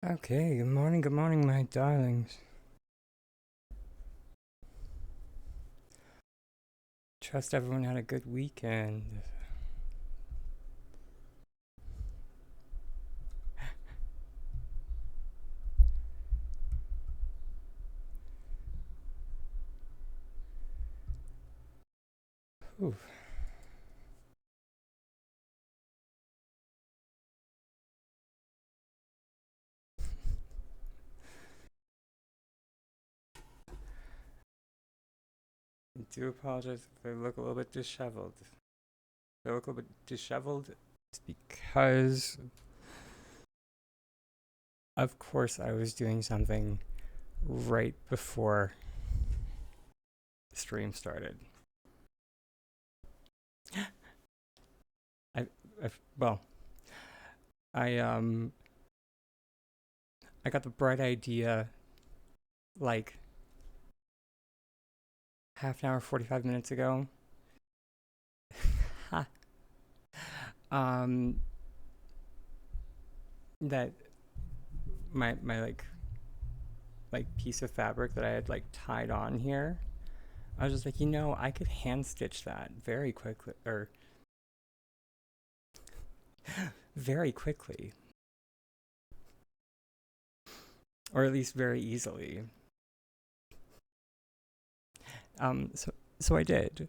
Okay, good morning, my darlings. Trust everyone had a good weekend. Oof. I do apologize if I look a little bit disheveled. If I look a little bit disheveled, it's because, of course, I was doing something right before the stream started. I, I well, I I got the bright idea like half an hour, 45 minutes ago. um, that my like piece of fabric that I had like tied on here. I was just like, I could hand stitch that very quickly, or very quickly, or at least very easily. So I did.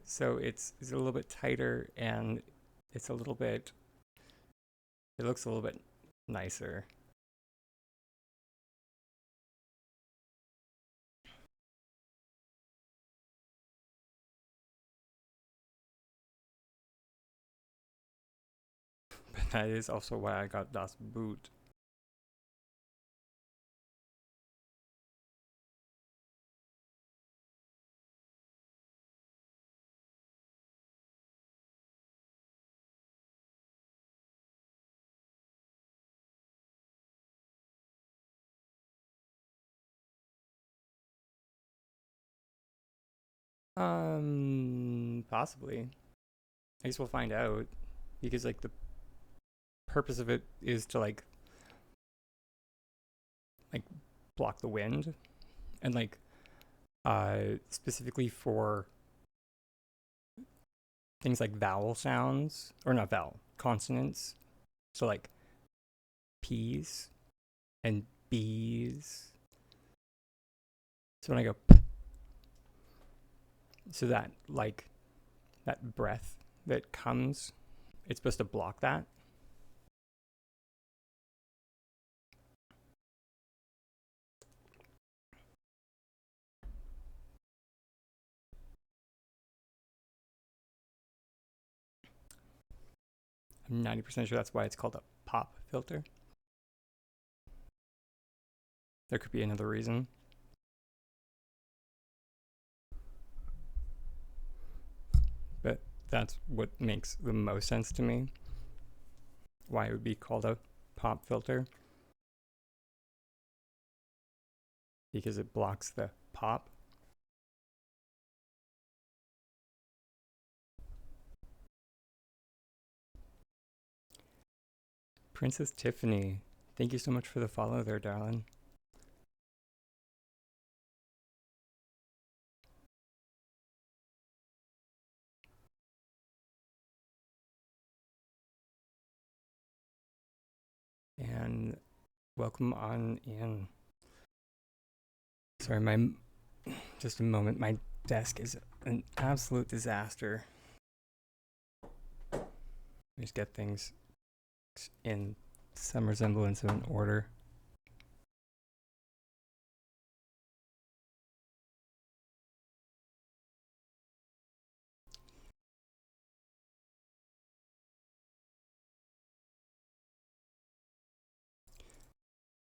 So it's a little bit tighter, and it's a little bit. It looks a little bit nicer. But that is also why I got Das Boot. Possibly. I guess we'll find out because like the purpose of it is to like block the wind and like specifically for things like vowel sounds, or not vowel, consonants. So like P's and B's. So when I go p, so that like that breath that comes, it's supposed to block that. I'm 90% sure that's why it's called a pop filter. There could be another reason. But that's what makes the most sense to me. Why it would be called a pop filter. Because it blocks the pop. Princess Tiffany, thank you so much for the follow there, darling. And welcome on in. Sorry, just a moment. My desk is an absolute disaster. Just get things in some resemblance of an order.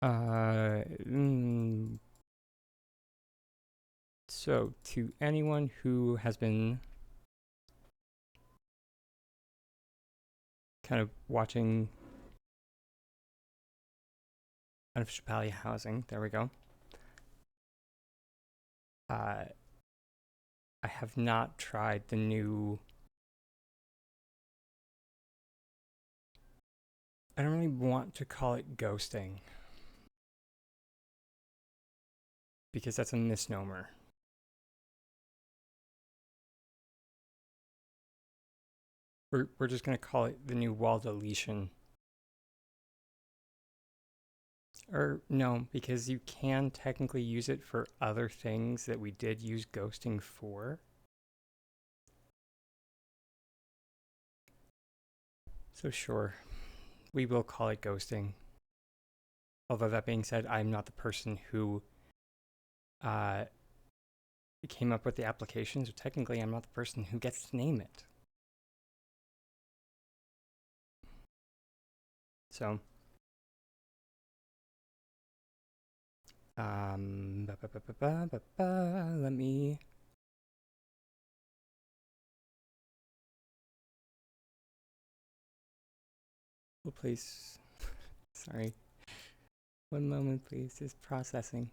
Uh, mm, so to anyone who has been kind of watching Unofficial Pally Housing, there we go. Uh, I have not tried the new. I don't really want to call it ghosting because that's a misnomer. We're just going to call it the new wall deletion. Or no, because you can technically use it for other things that we did use ghosting for. So sure, we will call it ghosting. Although that being said, I'm not the person who came up with the application, so technically I'm not the person who gets to name it. So, let me. Oh, please. Sorry. One moment, please. Just processing.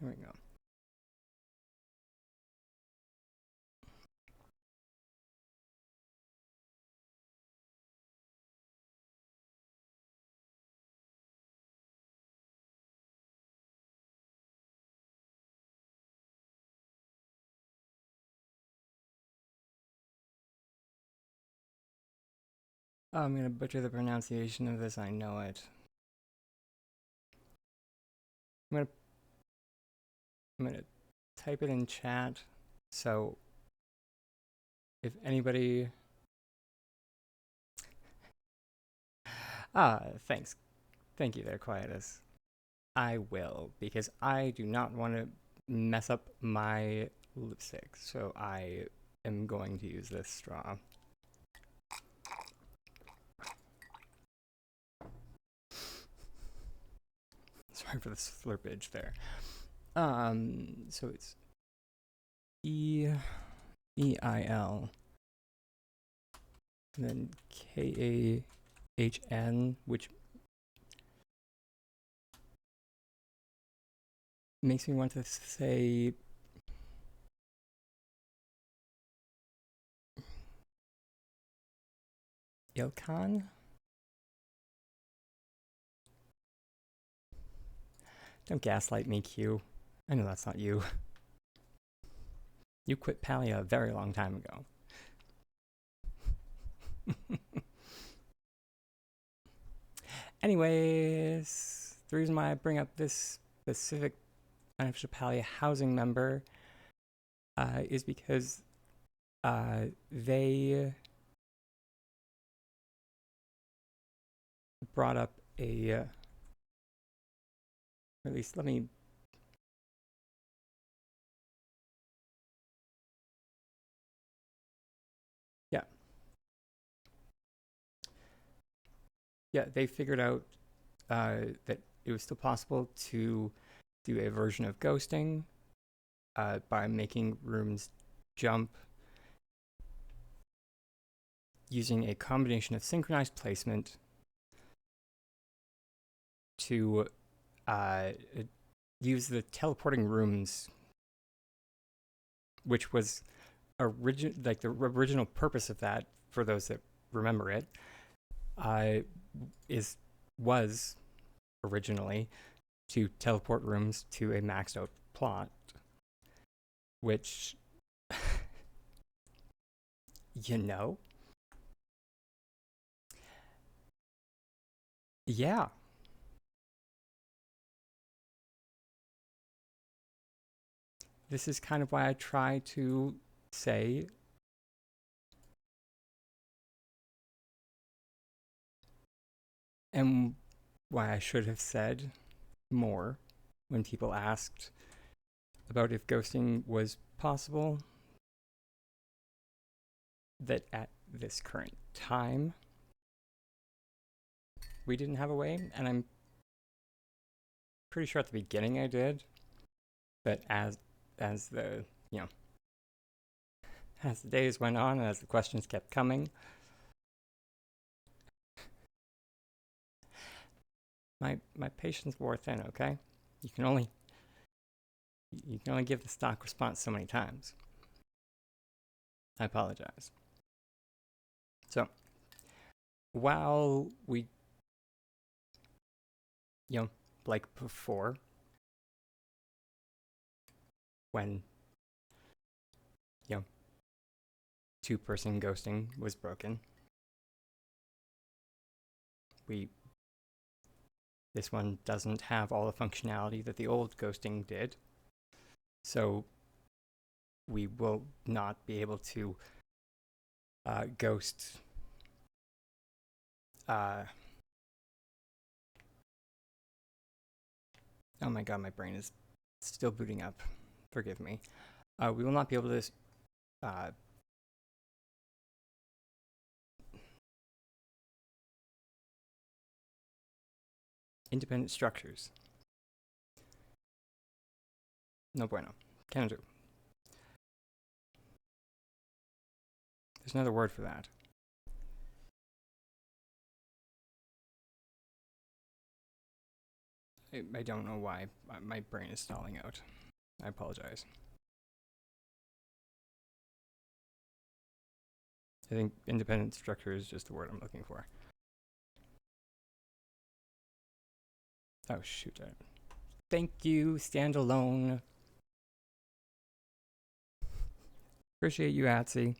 There we go. Oh, I'm gonna butcher the pronunciation of this. I know it. I'm gonna type it in chat. So if anybody thanks. Thank you there, Quietus. I will, because I do not want to mess up my lipstick. So I am going to use this straw. Sorry for the slurpage there. So it's EIL, and then KAHN, which makes me want to say Ilkan. Don't gaslight me, Q. I know that's not you. You quit Palia a very long time ago. Anyways, the reason why I bring up this specific unofficial Palia housing member is because they brought up or at least let me. Yeah. Yeah, they figured out that it was still possible to do a version of ghosting by making rooms jump using a combination of synchronized placement to use the teleporting rooms, which was the original purpose of that, for those that remember it, was originally to teleport rooms to a maxed out plot, which you know, yeah. This is kind of why I try to say and why I should have said more when people asked about if ghosting was possible, that at this current time we didn't have a way, and I'm pretty sure at the beginning I did, but as the as the days went on and as the questions kept coming, my patience wore thin. Okay, you can only give the stock response so many times. I apologize. So while we like before, when two-person ghosting was broken, this one doesn't have all the functionality that the old ghosting did, so we will not be able to ghost oh my god, my brain is still booting up. Forgive me. We will not be able to independent structures. No bueno. Can't do. There's another word for that. I don't know why my brain is stalling out. I apologize. I think independent structure is just the word I'm looking for. Oh, shoot. Thank you, standalone. Appreciate you, Atsy.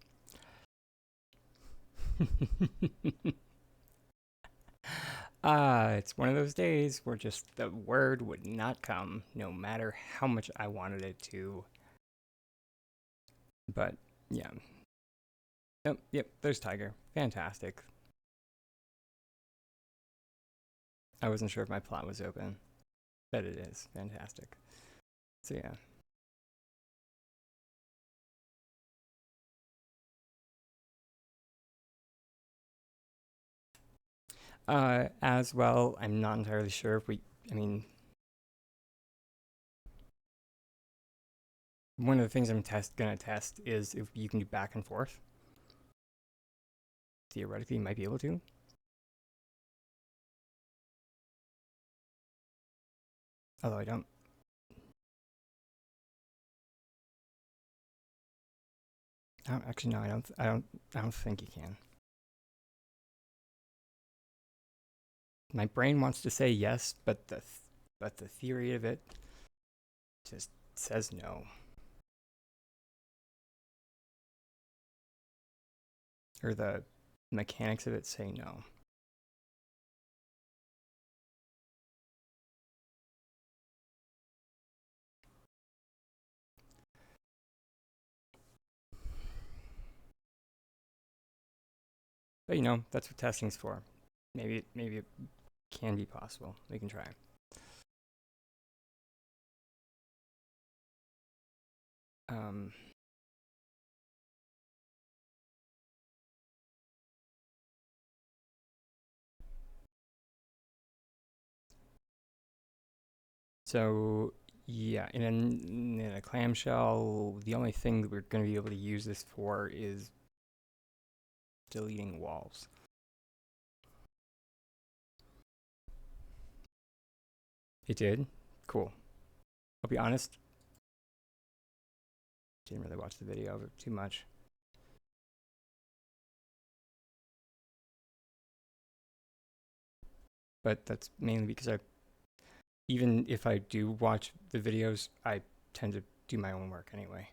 It's one of those days where just the word would not come, no matter how much I wanted it to. But, yeah. Yep, there's Tiger. Fantastic. I wasn't sure if my plot was open, but it is. Fantastic. So, yeah. As well, I'm not entirely sure if one of the things I'm gonna test is if you can do back and forth. Theoretically, you might be able to. Although I don't. Actually, no, I don't think you can. My brain wants to say yes, but the theory of it just says no. Or the mechanics of it say no. But that's what testing's for. Maybe it can be possible. We can try. So yeah, in a clamshell, the only thing that we're going to be able to use this for is deleting walls. It did? Cool. I'll be honest, didn't really watch the video of it too much. But that's mainly because even if I do watch the videos, I tend to do my own work anyway.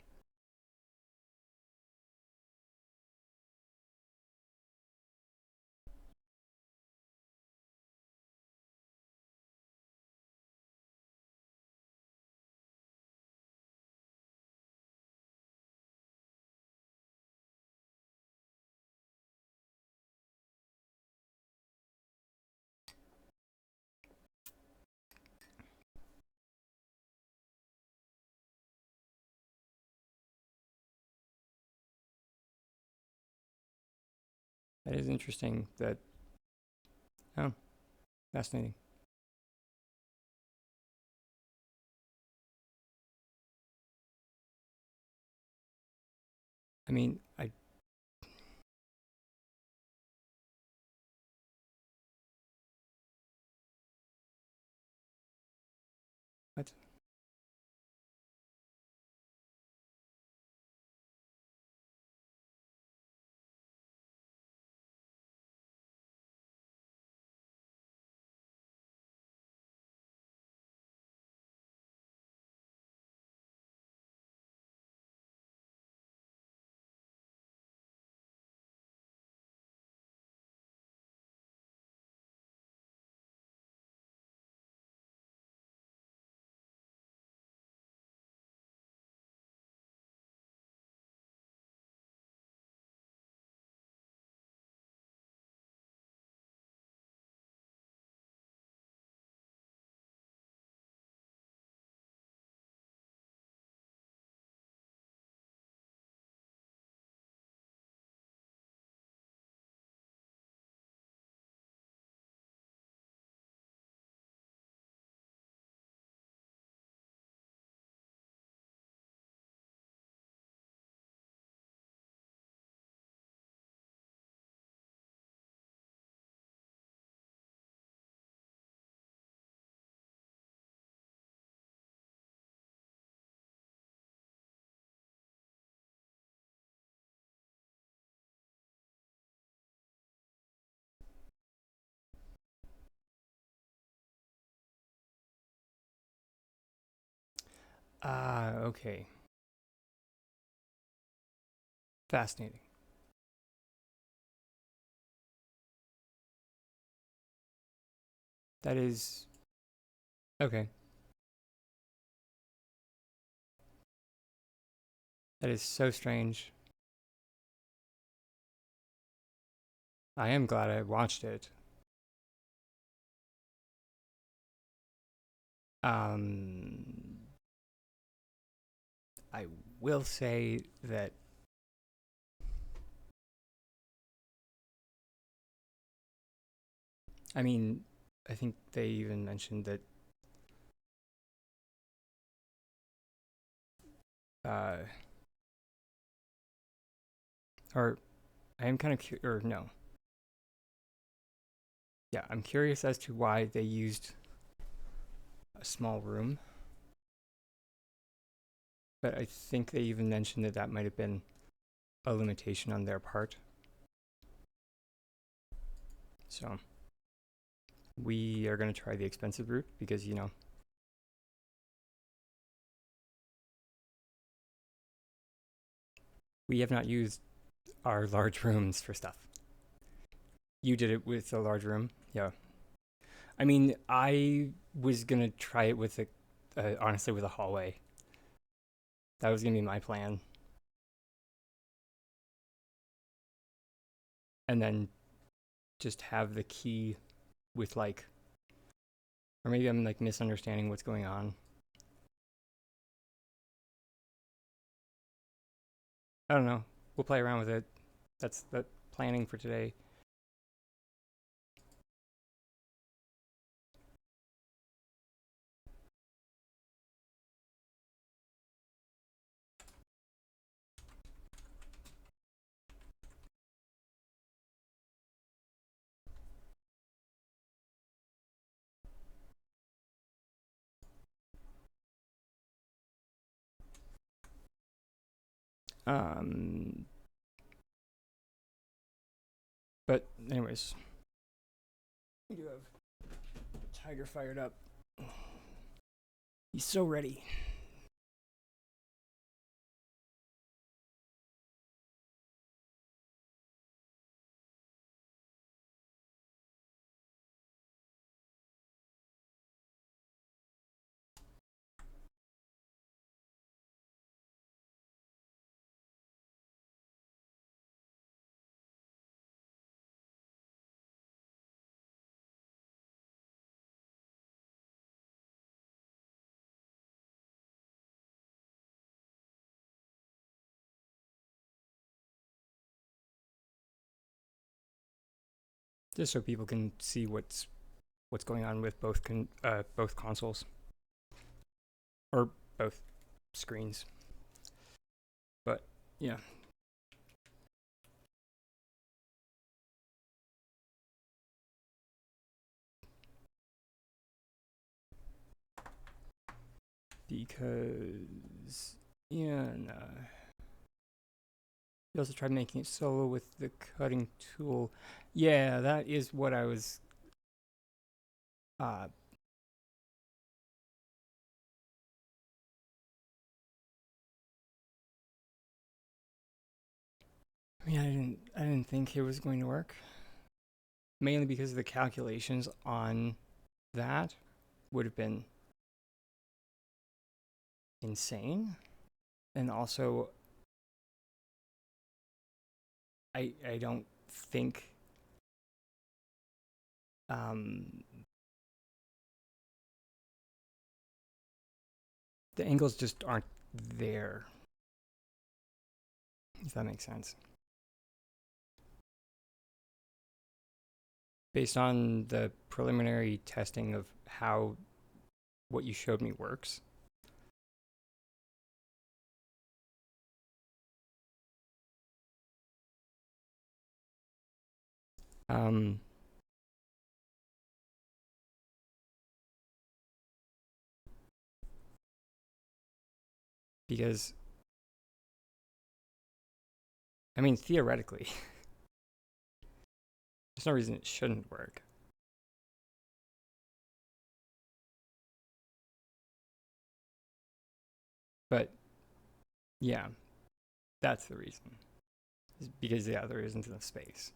That is interesting. Oh, fascinating. I mean, I what? Ah, okay. Fascinating. That is okay. That is so strange. I am glad I watched it. Um, I will say that I mean, I think they even mentioned that uh or I am kind of or no. Yeah, I'm curious as to why they used a small room, but I think they even mentioned that that might have been a limitation on their part. So, we are going to try the expensive route because, we have not used our large rooms for stuff. You did it with a large room. Yeah. I mean, I was going to try it with honestly, with a hallway. That was going to be my plan. And then just have the key with like, or maybe I'm like misunderstanding what's going on. I don't know. We'll play around with it. That's the planning for today. Um, but anyways, we do have Tiger fired up. He's so ready. Just so people can see what's going on with both consoles or both screens. But yeah, because yeah, no. You also tried making it solo with the cutting tool. Yeah, that is what I was. Uh, I mean, I didn't think it was going to work. Mainly because the calculations on that would have been insane, and also I don't think um, the angles just aren't there. If that makes sense. Based on the preliminary testing of how what you showed me works. Um, because I mean, theoretically, there's no reason it shouldn't work. But yeah, that's the reason. Is because yeah, there isn't enough space.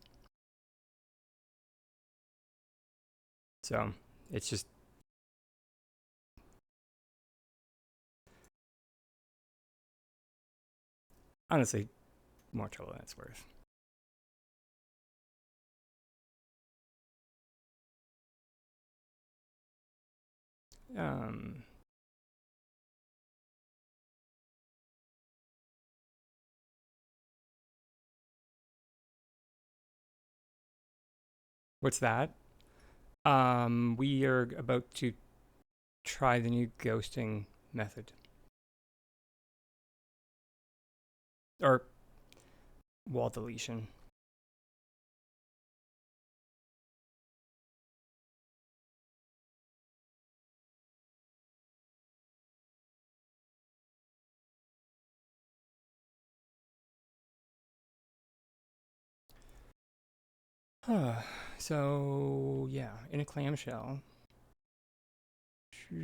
So it's just honestly more trouble than it's worth. Um, what's that? We are about to try the new ghosting method. Or wall deletion. So, yeah, in a clamshell. I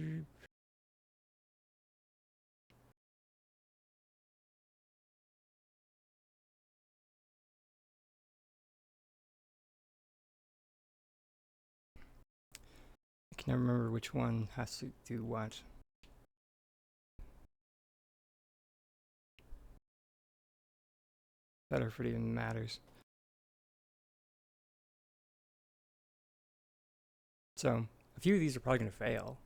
can never remember which one has to do what. Better if it even matters. So, a few of these are probably going to fail.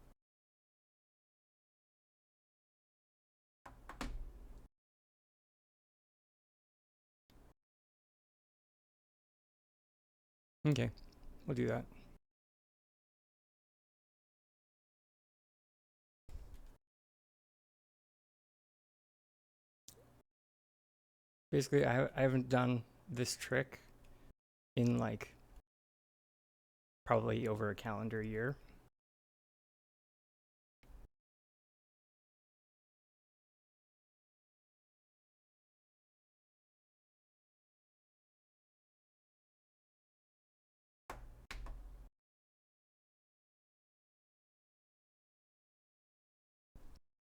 Okay, we'll do that. Basically, I haven't done this trick in like probably over a calendar year.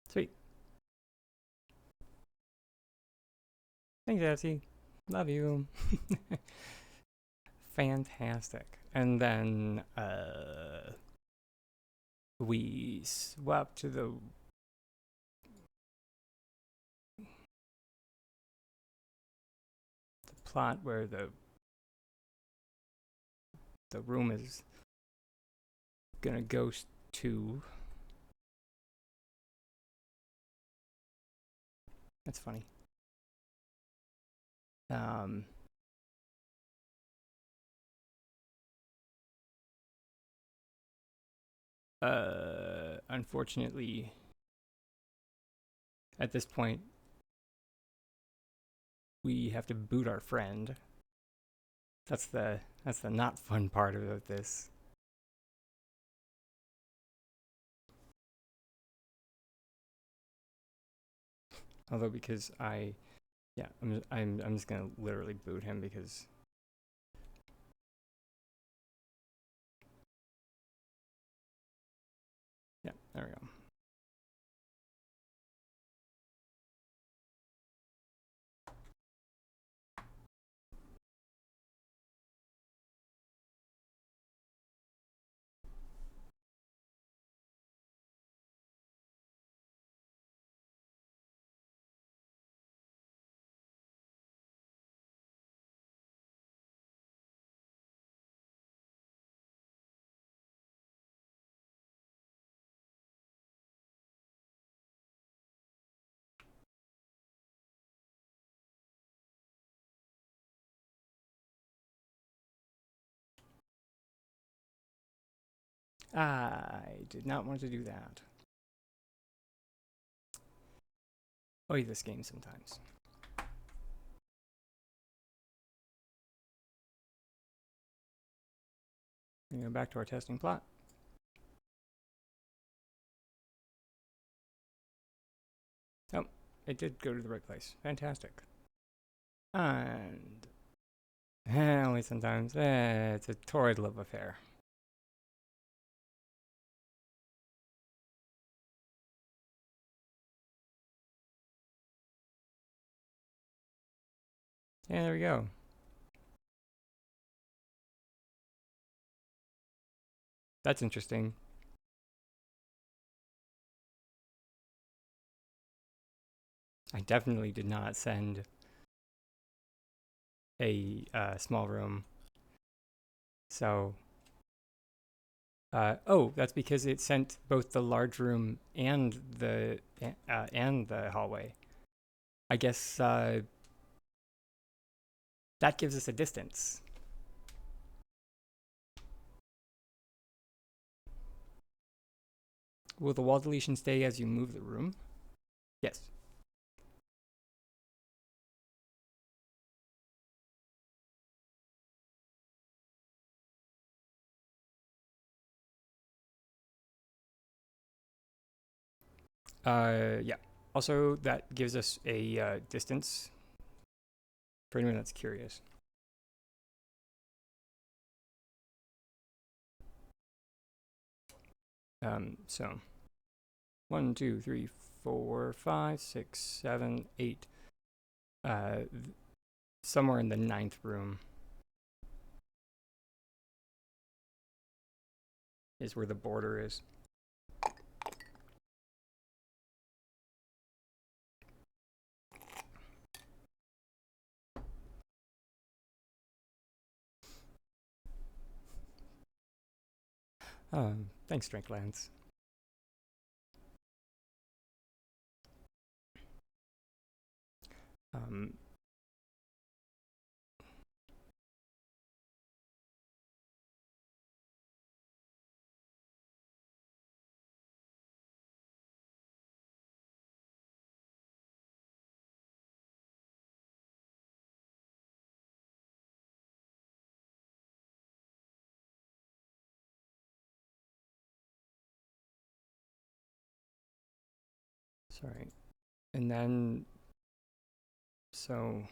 Sweet. Thanks, Jesse. Love you. Fantastic. And then we swap to the plot where the room is gonna ghost to. That's funny. Um, Unfortunately, at this point, we have to boot our friend. That's the not fun part of this. Although because I'm just gonna literally boot him because yeah, there we go. I did not want to do that. Oh, this game sometimes. Go back to our testing plot. Oh, it did go to the right place. Fantastic. And only sometimes. It's a torrid love affair. Yeah, there we go. That's interesting. I definitely did not send a small room. So, oh, that's because it sent both the large room and the hallway. I guess that gives us a distance. Will the wall deletion stay as you move the room? Yes. Yeah. Also, that gives us a distance for anyone that's curious. So 1, 2, 3, 4, 5, 6, 7, 8. Somewhere in the 9th room is where the border is. Thanks, Drinklands. Um, sorry. And then, so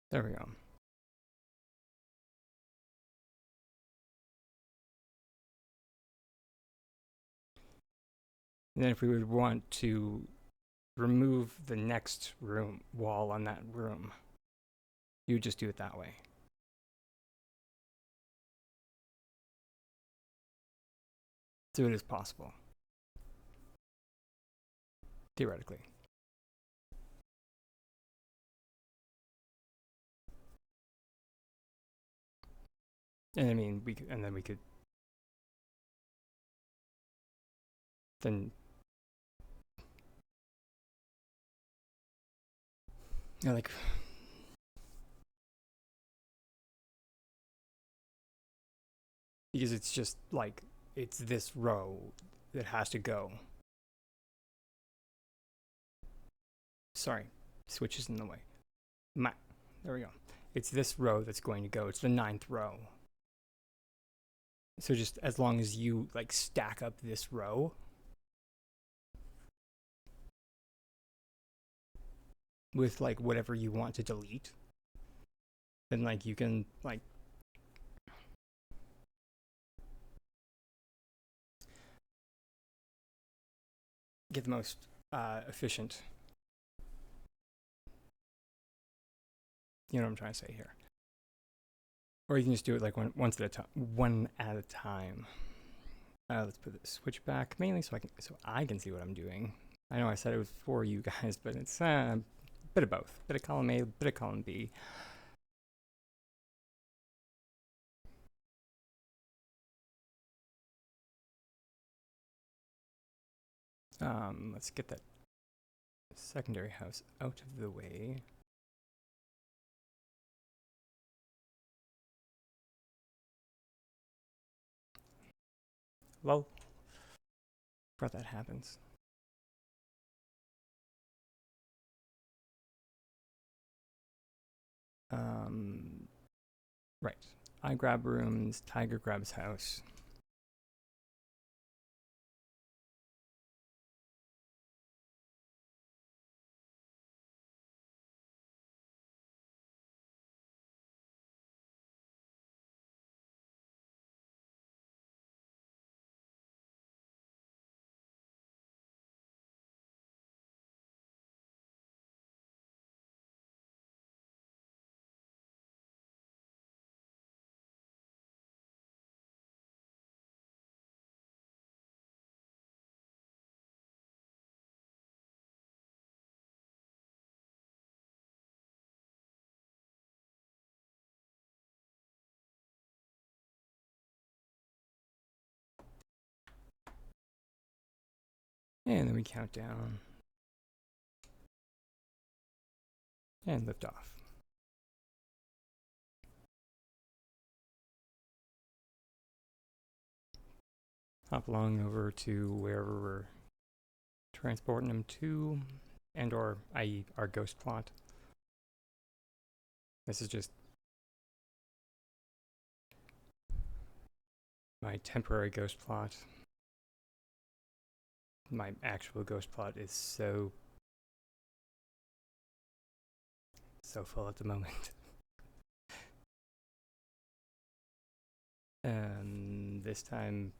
there we go. And then if we would want to remove the next room wall on that room, you would just do it that way. So it is possible. Theoretically. And I mean, then we could then like because it's just like it's this row that has to go. sorry, switch is in the way. There we go. It's this row that's going to go. It's the 9th row. So just as long as you like stack up this row with like whatever you want to delete, then like you can like get the most efficient. You know what I'm trying to say here. Or you can just do it like one at a time. Let's put the switch back mainly so I can see what I'm doing. I know I said it was for you guys, but it's a bit of both. Bit of column A, bit of column B. Let's get that secondary house out of the way. Lol. Forgot that happens. Right. I grab rooms, Tiger grabs house. And then we count down. And lift off. Hop along over to wherever we're transporting them to, and or i.e. our ghost plot. This is just my temporary ghost plot. My actual ghost plot is so full at the moment. This time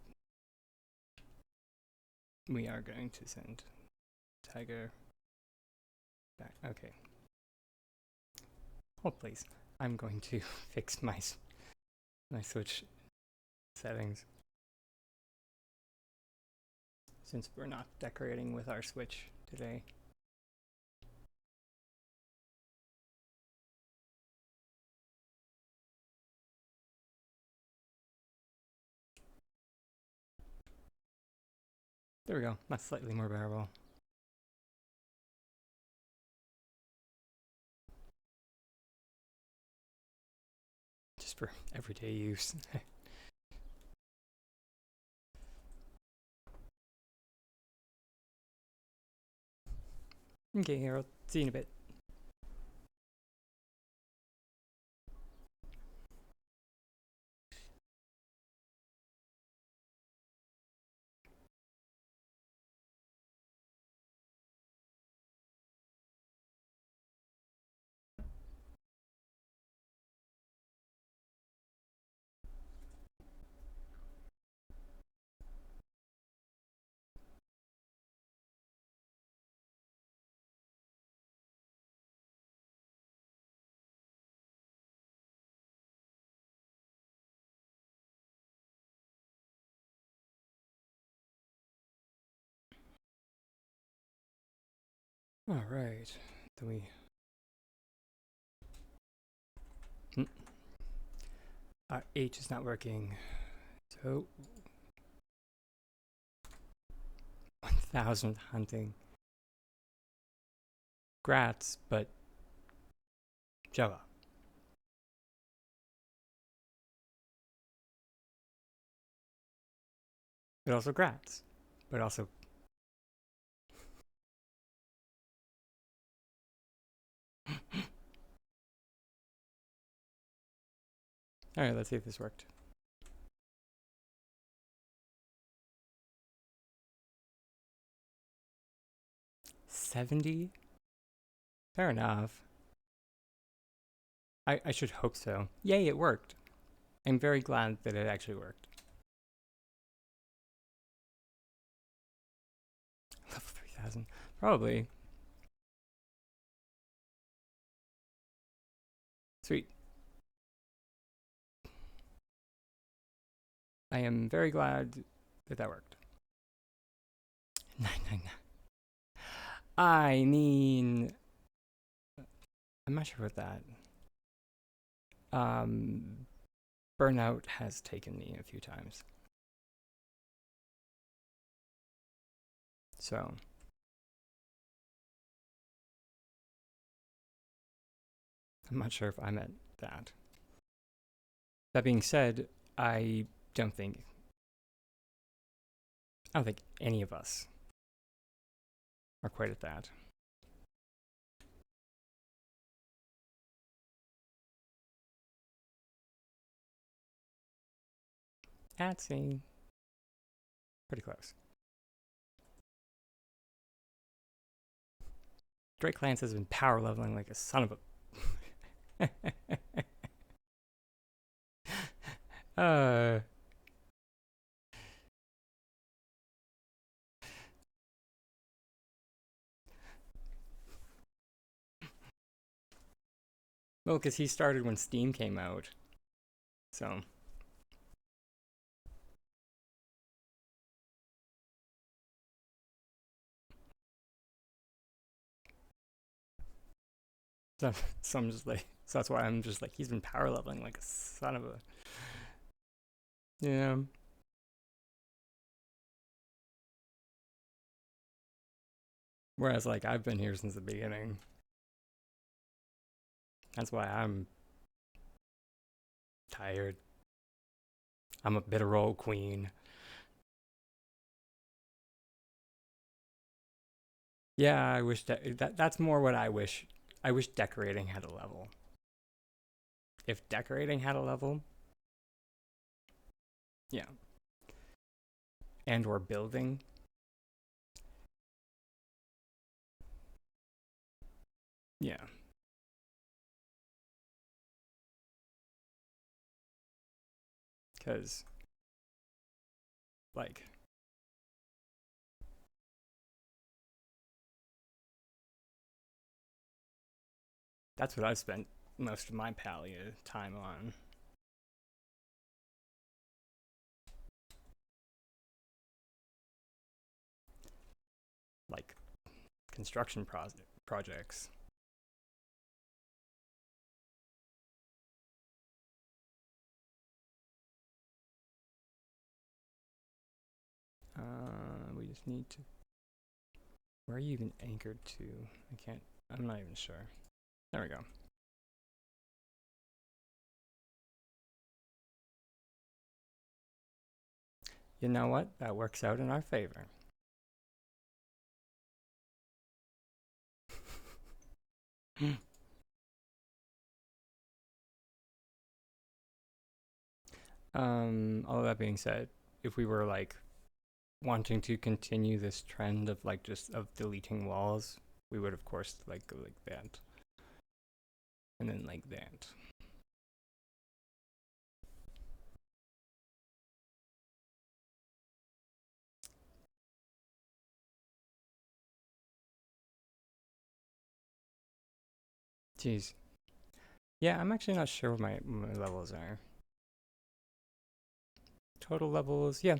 we are going to send Tiger back. Okay. Hold please. I'm going to fix my switch settings, since we're not decorating with our switch today. There we go. That's slightly more bearable. Just for everyday use. Okay, Harold. See you in a bit. All right. Then we. H is not working. So 1,000 hunting. Grats, but Java. But also grats, but also All right, let's see if this worked. 70? Fair enough. I should hope so. Yay, it worked. I'm very glad that it actually worked. Level 3000. Probably. Sweet. I am very glad that that worked. 999. I mean, I'm not sure what that. Burnout has taken me a few times. So, I'm not sure if I'm at that. That being said, I don't think any of us are quite at that. Atsy. Pretty close. Drake Lance has been power leveling like a son of a. uh. Well, because he started when Steam came out. So. So I'm just like, so that's why I'm just like, he's been power leveling like a son of a. Yeah. Whereas, like, I've been here since the beginning. That's why I'm tired. I'm a bitter old queen. Yeah, I wish that's more what I wish. I wish decorating had a level. If decorating had a level, yeah. And or building. Yeah. Cause like that's what I spent most of my Palia time on. Like construction projects. We just need to. Where are you even anchored to? I can't. I'm not even sure. There we go. You know what? That works out in our favor. All of that being said, if we were like wanting to continue this trend of like just of deleting walls, we would of course like go like that. And then like that. Jeez. Yeah, I'm actually not sure what my levels are. Total levels, yeah.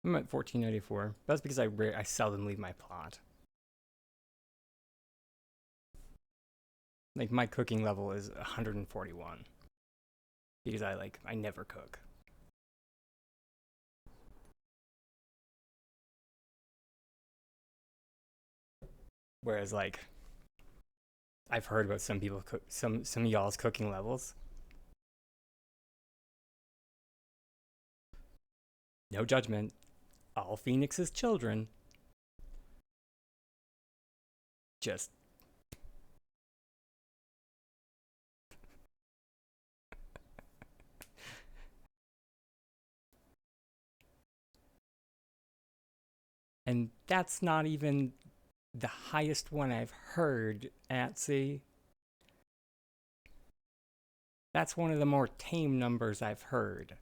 I'm at 1494. That's because I seldom leave my plot. Like my cooking level is 141 because I never cook. Whereas like I've heard about some people cook some of y'all's cooking levels. No judgment. All Phoenix's children. Just And that's not even the highest one I've heard, Atsy. That's one of the more tame numbers I've heard.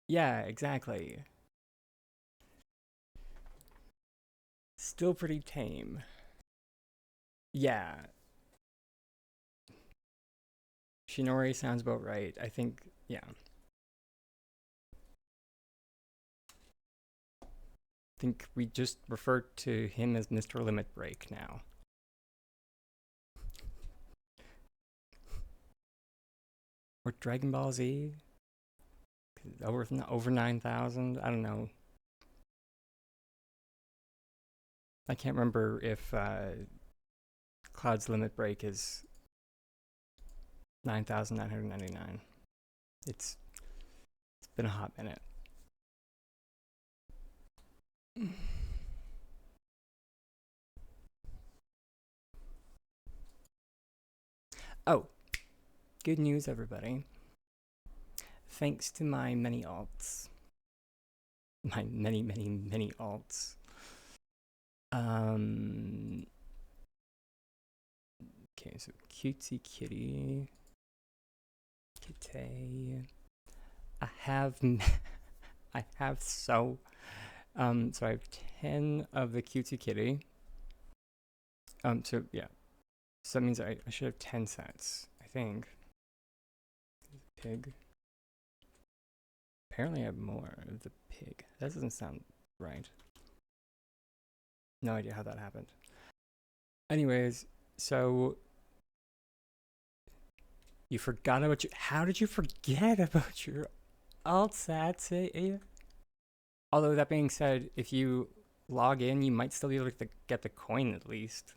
Yeah, exactly. Still pretty tame. Yeah. Shinori sounds about right. I think, yeah. I think we just refer to him as Mr. Limit Break now. Or Dragon Ball Z? Over 9,000? I don't know. I can't remember if Cloud's Limit Break is 9,999. It's been a hot minute. Oh, good news, everybody. Thanks to my many alts, my many alts. Okay, so cutesy kitty, kitty. I have, I have so I have 10 of the cutesy kitty. So yeah, so that means I should have 10 sets, I think. Pig. Apparently I have more of the pig. That doesn't sound right. No idea how that happened. Anyways, so you forgot about your. How did you forget about your alt sets? Although that being said, if you log in, you might still be able to get the coin at least.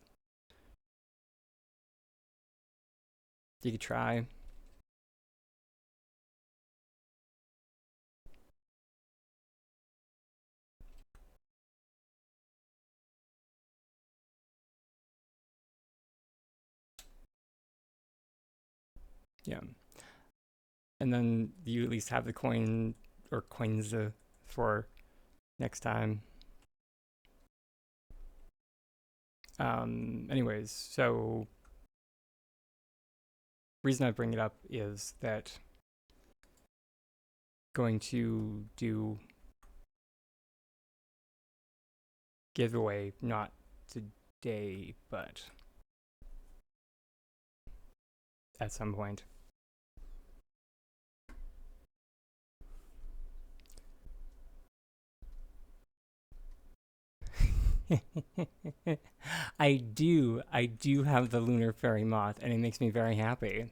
You could try. Yeah. And then you at least have the coin or coins for next time. Anyways, so reason I bring it up is that going to do giveaway not today, but at some point. I do have the Lunar Fairy Moth, and it makes me very happy.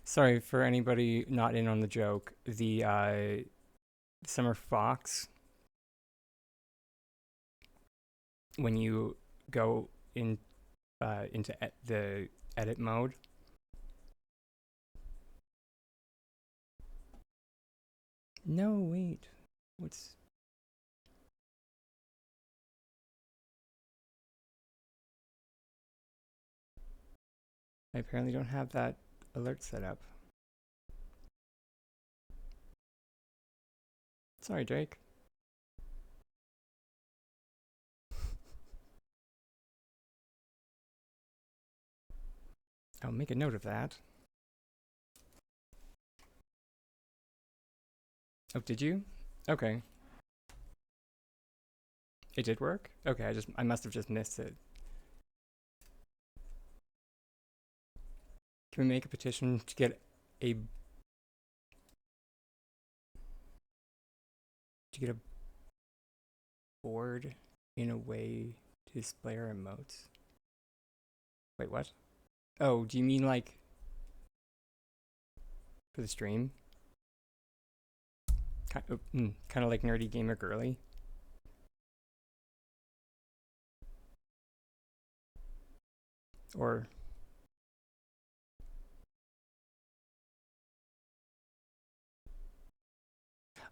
Sorry for anybody not in on the joke. The Summer Fox, when you go in into the edit mode. No, wait. What's I apparently don't have that alert set up. Sorry, Drake. I'll make a note of that. Oh, did you? Okay. It did work? Okay, I must have just missed it. Can we make a petition to get a board in a way to display our emotes? Wait, what? Oh, do you mean like for the stream? Kind of like Nerdy Gamer Girly. Or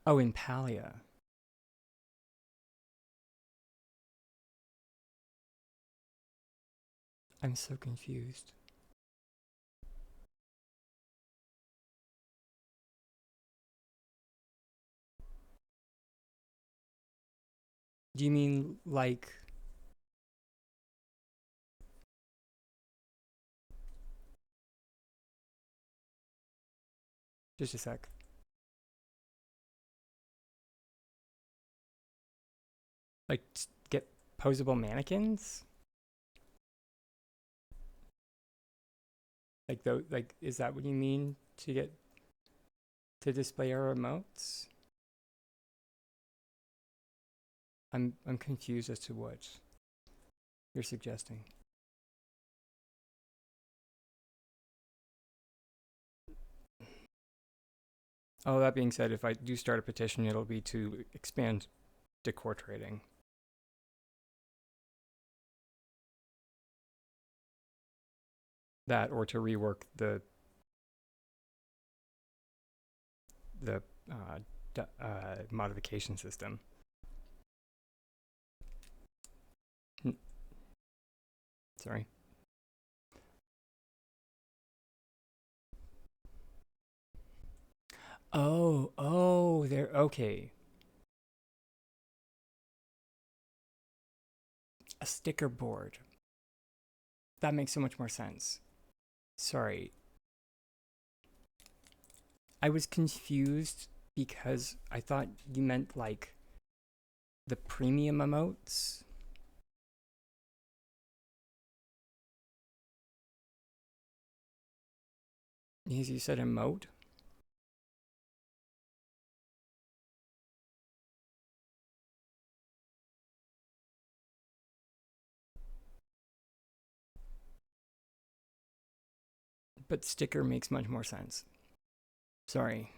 oh, in Palia. I'm so confused. Do you mean like just a sec? Like get posable mannequins? Like though like is that what you mean to get to display our emotes? I'm confused as to what you're suggesting. Oh, that being said, if I do start a petition, it'll be to expand decor trading. That or to rework the modification system. Sorry. Oh, there. Okay. A sticker board. That makes so much more sense. Sorry. I was confused because I thought you meant like the premium emotes. Because you said emote. But sticker makes much more sense. Sorry.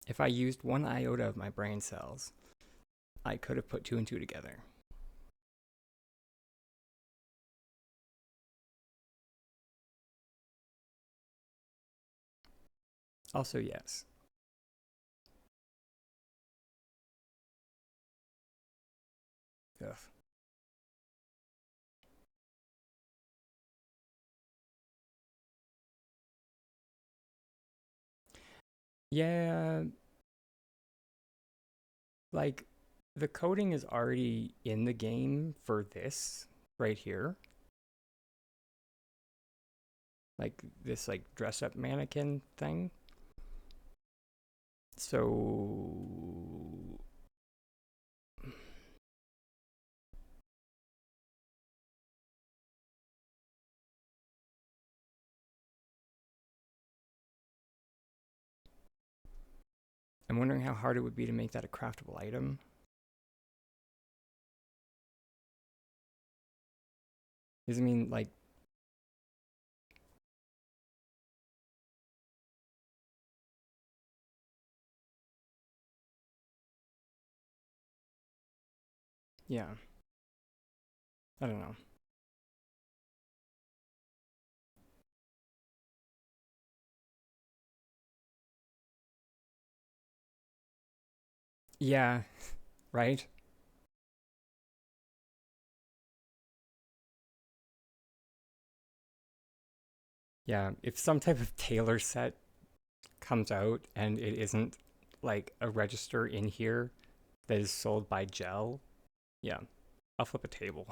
If I used one iota of my brain cells, I could have put two and two together. Also, yes. Ugh. Yeah, like the coding is already in the game for this right here. Like this like dress up mannequin thing. So I'm wondering how hard it would be to make that a craftable item. Does it mean like yeah. I don't know. Yeah, right? Yeah, if some type of tailor set comes out and it isn't like a register in here that is sold by gel, yeah, I'll flip a table.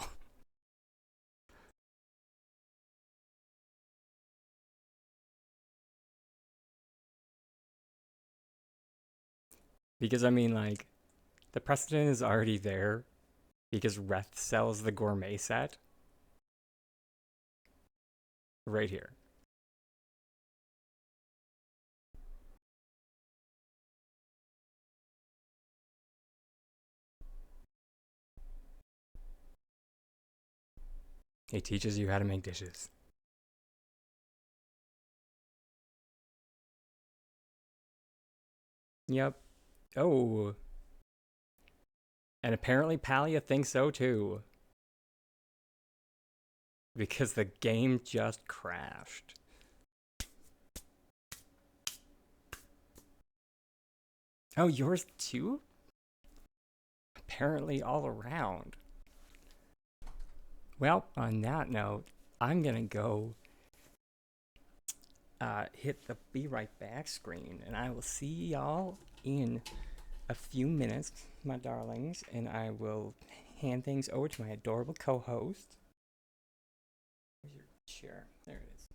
Because I mean, like, the precedent is already there because Reth sells the gourmet set right here. It teaches you how to make dishes. Yep. Oh, and apparently Palia thinks so too. Because the game just crashed. Oh, yours too? Apparently all around. Well, on that note, I'm gonna go hit the be right back screen, and I will see y'all in a few minutes, my darlings, and I will hand things over to my adorable co-host. Where's your chair? There it is.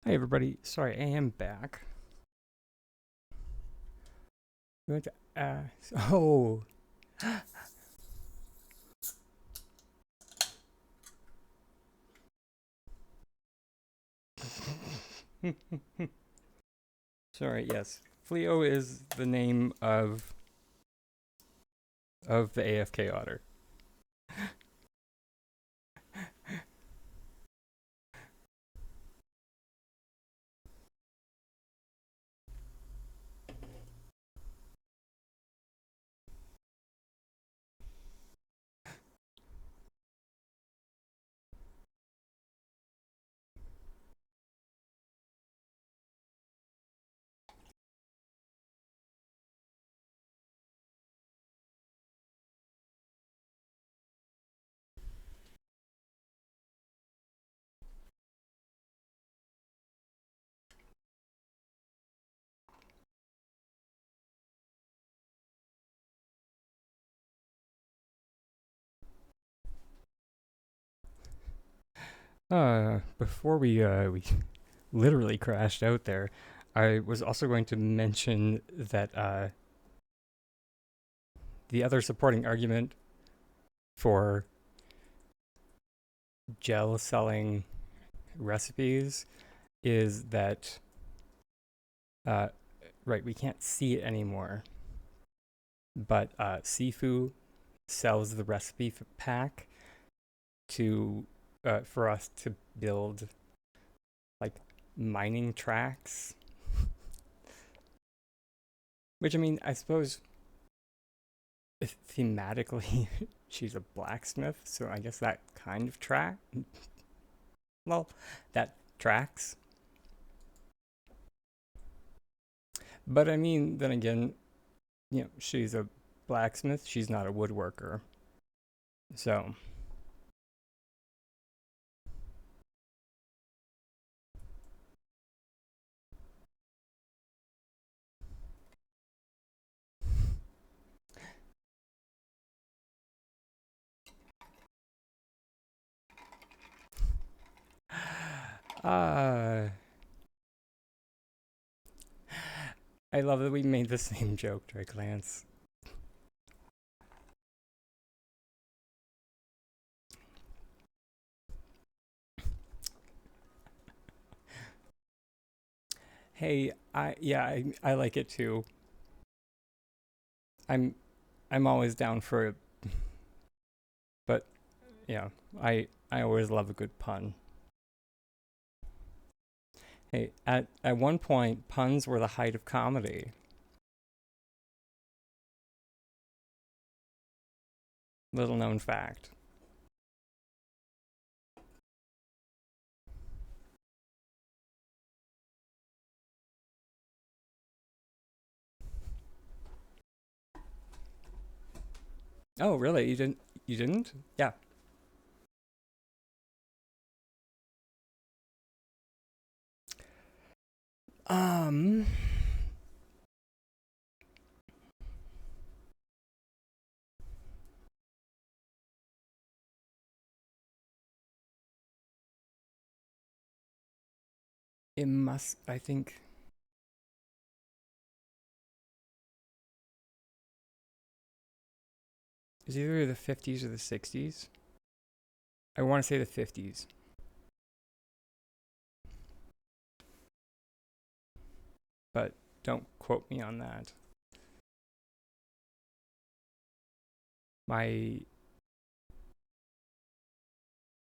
Hi everybody. Sorry, I am back. We went to oh. Sorry, yes. Fleo is the name of the AFK otter. Before we literally crashed out there, I was also going to mention that the other supporting argument for gel selling recipes is that uh, right, we can't see it anymore, but Sifu sells the recipe pack to for us to build like mining tracks. Which I mean, I suppose thematically she's a blacksmith, so I guess that kind of well, that tracks. But I mean, then again, she's a blacksmith, she's not a woodworker. So, uh I love that we made the same joke, Drake Lance. Hey, I like it too. I'm I'm always down for it, but yeah, I always love a good pun. Hey, at one point, puns were the height of comedy. Little known fact. Oh, really? You didn't? You didn't? Yeah. Um, it must. I think it's either the 50s or the 60s. I want to say the 50s, but don't quote me on that. My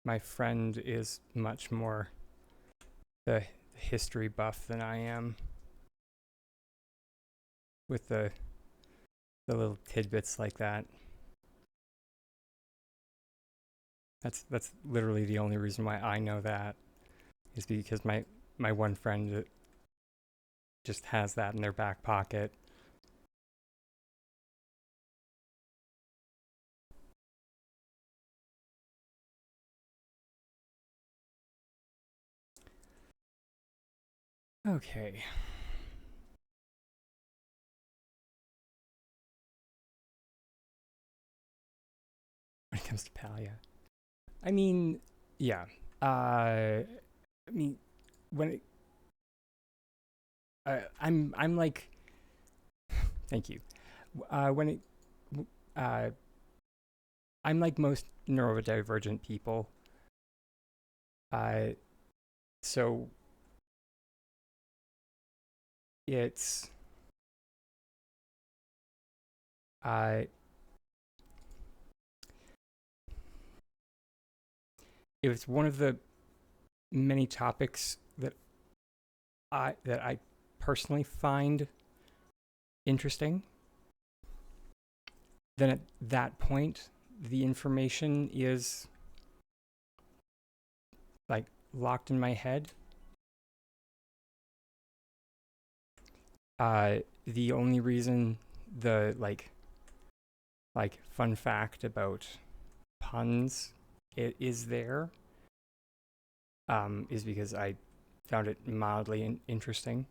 my friend is much more the history buff than I am with the little tidbits like that. That's literally the only reason why I know that is because my one friend just has that in their back pocket. Okay. When it comes to Palia, I mean, yeah. I mean, when it I'm like, thank you. When it, uh, I'm like most neurodivergent people. Uh, so it's uh, it was one of the many topics that I personally find interesting. Then at that point, the information is like locked in my head. The only reason the fun fact about puns it is there is because I found it mildly interesting,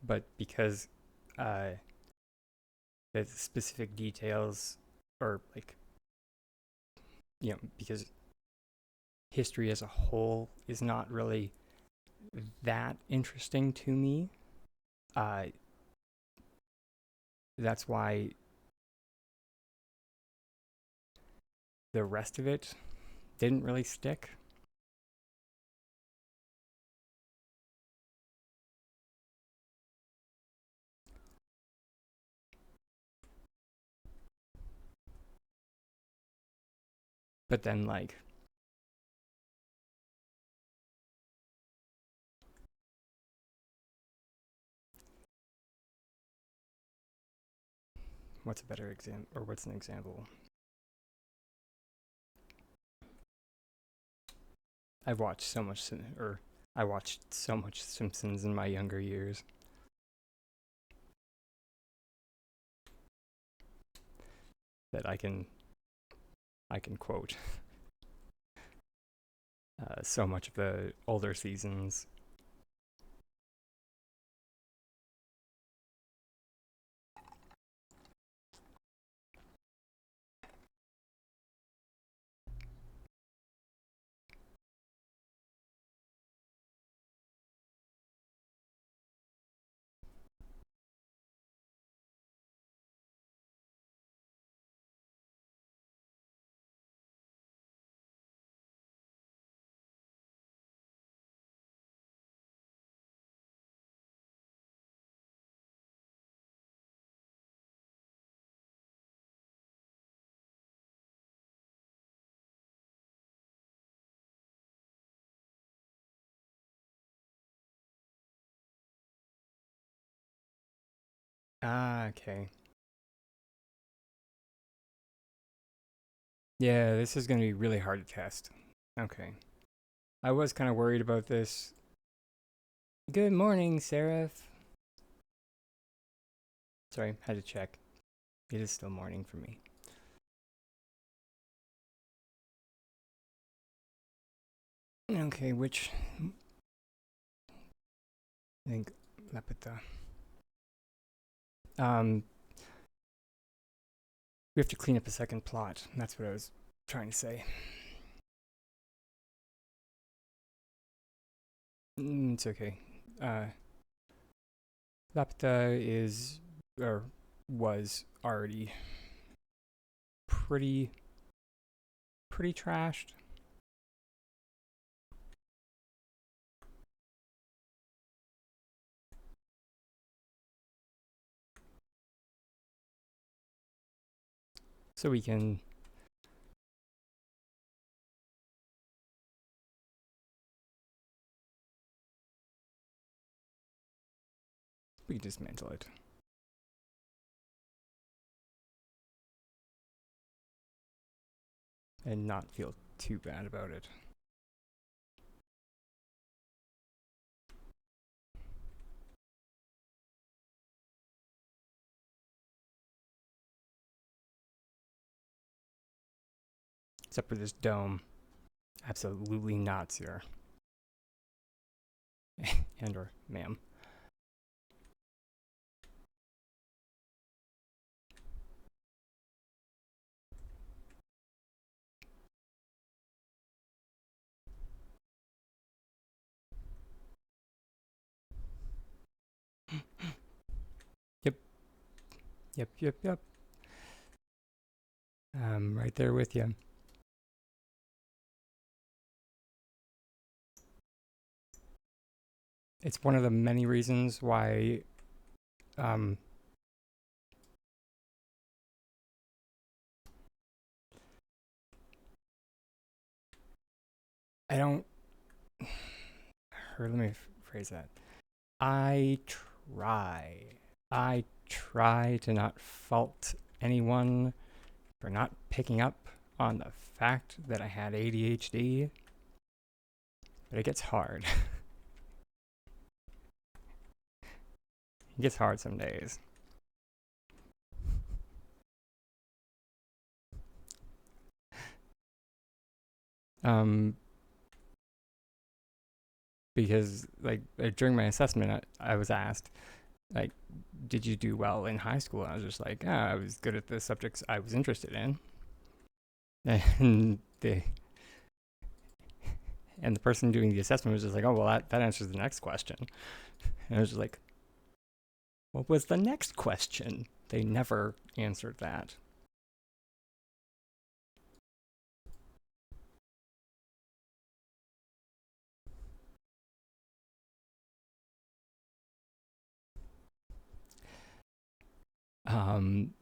but because uh, the specific details or because history as a whole is not really that interesting to me. Uh, that's why the rest of it didn't really stick. But then, what's a better example, or what's an example? I've watched so much, or I watched so much Simpsons in my younger years that I can quote so much of the older seasons. Ah, okay. Yeah, this is going to be really hard to test. Okay. I was kind of worried about this. Good morning, Seraph. Sorry, had to check. It is still morning for me. Okay, which I think Lapita. We have to clean up a second plot. That's what I was trying to say. It's okay. Lapita is or was already pretty trashed. So we can dismantle it. And not feel too bad about it. Except for this dome. Absolutely not, sir. And or ma'am. Yep, yep, yep. I'm right there with you. It's one of the many reasons why um, I don't. Or let me phrase that. I try. I try to not fault anyone for not picking up on the fact that I had ADHD, but it gets hard. It gets hard some days. Um, because like during my assessment, I was asked like, "Did you do well in high school?" And I was just like, "I was good at the subjects I was interested in." And the person doing the assessment was just like, "Oh well, that answers the next question." And I was just like, "What was the next question?" They never answered that. Um,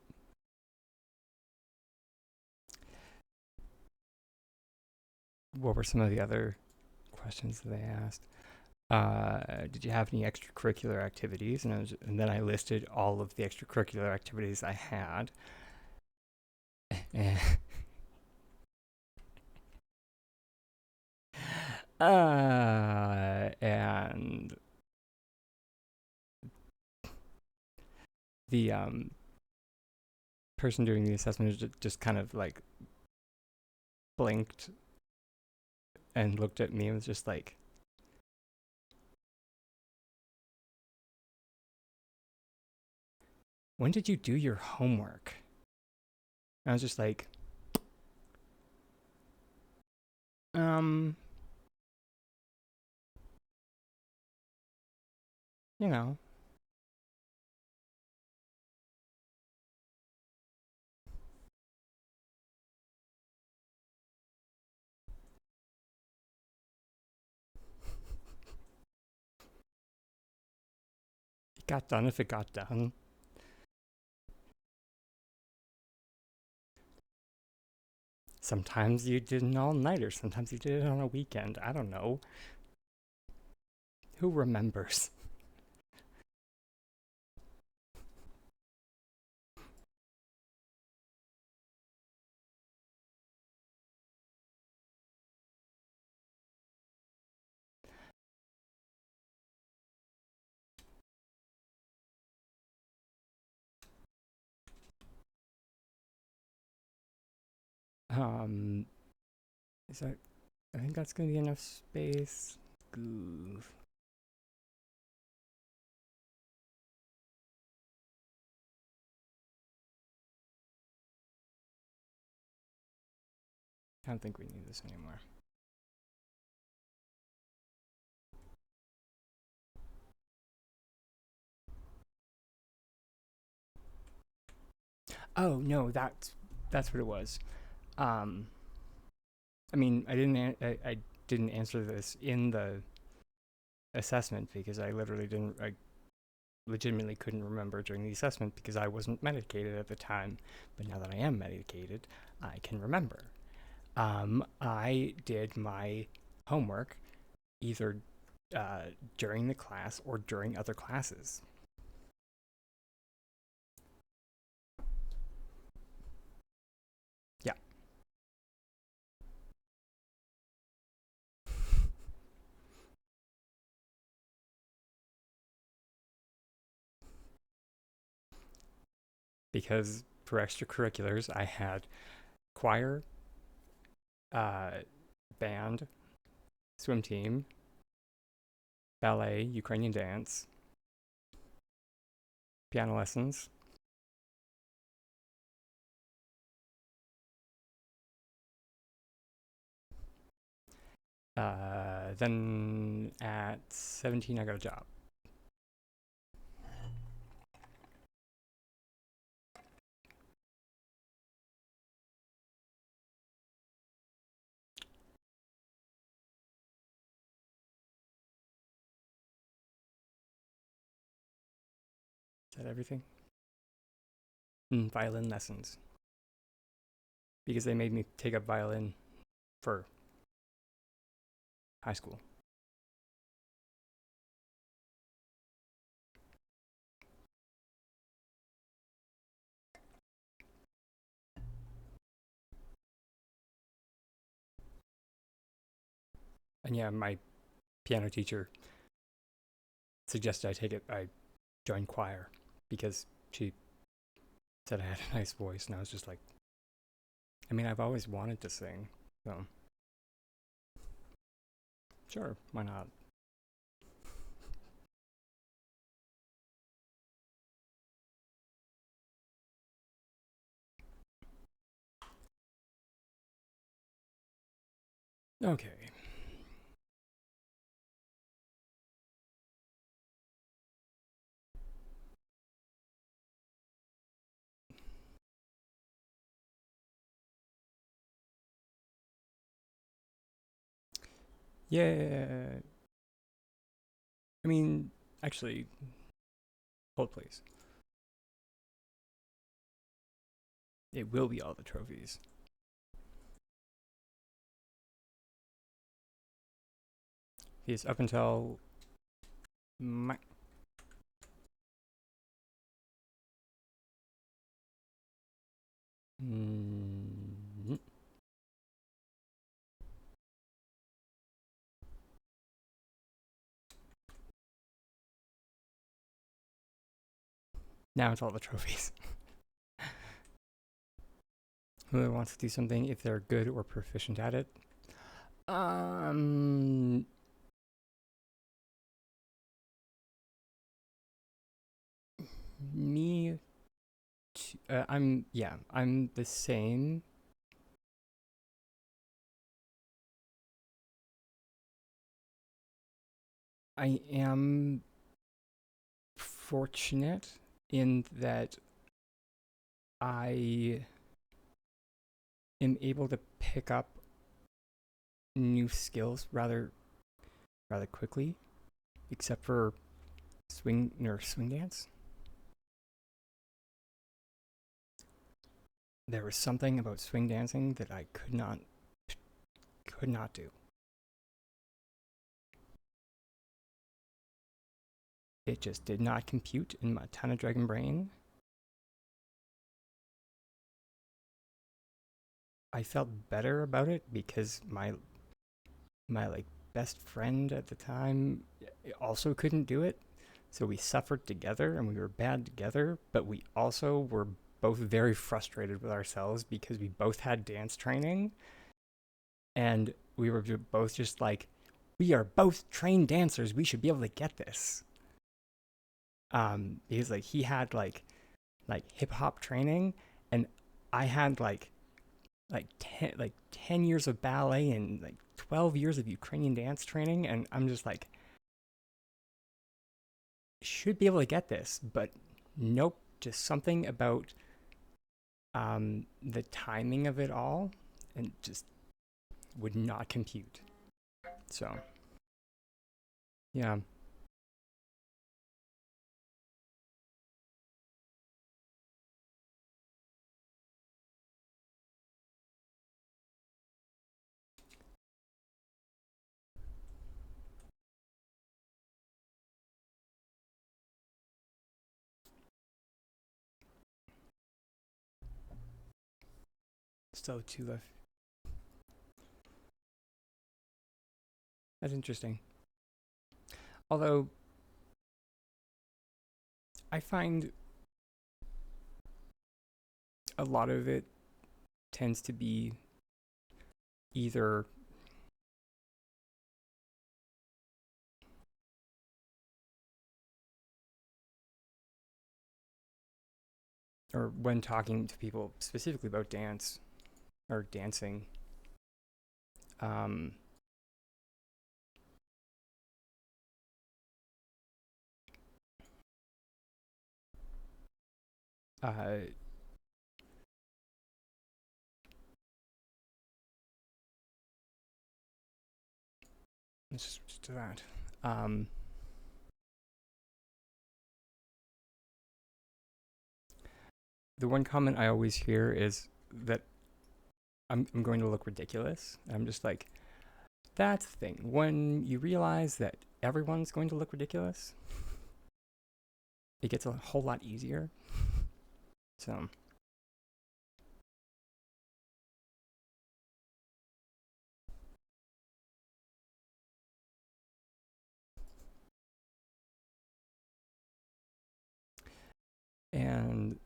what were some of the other questions that they asked? Did you have any extracurricular activities? And then I listed all of the extracurricular activities I had. And the person doing the assessment just kind of like blinked and looked at me and was just like, "When did you do your homework?" And I was just like, um, you know, it got done if it got done. Sometimes you did an all nighter, sometimes you did it on a weekend. I don't know. Who remembers? Um, is that, I think that's gonna be enough space. Goof. I don't think we need this anymore. Oh no, that's what it was. Um, I mean, I didn't answer this in the assessment because I literally didn't. I legitimately couldn't remember during the assessment because I wasn't medicated at the time. But now that I am medicated, I can remember. I did my homework either during the class or during other classes. Yeah, because for extracurriculars, I had choir, uh, band, swim team, ballet, Ukrainian dance, piano lessons. Then at 17, I got a job. Is that everything? Violin lessons. Because they made me take up violin for high school. And yeah, my piano teacher suggested I join choir because she said I had a nice voice, and I was just like, I mean, I've always wanted to sing, so sure, why not? Okay. Yeah. I mean, actually, hold please. It will be all the trophies. Because up until my mm, now it's all the trophies. Whoever wants to do something, if they're good or proficient at it, um, me, I'm the same. I am fortunate in that I am able to pick up new skills rather quickly, except for swing dance. There was something about swing dancing that I could not do. It just did not compute in my Tana Dragon brain. I felt better about it because my like best friend at the time also couldn't do it. So we suffered together and we were bad together, but we also were both very frustrated with ourselves because we both had dance training and we were both just like, we are both trained dancers. We should be able to get this. Because like he had like hip hop training and I had like 10 years of ballet and like 12 years of Ukrainian dance training, and I'm just like, should be able to get this, but nope, just something about the timing of it all and just would not compute. So yeah. Still two left. That's interesting. Although I find a lot of it tends to be either or when talking to people specifically about dance or dancing, um, uh, let's just switch to that. Um, the one comment I always hear is that I'm going to look ridiculous. I'm just like, that's the thing. When you realize that everyone's going to look ridiculous, it gets a whole lot easier. So, and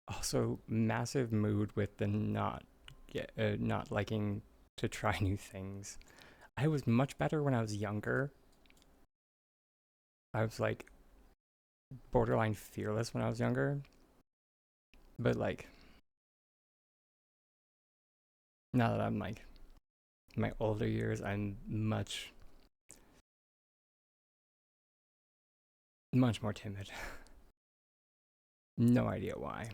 also massive mood with the not liking to try new things. I was much better when I was younger. I was like borderline fearless when I was younger, but like now that I'm like in my older years, I'm much more timid. No idea why.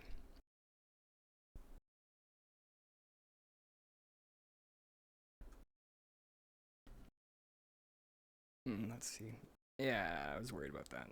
Let's see. Yeah, I was worried about that.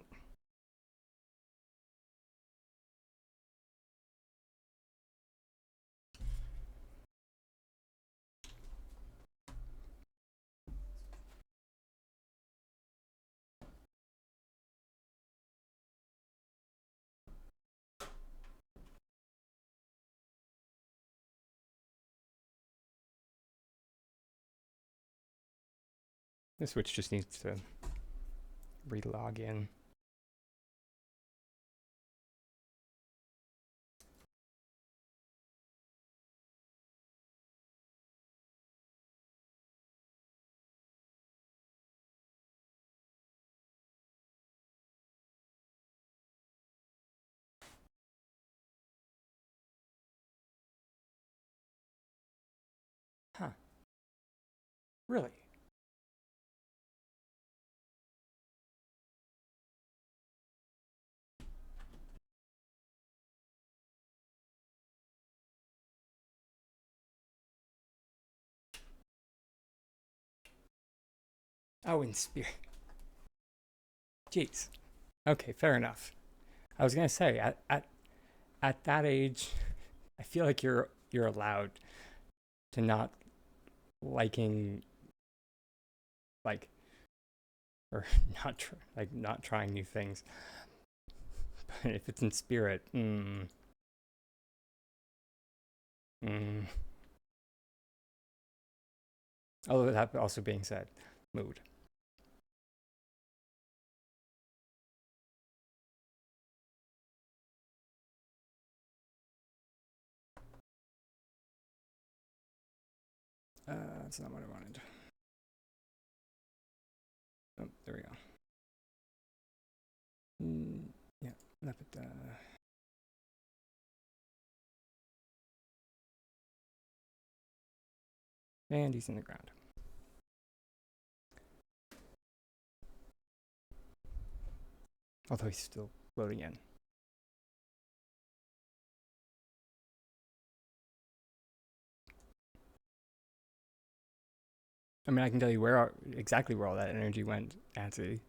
The Switch just needs to re-log in. Huh. Really? Oh, in spirit. Jeez. Okay, fair enough. I was gonna say at that age, I feel like you're allowed to not liking like or not trying new things. But if it's in spirit, mm. Although that also being said, mood. That's not what I wanted. Oh, there we go. Yeah, and he's in the ground. Although he's still loading in. I mean, I can tell you exactly where all that energy went, Nancy.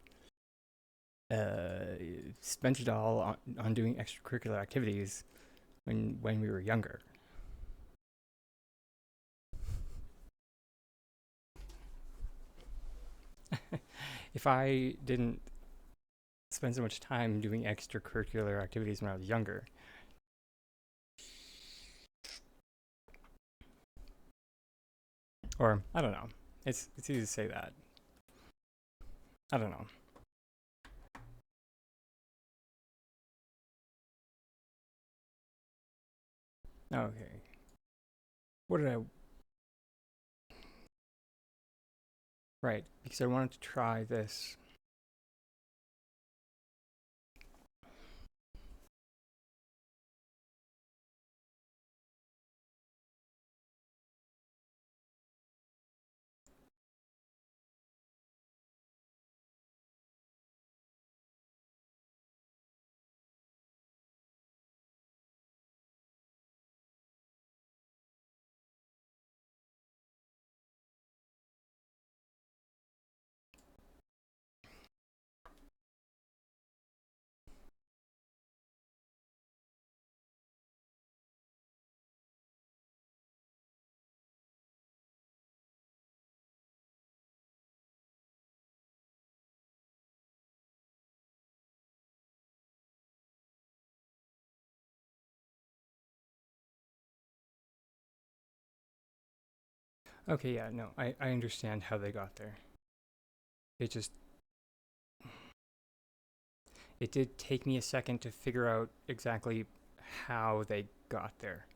Spent it all on doing extracurricular activities when we were younger. If I didn't spend so much time doing extracurricular activities when I was younger, or I don't know, it's easy to say that. I don't know. Okay, what did I? Right, because I wanted to try this. Okay, yeah, no, I understand how they got there. It just, it did take me a second to figure out exactly how they got there.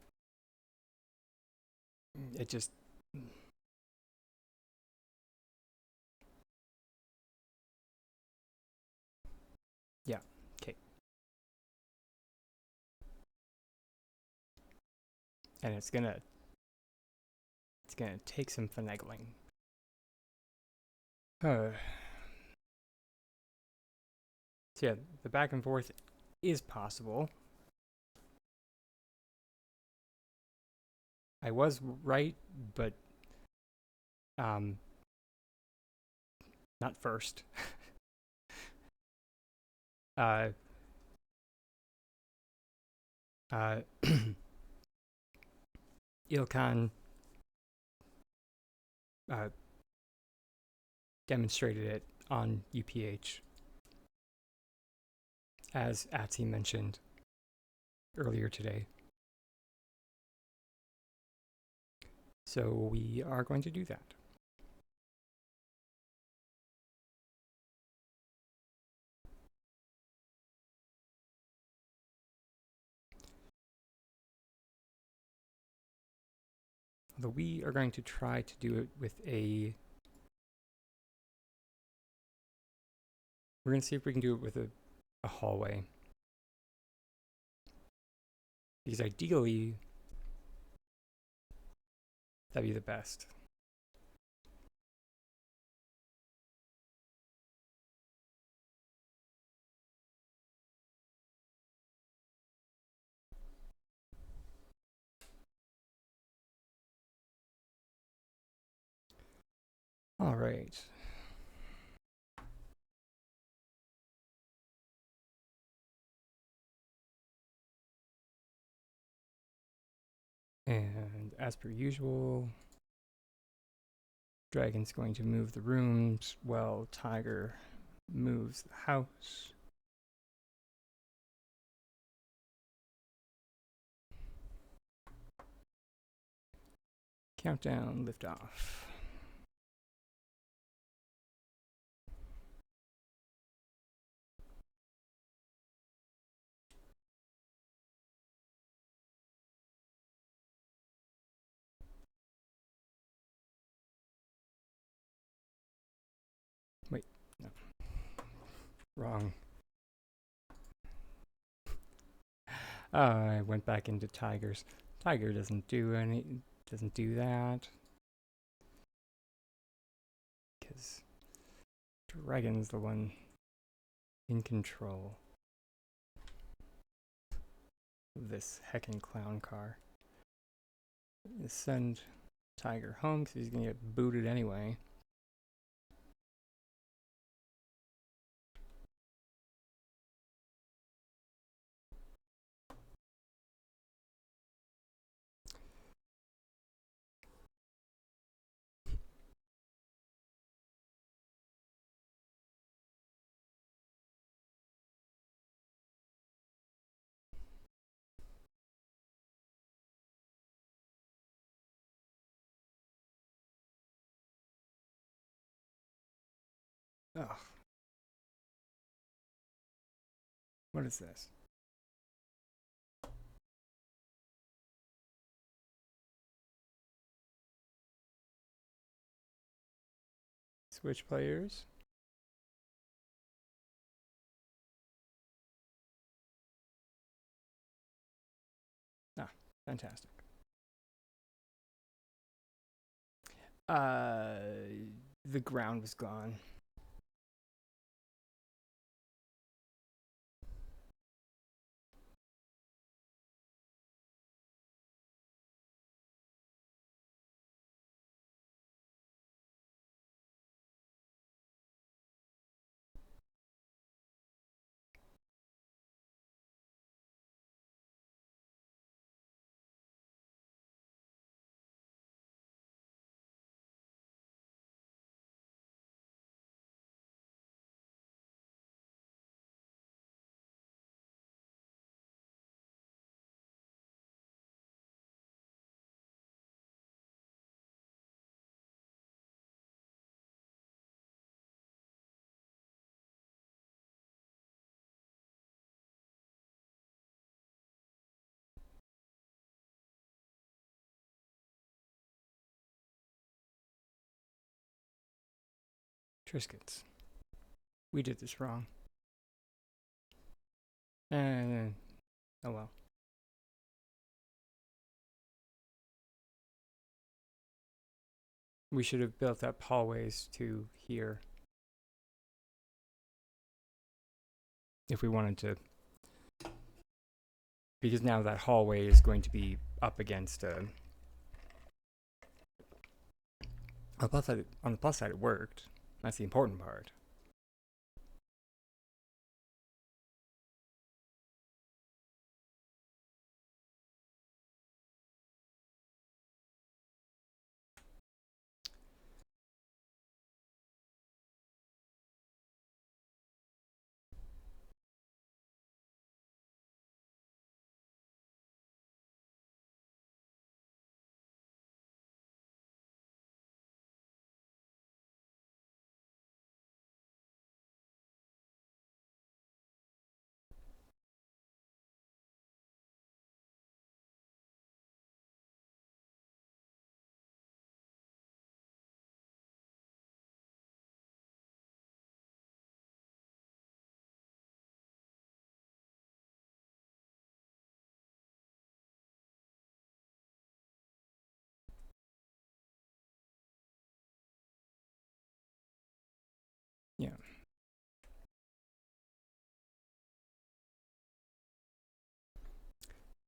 It just, yeah, okay. And it's gonna take some finagling. Uh, so yeah, the back and forth is possible. I was right, but um, not first. Uh, uh, Ilkan uh, demonstrated it on UPH, as Atsi mentioned earlier today. So we are going to do that. Although we are going to try to do it with a... We're going to see if we can do it with a hallway. Because ideally, that'd be the best. All right. And as per usual, Dragon's going to move the rooms while Tiger moves the house. Countdown, lift off. Wait, no. Wrong. I went back into Tigers. Tiger doesn't do that. Because Dragon's the one in control of this heckin' clown car. Send Tiger home because he's gonna get booted anyway. Ugh. What is this? Switch players. Ah, fantastic. Uh, the ground was gone. Triscuits. We did this wrong. Oh well. We should have built up hallways to here. If we wanted to. Because now that hallway is going to be up against on the plus side, it worked. That's the important part. Yeah.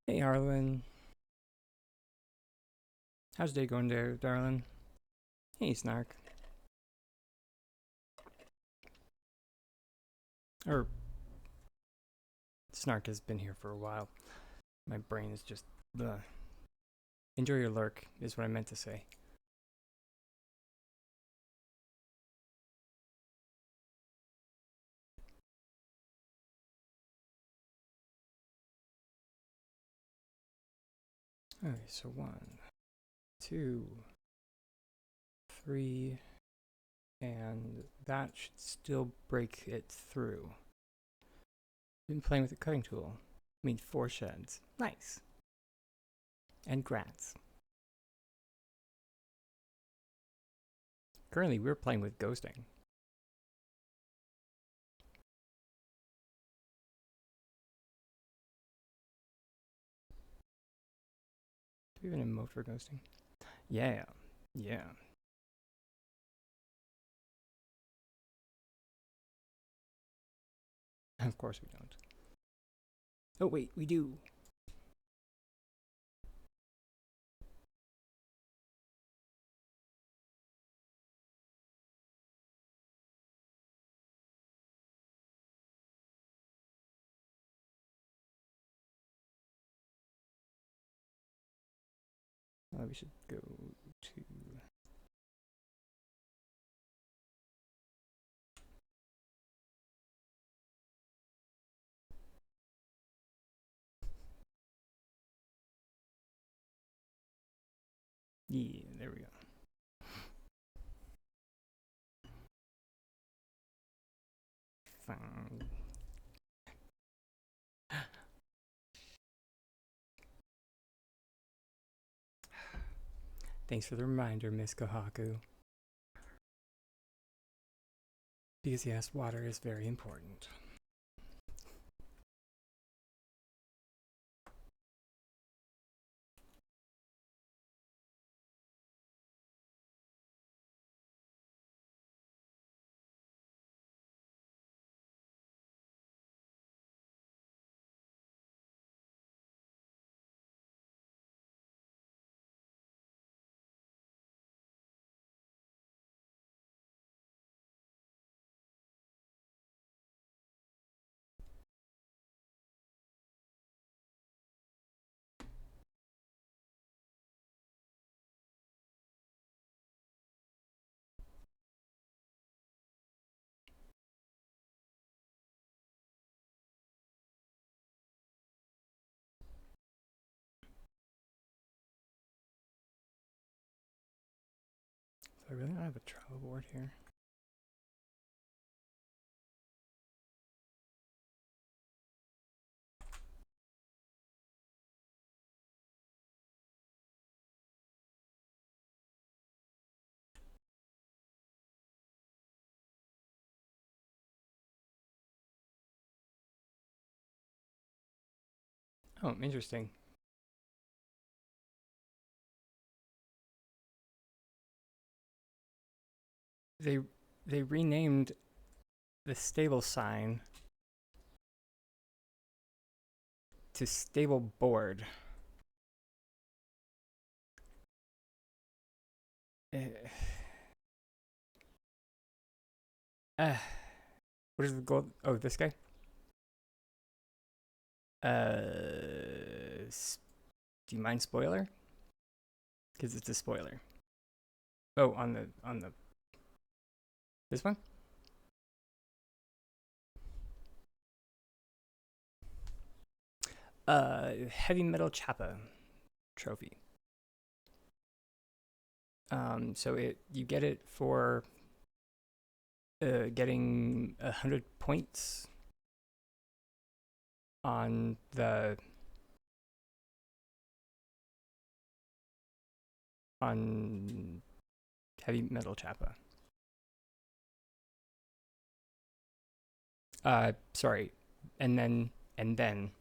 Hey, Arlen. How's day going there, darling? Hey, Snark. Or Snark has been here for a while. My brain is just enjoy your lurk is what I meant to say. Okay, so 1, 2, 3, and that should still break it through. Been playing with the cutting tool. I mean, 4 sheds. Nice. And grats. Currently, we're playing with ghosting. Do we have an emote for ghosting? Yeah. Yeah. Of course we don't. Oh, wait, we do. We should go to... Yeah, there we go. Fine. Thanks for the reminder, Miss Kohaku. Because yes, water is very important. So I really don't have a travel board here. Oh, interesting. They they renamed the stable sign to stable board. Uh, uh, what is the goal? Oh, this guy. Do you mind spoiler? Because it's a spoiler. Oh, on the this one. Heavy metal Chappa trophy. So it you get it for getting 100 points on the on heavy metal Chappa. Sorry, and then and then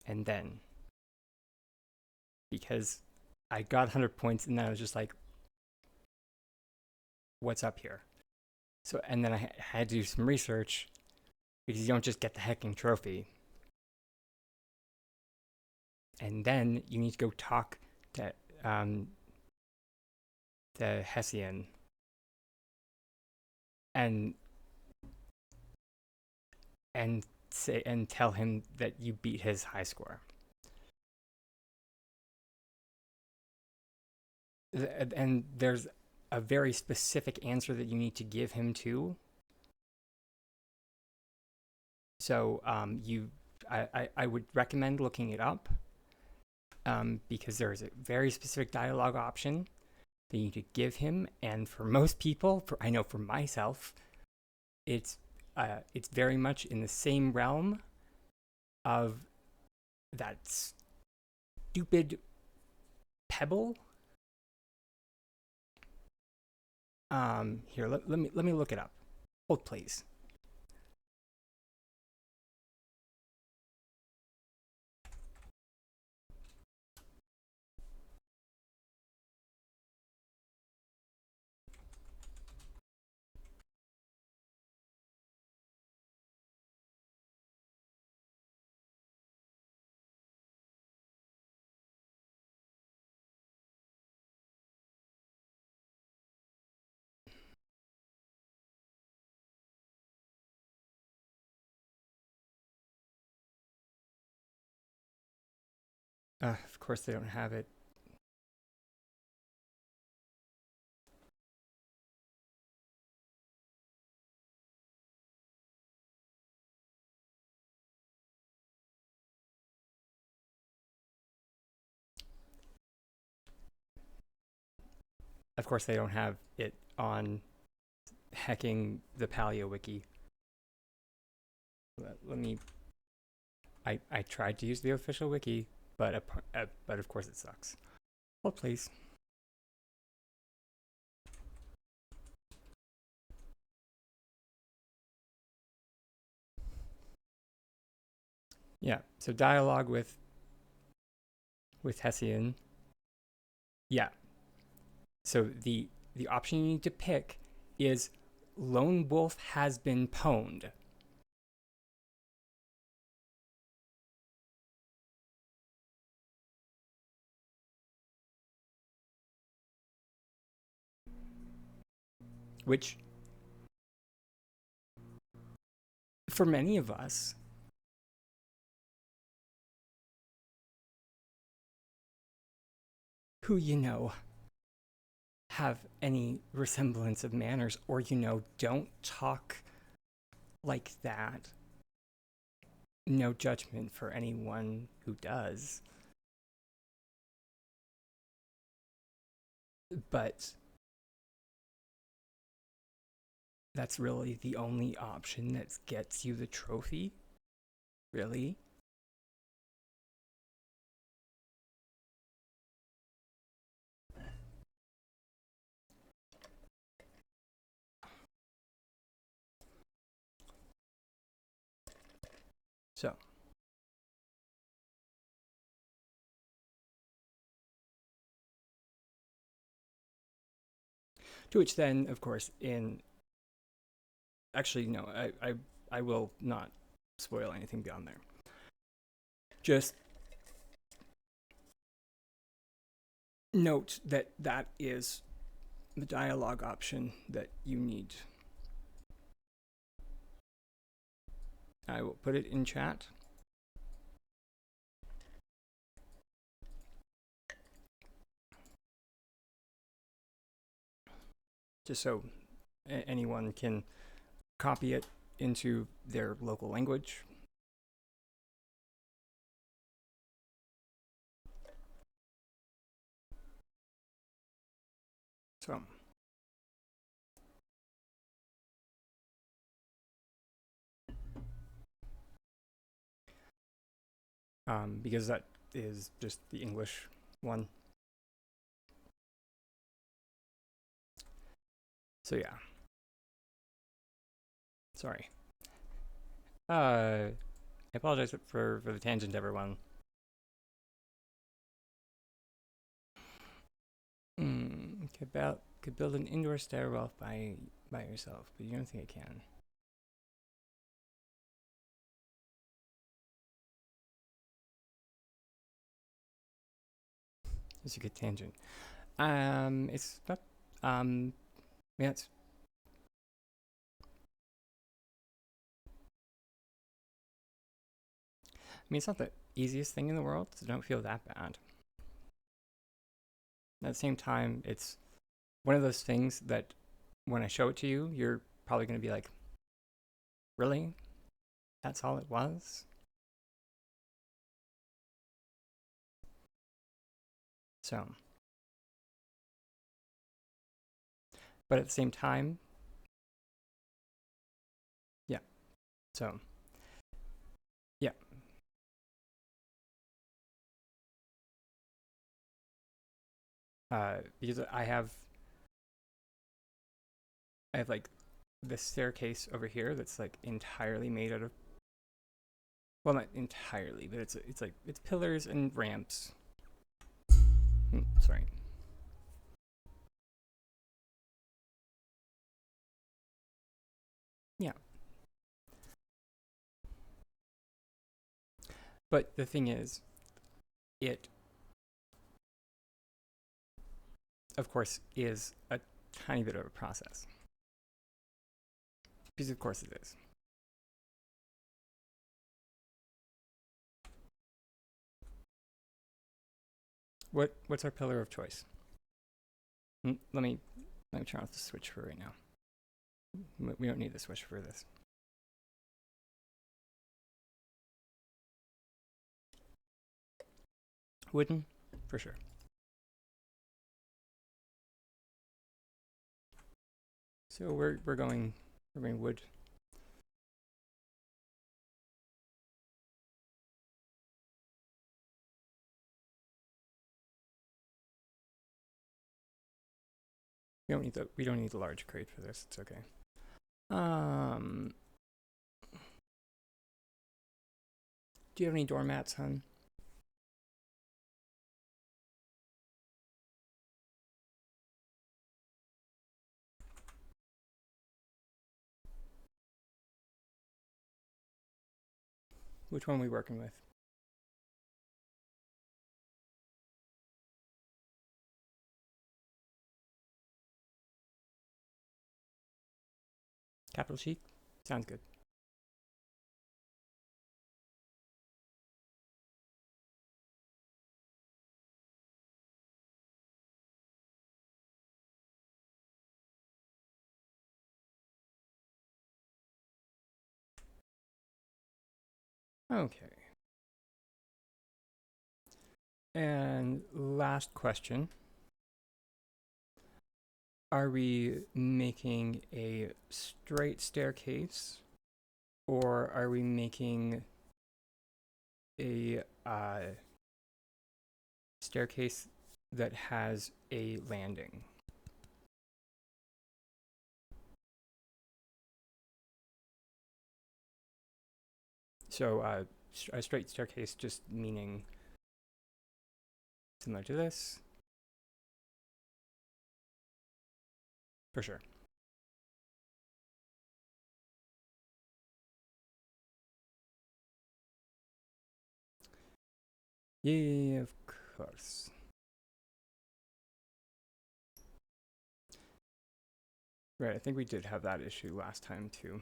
and then because I got 100 points and then I was just like, what's up here? So and then I had to do some research because you don't just get the hecking trophy. And then you need to go talk to the Hessian and say and tell him that you beat his high score. And there's a very specific answer that you need to give him too. So I would recommend looking it up because there is a very specific dialogue option that you need to give him. And for most people, I know for myself, it's very much in the same realm of that stupid pebble. Here, let me look it up. Hold, please. Of course, they don't have it. Of course, they don't have it on hacking the Paleo wiki. Let me. I tried to use the official wiki, but of course it sucks. Hold, please. Yeah. So dialogue with Hessian. Yeah. So the option you need to pick is Lone Wolf has been pwned. Which for many of us who have any resemblance of manners or don't talk like that, no judgment for anyone who does, but that's really the only option that gets you the trophy, really. So To which then, of course, in actually no, I will not spoil anything beyond there. Just note that that is the dialogue option that you need. I will put it in chat. Just so anyone can copy it into their local language. So, because that is just the English one. So yeah. Sorry. I apologize for the tangent, everyone. Could build an indoor stairwell by yourself, but you don't think I can. It's a good tangent. It's not. Yeah, it's. I mean, it's not the easiest thing in the world, so don't feel that bad. At the same time, it's one of those things that when I show it to you, you're probably going to be like, really? That's all it was? So, but at the same time, yeah. So, yeah. Because I have like this staircase over here that's like entirely made out of, well, not entirely, but it's like it's pillars and ramps. Sorry. Yeah. But the thing is, it of course is a tiny bit of a process. Because of course it is. What's our pillar of choice? Let me turn off the switch for right now. We don't need the switch for this. Wooden, for sure. So we're going wood. We don't need the large crate for this. It's okay. Do you have any doormats, hun? Which one are we working with? Capital Chic? Sounds good. Okay. And last question. Are we making a straight staircase or are we making a staircase that has a landing? So a straight staircase just meaning similar to this. for sure. Yeah, of course. Right, I think we did have that issue last time too.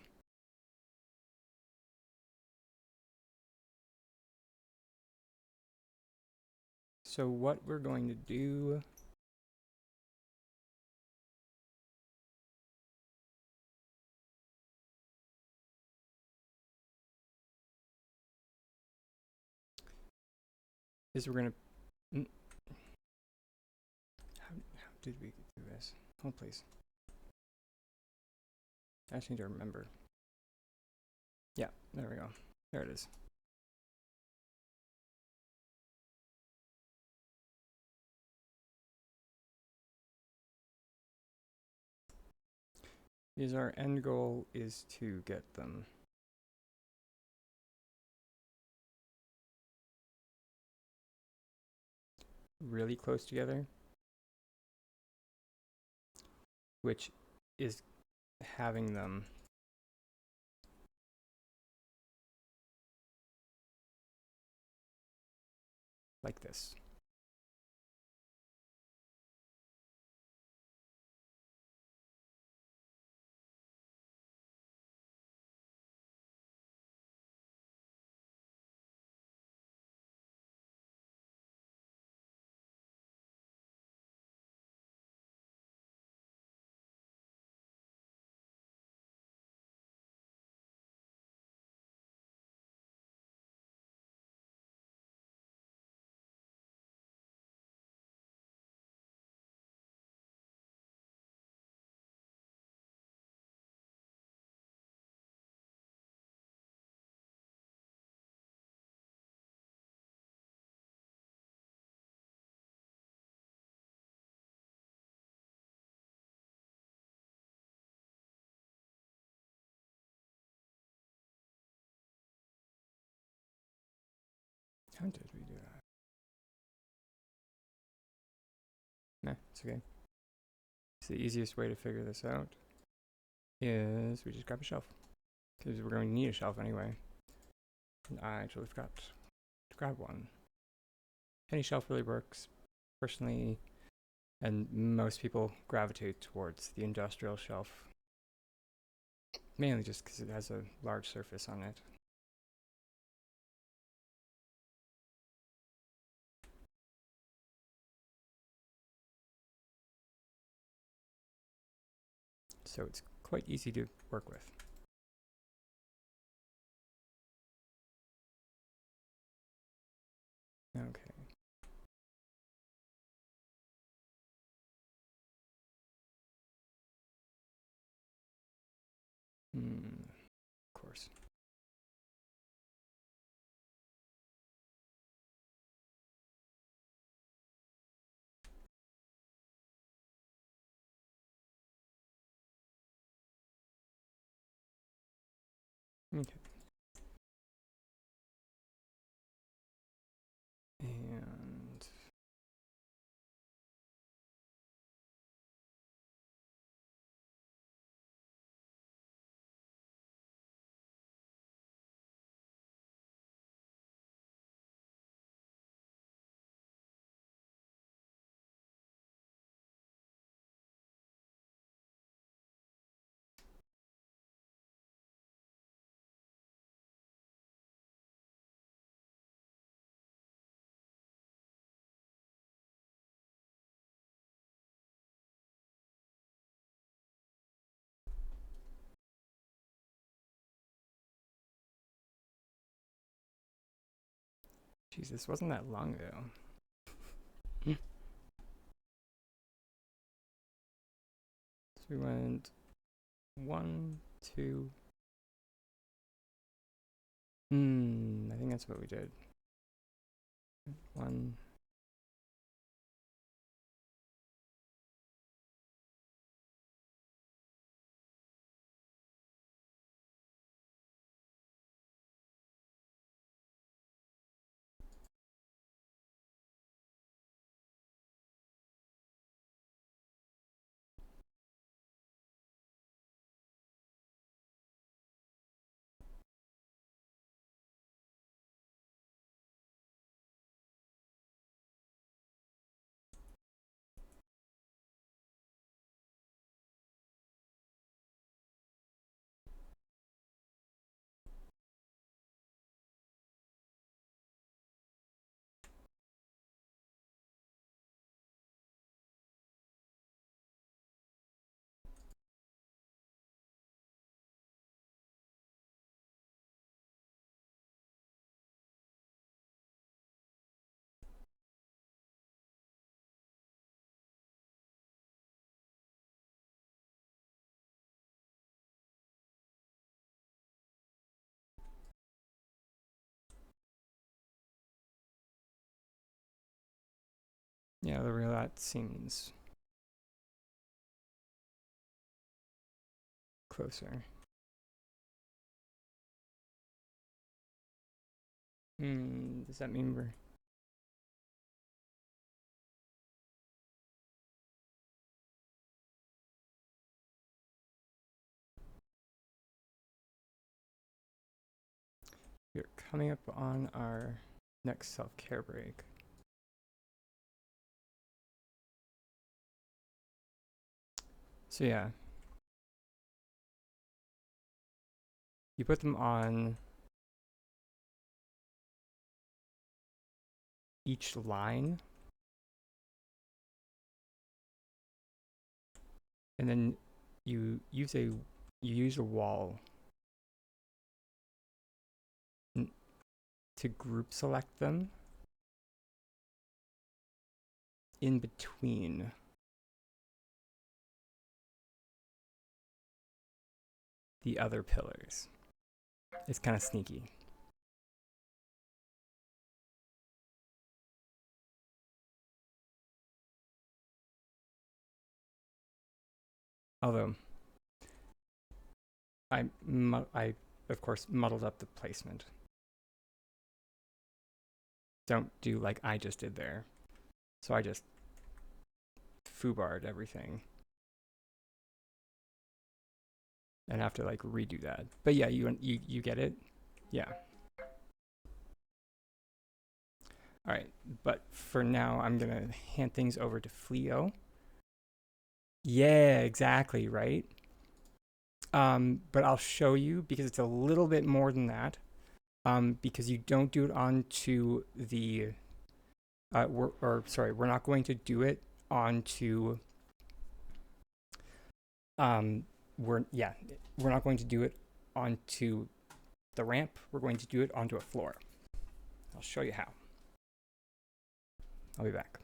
So what we're going to do is we're going to... How did we do this? Hold please. I just need to remember. Yeah, there we go. There it is. Is our end goal is to get them really close together, which is having them like this. How did we do that? Nah, it's okay. So the easiest way to figure this out is we just grab a shelf, because we're going to need a shelf anyway. And I actually forgot to grab one. Any shelf really works, personally, and most people gravitate towards the industrial shelf, mainly just because it has a large surface on it. So it's quite easy to work with. Okay. Of course. Okay. And geez, this wasn't that long ago. So we went 1, 2. I think that's what we did. 1. Yeah, the real that seems closer. Does that mean we're... We're coming up on our next self-care break. So yeah, you put them on each line, and then you use a wall to group select them in between the other pillars. It's kind of sneaky. Although, I of course muddled up the placement. Don't do like I just did there. So I just foobarred everything. And have to like redo that. But yeah, you get it? Yeah. All right, but for now, I'm gonna hand things over to Fleo. Yeah, exactly, right? But I'll show you because it's a little bit more than that. Because you don't do it onto the, we're not going to do it onto, we're not going to do it onto the ramp. We're going to do it onto a floor. I'll show you how. I'll be back.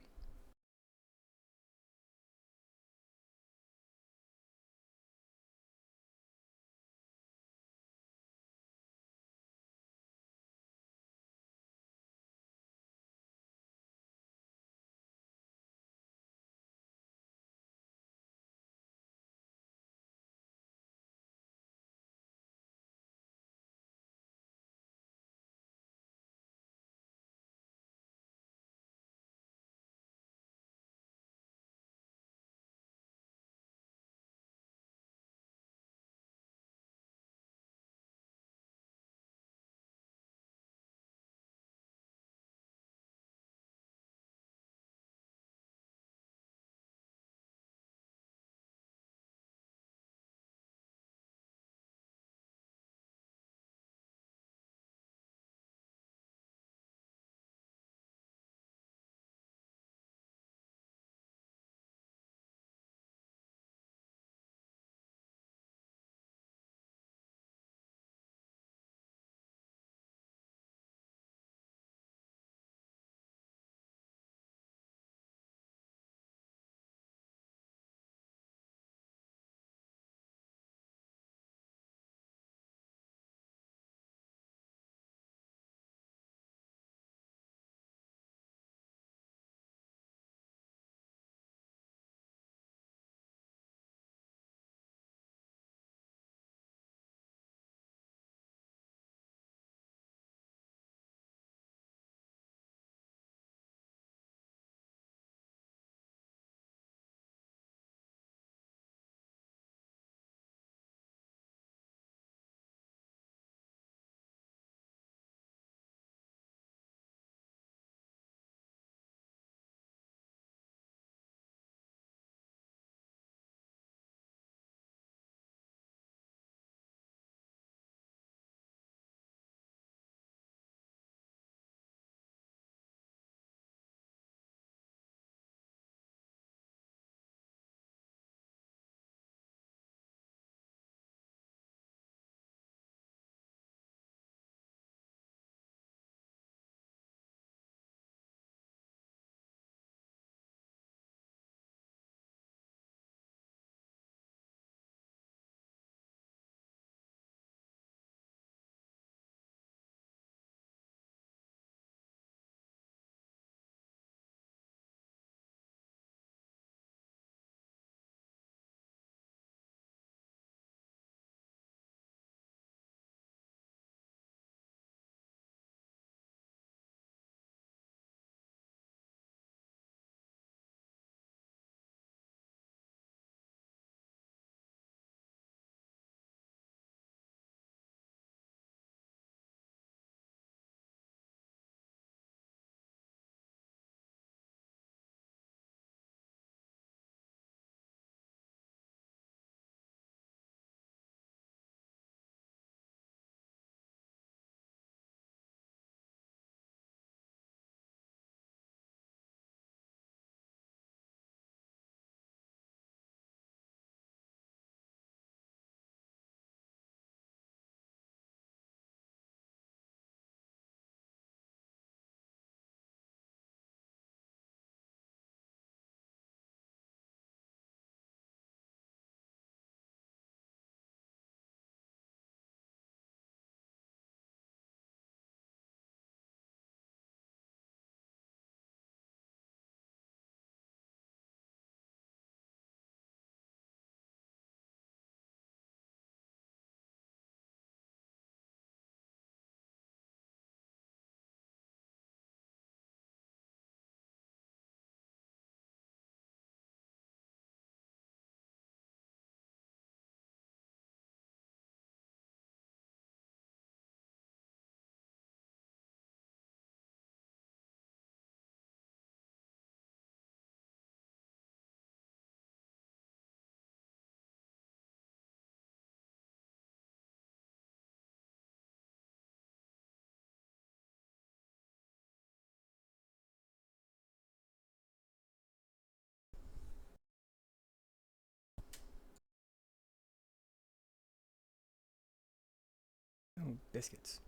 Biscuits.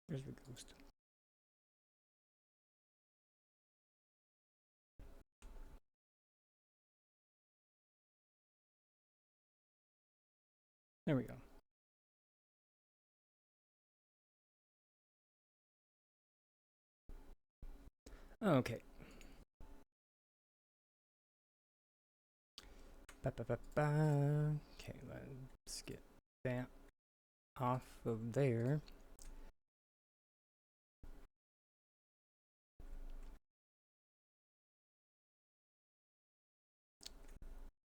There's the ghost. There we go. Okay. Okay, let's get that off of there.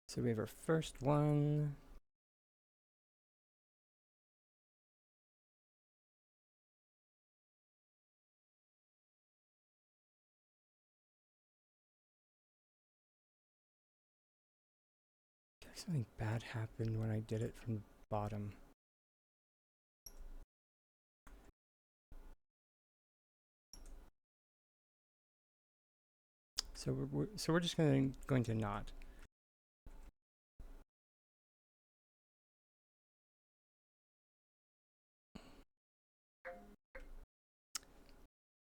So we have our first one. Something bad happened when I did it from the bottom. So we're just going to not.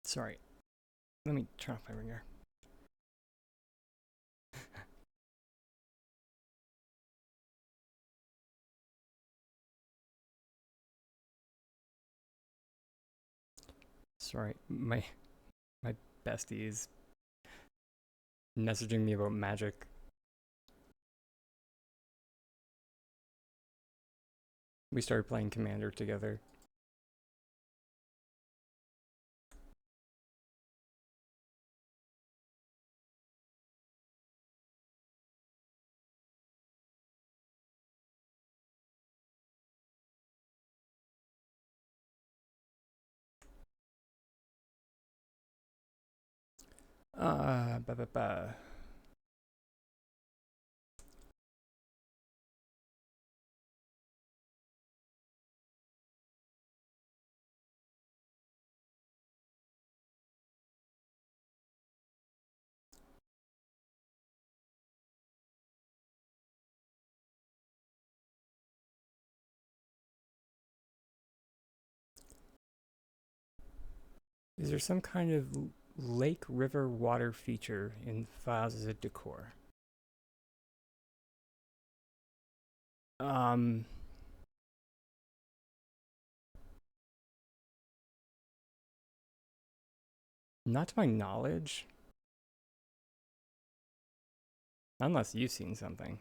Sorry. Let me turn off my ringer. Sorry, my bestie is messaging me about magic. We started playing Commander together. Ba ba ba. Is there some kind of lake, river, water feature in Files as a Decor? Not to my knowledge. Unless you've seen something.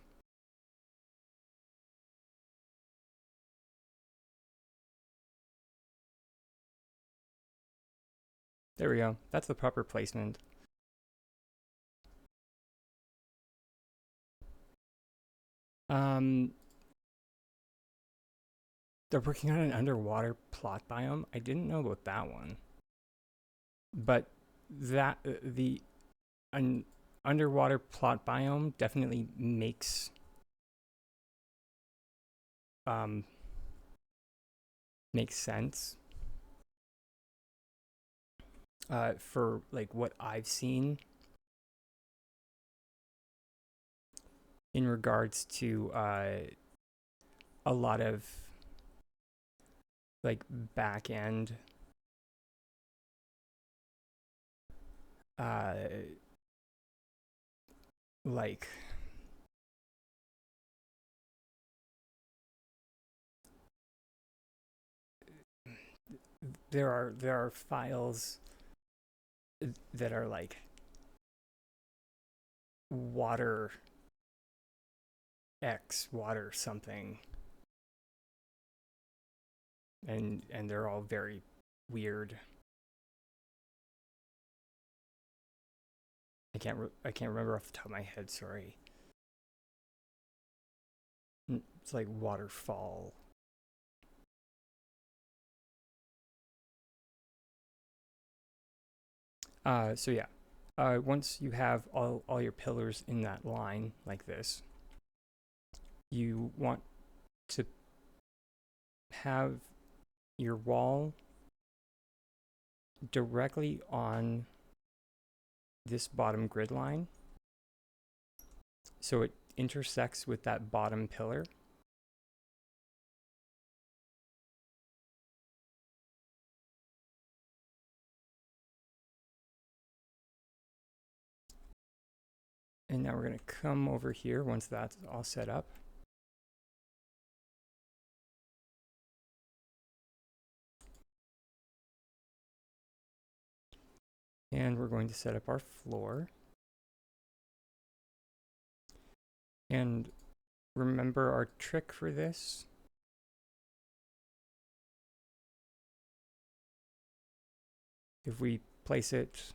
There we go. That's the proper placement. They're working on an underwater plot biome. I didn't know about that one. But that the an underwater plot biome definitely makes sense for like what I've seen in regards to a lot of like back end like there are files that are like water X water something, and they're all very weird. I can't remember off the top of my head. Sorry. It's like waterfall. So yeah, once you have all your pillars in that line like this, you want to have your wall directly on this bottom grid line, so it intersects with that bottom pillar. And now we're going to come over here once that's all set up. And we're going to set up our floor. And remember our trick for this. If we place it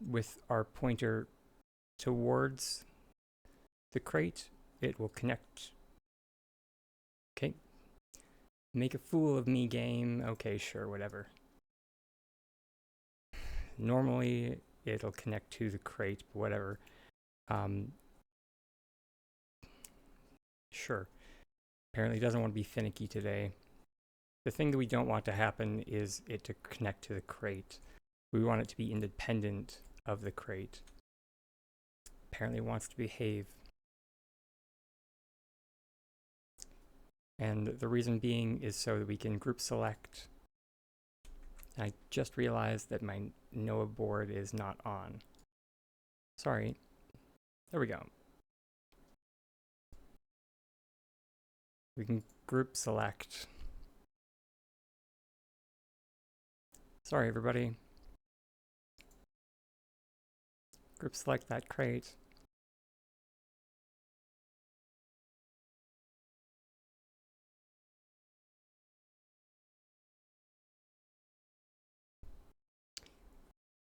with our pointer towards the crate, it will connect. Okay. Make a fool of me, game. Okay, sure, whatever. Normally, it'll connect to the crate, but whatever. Sure. Apparently doesn't want to be finicky today. The thing that we don't want to happen is it to connect to the crate. We want it to be independent of the crate. Apparently it wants to behave. And the reason being is so that we can group select. I just realized that my Noah board is not on. Sorry. There we go. We can group select. Sorry, everybody. Group select that crate.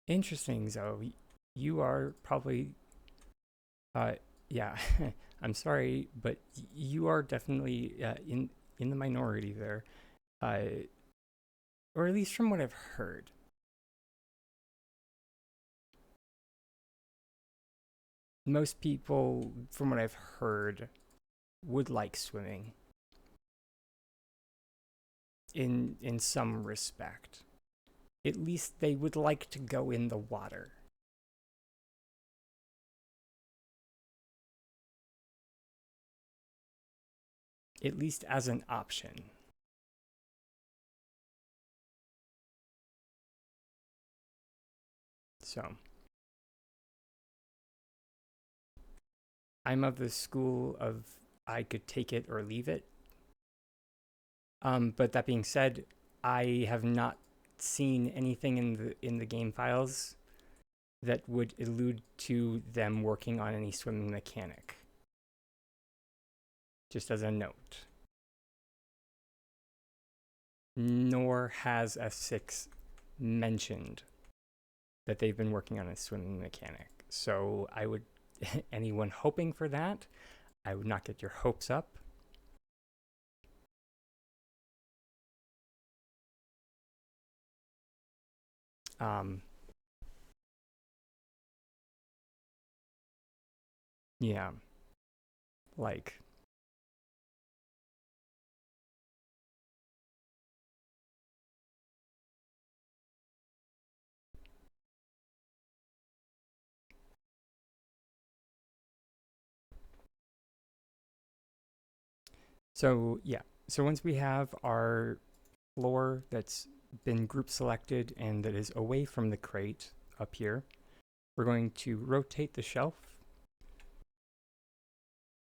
Interesting, Zoe. You are probably, yeah, I'm sorry, but you are definitely in the minority there, or at least from what I've heard. Most people, from what I've heard, would like swimming in some respect. At least they would like to go in the water. At least as an option. So, I'm of the school of I could take it or leave it. But that being said, I have not seen anything in the game files that would allude to them working on any swimming mechanic. Just as a note. Nor has S6 mentioned that they've been working on a swimming mechanic. So I would, anyone hoping for that, I would not get your hopes up. Yeah, like, so yeah, so once we have our floor that's been group selected and that is away from the crate up here, we're going to rotate the shelf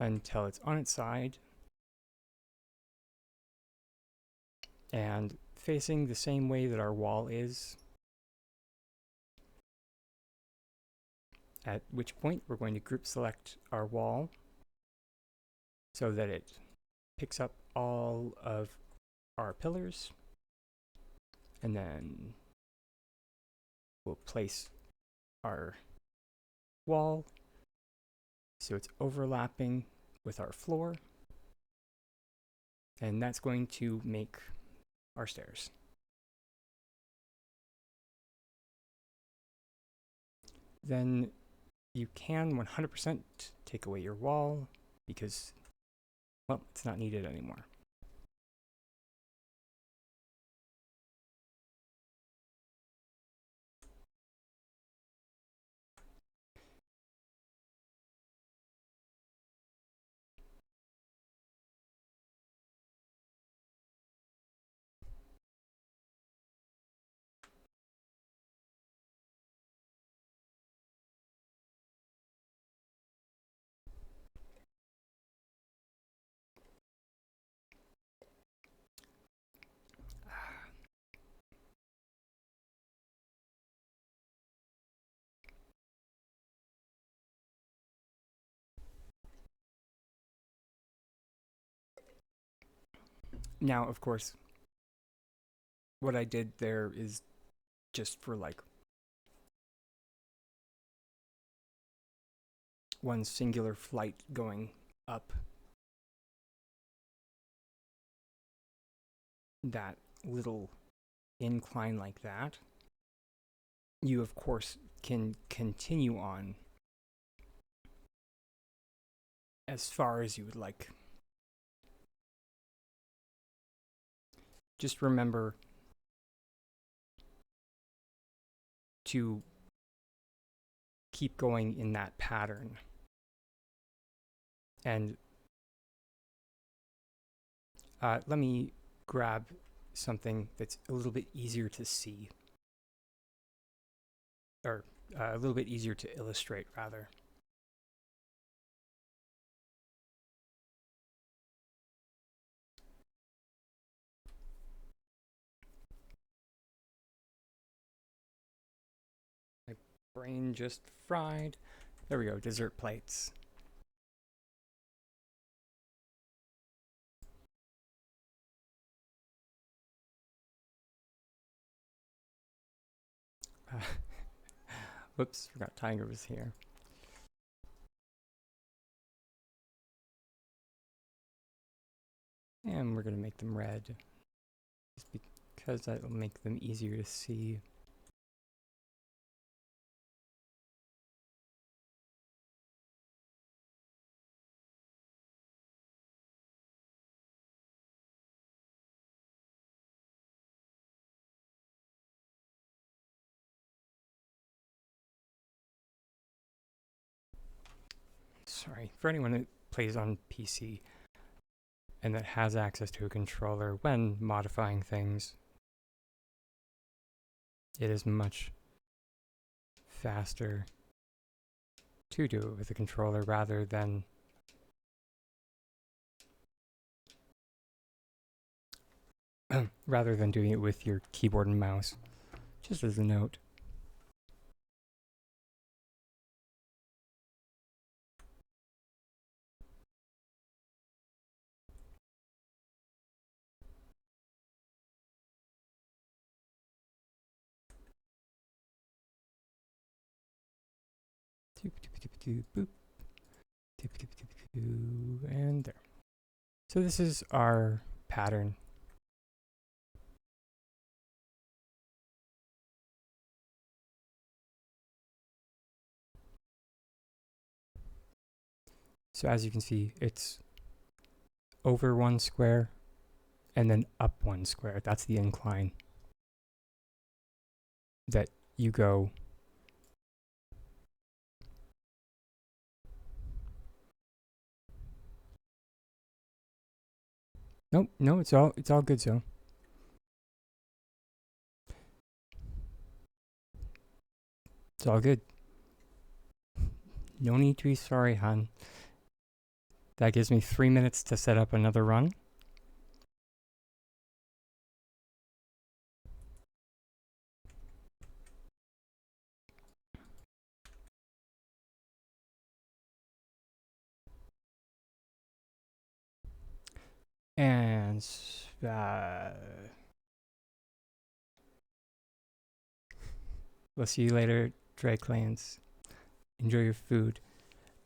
until it's on its side and facing the same way that our wall is, at which point we're going to group select our wall so that it picks up all of our pillars, and then we'll place our wall so it's overlapping with our floor, and that's going to make our stairs. Then you can 100% take away your wall because, well, it's not needed anymore. Now, of course, what I did there is just for like one singular flight going up that little incline like that. You, of course, can continue on as far as you would like. Just remember to keep going in that pattern. And let me grab something that's a little bit easier to see, or a little bit easier to illustrate, rather. My brain just fried. There we go, dessert plates. Whoops, forgot Tiger was here. And we're going to make them red, just because that will make them easier to see. Sorry, for anyone that plays on PC and that has access to a controller when modifying things, it is much faster to do it with a controller rather than doing it with your keyboard and mouse. Just as a note. And there. So this is our pattern. So as you can see, it's over one square and then up one square. That's the incline that you go. Nope, no, it's all good, so. It's all good. No need to be sorry, hon. That gives me 3 minutes to set up another run. And we'll see you later, Drake Lanes. Enjoy your food.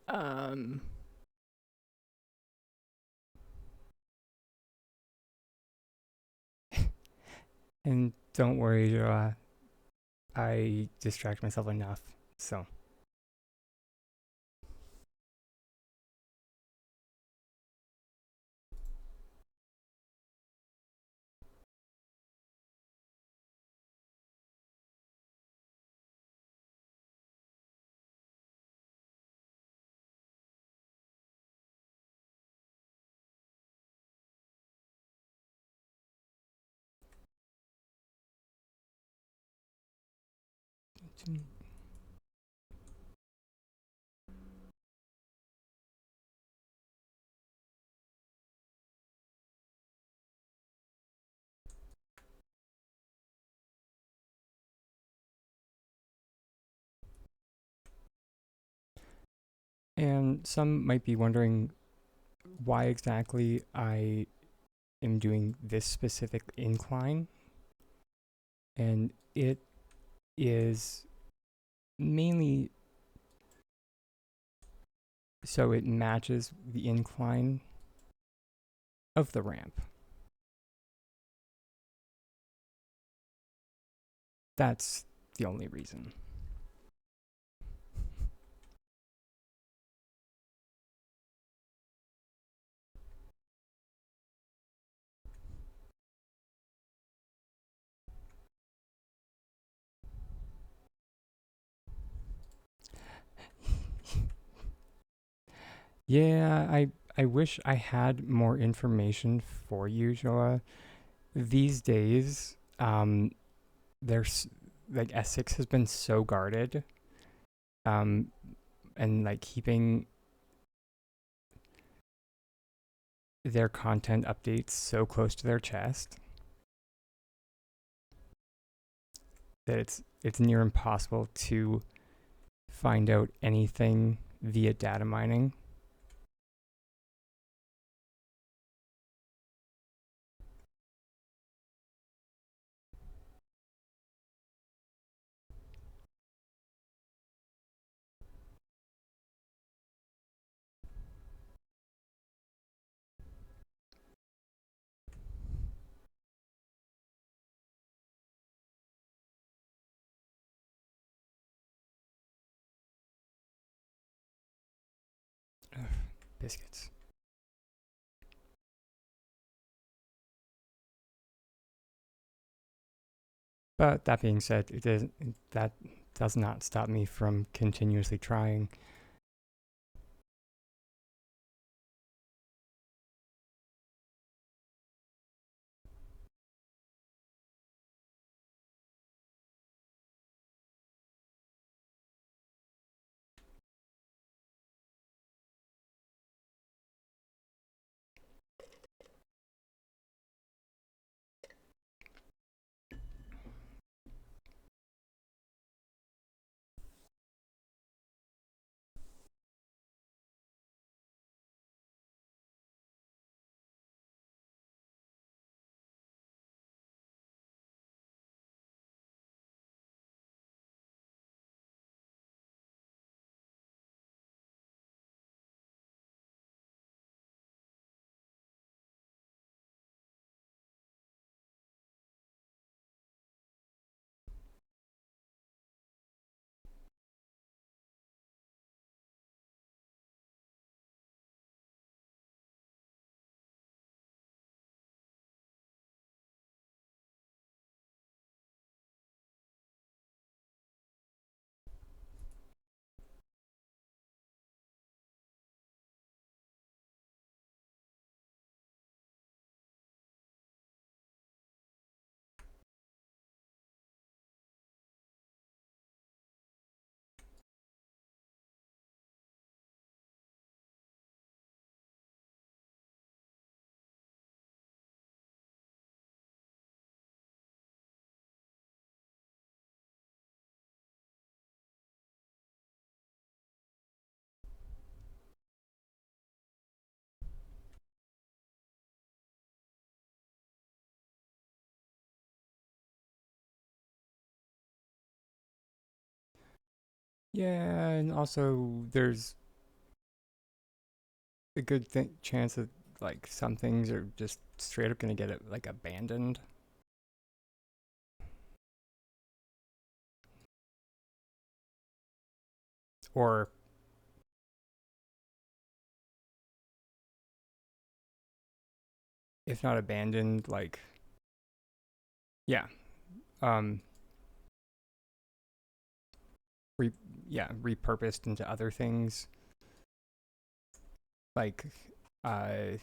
And don't worry, I distract myself enough, so. And some might be wondering why exactly I am doing this specific incline, and it is mainly so it matches the incline of the ramp. That's the only reason. Yeah, I wish I had more information for you, Joa. These days, there's like Essex has been so guarded, um, and like keeping their content updates so close to their chest that it's near impossible to find out anything via data mining. Ugh, biscuits. But that being said, that does not stop me from continuously trying. Yeah, and also there's a good chance that like some things are just straight up gonna get it like abandoned. Or if not abandoned, like yeah, um, re- yeah, repurposed into other things. Like, uh,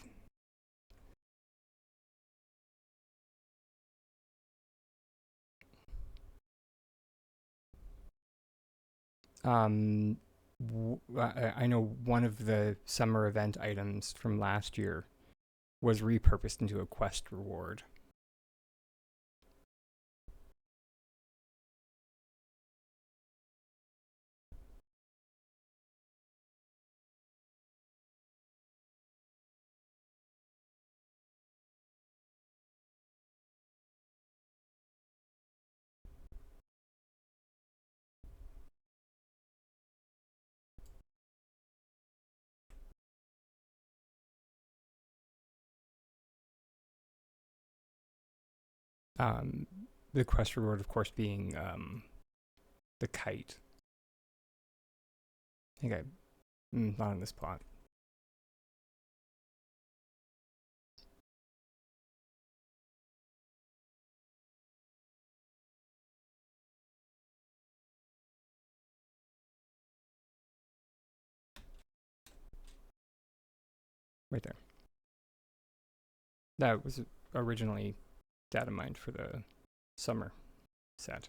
um, I know one of the summer event items from last year was repurposed into a quest reward. Um, the quest reward, of course, being the kite. I think not in this plot. Right there. That was originally data mined for the summer set.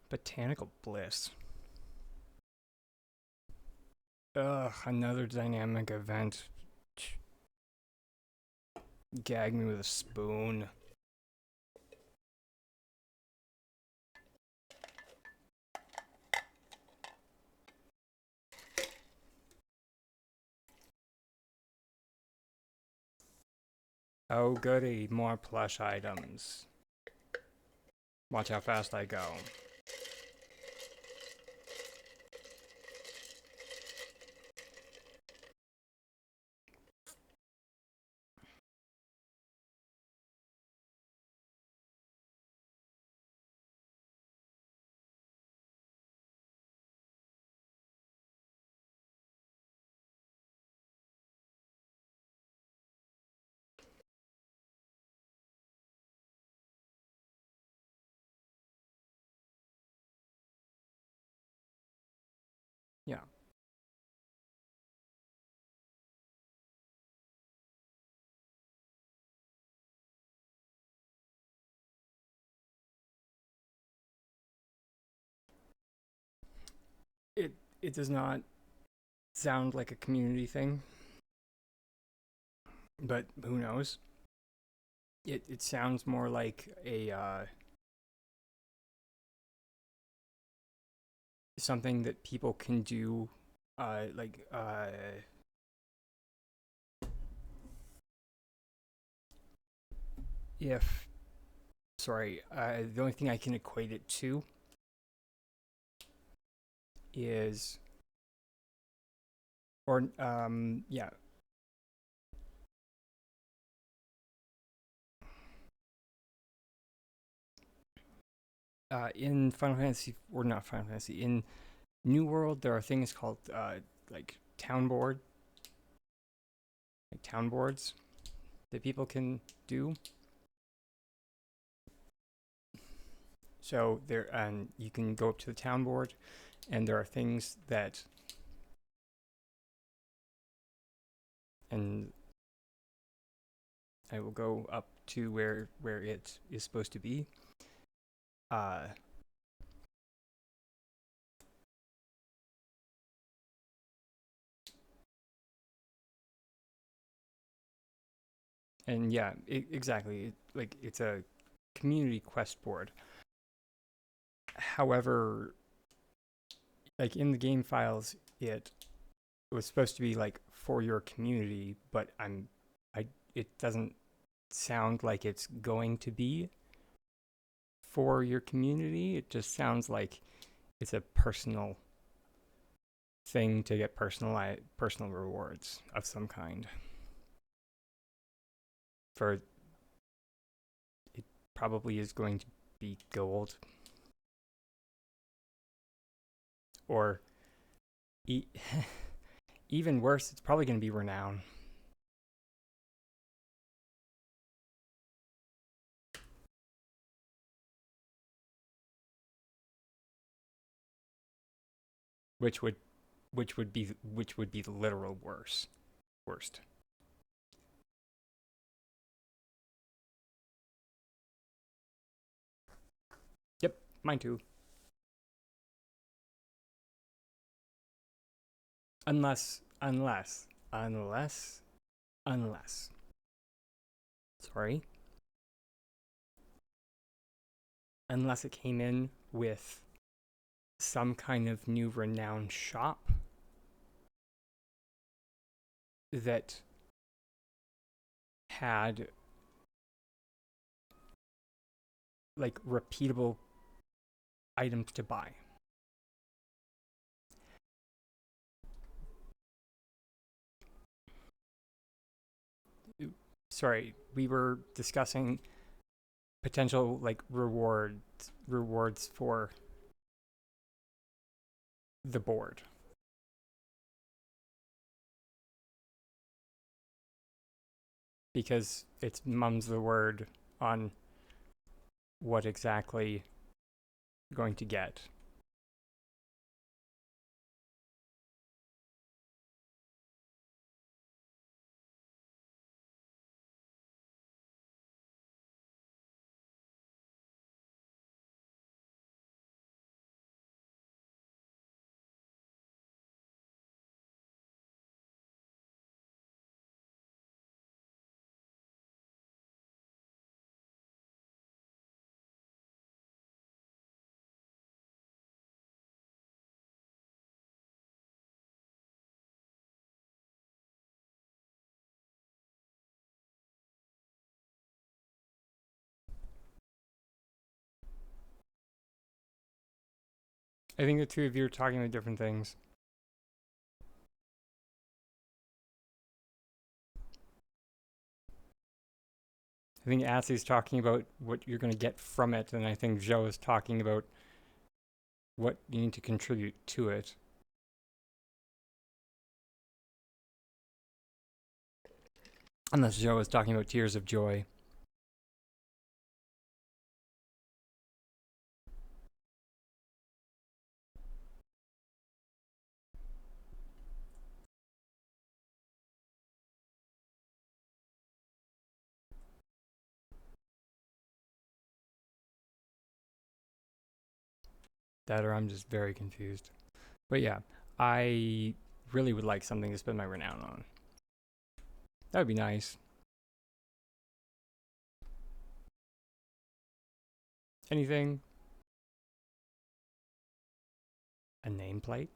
Botanical Bliss. Ugh, another dynamic event. Gag me with a spoon. Oh goody, more plush items. Watch how fast I go. Yeah. It does not sound like a community thing, but who knows? It sounds more like a something that people can do, like if sorry, the only thing I can equate it to is, or yeah, in Final Fantasy, or not Final Fantasy, in New World, there are things called like town boards that people can do. So there, and you can go up to the town board, and there are things that, and I will go up to where it is supposed to be. Uh, and yeah, exactly. Like it's a community quest board. However, like in the game files, it was supposed to be like for your community, but I it doesn't sound like it's going to be for your community. It just sounds like it's a personal thing to get personal rewards of some kind. For it probably is going to be gold, or e- even worse, it's probably going to be renown. which would which would be the literal worst. Yep, mine too. Unless unless sorry, unless it came in with some kind of new renowned shop that had like repeatable items to buy. Sorry, we were discussing potential like rewards for the board. Because it's mum's the word on what exactly you're going to get. I think the two of you are talking about different things. I think Assie's talking about what you're going to get from it, and I think Joe is talking about what you need to contribute to it. Unless Joe is talking about Tears of Joy. That or I'm just very confused. But yeah, I really would like something to spend my renown on. That would be nice. Anything? A nameplate?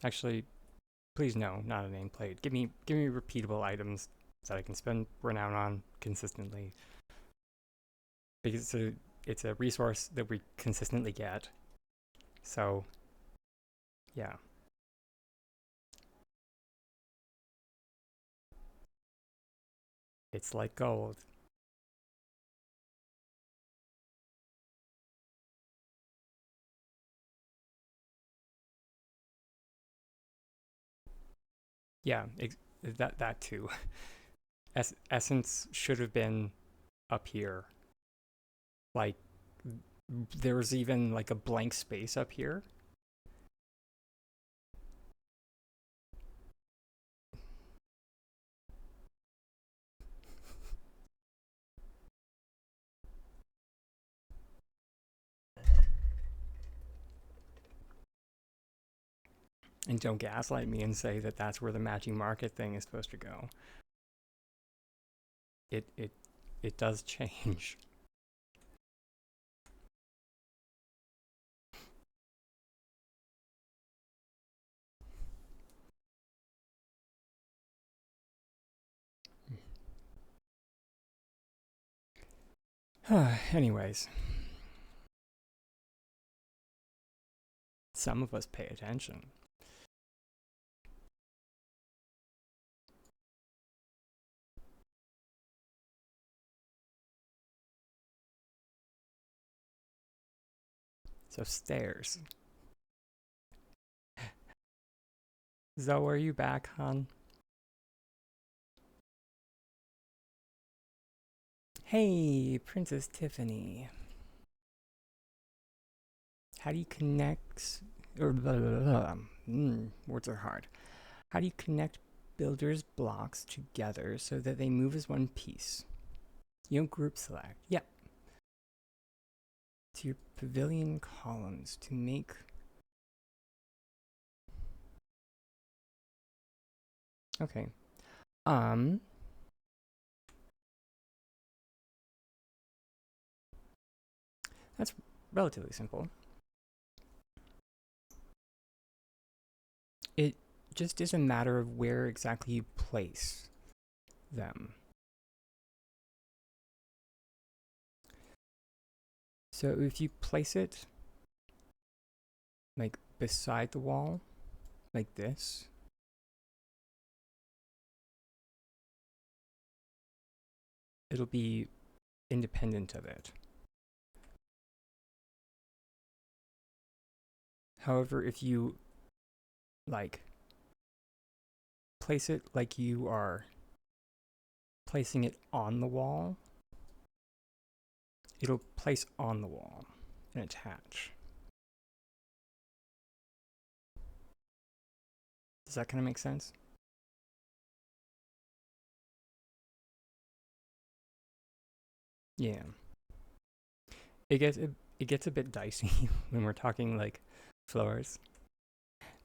Actually, please no, not a nameplate. Give me repeatable items that I can spend renown on consistently. Because it's a resource that we consistently get. So, yeah. It's like gold. Yeah, that too. Essence should have been up here. Like there was even like a blank space up here. And don't gaslight me and say that that's where the matching market thing is supposed to go. It does change. Anyways, some of us pay attention. So stairs. Zoe, are you back, hon? Hey, Princess Tiffany. How do you connect? Or blah, blah, blah, blah. Words are hard. How do you connect builders' blocks together so that they move as one piece? You don't group select. Yep. To your pavilion columns to make. Okay. That's relatively simple. It just is a matter of where exactly you place them. So if you place it like beside the wall, like this, it'll be independent of it. However, if you like place it like you are placing it on the wall, it'll place on the wall and attach. Does that kind of make sense? Yeah. It gets a bit dicey when we're talking like floors,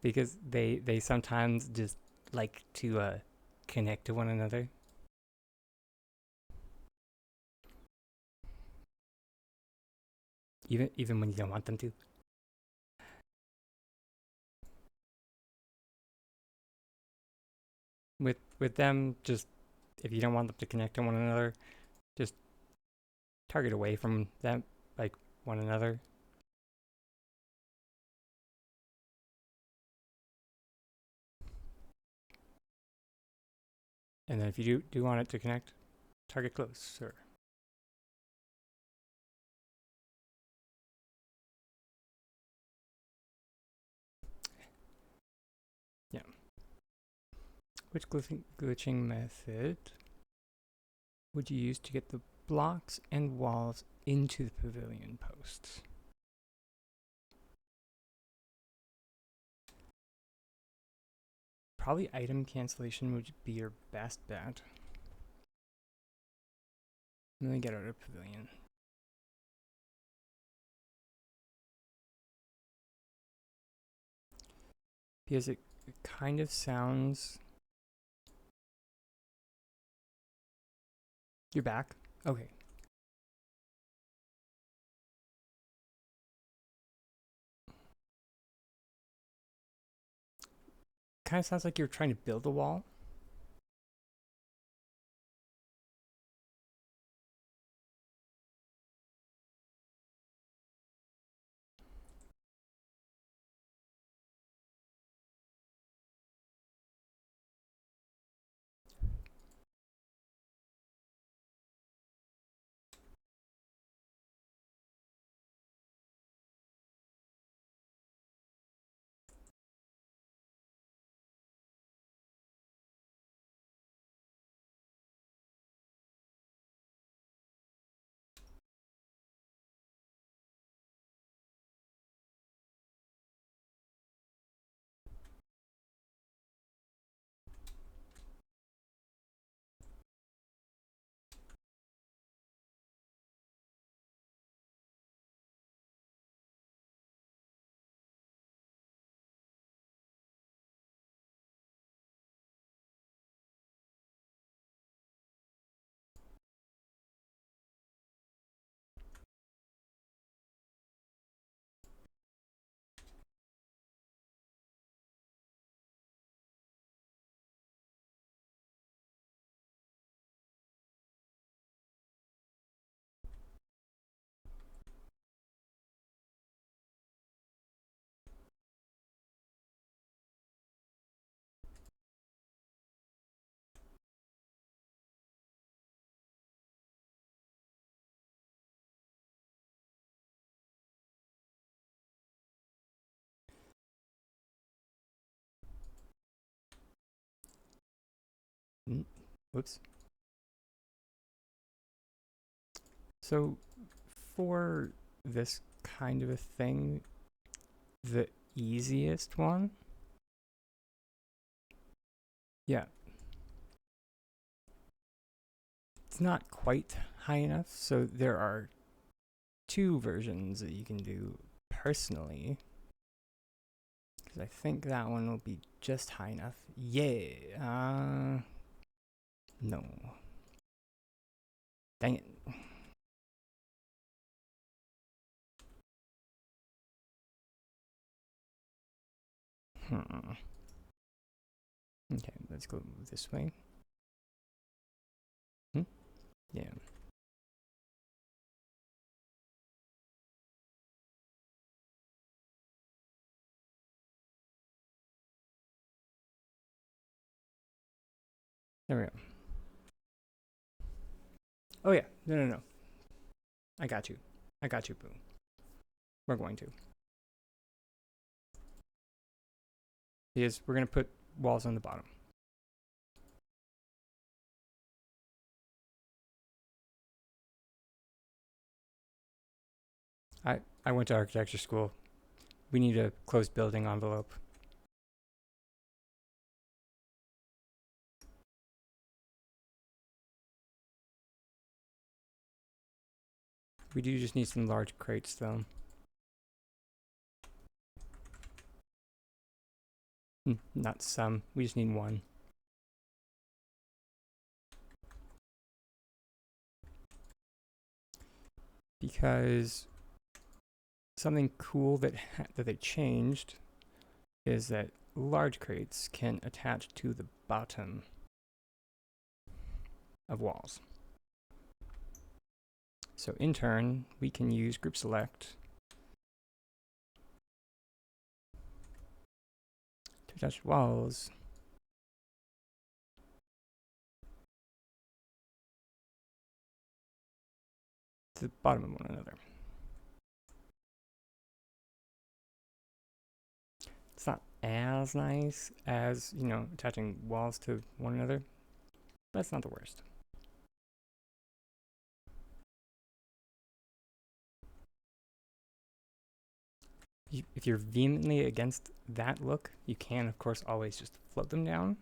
because they sometimes just like to connect to one another. Even when you don't want them to. With them, just if you don't want them to connect to one another, just target away from them, like one another. And then if you do want it to connect, target closer. Yeah. Which glitching method would you use to get the blocks and walls into the pavilion posts? Probably item cancellation would be your best bet. And then get out of pavilion. Because it kind of sounds... You're back? Okay. Kind of sounds like you're trying to build a wall. Whoops. So for this kind of a thing, the easiest one, yeah, it's not quite high enough. So there are two versions that you can do personally, because I think that one will be just high enough. Yeah. No. Dang it. Okay, let's go this way. Yeah. There we go. Oh yeah, no. I got you. Boo. We're going to. Because we're going to put walls on the bottom. I went to architecture school. We need a closed building envelope. We do just need some large crates, though. Not some. We just need one. Because something cool that they changed is that large crates can attach to the bottom of walls. So in turn, we can use group select to attach walls to the bottom of one another. It's not as nice as, attaching walls to one another, but it's not the worst. If you're vehemently against that look, you can, of course, always just float them down.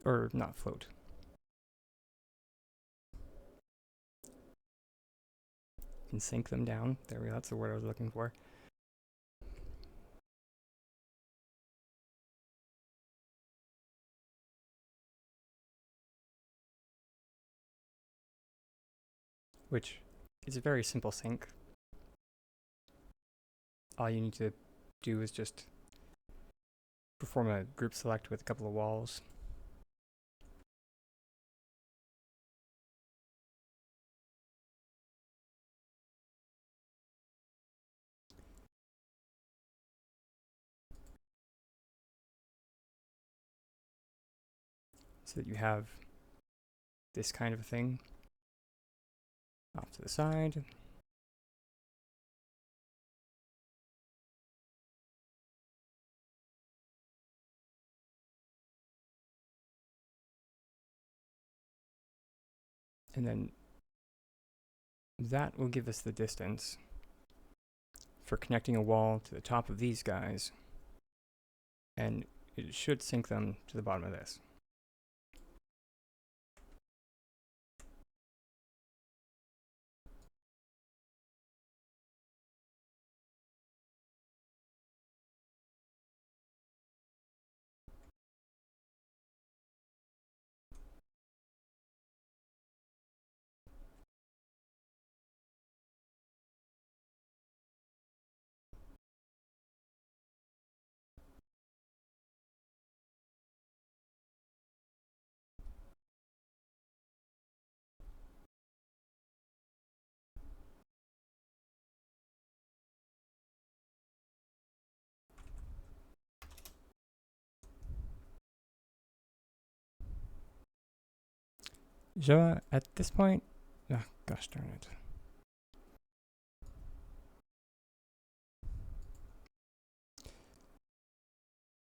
Or not float. You can sink them down. There we go, that's the word I was looking for. Which is a very simple sink. All you need to do is just perform a group select with a couple of walls. So that you have this kind of a thing off to the side. And then that will give us the distance for connecting a wall to the top of these guys, and it should sink them to the bottom of this. Joa, at this point, oh, gosh darn it.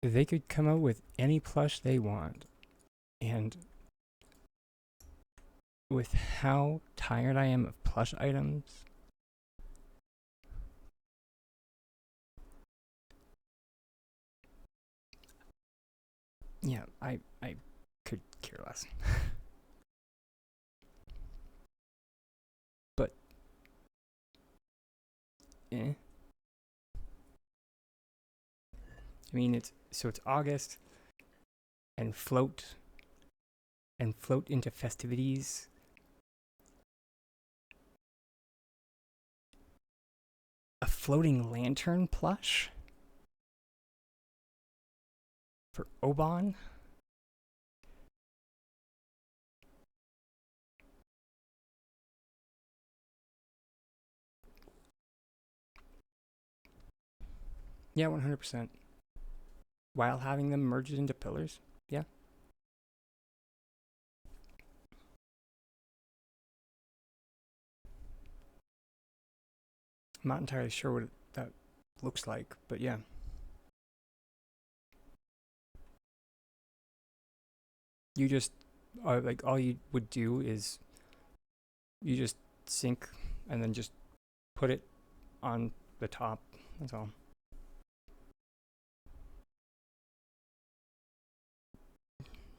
They could come out with any plush they want, and with how tired I am of plush items, yeah, I could care less. But, I mean, it's August, and float into festivities. A floating lantern plush for Oban? Yeah, 100%. While having them merged into pillars. Yeah. I'm not entirely sure what that looks like, but yeah. You just, like, all you would do is you just sync and then just put it on the top. That's all.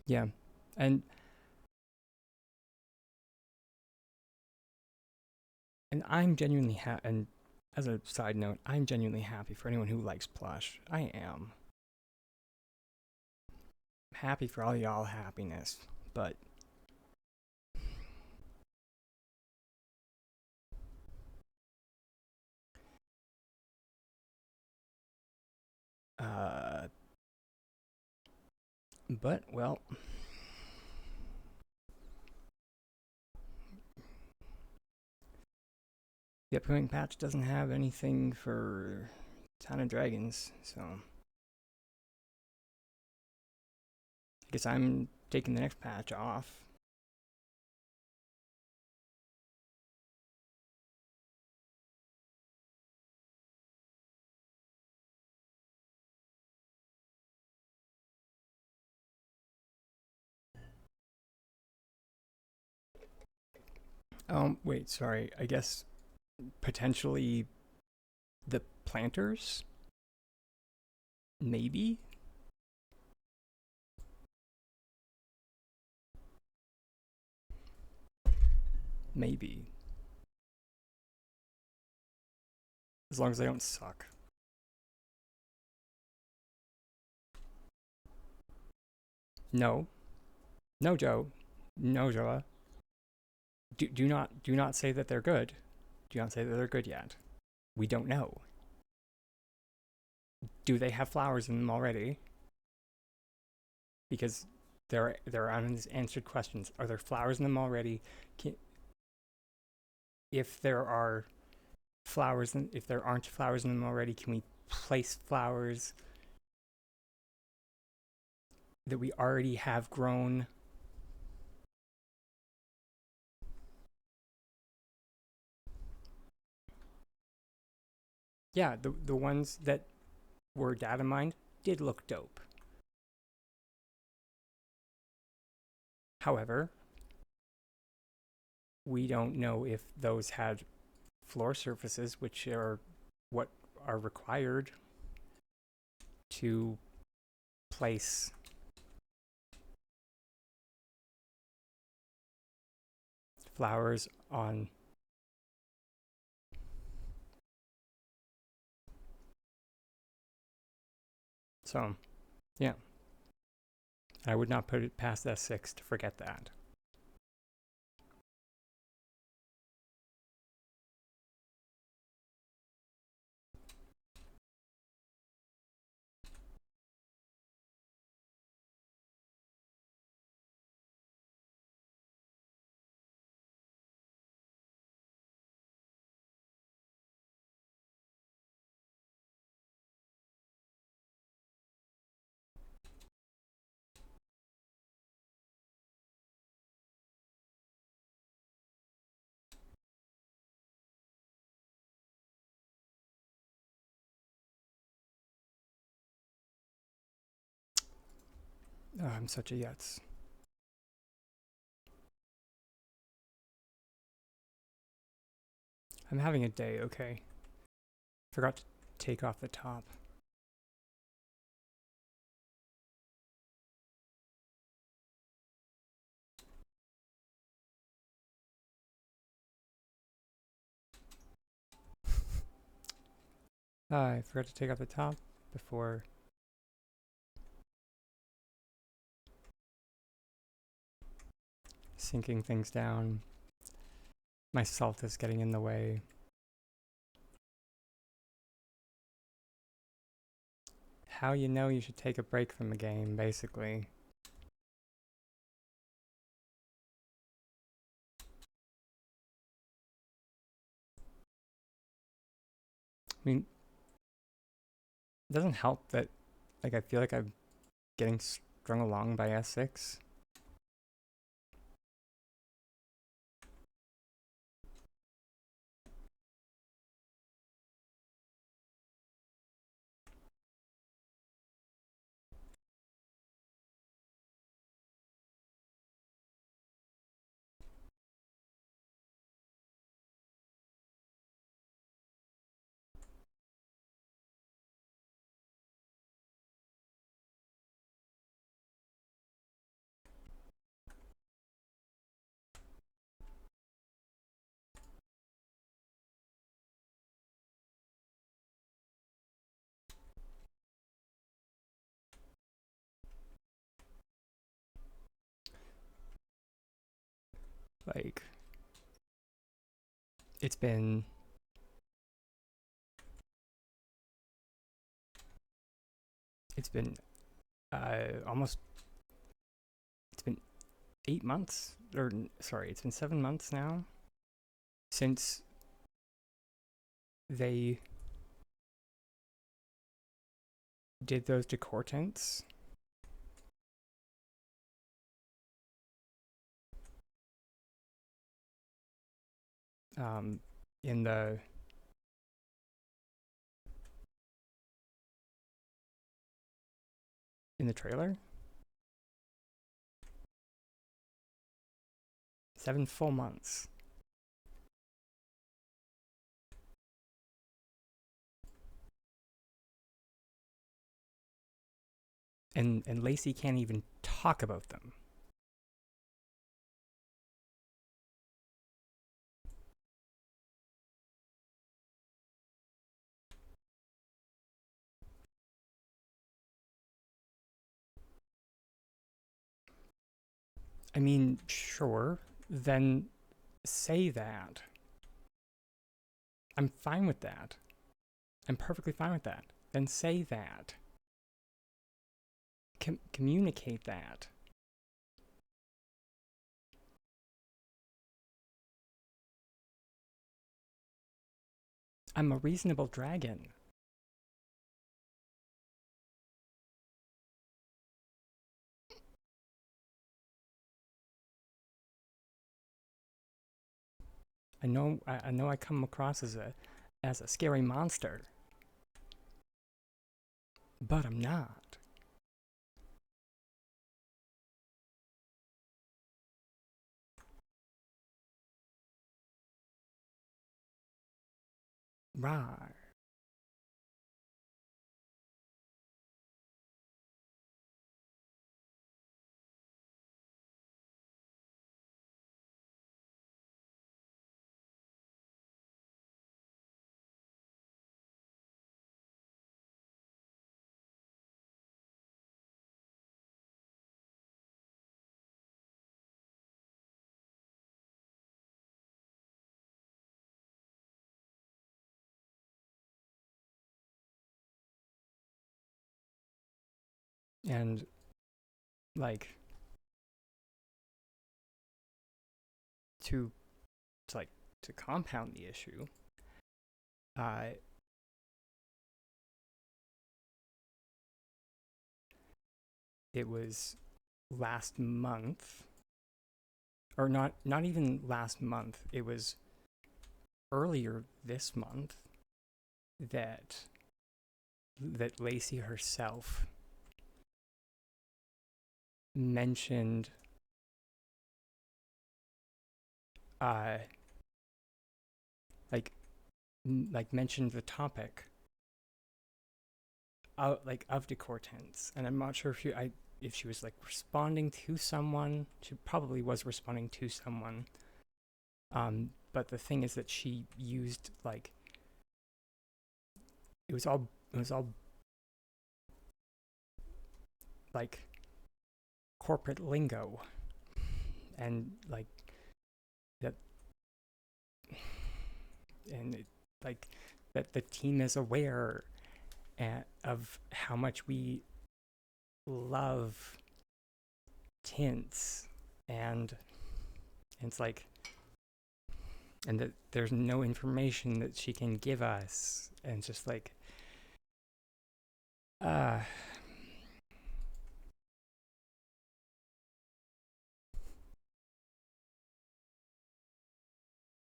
Yeah. And I'm genuinely and as a side note, I'm genuinely happy for anyone who likes plush. I am happy for all y'all happiness, but uh well, the upcoming patch doesn't have anything for Town of Dragons, so I guess I'm taking the next patch off. Wait, sorry. I guess potentially the planters? Maybe? Maybe. As long as they don't suck. No. No, Joe. No, Joa. Do not say that they're good. Do not say that they're good yet. We don't know. Do they have flowers in them already? Because there are unanswered questions. Are there flowers in them already? If there are if there aren't flowers in them already, can we place flowers that we already have grown? Yeah, the ones that were data mined did look dope. However, we don't know if those had floor surfaces, which are what are required to place flowers on. So, yeah, I would not put it past S6 to forget that. Oh, I'm such a yutz. I'm having a day, okay. Forgot to take off the top. I forgot to take off the top before. Sinking things down. My salt is getting in the way. How you know you should take a break from the game, basically. I mean, doesn't help that like I feel like I'm getting strung along by S6. Like it's been it's been almost it's been 8 months or sorry, it's been 7 months now since they did those decortants. Um, in the trailer. 7 full months. And Lacey can't even talk about them. I mean, sure, then say that. I'm fine with that. I'm perfectly fine with that. Then say that. Communicate that. I'm a reasonable dragon. I know I come across as a scary monster, but I'm not. Right. And like to to like to compound the issue, uh it was last month, or not even last month. It was earlier this month that Lacey herself mentioned uh like mentioned the topic of decortants, and I'm not sure if she was like responding to someone. She probably was responding to someone. But the thing is that she used like it was all like corporate lingo, and like that, and it, like that the team is aware of how much we love tints, and it's like, and that there's no information that she can give us, and it's just like Uh,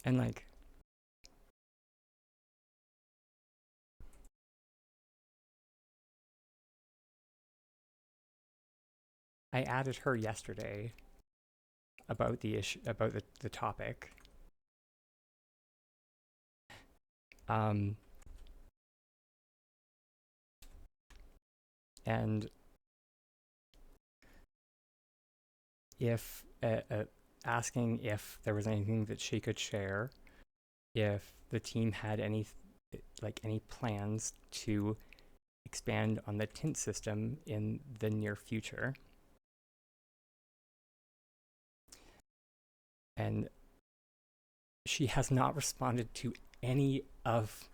and like, I added her yesterday about the issue, about the topic. Um, and if asking if there was anything that she could share, if the team had any plans to expand on the tint system in the near future. And she has not responded to any of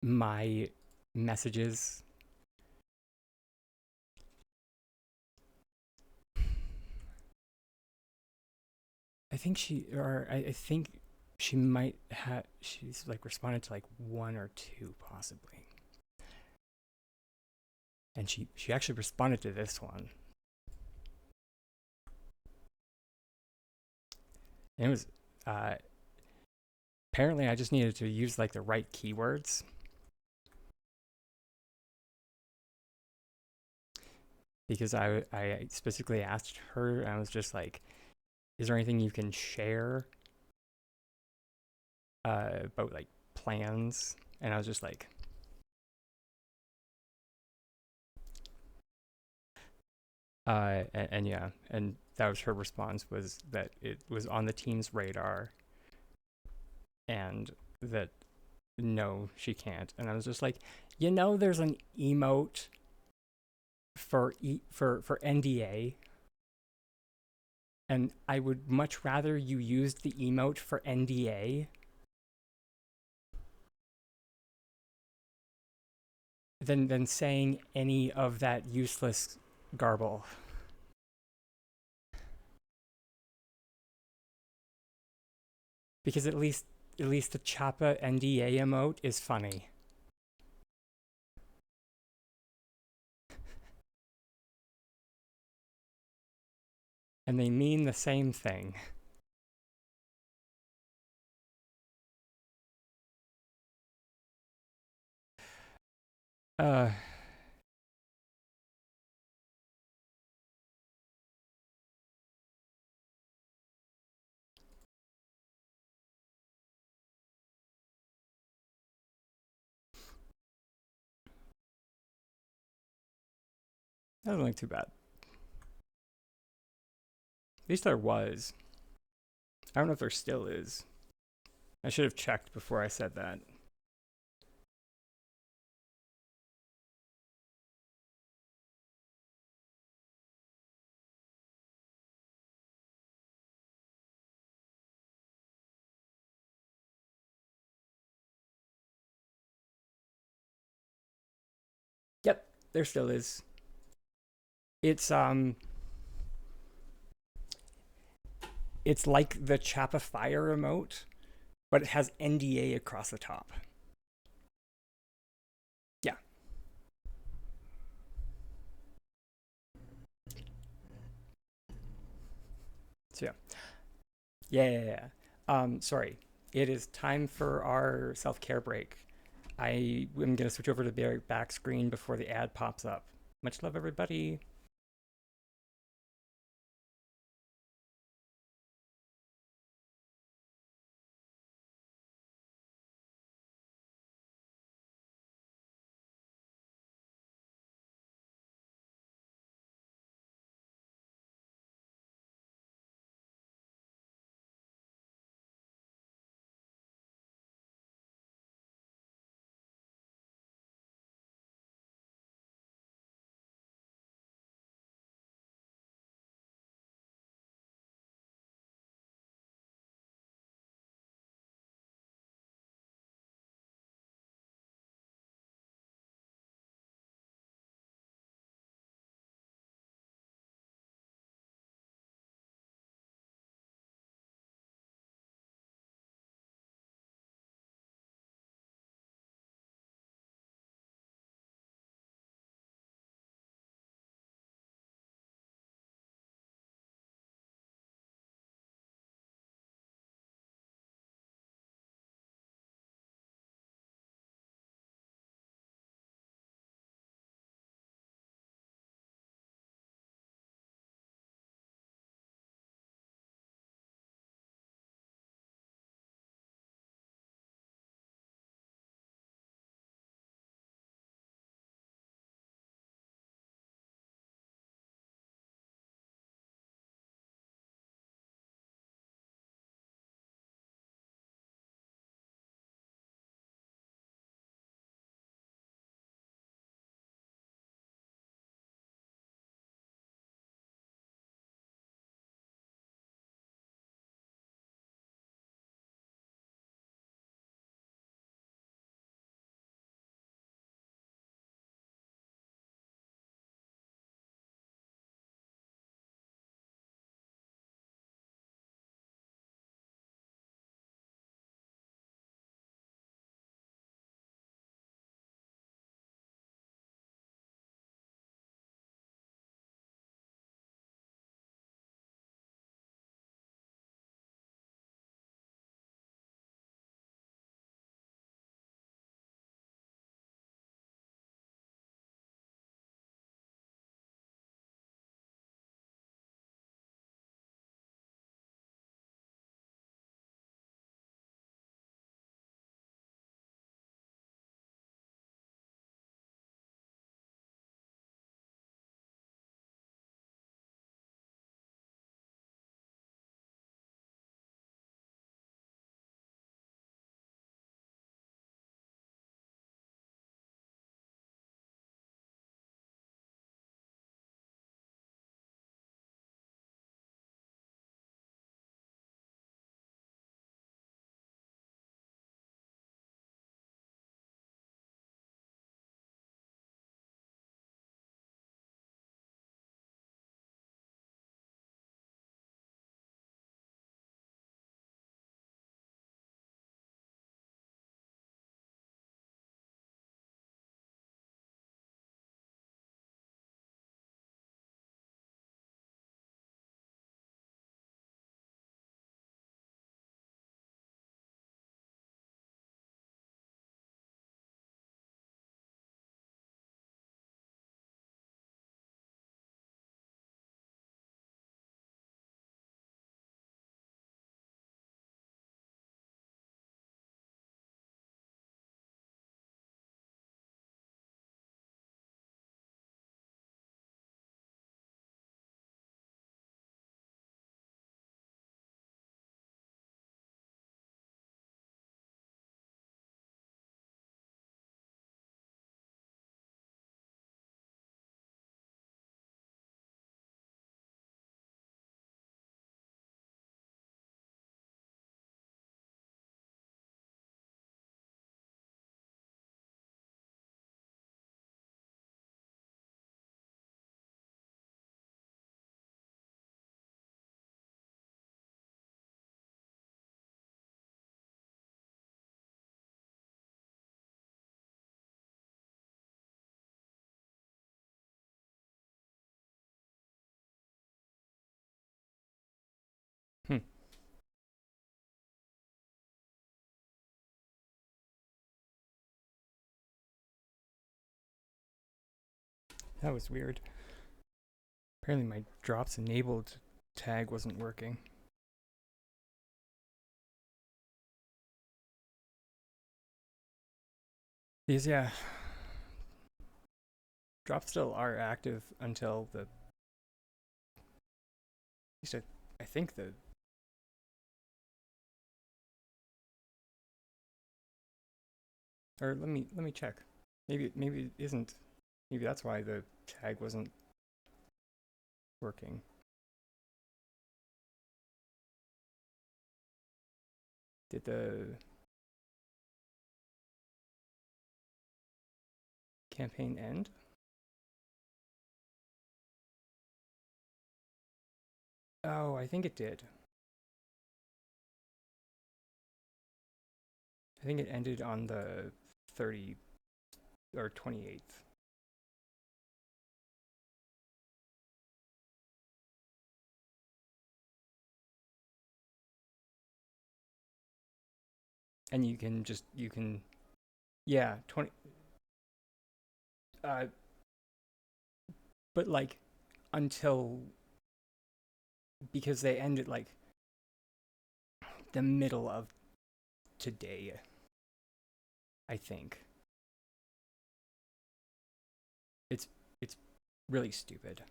my messages. I think she might have, she's like responded to like one or two possibly. And she actually responded to this one. And it was, uh, apparently I just needed to use like the right keywords. Because I specifically asked her, and I was just like, is there anything you can share about like plans? And I was just like, and yeah, and that was her response, was that it was on the team's radar and that no, she can't. And I was just like, there's an emote for NDA, and I would much rather you used the emote for NDA than saying any of that useless garble. Because at least the Chappa NDA emote is funny. And they mean the same thing. Uh, that doesn't look too bad. At least there was. I don't know if there still is. I should have checked before I said that. Yep, there still is. It's it's like the Chappa Fire emote, but it has NDA across the top. Yeah. So yeah. Yeah. Sorry. It is time for our self-care break. I am going to switch over to the back screen before the ad pops up. Much love, everybody. That was weird. Apparently my drops enabled tag wasn't working. Because yeah, drops still are active until the, at least I think the, or let me check. Maybe it isn't. Maybe that's why the tag wasn't working. Did the campaign end? Oh, I think it did. I think it ended on the 30 or 28th. And you can, yeah, 20, uh, but like until, because they ended like the middle of today, I think. It's really stupid.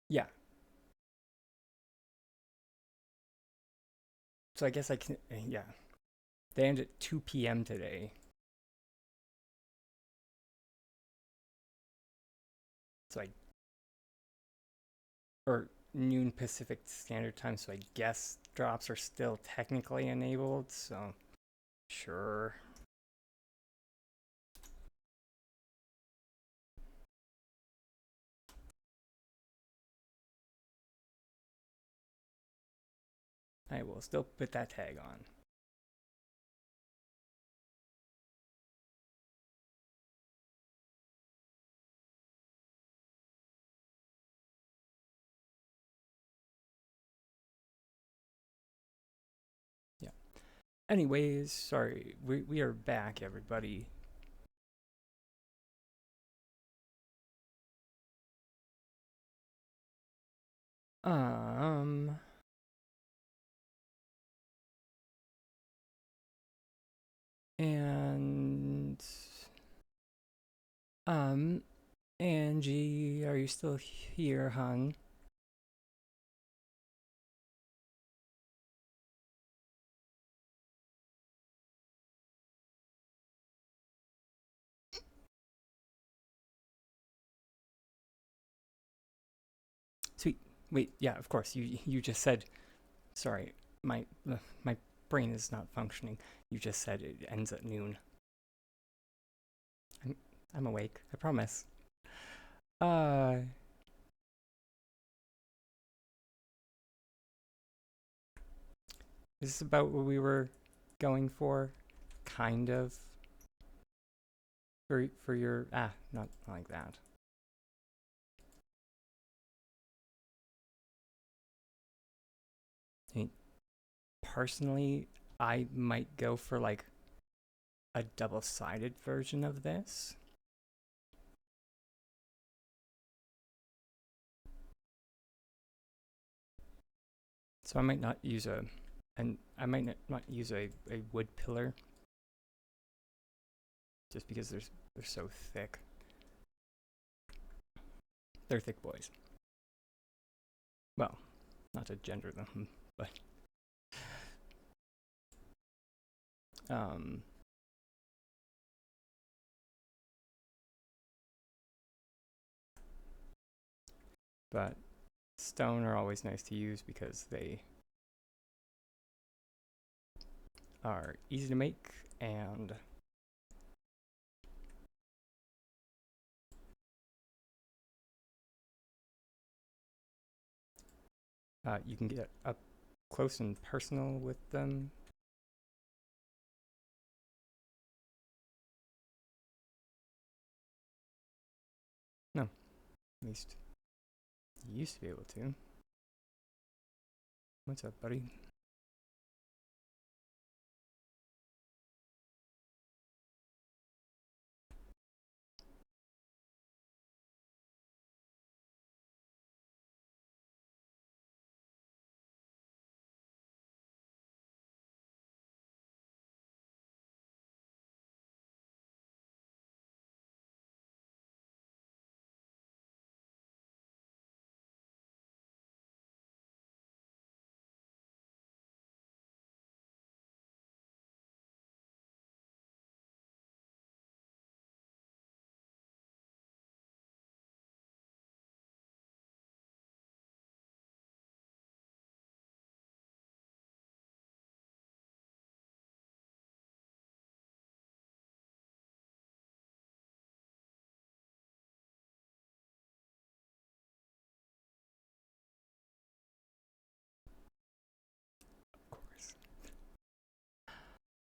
Yeah. So I guess I can, yeah. They end at 2 p.m. today. So I, or noon Pacific Standard Time. So I guess drops are still technically enabled. So sure. I will still put that tag on. Yeah. Anyways, sorry. We are back, everybody. Um, and um, Angie, are you still here, hun? Sweet. Wait, yeah, of course. You just said, sorry, my brain is not functioning. You just said it ends at noon. I'm I'm awake. I promise. Uh, this is about what we were going for, kind of. For your, not like that. I mean, personally, I might go for like a double-sided version of this. So I might not use and I might not use a wood pillar, just because they're so thick. They're thick boys. Well, not to gender them, but um, but stone are always nice to use because they are easy to make, and you can get up close and personal with them. No, at least you used to be able to. What's up, buddy?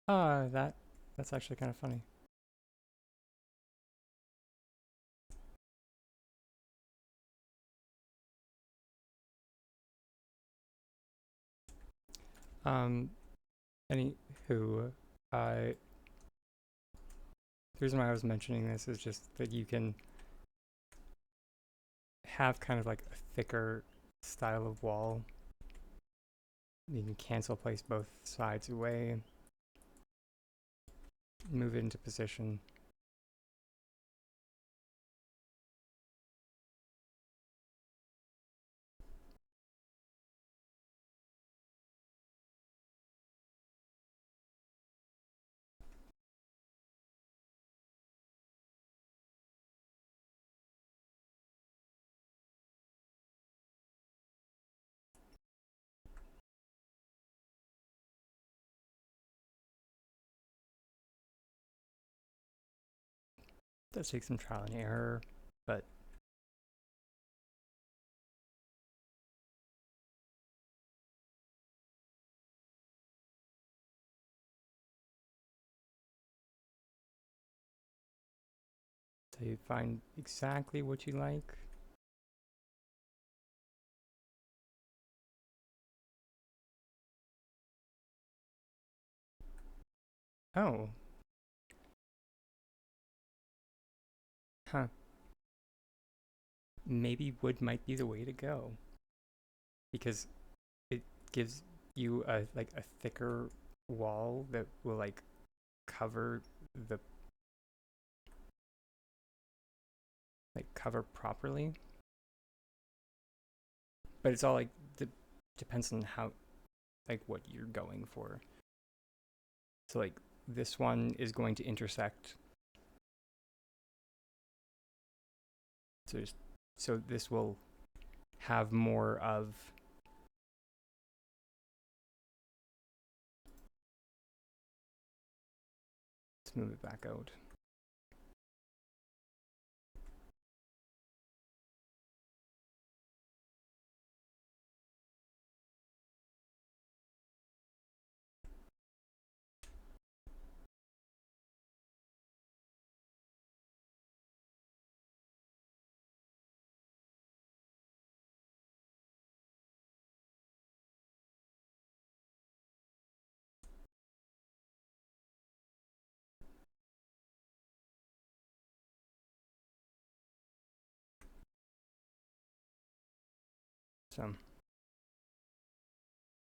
That's actually kind of funny. Um, Anywho, the reason why I was mentioning this is just that you can have kind of like a thicker style of wall. You can cancel place both sides away, move it into position. It does take some trial and error, but until you find exactly what you like. Oh, huh. Maybe wood might be the way to go because it gives you a thicker wall that will like cover the cover properly. But it's all like depends on how like what you're going for. So like this one is going to intersect. So so this will have more of let's move it back out. So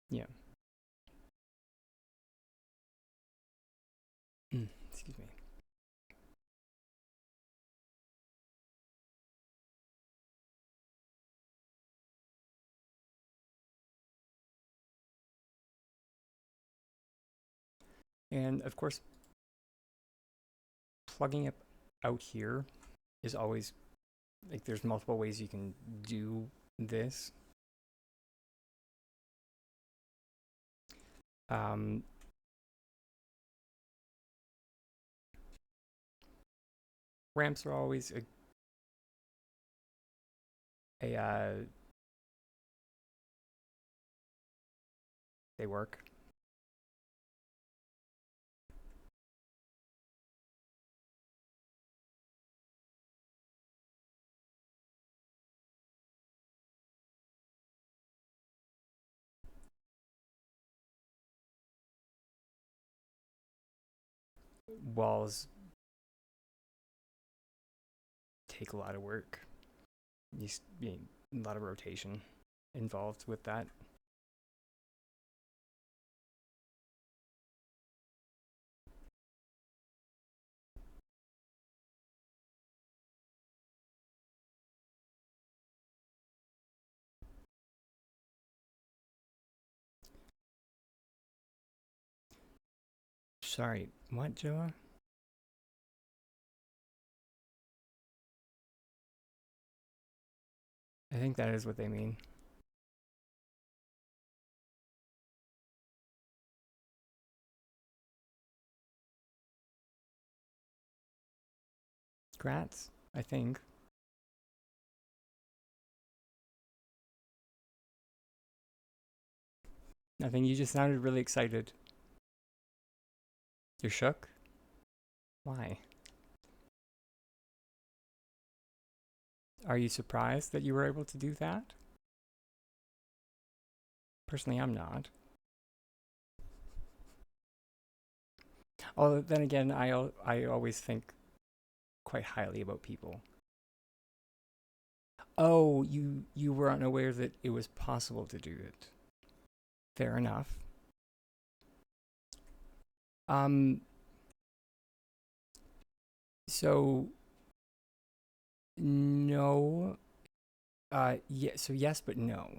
yeah. Excuse me. And of course, plugging it out here is always like there's multiple ways you can do this. Um, Ramps are always a they work. Walls take a lot of work. You a lot of rotation involved with that. Sorry, what, Joa? I think that is what they mean. Grats, I think. I think you just sounded really excited. You're shook? Why? Are you surprised that you were able to do that? Personally, I'm not. Although then again, I always think quite highly about people. Oh, you were unaware that it was possible to do it. Fair enough. Um, so no. Yeah, so yes, but no.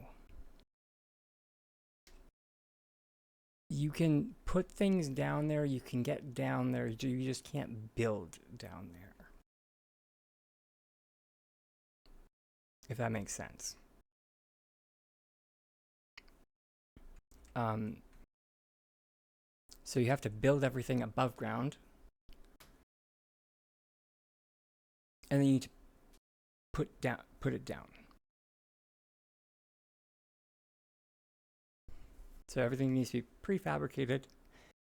You can put things down there, you can get down there, you just can't build down there. If that makes sense. Um, so you have to build everything above ground, and then you need to put it down. So everything needs to be prefabricated.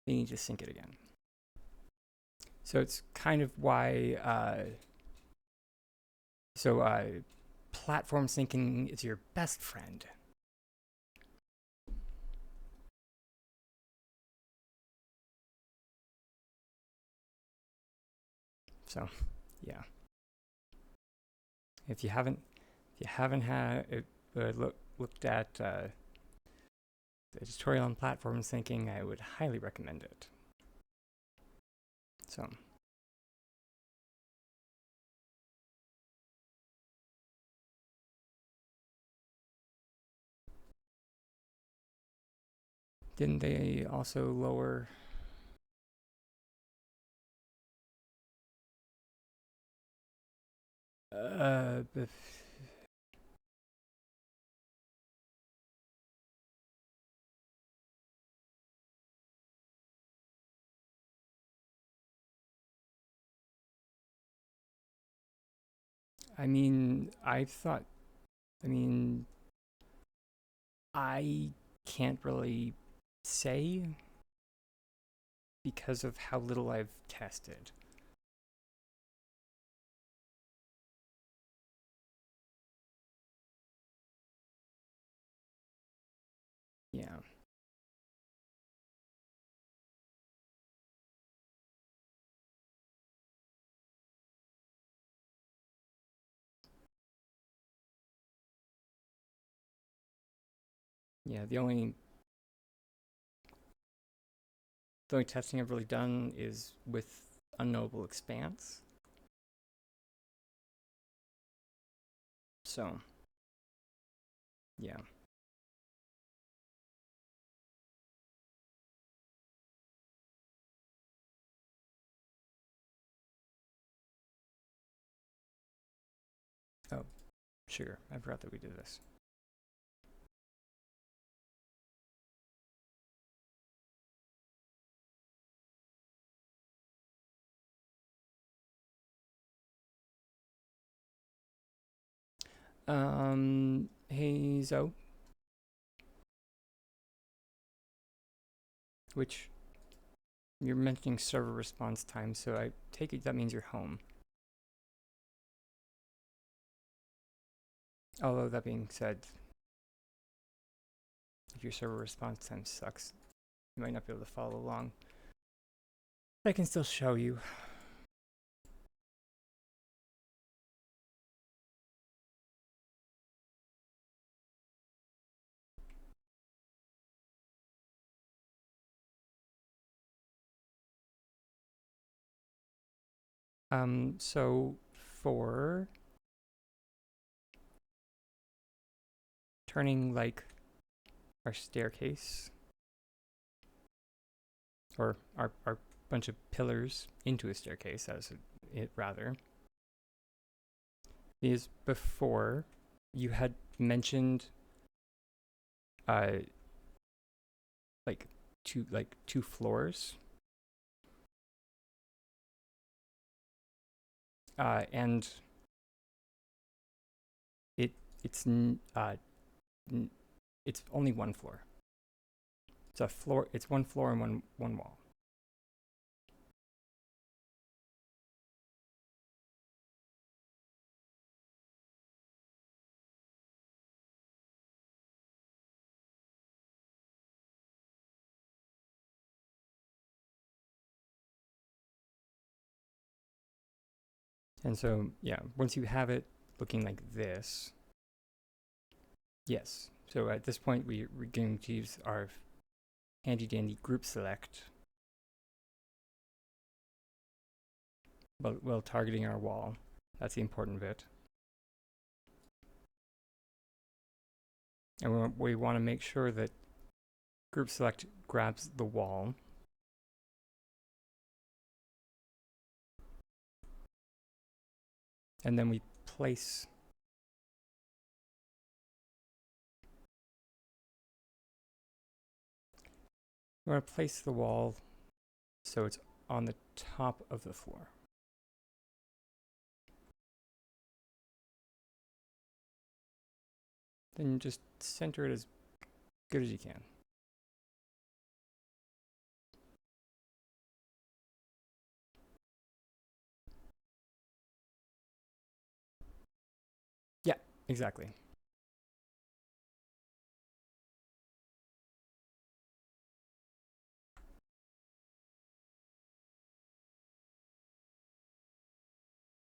You need to sink it again. So it's kind of why. Platform sinking is your best friend. So, yeah. If you haven't looked at the tutorial on platform syncing, I would highly recommend it. So, didn't they also lower? Uh, I mean, I mean, I can't really say because of how little I've tested. Yeah. Yeah, the only testing I've really done is with Unknowable Expanse. So, yeah. Oh, sure. I forgot that we did this. Hey Zoe, which you're mentioning server response time, so I take it that means you're home. Although that being said, if your server response time sucks, you might not be able to follow along. But I can still show you. So for turning like our staircase or our bunch of pillars into a staircase, as it rather, is before you had mentioned uh like two floors, and it it's it's only one floor. It's one floor and one wall. And so, yeah, once you have it looking like this, yes. So at this point, we're going to use our handy dandy group select while targeting our wall. That's the important bit. And we want to make sure that group select grabs the wall. And then we place we want to place the wall so it's on the top of the floor. Then just center it as good as you can. Yeah, exactly.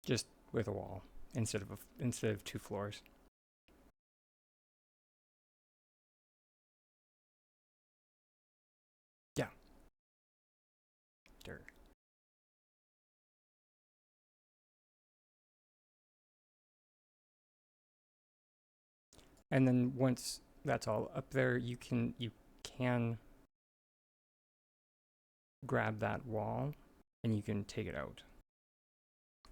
Just with a wall instead of two floors. Yeah. Sure. And then once that's all up there, you can grab that wall and you can take it out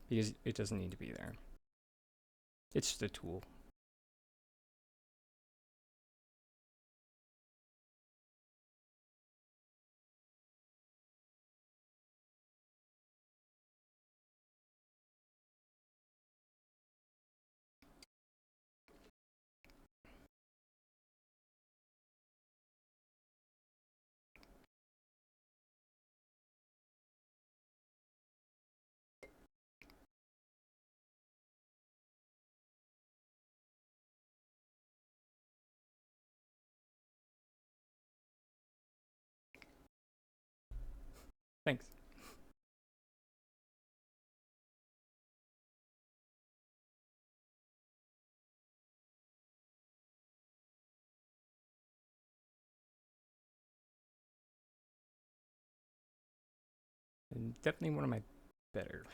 because it doesn't need to be there. It's just a tool. Thanks. And definitely one of my better.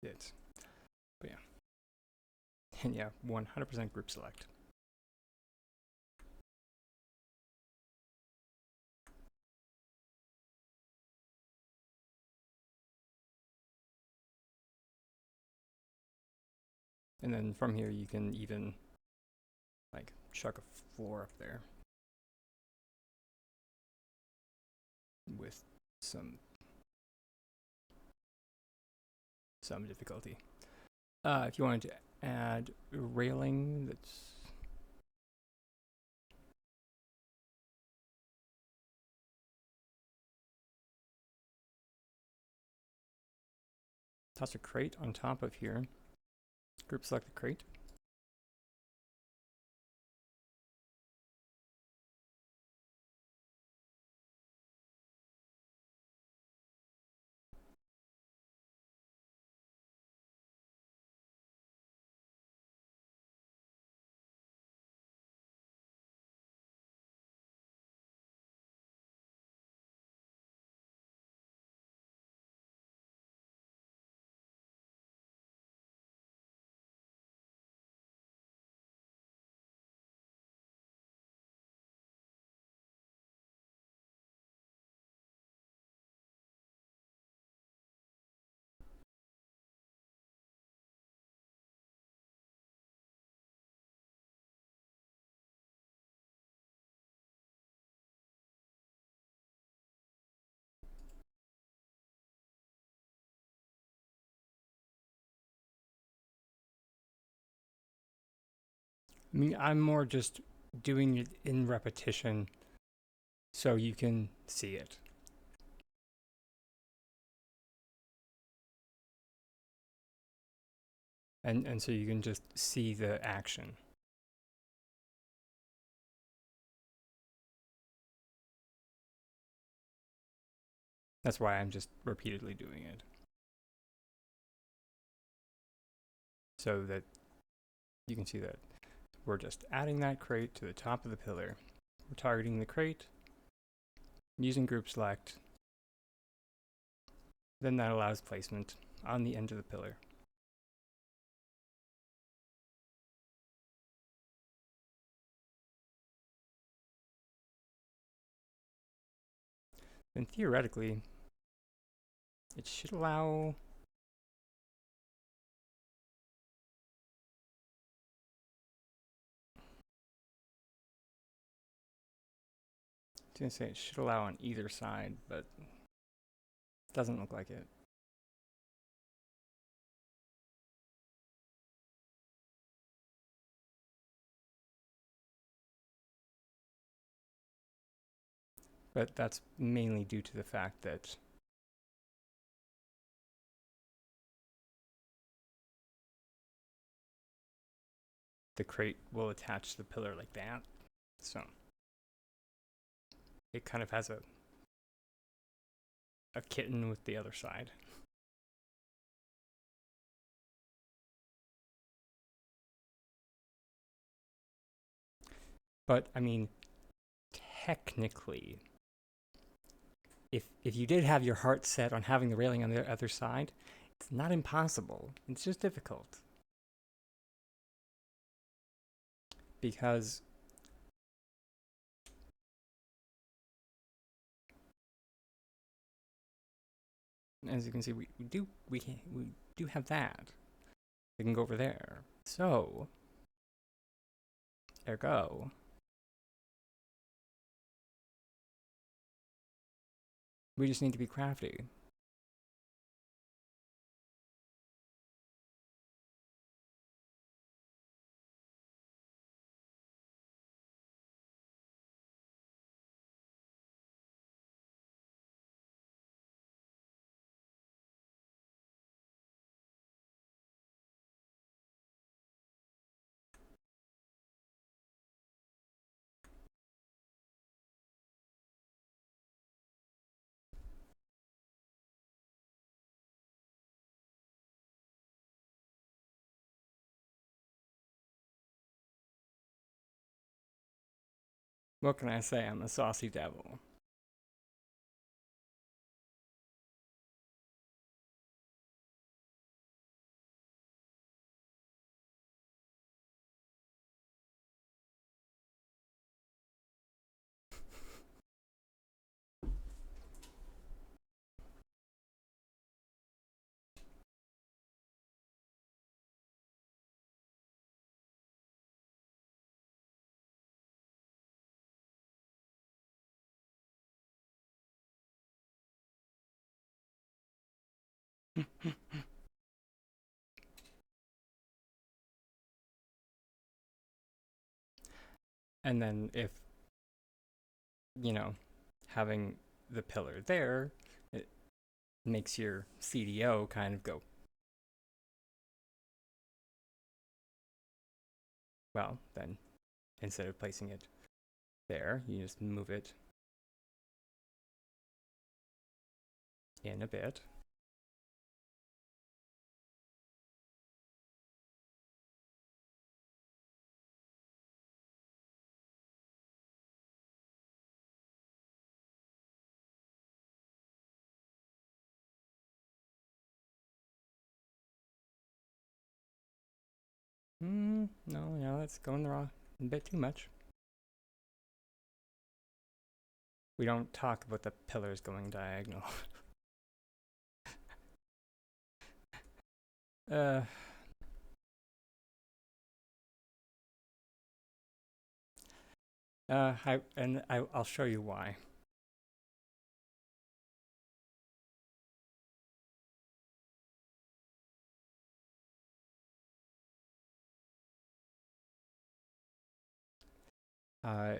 Bits. But yeah. And yeah, 100% group select. And then from here, you can even like chuck a floor up there with some difficulty. If you wanted to add railing, that's toss a crate on top of here. Group select the crate. I mean, I'm more just doing it in repetition so you can see it. And so you can just see the action. That's why I'm just repeatedly doing it. So that you can see that we're just adding that crate to the top of the pillar. We're targeting the crate, using group select, then that allows placement on the end of the pillar. And theoretically, it should allow I was gonna say it should allow on either side, but it doesn't look like it. But that's mainly due to the fact that the crate will attach the pillar like that. So it kind of has a kitten with the other side. But I mean, technically, if you did have your heart set on having the railing on the other side, it's not impossible. It's just difficult. Because as you can see, we do have that. We can go over there. So, ergo, we just need to be crafty. What can I say? I'm a saucy devil. And then if, you know, having the pillar there, it makes your CDO kind of go, well, then instead of placing it there, you just move it in a bit. No, that's going the wrong a bit too much. We don't talk about the pillars going diagonal. uh, I'll show you why.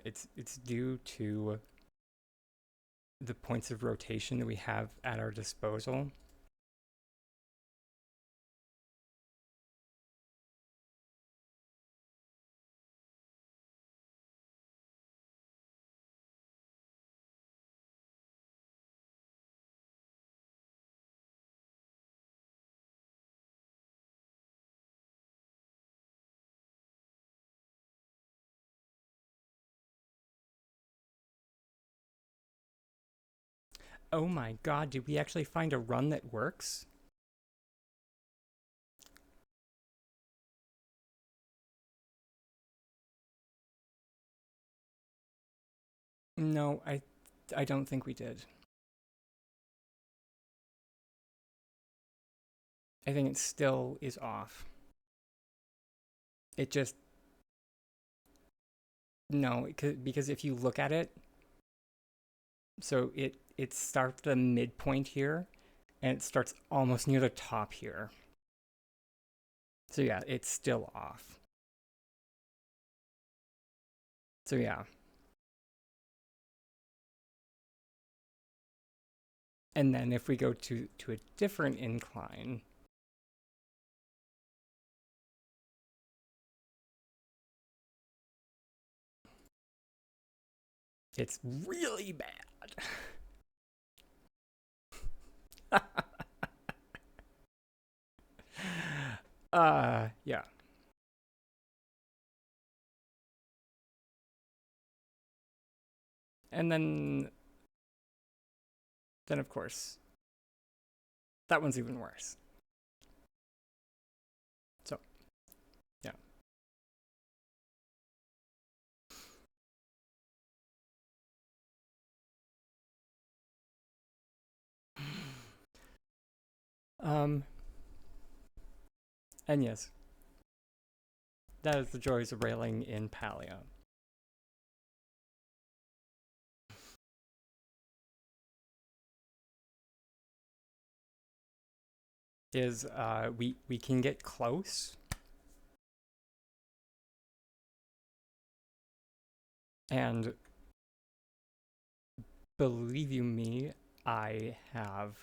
It's due to the points of rotation that we have at our disposal. Oh my god, did we actually find a run that works? No, I don't think we did. I think it still is off. It just no, because if you look at it, so it starts the midpoint here, and it starts almost near the top here. So yeah, it's still off. So yeah. And then if we go to a different incline, it's really bad. Yeah. And then of course, that one's even worse. So, yeah. Um and yes, that is the joys of railing in Paleo. Is we can get close, and believe you me, I have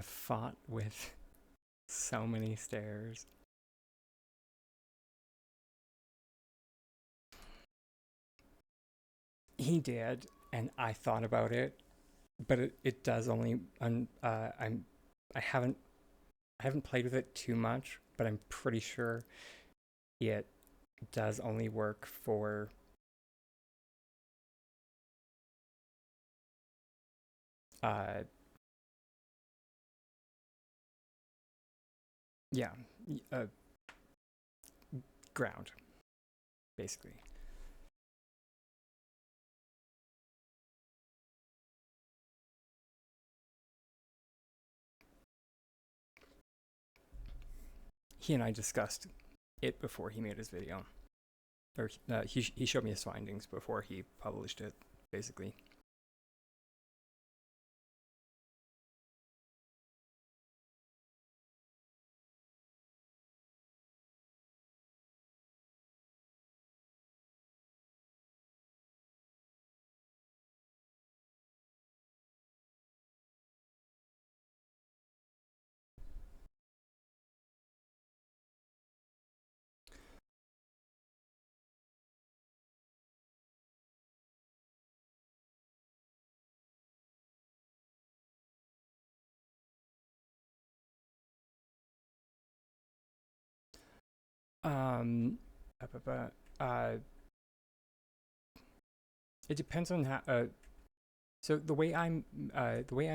fought with so many stairs. He did, and I thought about it, but it does only. I haven't played with it too much, but I'm pretty sure it does only work for uh yeah uh, ground basically. He and I discussed it before he made his video, or he showed me his findings before he published it, basically. Um, uh, it depends on how. So the way I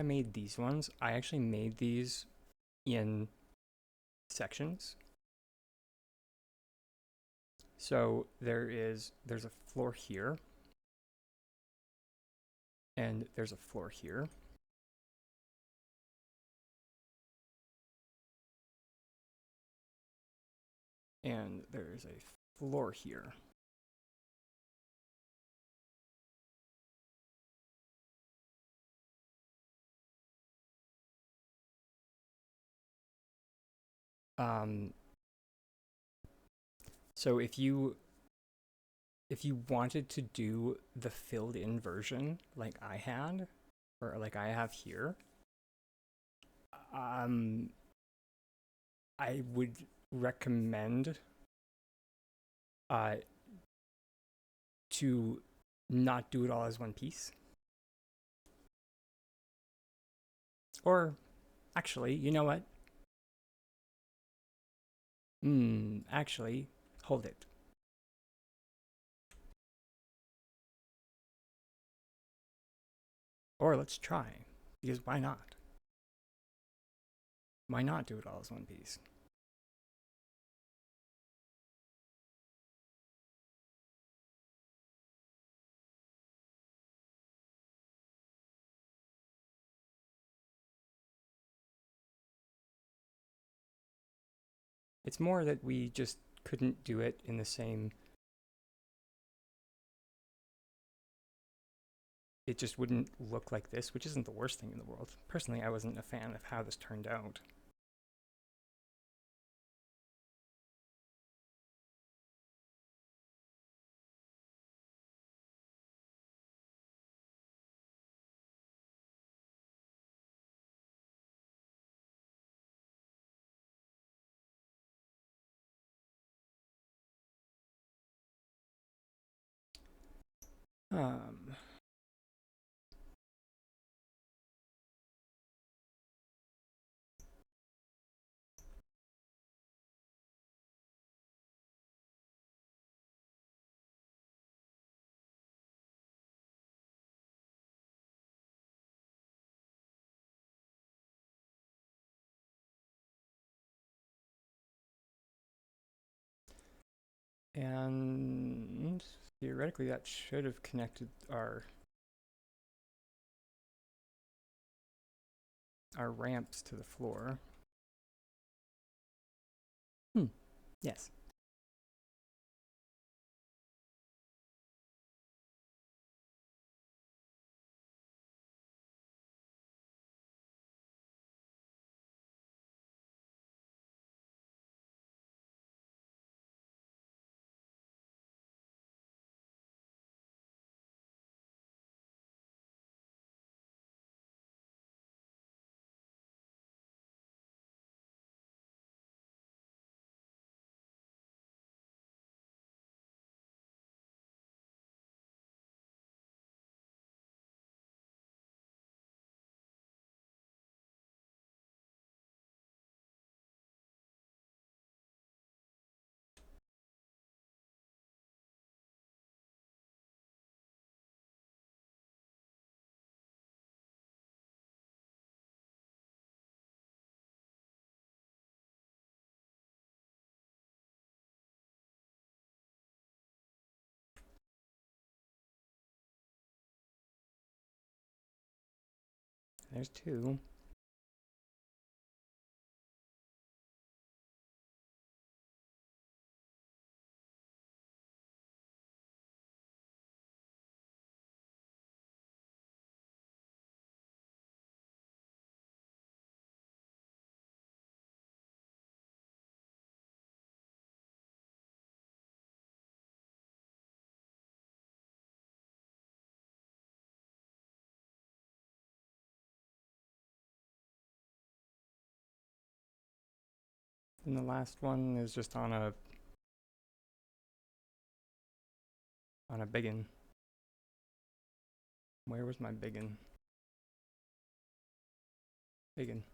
made these ones, I actually made these in sections. So there's a floor here, and there's a floor here, and there's a floor here. Um, so if you wanted to do the filled in version like I had, or like I have here, um, I would recommend uh, to not do it all as one piece. Or actually, you know what? Actually, hold it. Or let's try, because why not? Why not do it all as one piece? It's more that we just couldn't do it in the same. It just wouldn't look like this, which isn't the worst thing in the world. Personally, I wasn't a fan of how this turned out. Um, and theoretically, that should have connected our ramps to the floor. Hmm. Yes. There's two. And the last one is just on a biggin. Where was my biggin? Biggin.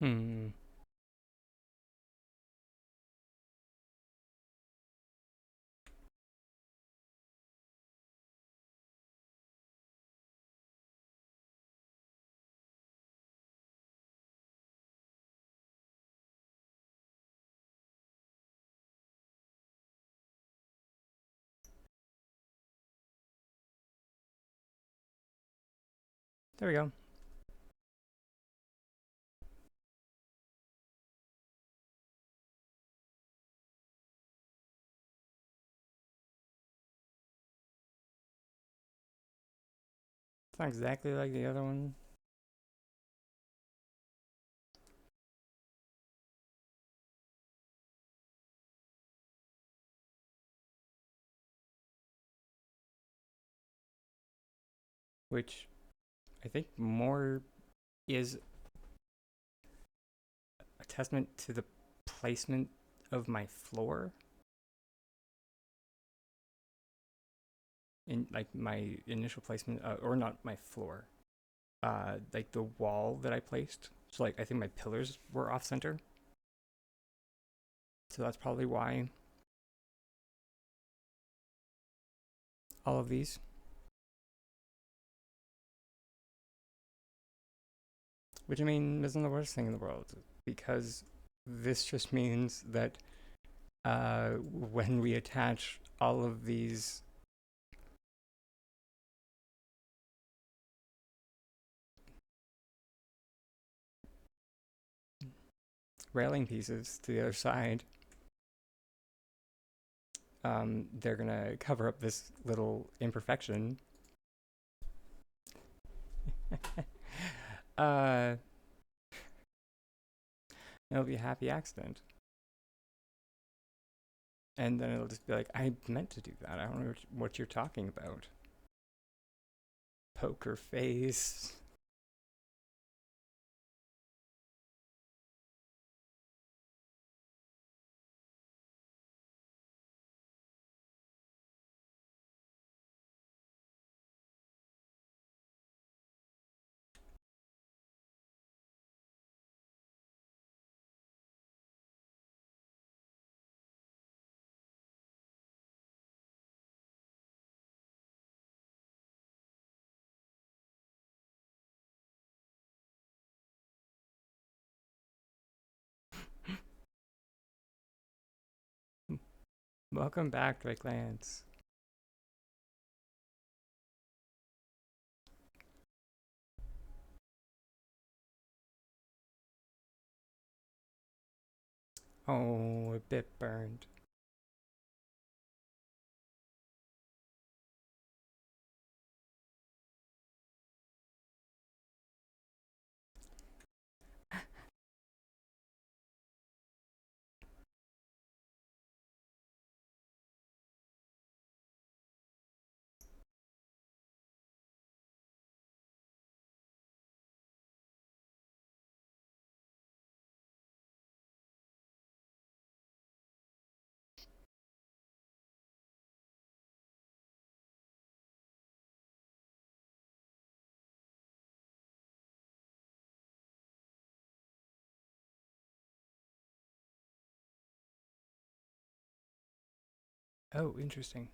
Hmm. There we go. It's not exactly like the other one. Which I think more is a testament to the placement of my floor in like my initial placement, or not my floor, like the wall that I placed. So like I think my pillars were off center, so that's probably why all of these. Which I mean isn't the worst thing in the world because this just means that when we attach all of these railing pieces to the other side, they're gonna cover up this little imperfection. uh, it'll be a happy accident. And then it'll just be like, I meant to do that. I don't know what you're talking about. Poker face. Welcome back, Drake Lance. Oh, a bit burned. Oh, interesting.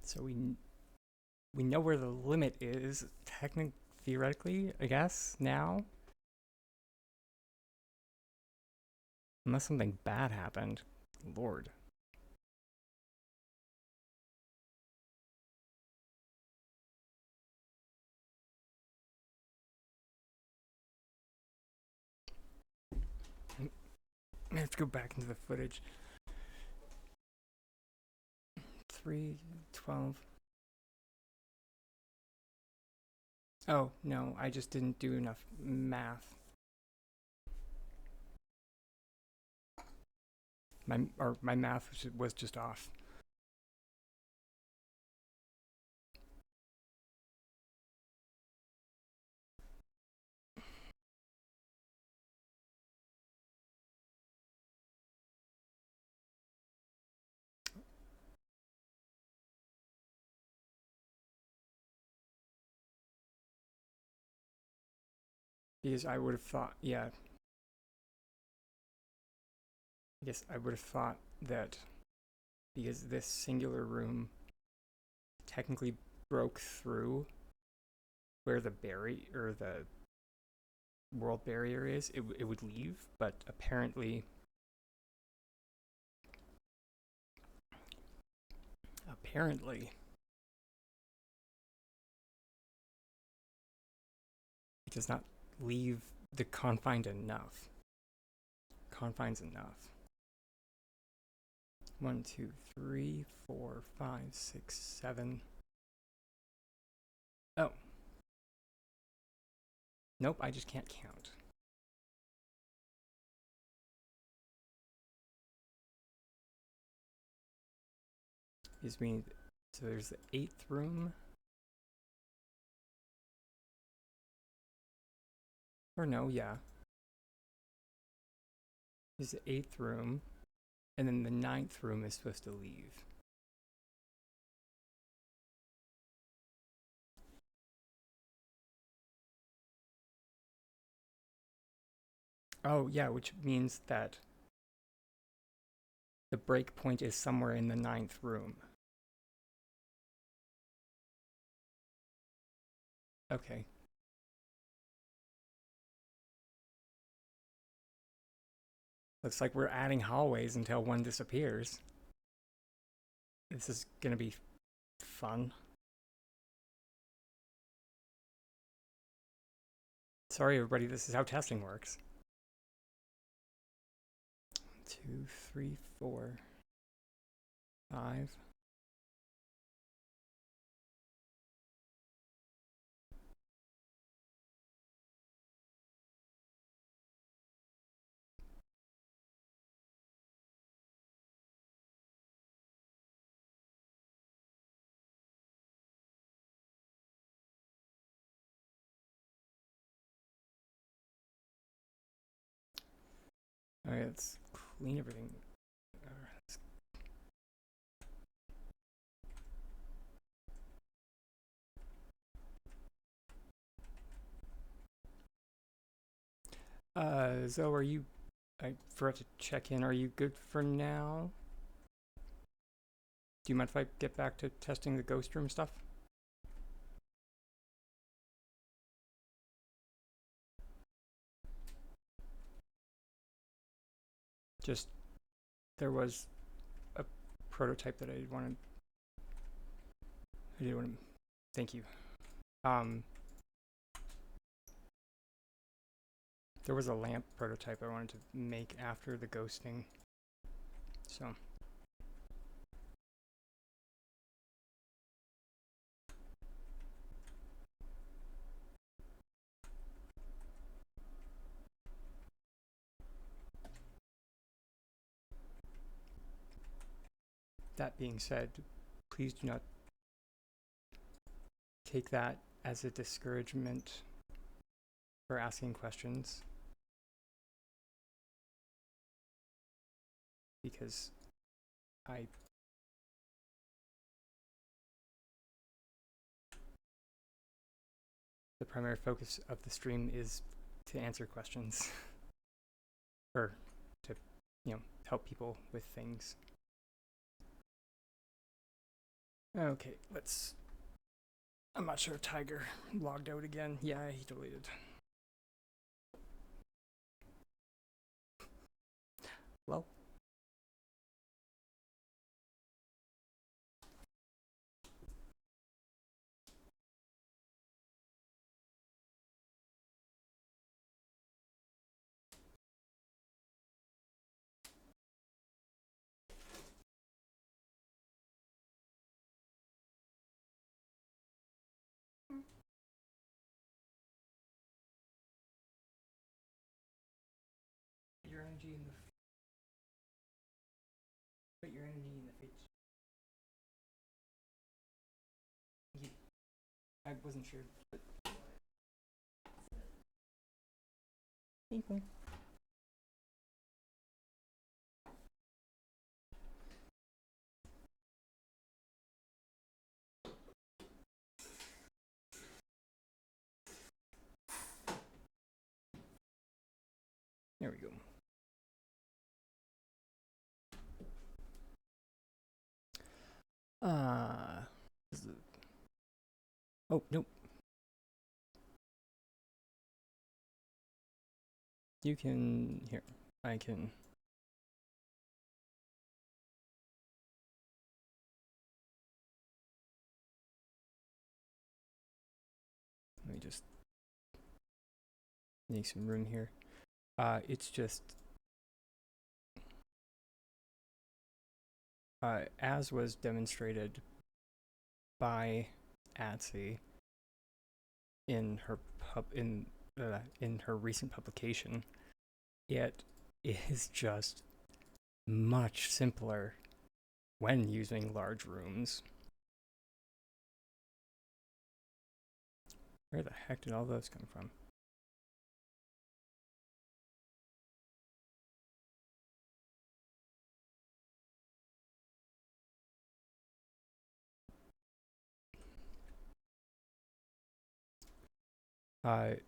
So we know where the limit is, theoretically, I guess, now. Unless something bad happened. Lord. I have to go back into the footage. 312. Oh, no, I just didn't do enough math. My math was just off. Because I would have thought, yeah, I guess I would have thought that because this singular room technically broke through where the barrier or the world barrier is, it would leave, but apparently it does not leave the confines enough. 1, 2, 3, 4, 5, 6, 7. Oh. Nope, I just can't count. Gives me, so there's the 8th room. Or no, yeah. There's the 8th room, and then the 9th room is supposed to leave. Oh, yeah, which means that the break point is somewhere in the 9th room. Okay. Looks like we're adding hallways until one disappears. This is gonna be fun. Sorry, everybody, this is how testing works. 2, 3, 4, 5. Alright, let's clean everything. Zoe, are you... I forgot to check in. Are you good for now? Do you mind if I get back to testing the ghost room stuff? Just, there was a prototype that I did want to, thank you. There was a lamp prototype I wanted to make after the ghosting, so. That being said, please do not take that as a discouragement for asking questions, because the primary focus of the stream is to answer questions or to, help people with things. Okay, I'm not sure if Tiger logged out again. Yeah, he deleted. Well. Your energy in the... Put your energy in the face. I wasn't sure. Thank you. There we go. This is Oh, no. You can, here, I can. Let me just make some room here. It's just, as was demonstrated by Atsy in her in her recent publication, it is just much simpler when using large rooms. Where the heck did all those come from?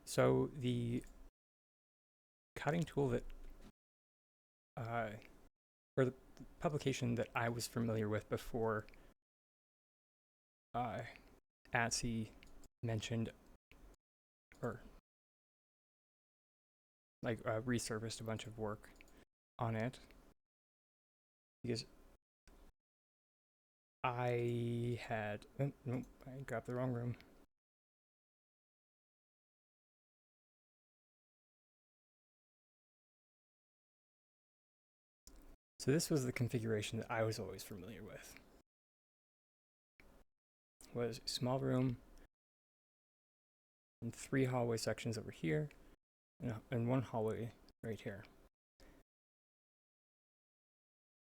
So the cutting tool that, or the publication that I was familiar with before Atsy mentioned, or like resurfaced a bunch of work on it, because I had, oh, nope, I grabbed the wrong room. So this was the configuration that I was always familiar with. Was a small room and 3 hallway sections over here, and 1 hallway right here.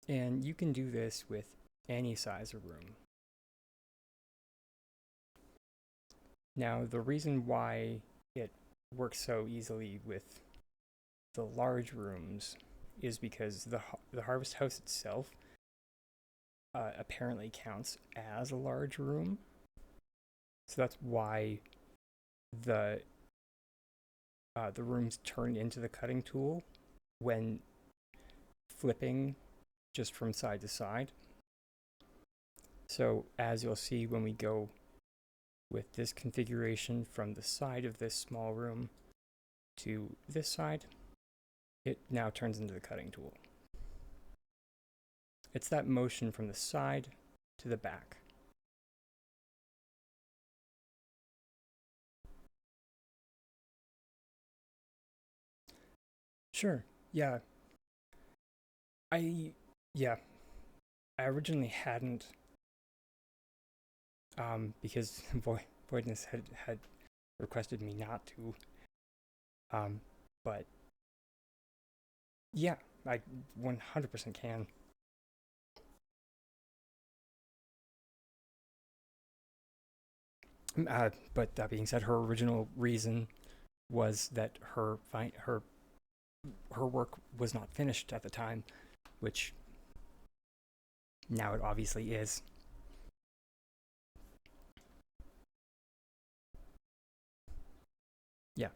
And you can do this with any size of room. Now, the reason why it works so easily with the large rooms is because the Harvest House itself apparently counts as a large room. So that's why the rooms turn into the cutting tool when flipping just from side to side. So as you'll see when we go with this configuration from the side of this small room to this side, it now turns into the cutting tool. It's that motion from the side to the back. Sure, yeah. I originally hadn't, because Voidness had requested me not to. But yeah, I 100% can. But that being said, her original reason was that her work was not finished at the time, which now it obviously is. Yeah.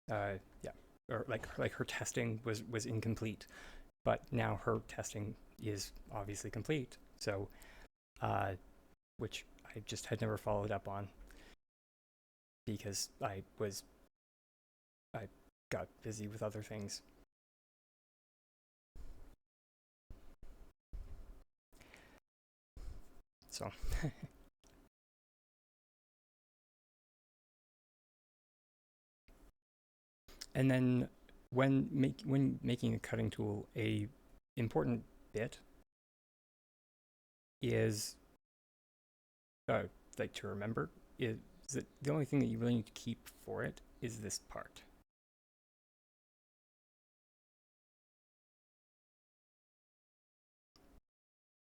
Yeah. Or like her testing was incomplete, but now her testing is obviously complete. So, which I just had never followed up on because I got busy with other things. So, and then when making a cutting tool, a important bit is like to remember is that the only thing that you really need to keep for it is this part.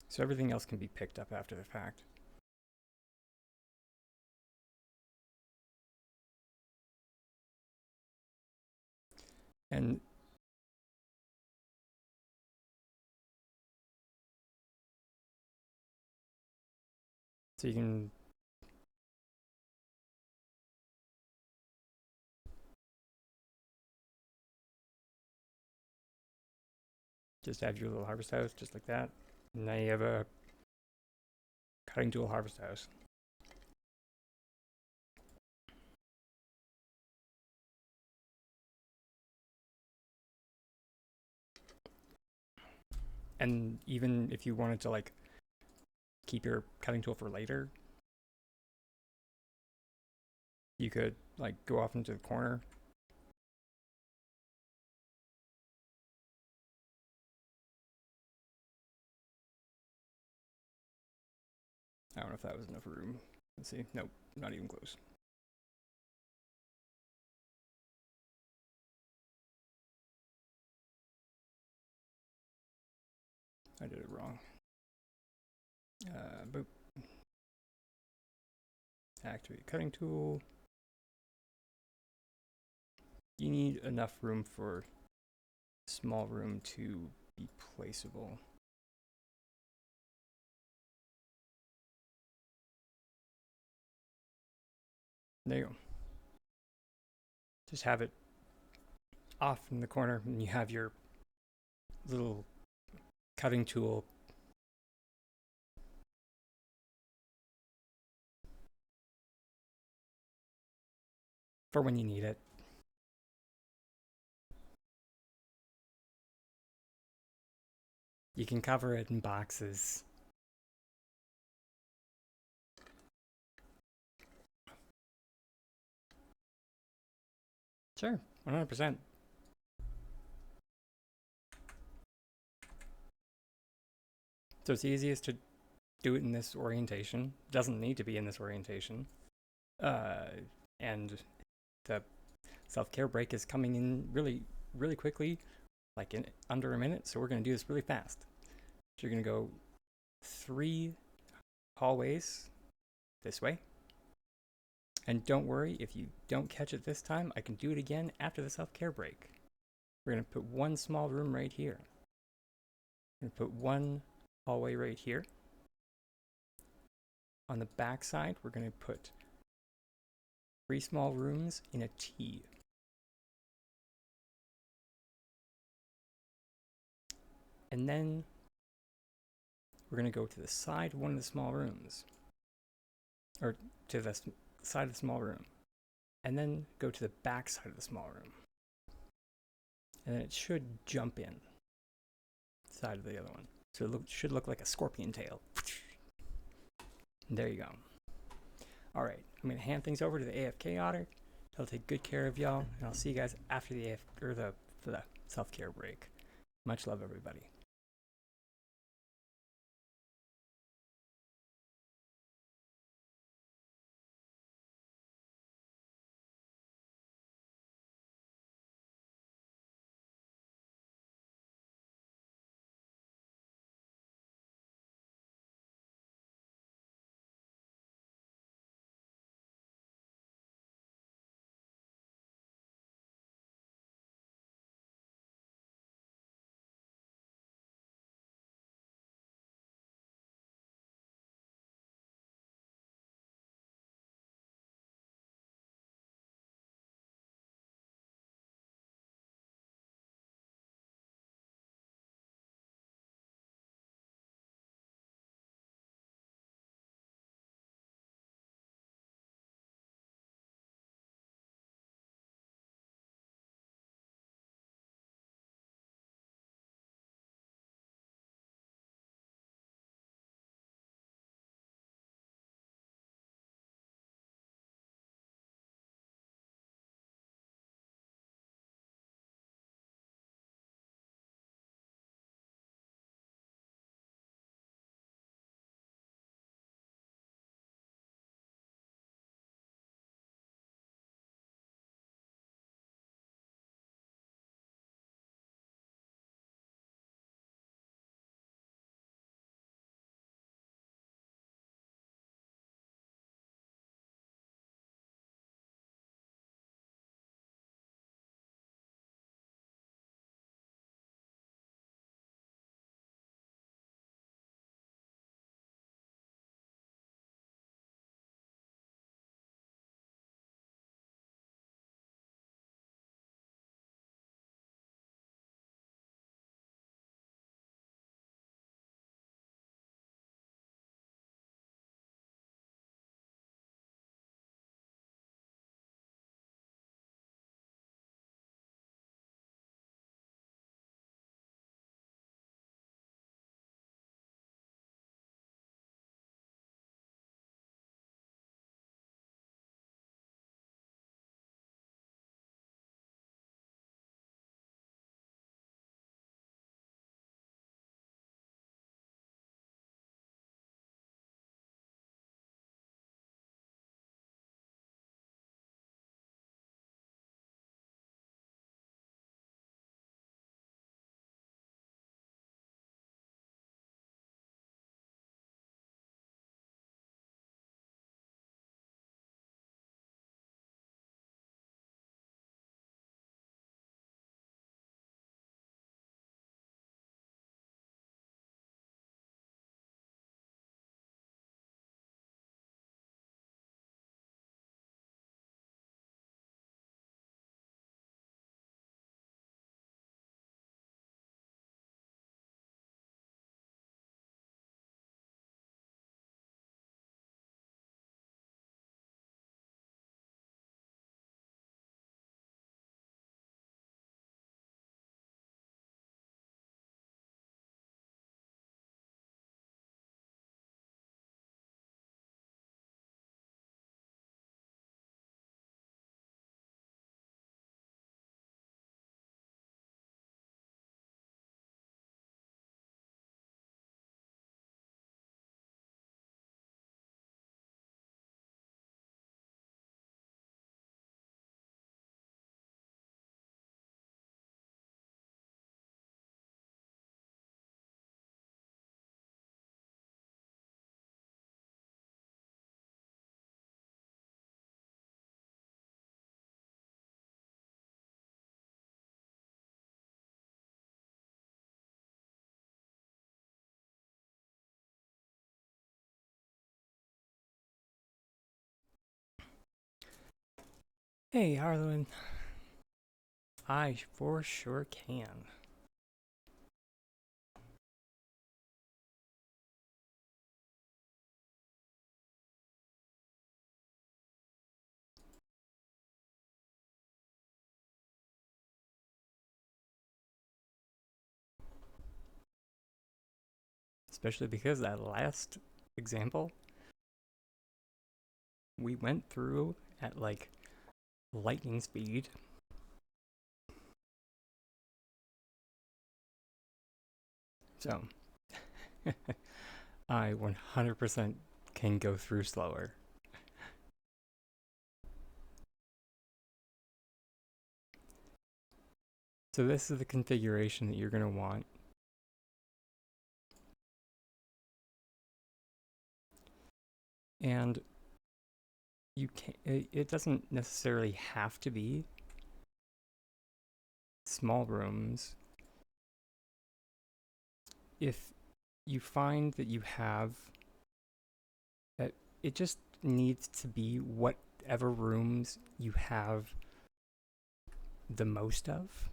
So everything else can be picked up after the fact. And so you can just add your little harvest house just like that. And now you have a cutting tool harvest house. And even if you wanted to like keep your cutting tool for later, you could like go off into the corner. I don't know if that was enough room. Let's see. Nope, not even close. I did it wrong. Boop. Activate cutting tool. You need enough room for small room to be placeable. There you go. Just have it off in the corner and you have your little cutting tool for when you need it. You can cover it in boxes. Sure, 100%. So it's easiest to do it in this orientation. Doesn't need to be in this orientation. And the self-care break is coming in really, really quickly, like in under a minute. So we're going to do this really fast. So you're going to go 3 hallways this way. And don't worry, if you don't catch it this time, I can do it again after the self-care break. We're going to put 1 small room right here. We're going to put 1 hallway right here. On the back side, we're going to put 3 small rooms in a T. And then we're going to go to the side of one of the small rooms. Or to the side of the small room. And then go to the back side of the small room. And then it should jump in. Side of the other one. So it should look like a scorpion tail. There you go. Alright, I'm going to hand things over to the AFK otter. He'll take good care of y'all. And I'll see you guys after the self-care break. Much love, everybody. Hey, Harlan. I for sure can. Especially because that last example we went through at like lightning speed. So, I 100% can go through slower. So, this is the configuration that you're going to want. And it doesn't necessarily have to be small rooms. If you find that you have that, it just needs to be whatever rooms you have the most of.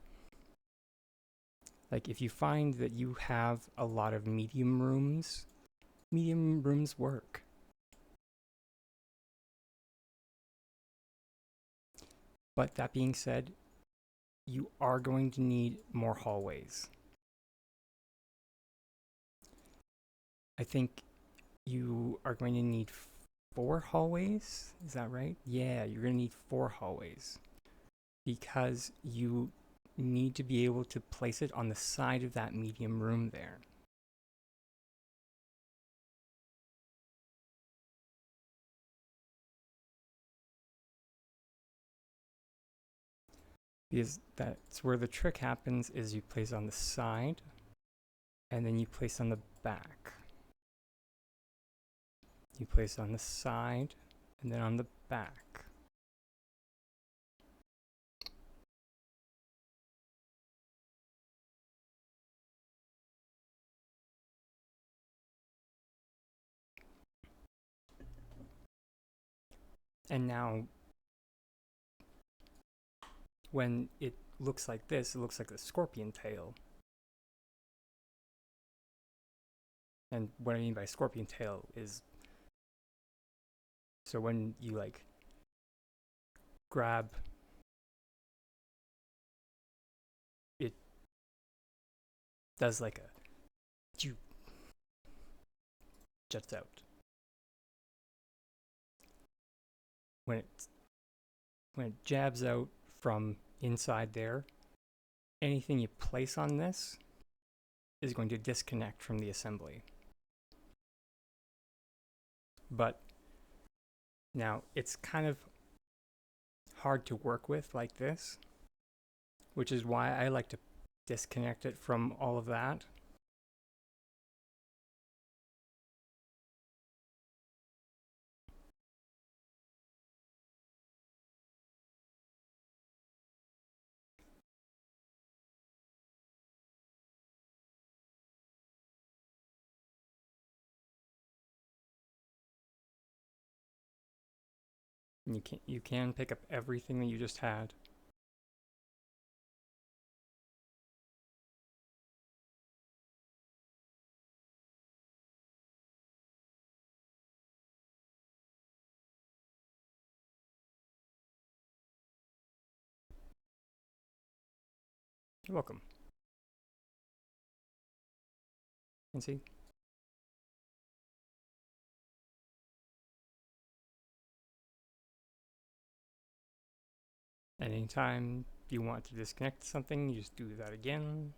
Like if you find that you have a lot of medium rooms work. But that being said, you are going to need more hallways. I think you are going to need 4 hallways. Is that right? Yeah, you're going to need 4 hallways because you need to be able to place it on the side of that medium room there. Because that's where the trick happens is you place on the side and then you place on the back. You place on the side and then on the back. And now when it looks like this, it looks like a scorpion tail. And what I mean by scorpion tail is, so when you like grab it, does like a jets out. When it jabs out from inside there, anything you place on this is going to disconnect from the assembly. But now it's kind of hard to work with like this, which is why I like to disconnect it from all of that. And you can pick up everything that you just had. You're welcome. And see, anytime you want to disconnect something, you just do that again.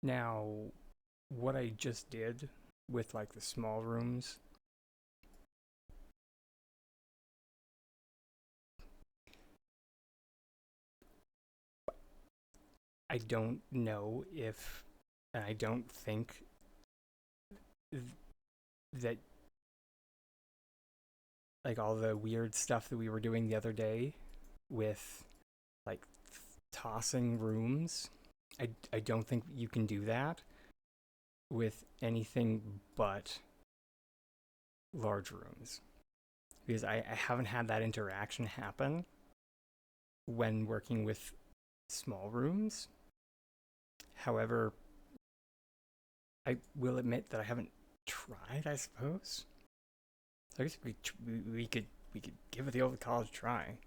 Now, what I just did with like the small rooms, I don't know if, and I don't think that like all the weird stuff that we were doing the other day with like tossing rooms, I don't think you can do that with anything but large rooms, because I haven't had that interaction happen when working with small rooms. However, I will admit that I haven't tried, I suppose. So I guess we could give it the old college try.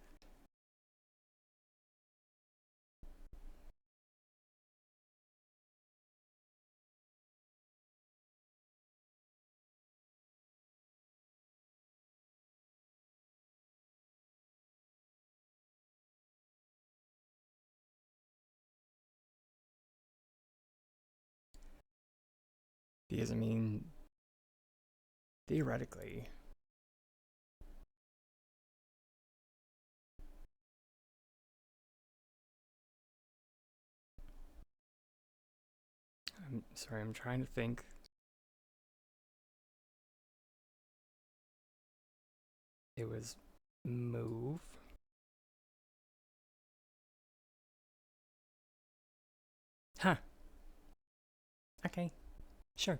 Because I mean, theoretically, I'm sorry, I'm trying to think. It was move. Huh. Okay. Sure.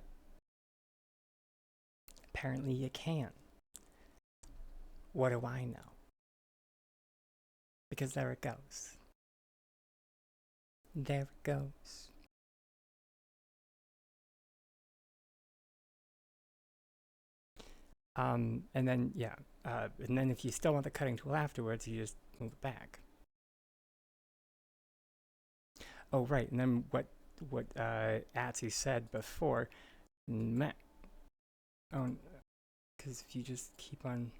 Apparently you can. What do I know? Because there it goes. There it goes. And then yeah, and then if you still want the cutting tool afterwards, you just move it back. Oh right, and then what Atsu said before, meh. Oh, because if you just keep on,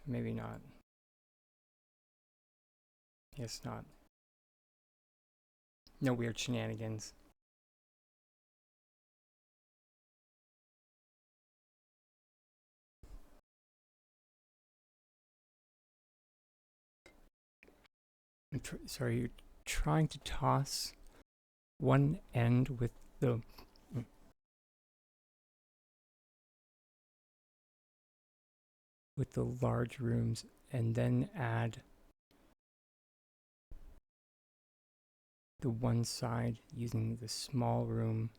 maybe not. Yes, not. No weird shenanigans. Sorry, you're trying to toss one end with the large rooms and then add the one side using the small room.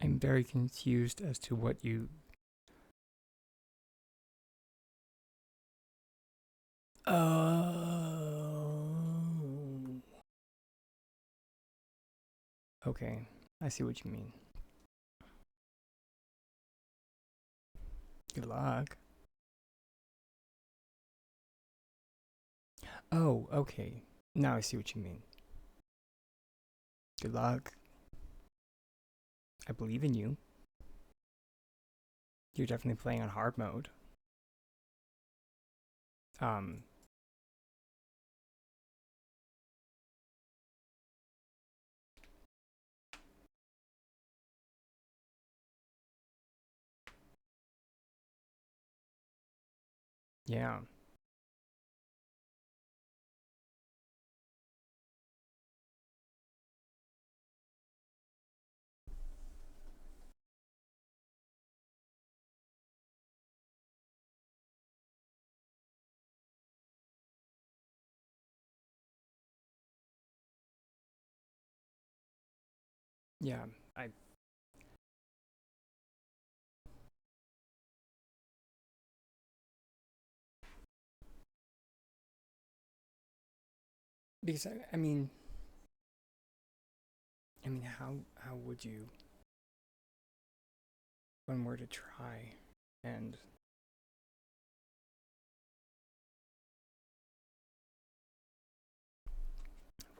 I'm very confused as to what you. Oh. Okay, I see what you mean. Good luck. Oh, okay. Now I see what you mean. Good luck. I believe in you. You're definitely playing on hard mode. Um, yeah. Yeah, I Because I mean, how would you, one were to try, and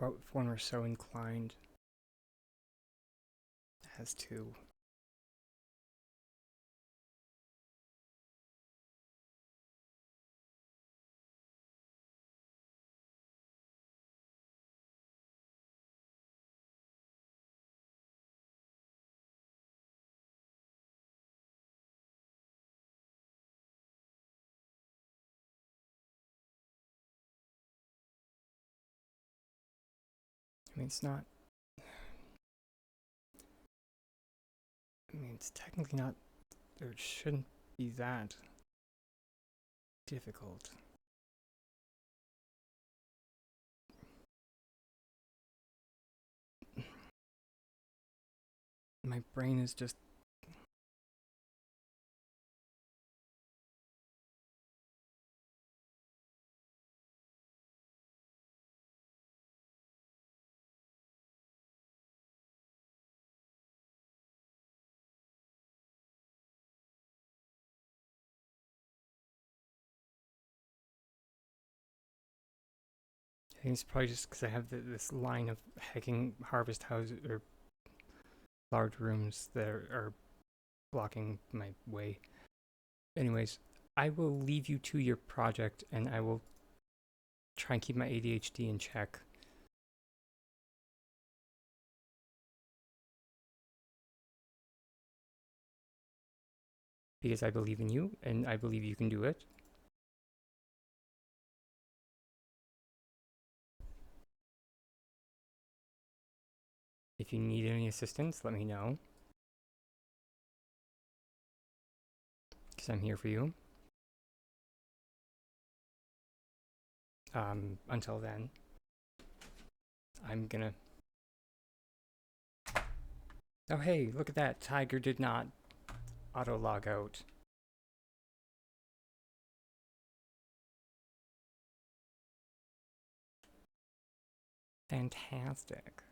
if one were so inclined as to, I mean, it's not, I mean, it's technically not, or it shouldn't be that difficult. My brain is just, I think it's probably just because I have this line of hacking harvest houses or large rooms that are blocking my way. Anyways, I will leave you to your project and I will try and keep my ADHD in check. Because I believe in you and I believe you can do it. If you need any assistance, let me know. Because I'm here for you. Until then, I'm gonna. Oh, hey, look at that. Tiger did not auto log out. Fantastic.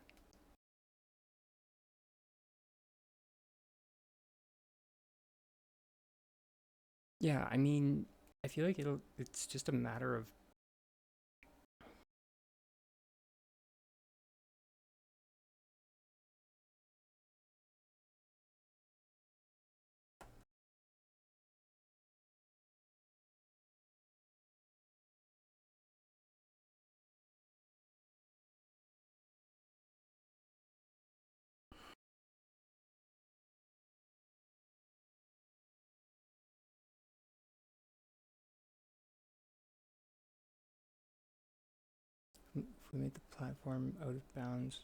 Yeah, I mean, I feel like it's just a matter of if we made the platform out of bounds.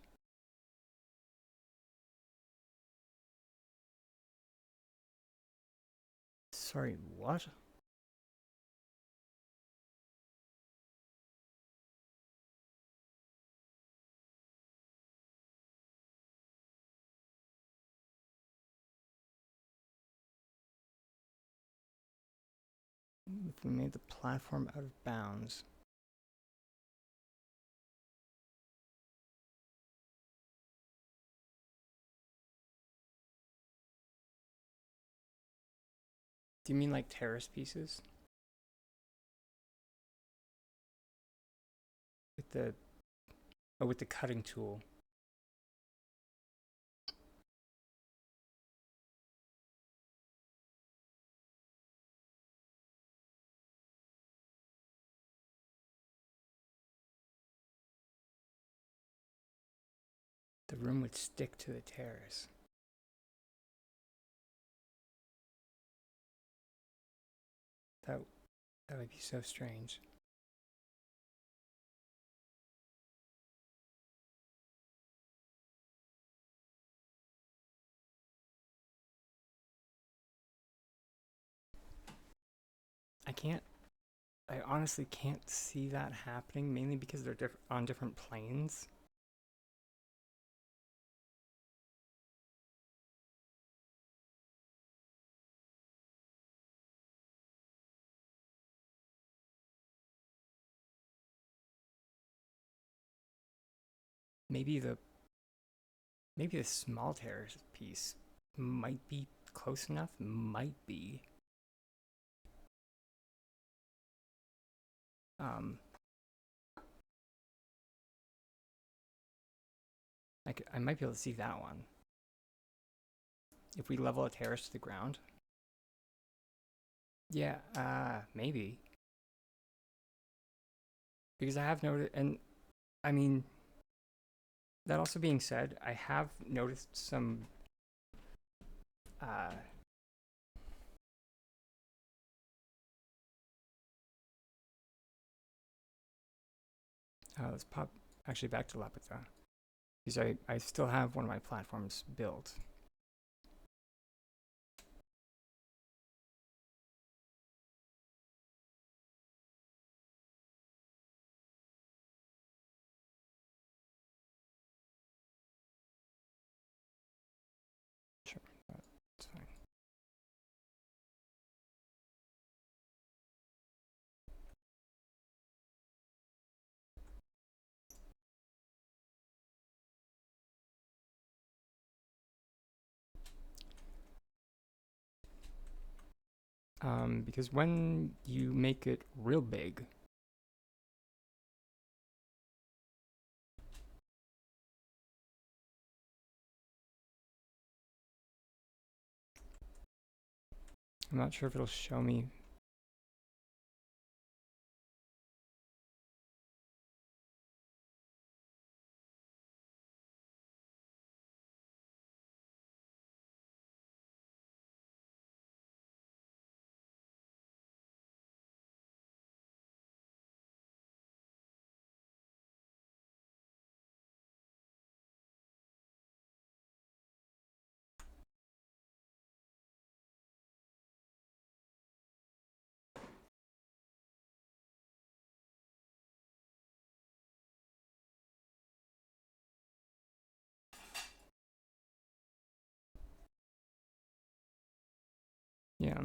Sorry, what? If we made the platform out of bounds. Do you mean like terrace pieces? With the with the cutting tool. The room would stick to the terrace. That that would be so strange. I can't. I honestly can't see that happening, mainly because they're on different planes. maybe the small terrace piece might be close enough. Might be. Um, I might be able to see that one if we level a terrace to the ground. Yeah, maybe. Because I have noticed, and I mean, that also being said, I have noticed some uh, let's pop actually back to Lapita. Because I still have one of my platforms built. Sure, that's fine. Because when you make it real big, I'm not sure if it'll show me. Yeah.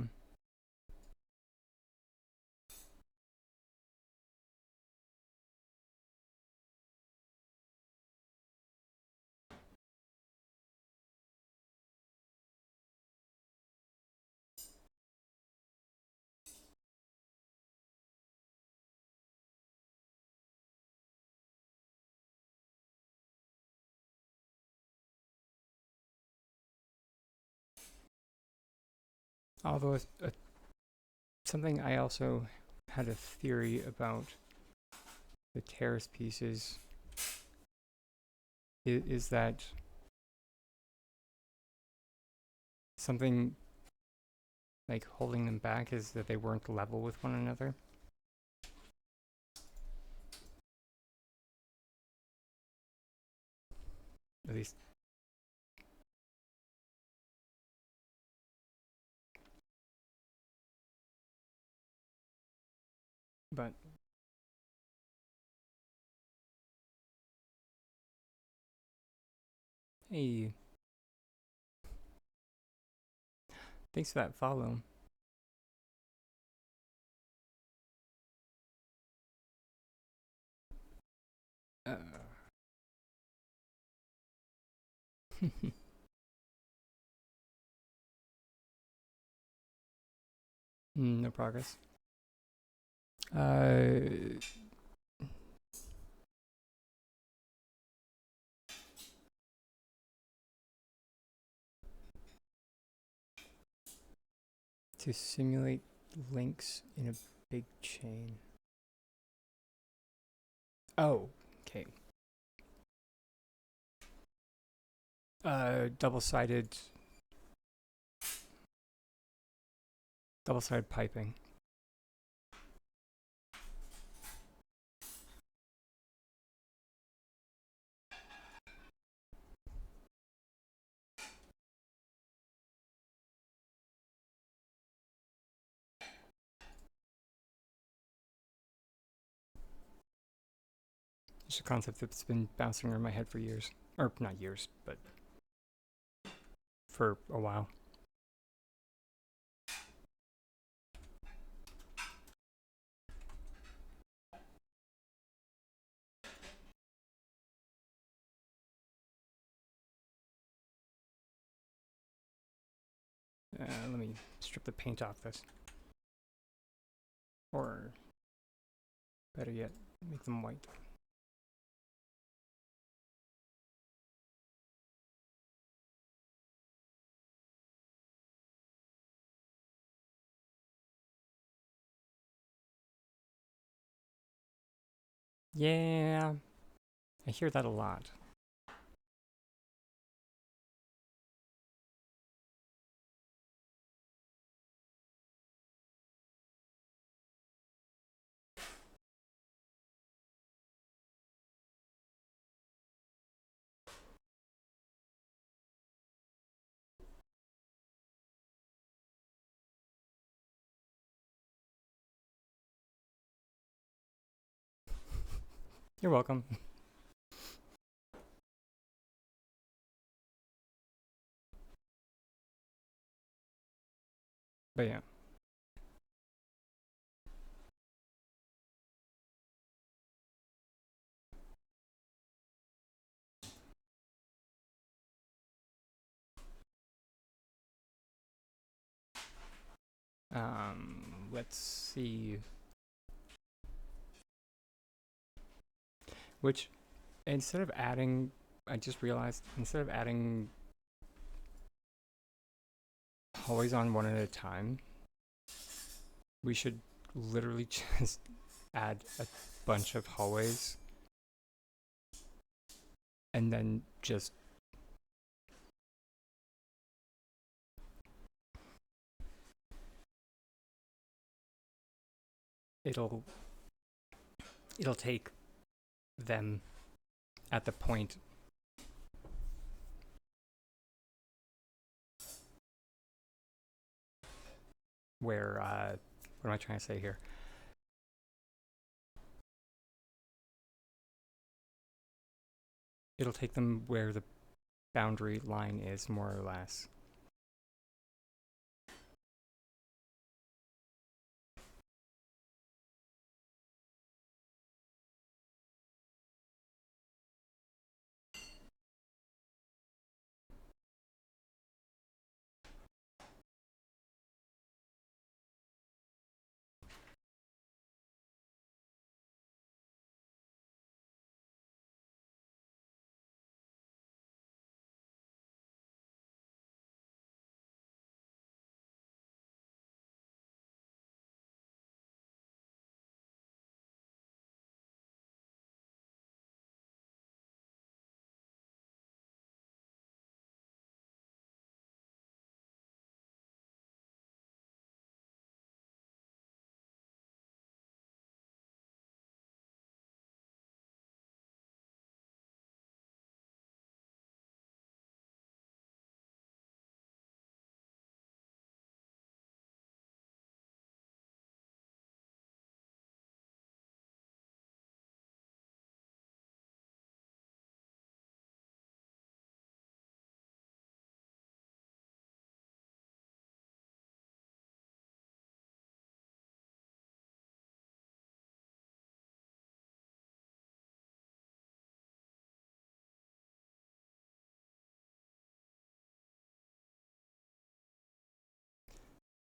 Although something I also had a theory about the terrace pieces is that something like holding them back is that they weren't level with one another. At least. But hey, thanks for that follow. Uh, no progress. Uh, to simulate links in a big chain. Oh, okay. Double-sided piping. It's a concept that's been bouncing around my head for years. Or not years, but for a while. Let me strip the paint off this. Or, better yet, make them white. Yeah, I hear that a lot. You're welcome. But yeah. Let's see. Which, instead of adding, I just realized, instead of adding hallways on one at a time, we should literally just add a bunch of hallways and then just it'll take them at the point where what am I trying to say here? It'll take them where the boundary line is, more or less.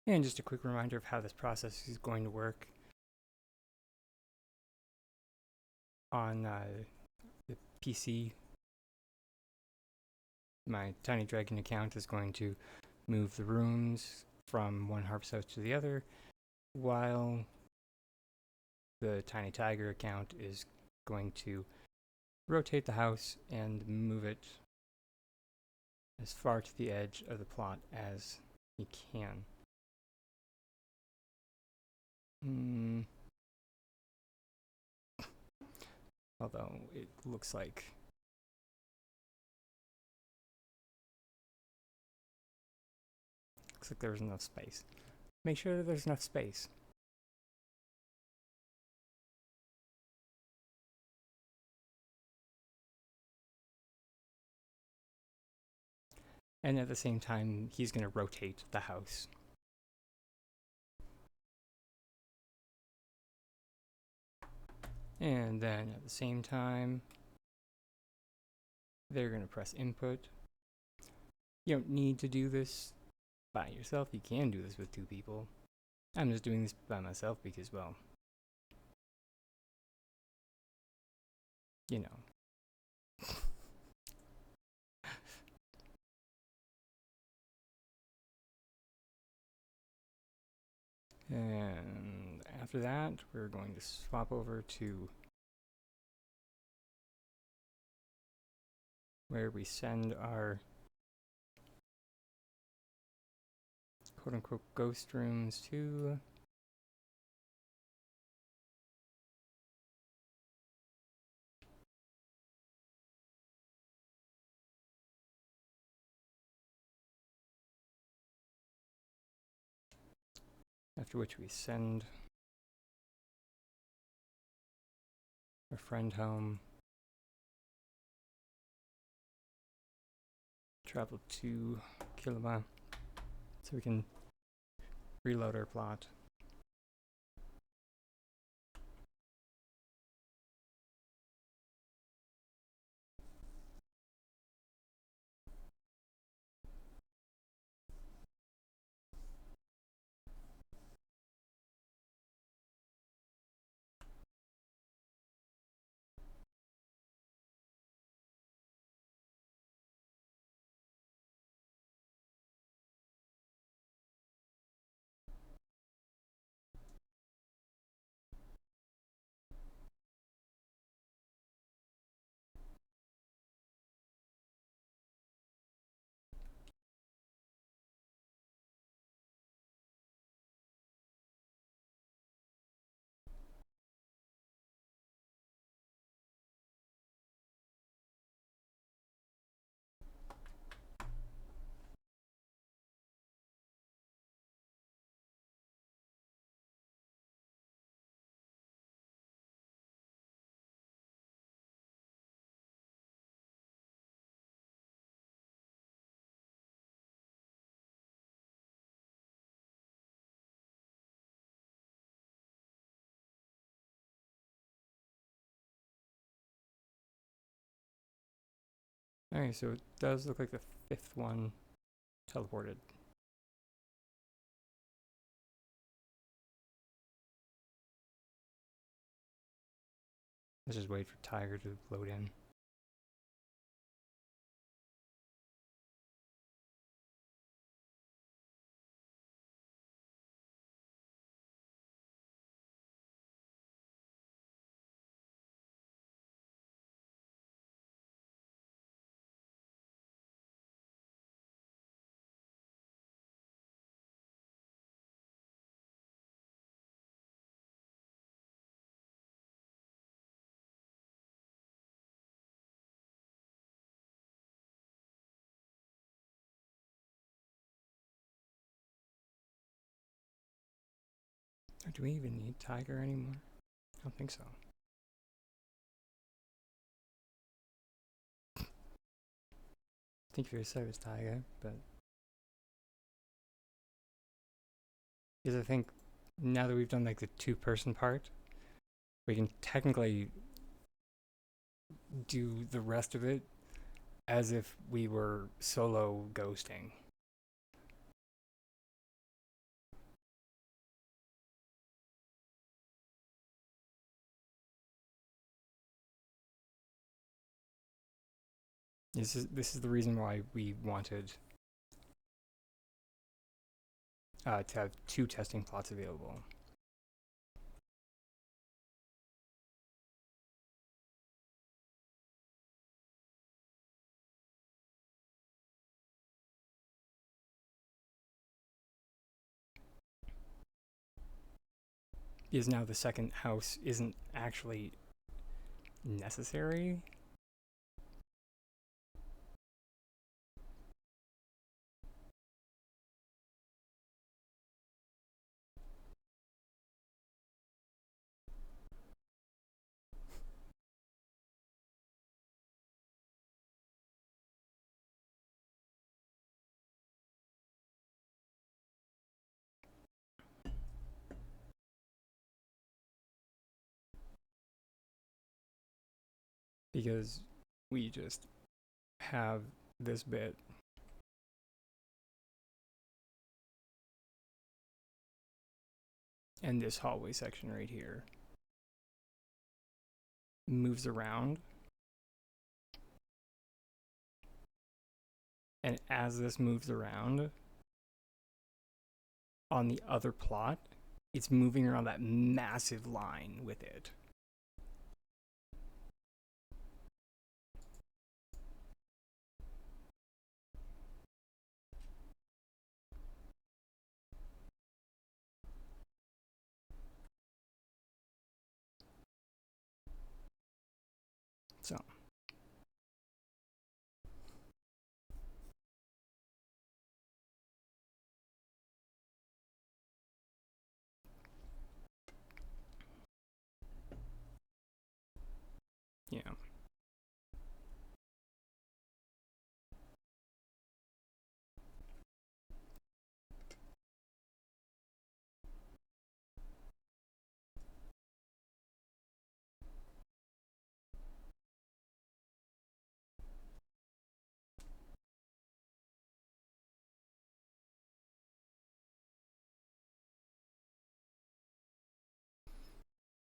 And just a quick reminder of how this process is going to work. On the PC, my Tiny Dragon account is going to move the rooms from one harvest house to the other, while the Tiny Tiger account is going to rotate the house and move it as far to the edge of the plot as he can. Although it looks like there's enough space. Make sure that there's enough space. And at the same time, he's going to rotate the house. And then at the same time, they're going to press input. You don't need to do this by yourself, you can do this with two people. I'm just doing this by myself because, well, you know. And after that, we're going to swap over to where we send our quote-unquote ghost rooms to. After which we send our friend home. Travel to Killua so we can reload our plot. Alright, so it does look like the fifth one teleported. Let's just wait for Tiger to load in. Or do we even need Tiger anymore? I don't think so. I think you said it was Tiger, but because I think now that we've done like the two-person part, we can technically do the rest of it as if we were solo ghosting. This is the reason why we wanted to have two testing plots available. Because now the second house isn't actually necessary. Because we just have this bit and this hallway section right here moves around. And as this moves around on the other plot, it's moving around that massive line with it. So yeah.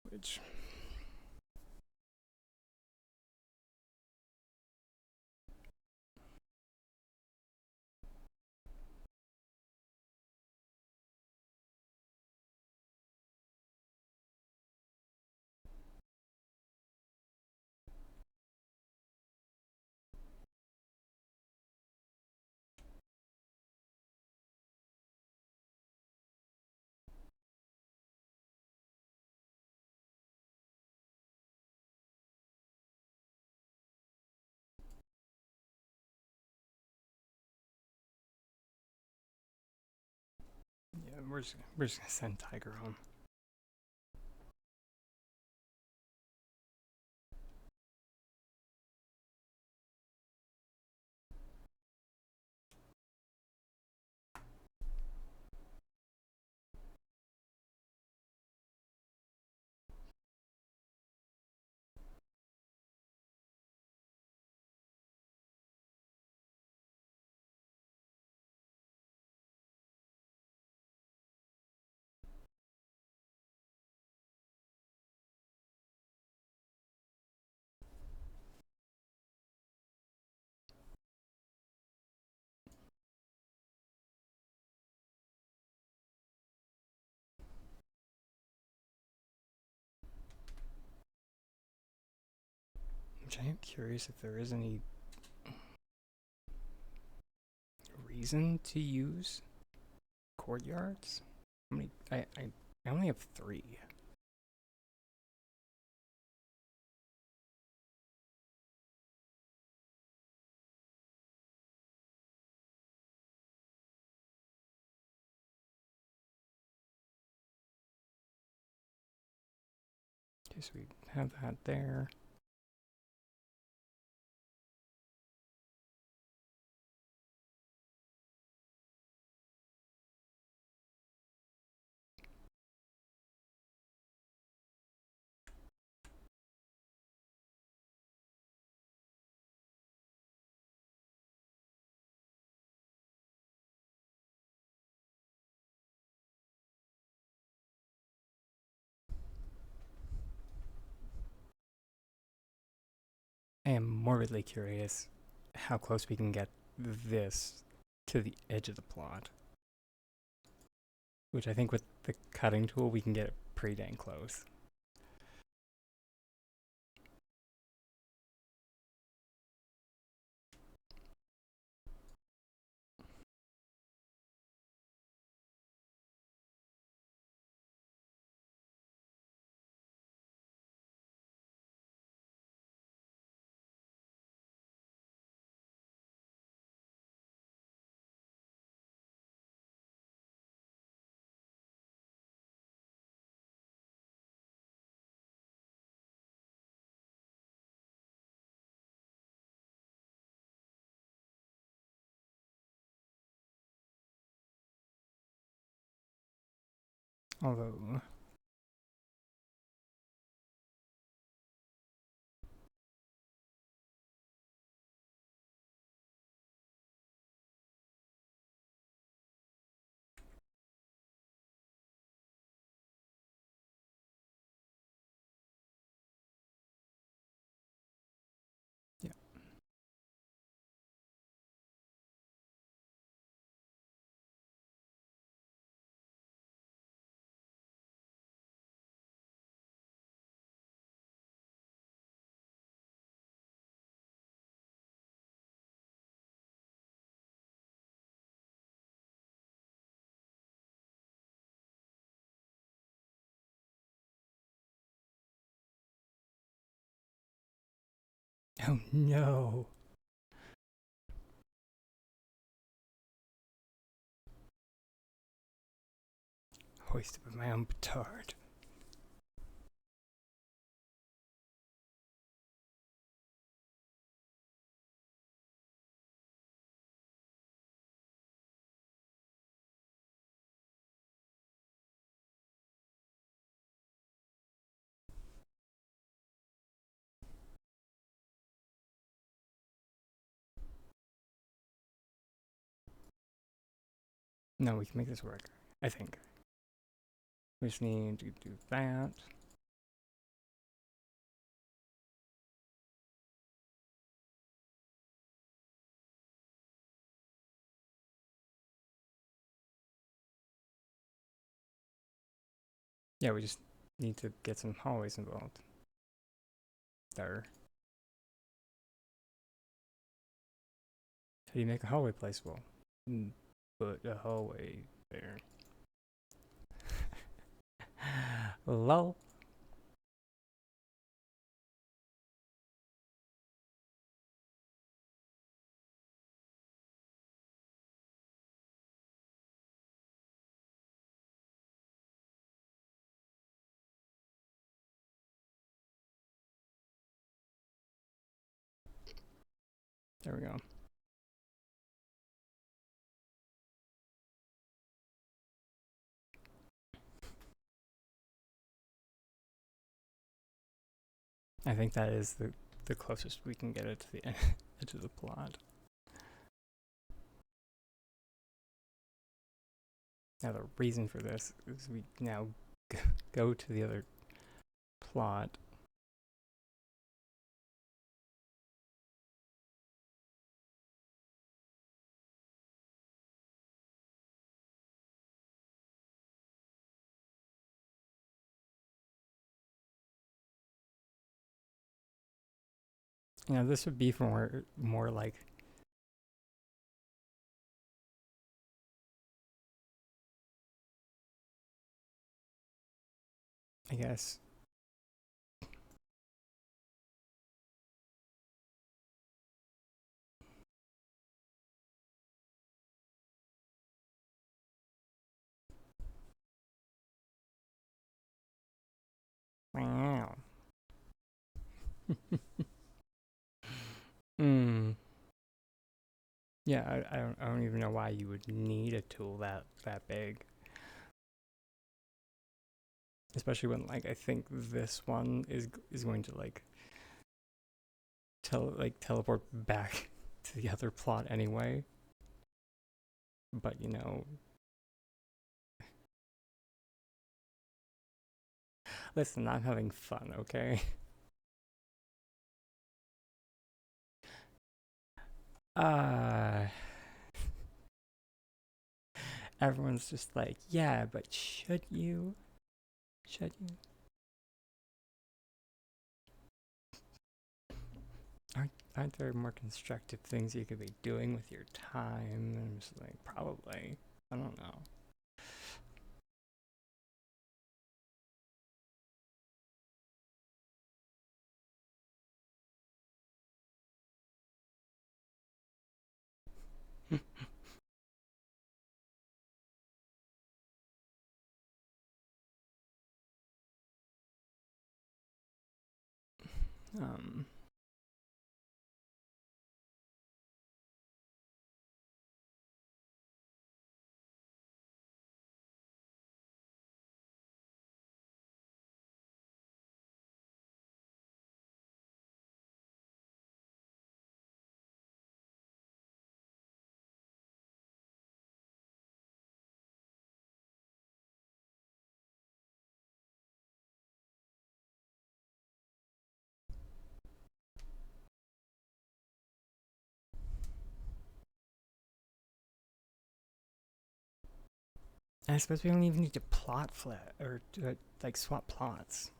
Which yeah, we're just gonna send Tiger home. Which I am curious if there is any reason to use courtyards. How many? I only have 3. Okay, so we have that there. I am morbidly curious how close we can get this to the edge of the plot. Which I think with the cutting tool we can get it pretty dang close. Although Oh no. Hoisted with my own petard. No, we can make this work. I think. We just need to do that. Yeah, we just need to get some hallways involved. There. How do you make a hallway placeable? Put a hallway there. Lol. There we go. I think that is the closest we can get it to the edge of the plot. Now the reason for this is we now go to the other plot. You know, this would be for more like I guess wow. Hmm. Yeah, I don't even know why you would need a tool that big. Especially when like I think this one is going to like teleport back to the other plot anyway. But you know, listen, I'm having fun, okay? Uh everyone's just like, yeah, but should you? Should you? Aren't there more constructive things you could be doing with your time? And I'm just like, probably. I don't know. um, I suppose we don't even need to plot flat or like swap plots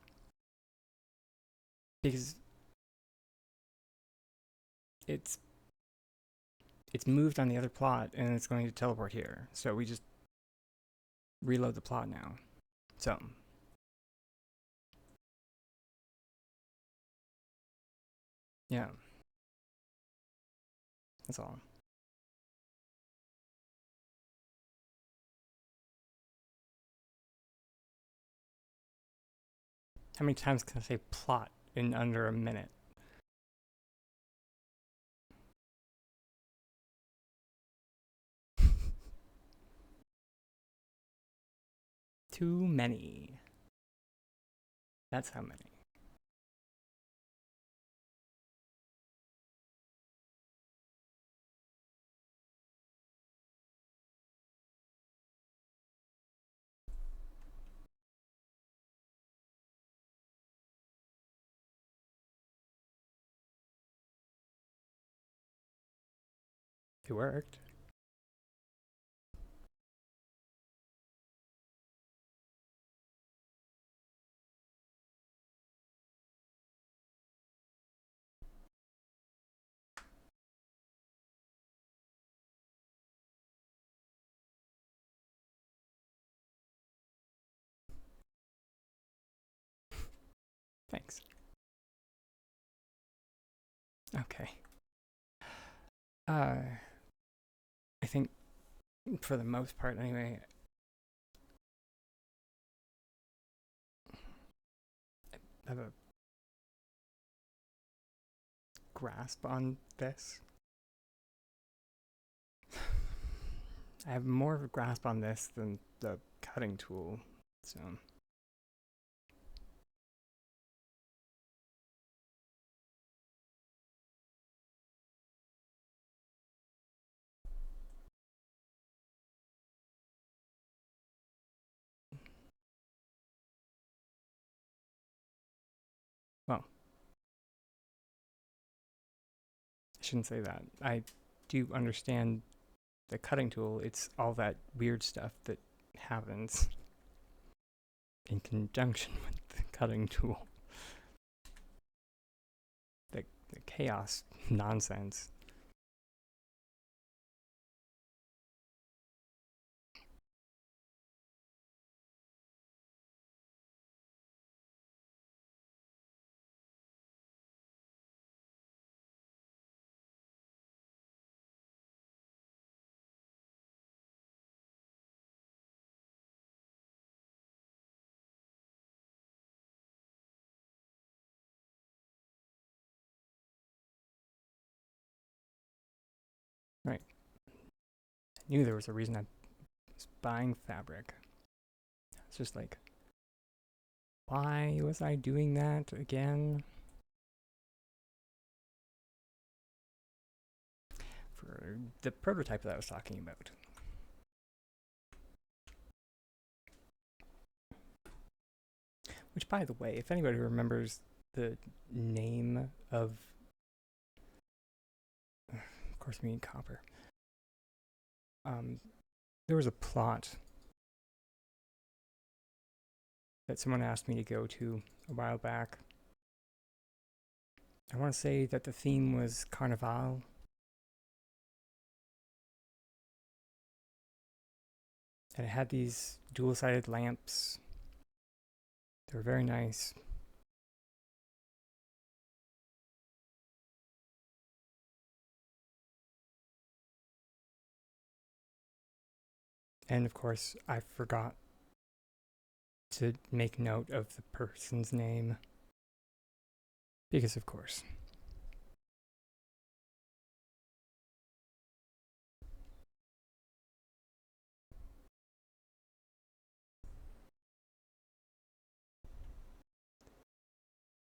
because it's it's moved on the other plot and it's going to teleport here. So we just reload the plot now. So yeah. That's all. How many times can I say plot in under a minute? Too many. That's how many. It worked. Thanks. Okay. I think for the most part anyway, I have a grasp on this. I have more of a grasp on this than the cutting tool, so. Well, I shouldn't say that. I do understand the cutting tool. It's all that weird stuff that happens in conjunction with the cutting tool. The chaos nonsense. Right. I knew there was a reason I was buying fabric. It's just like, why was I doing that again? For the prototype that I was talking about. Which, by the way, if anybody remembers the name of course, we need copper. There was a plot that someone asked me to go to a while back. I want to say that the theme was Carnival. And it had these dual-sided lamps. They were very nice. And of course, I forgot to make note of the person's name. Because of course.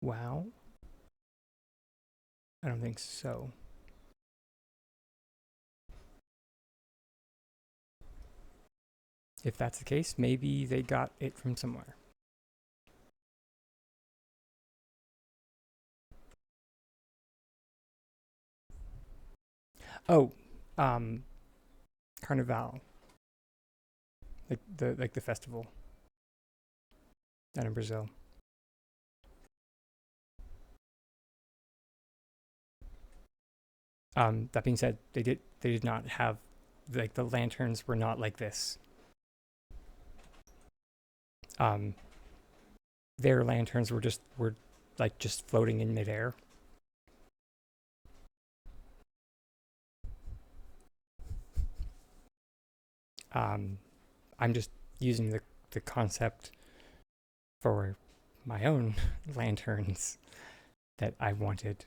Wow. I don't think so. If that's the case, maybe they got it from somewhere. Oh, Carnival. Like the festival down in Brazil. That being said, they did not have, like, the lanterns were not like this. Their lanterns were just floating in midair. Um, I'm just using the concept for my own lanterns that I wanted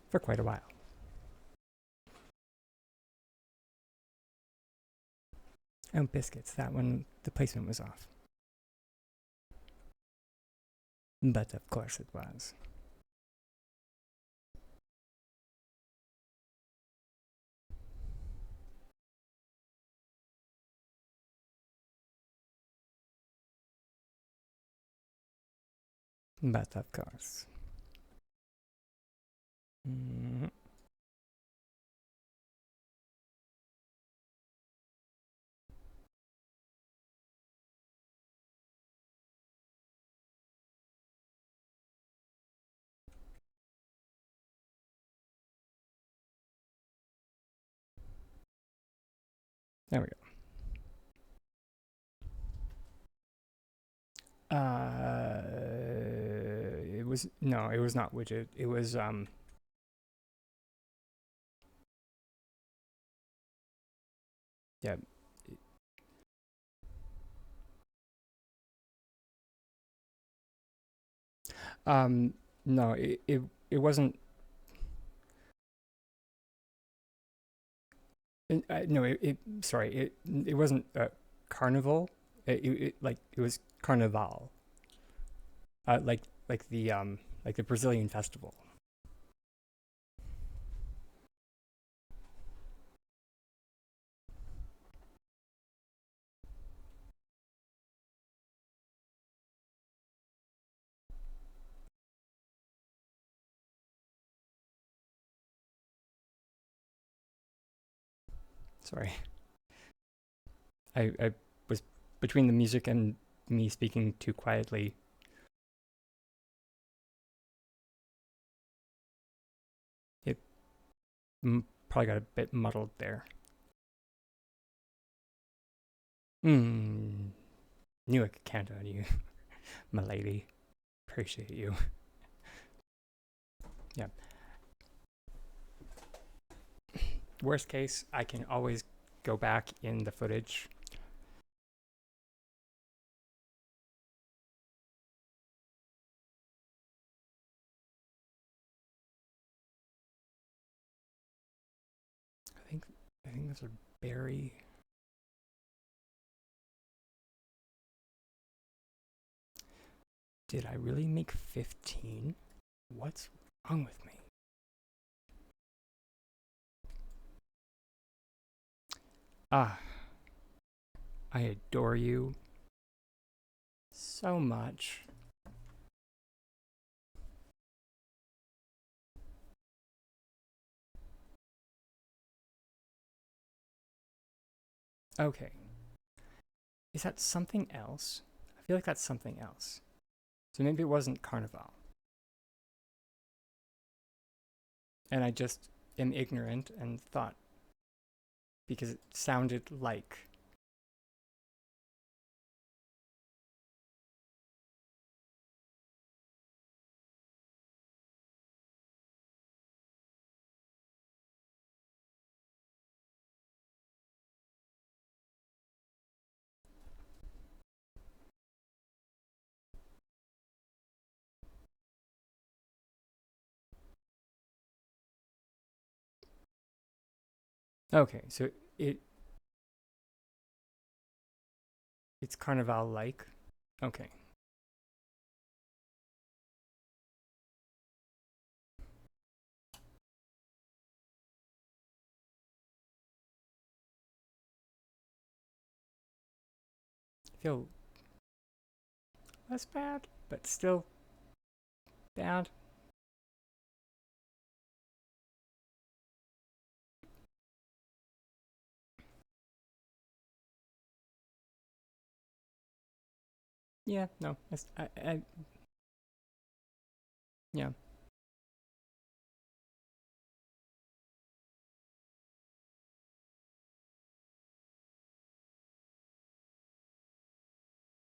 for quite a while. Oh, biscuits. That one, the placement was off. But of course it was. But of course. Mm, there we go. It was no, it was not widget. It was yeah. Um, no, it wasn't. No, sorry, it wasn't carnival. It was carnival. Like like the Brazilian festival. Sorry, I was between the music and me speaking too quietly. It probably got a bit muddled there. Hmm. Knew I could count on you, my lady. Appreciate you. Yeah. Worst case, I can always go back in the footage. I think I think those are Barry. Did I really make 15? What's wrong with me? Ah, I adore you so much. Okay. Is that something else? I feel like that's something else. So maybe it wasn't Carnival. And I just am ignorant and thought because it sounded like. Okay, so it it's Carnival like. Okay. I feel less bad, but still bad. Yeah, no. Yeah.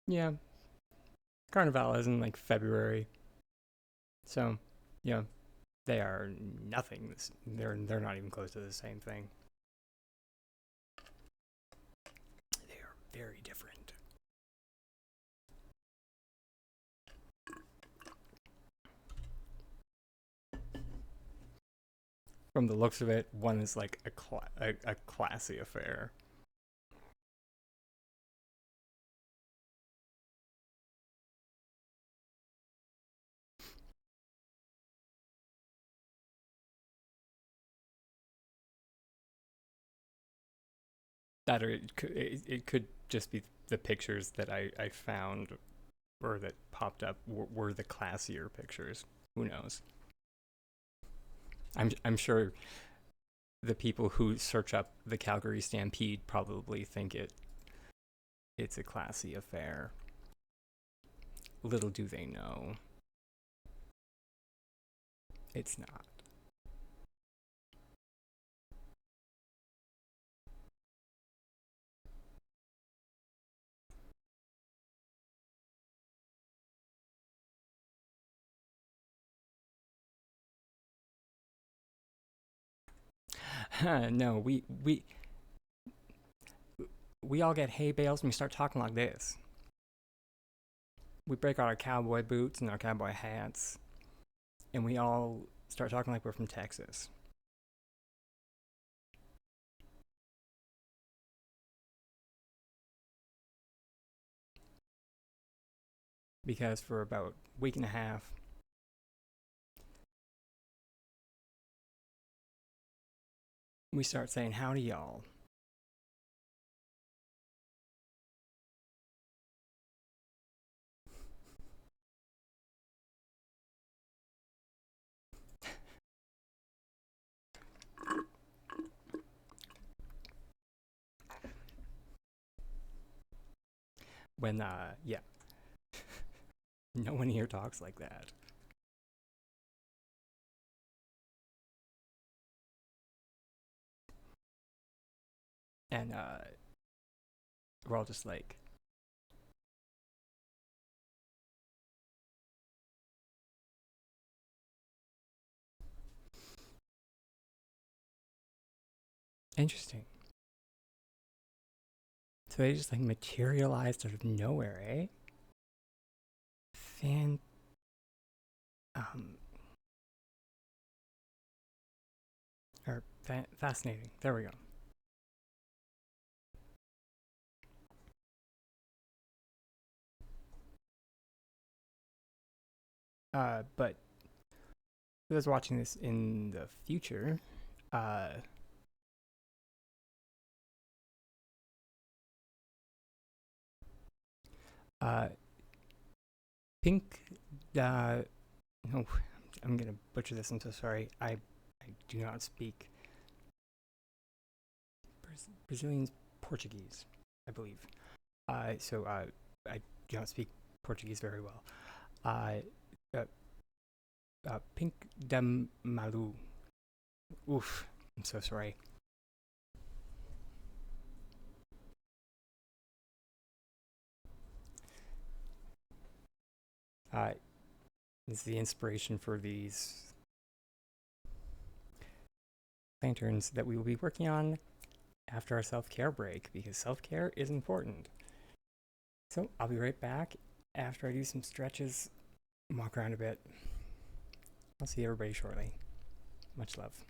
Yeah. Carnival is in like February. So, yeah. They are nothing. They're not even close to the same thing. They are very different. From the looks of it, one is like a classy affair. That or it could just be the pictures that I found or that popped up were the classier pictures. Who knows? I'm sure the people who search up the Calgary Stampede probably think it's a classy affair. Little do they know, it's not. No, we all get hay bales and we start talking like this. We break out our cowboy boots and our cowboy hats, and we all start talking like we're from Texas. Because for about a week and a half, we start saying howdy y'all. When yeah, no one here talks like that. And we're all just like, interesting. So they just like materialized out of nowhere, eh? Fan um or fascinating. There we go. But who was watching this in the future? Uh, uh, Pink. Uh, no, I'm gonna butcher this. I'm so sorry. I do not speak Brazilian Portuguese, I believe. I do not speak Portuguese very well. Uh, uh, Pink de Malu. Oof, I'm so sorry. Uh, this is the inspiration for these lanterns that we will be working on after our self-care break because self-care is important. So I'll be right back after I do some stretches, walk around a bit. I'll see everybody shortly. Much love.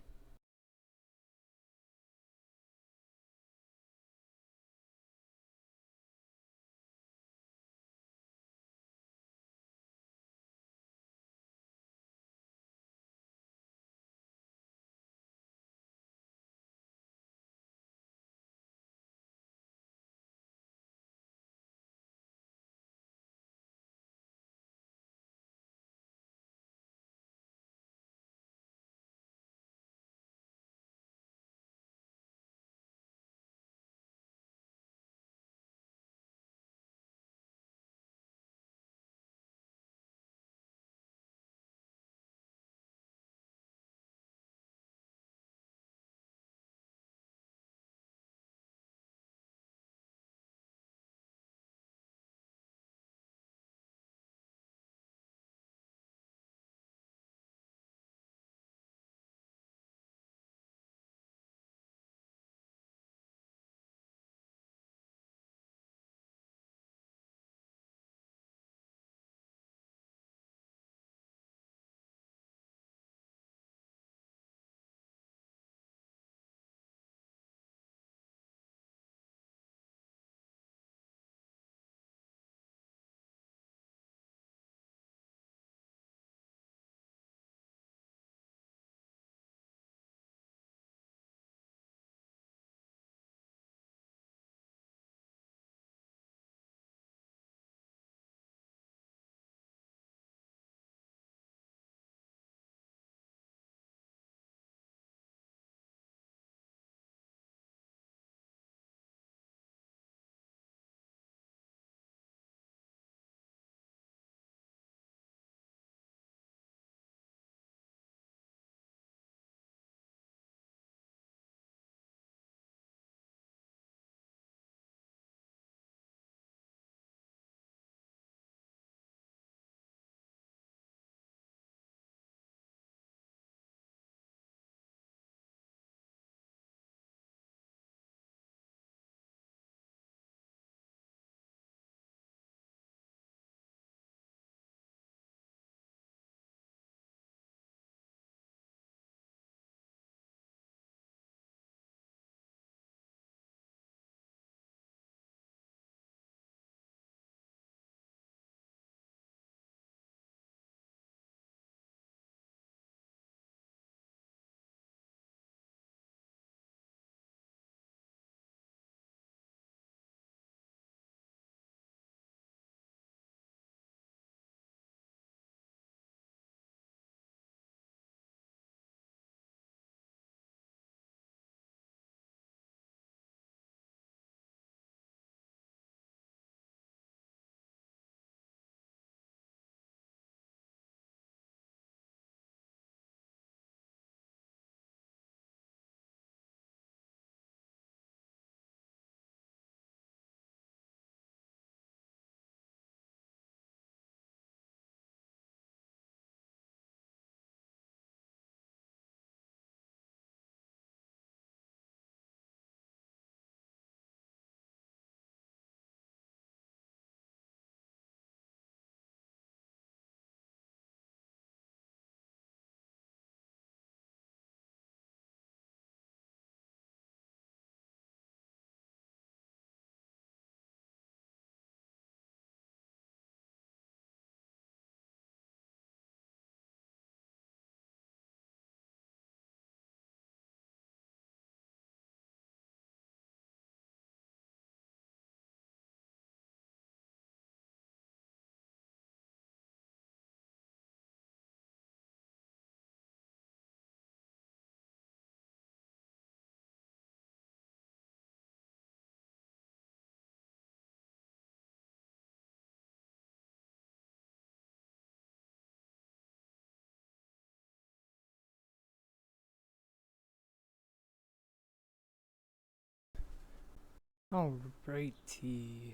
Alrighty.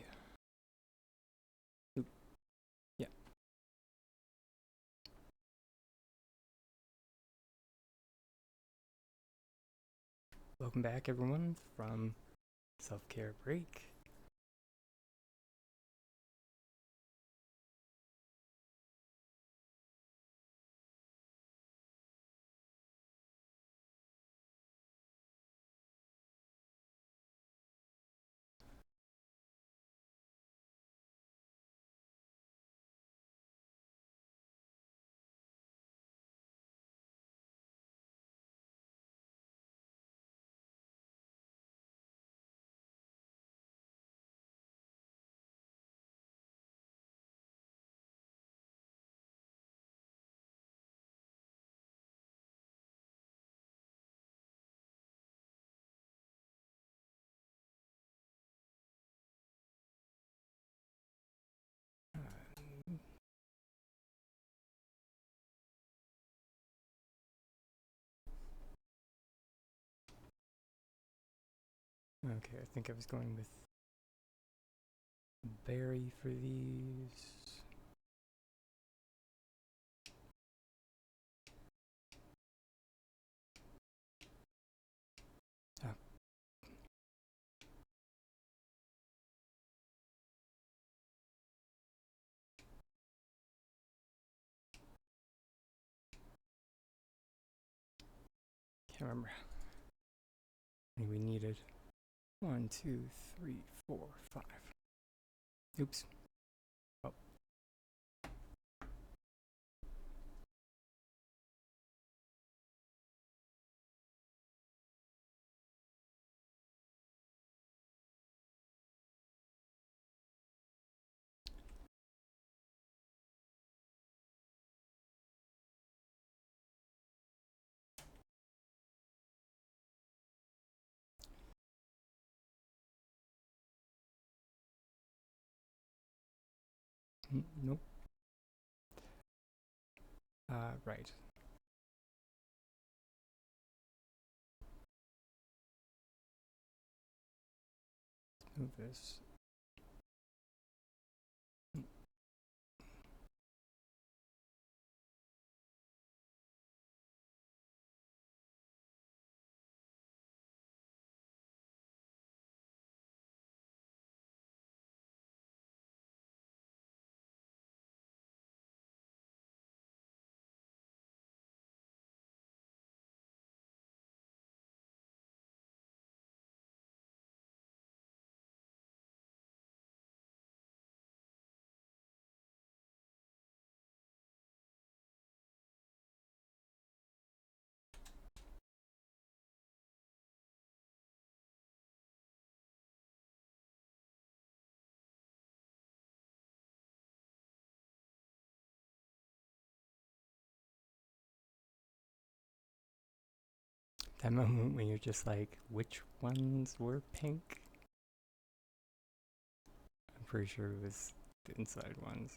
Oop, yeah. Welcome back, everyone, from self-care break. Okay, I think I was going with Barry for these. Oh, can't remember how many we needed. 1, 2, 3, 4, 5. Oops. Oh. Nope. Right. Move this. That moment when you're just like, which ones were pink? I'm pretty sure it was the inside ones.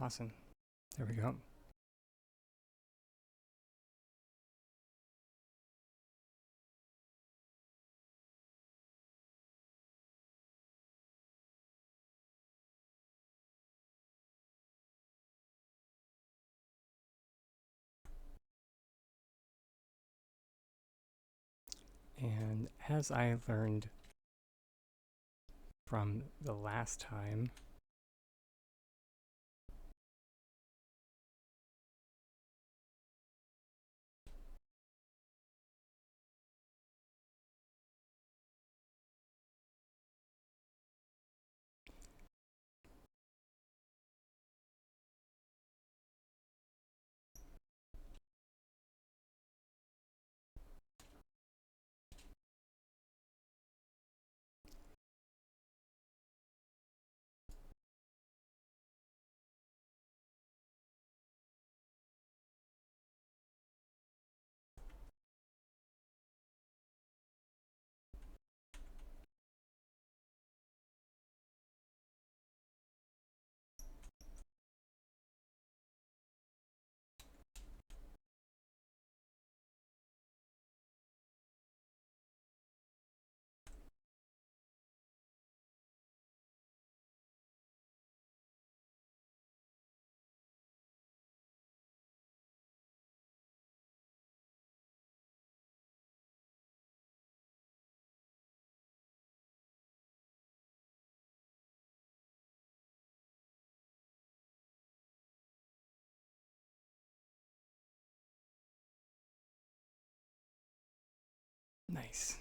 Awesome. There we go. And as I learned from the last time, Nice.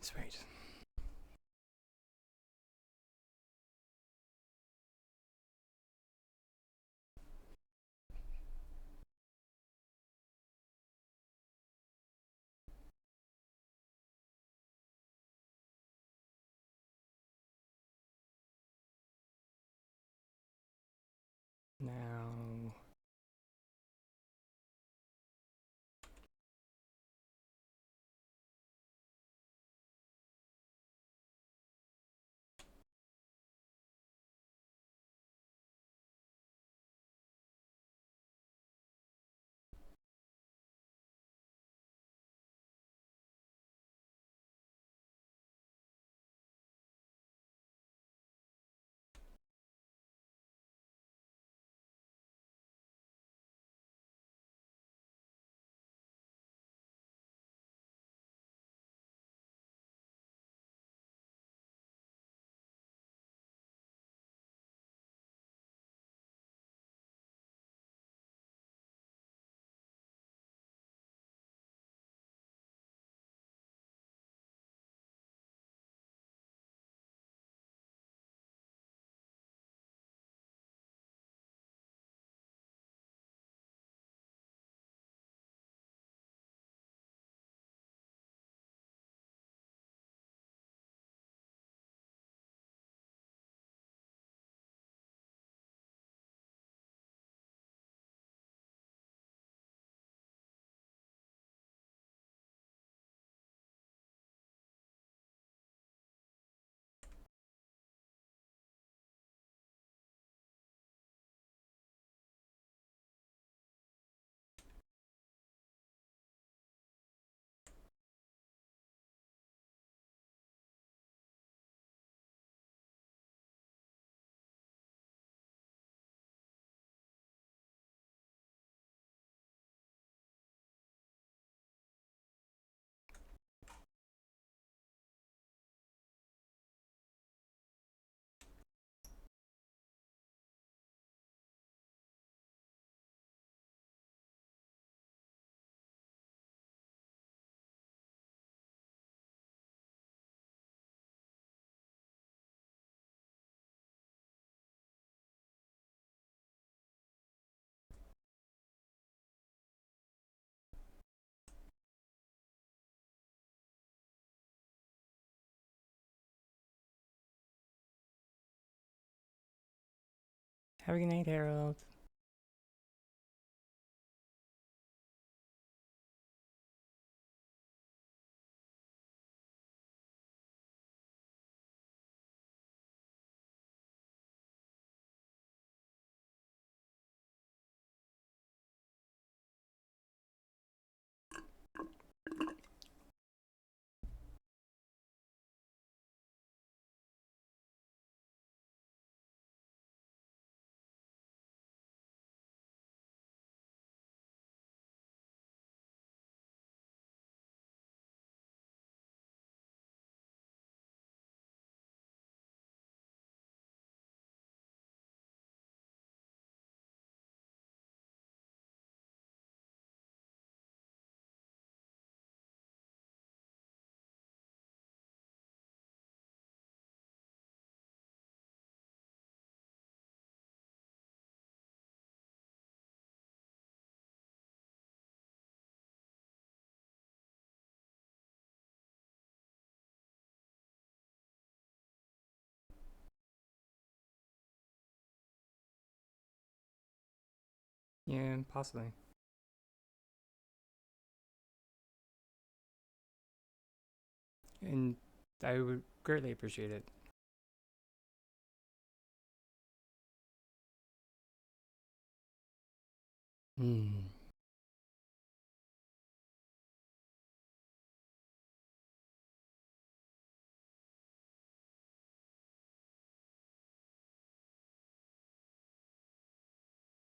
Sweet. Now, have a good night, Harold. Yeah, possibly. And I would greatly appreciate it. Hmm.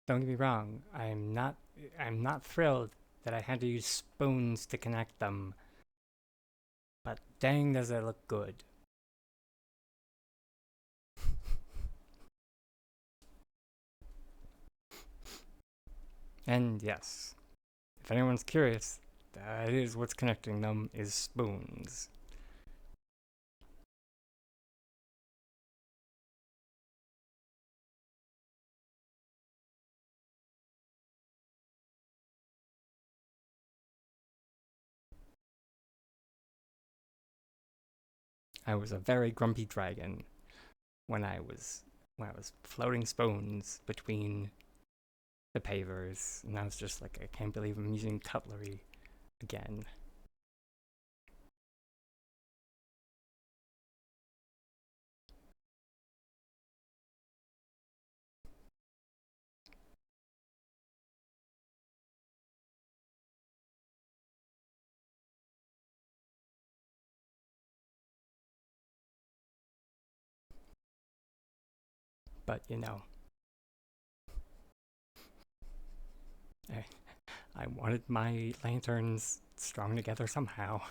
Don't get me wrong. I'm not thrilled that I had to use spoons to connect them, but dang does it look good. And yes, if anyone's curious, that is what's connecting them is spoons. I was a very grumpy dragon when I was floating spoons between the pavers, and I was just like, I can't believe I'm using cutlery again. But I, I wanted my lanterns strung together somehow.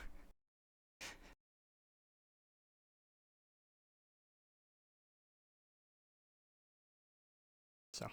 So,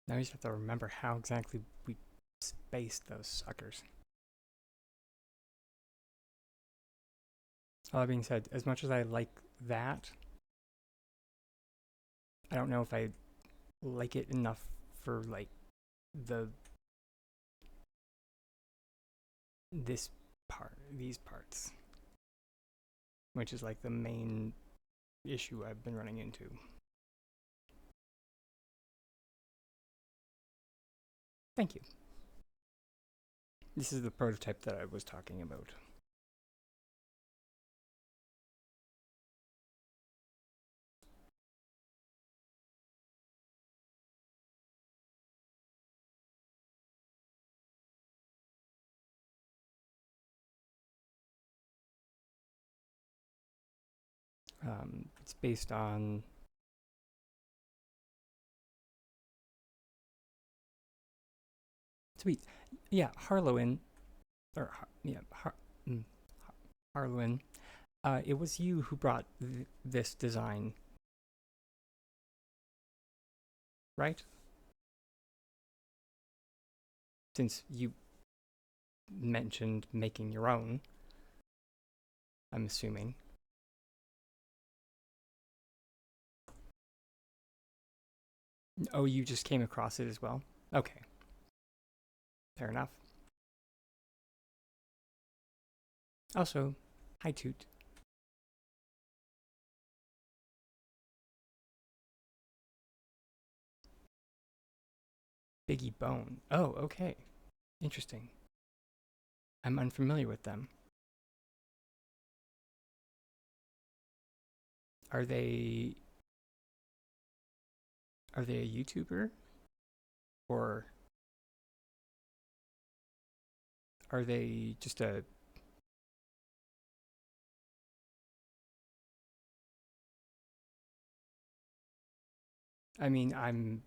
now you just have to remember how exactly we spaced those suckers. All that being said, as much as I like that, I don't know if I like it enough for like the this these parts, which is like the main issue I've been running into. Thank you. This is the prototype that I was talking about. It's based on sweet, yeah, Harlowin, or yeah, mm, Harlowin. It was you who brought this design, right? Since you mentioned making your own, I'm assuming. Oh, you just came across it as well? Okay, fair enough. Also, hi Toot. Biggie Bone. Oh, okay. Interesting. I'm unfamiliar with them. Are they are they a YouTuber or are they just a I mean, I'm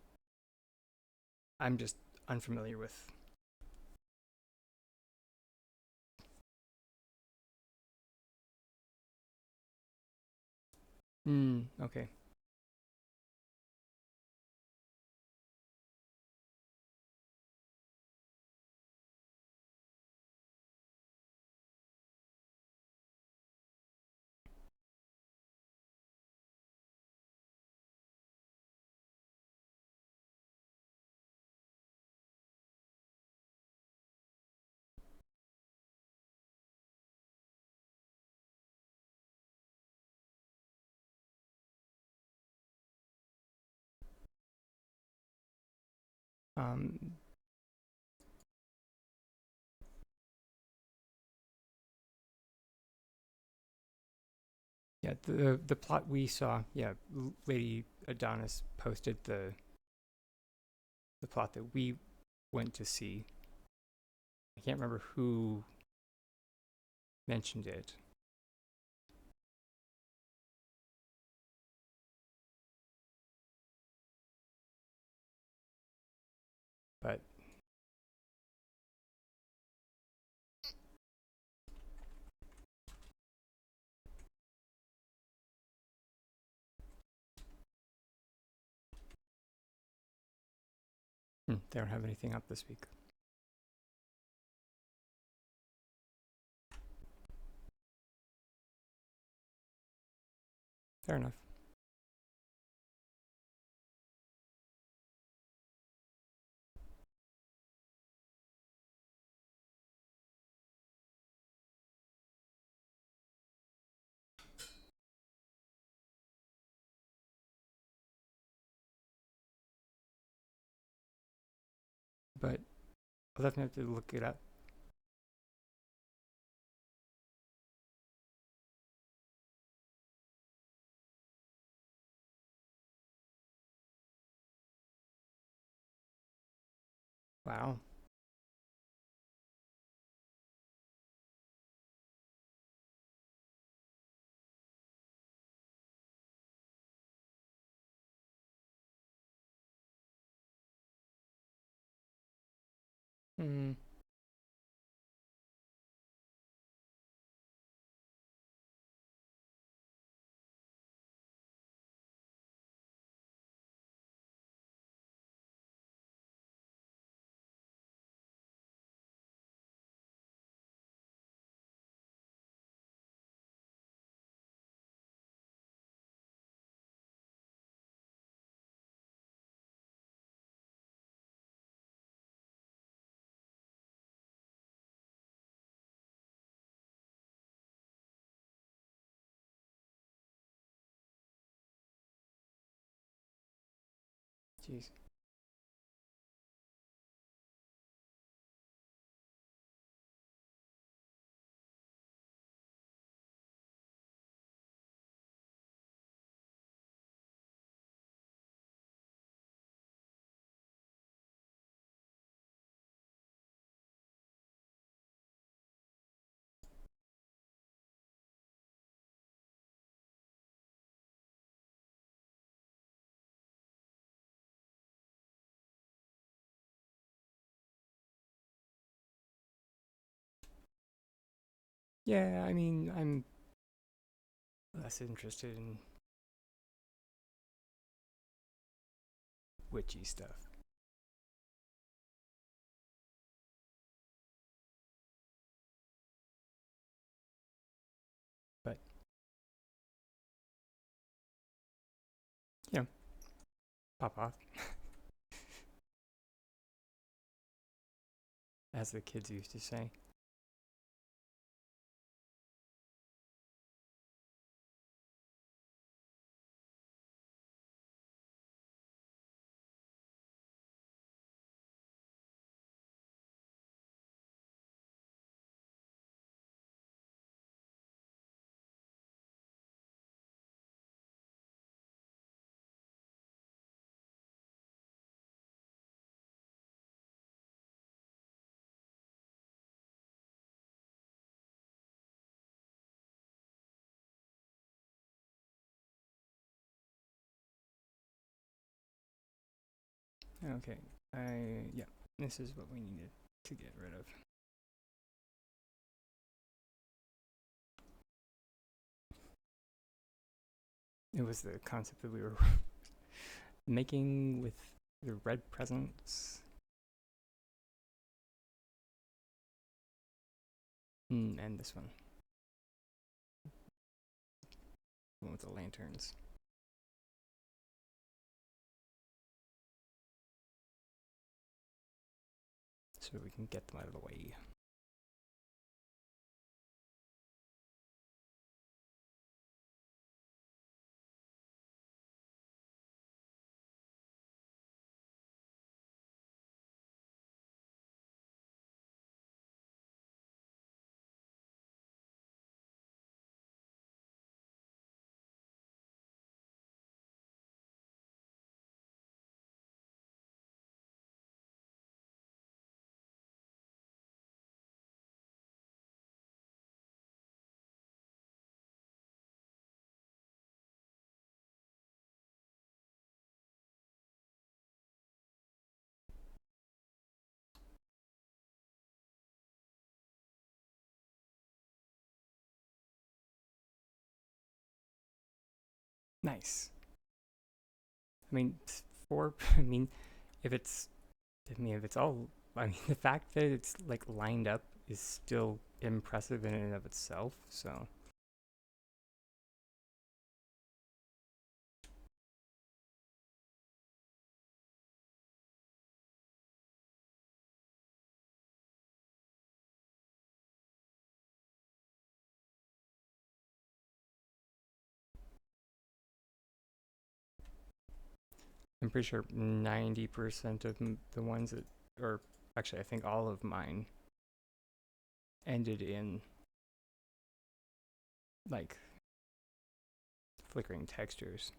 just unfamiliar with. Okay. Um, yeah, the plot we saw, yeah, Lady Adonis posted the plot that we went to see. I can't remember who mentioned it, but they don't have anything up this week. Fair enough. But I'll definitely have to look it up. Wow. Hmm. Jeez. Yeah, I mean, I'm less interested in witchy stuff. But, you know, pop off, as the kids used to say. Okay. Yeah, this is what we needed to get rid of. It was the concept that we were making with the red presents. And this one. The one with the lanterns. So we can get them out of the way. Nice. I mean, I mean, if it's, if it's all, I mean, the fact that it's like lined up is still impressive in and of itself. So I'm pretty sure 90% of the ones that, or actually, I think all of mine ended in like flickering textures.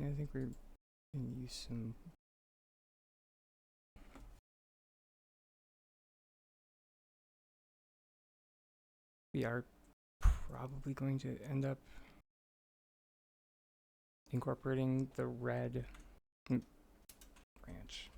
Yeah, I think we're gonna use some. We are probably going to end up incorporating the red branch.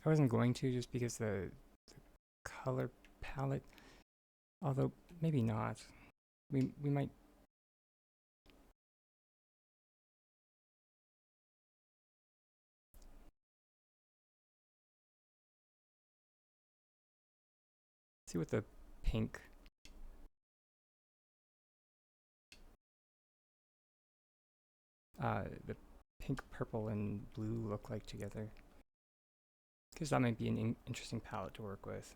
I wasn't going to just because the color palette, although maybe not. We might. See what the pink. The pink, purple, and blue look like together. Because that might be an interesting palette to work with.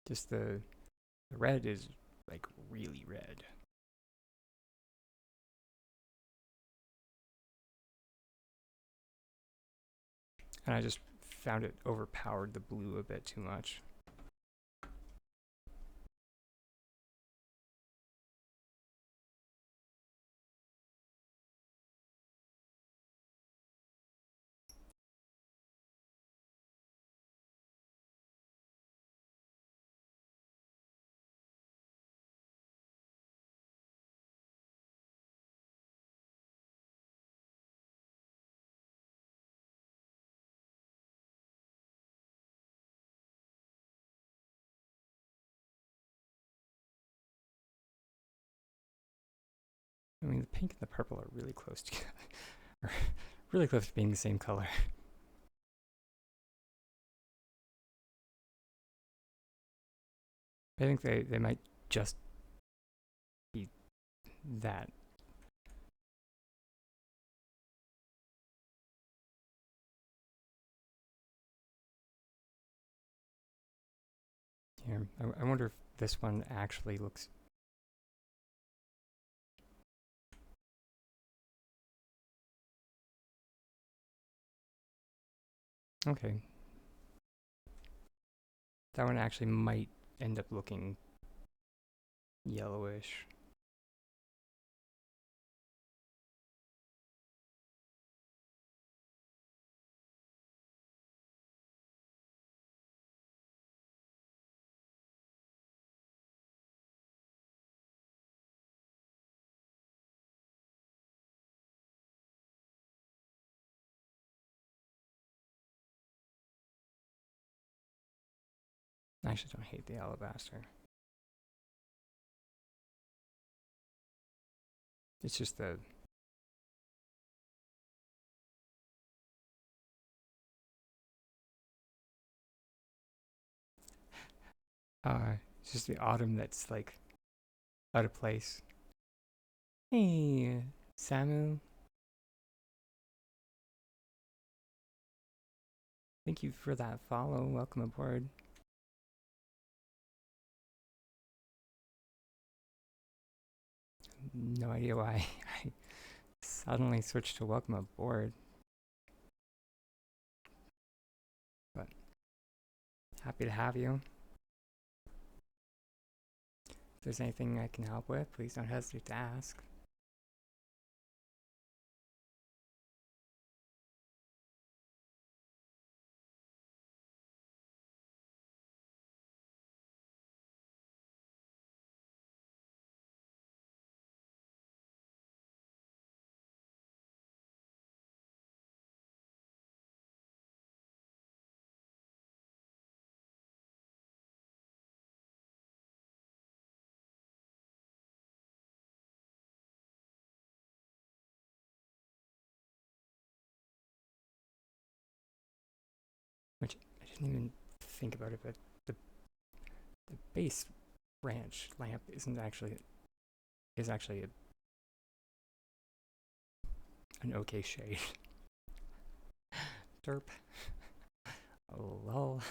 Just the red is like really red. And I just found it overpowered the blue a bit too much. I mean, the pink and the purple are really close together. Really close to being the same color. I think they might just be that. Here, I wonder if this one actually looks. Okay. That one actually might end up looking yellowish. I actually don't hate the alabaster. It's just the it's just the autumn that's like out of place. Hey, Samu. Thank you for that follow. Welcome aboard. No idea why I suddenly switched to welcome aboard. But happy to have you. If there's anything I can help with, please don't hesitate to ask. Which I didn't even think about it, but the base ranch lamp is actually an okay shade. Derp. Oh lol.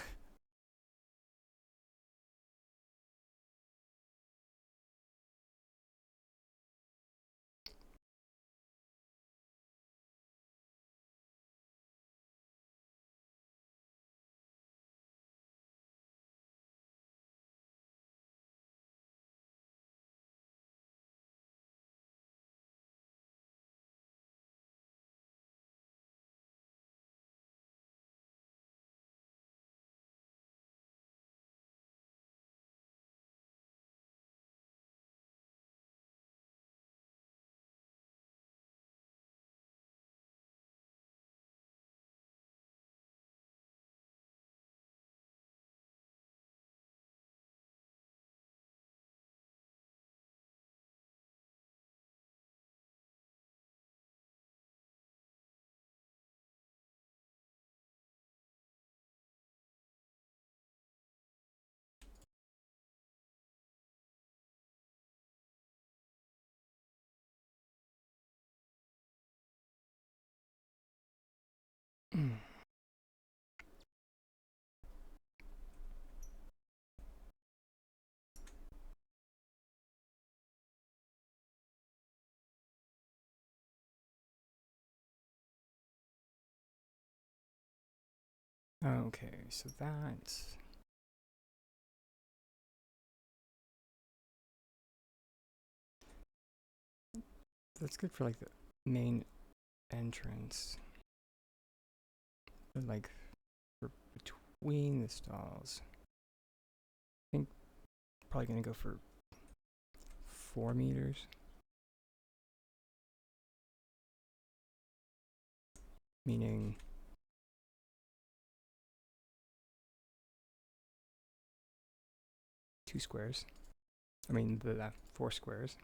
Okay, so that's good for like the main entrance. But like for between the stalls, I think probably gonna go for 4 meters. Meaning 2 squares. I mean the 4 squares.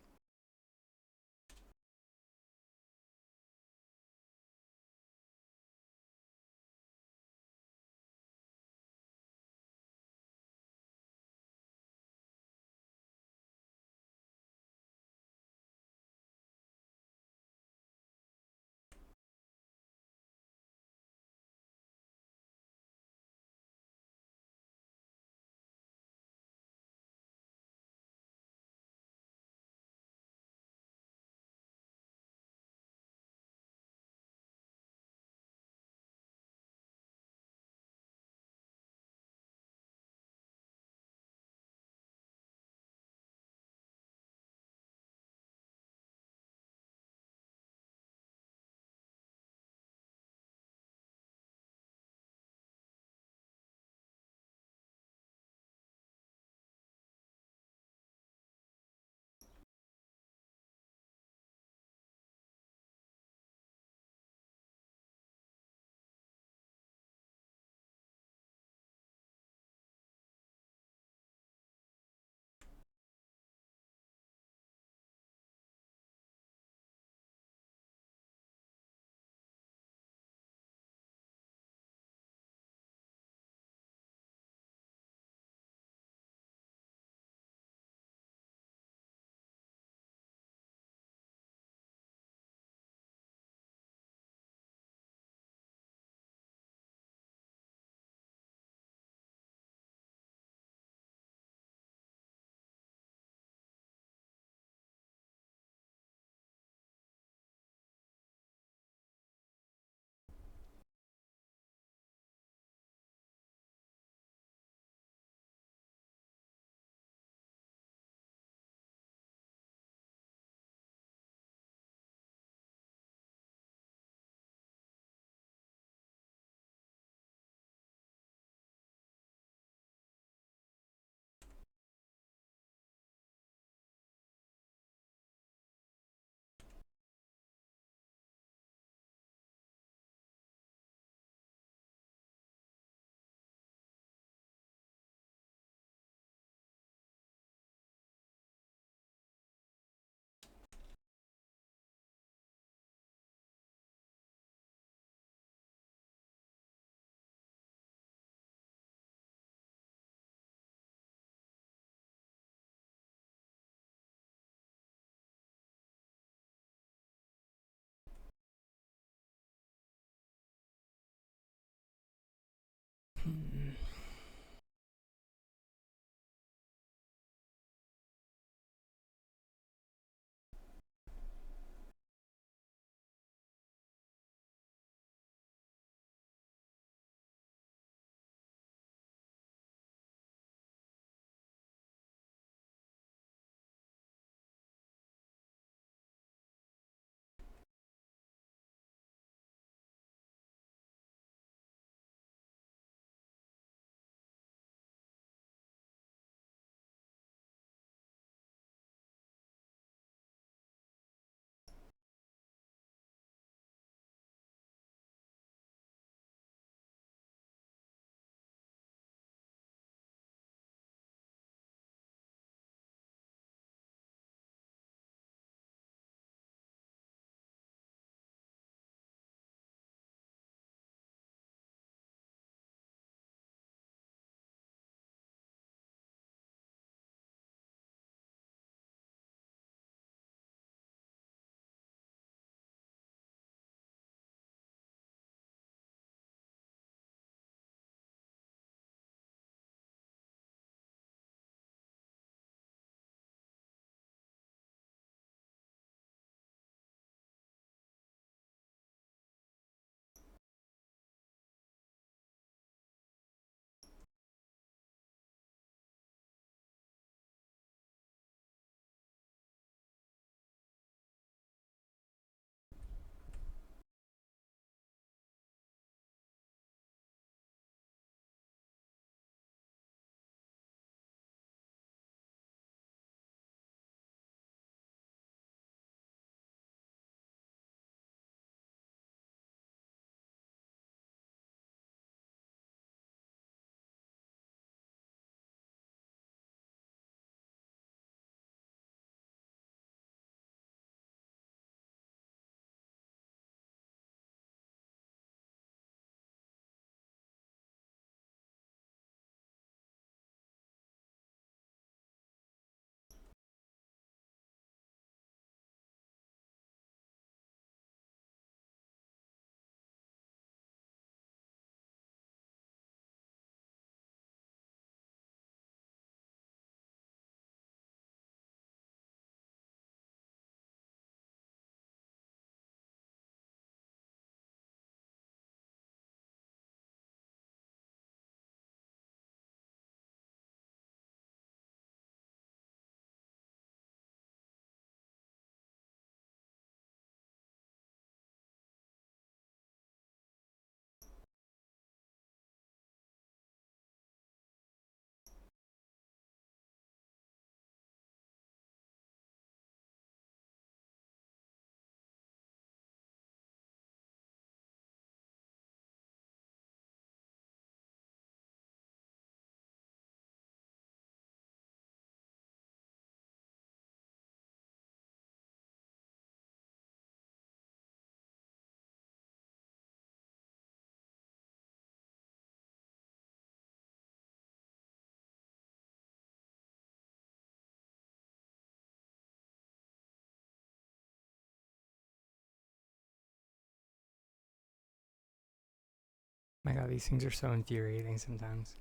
My God, these things are so infuriating sometimes.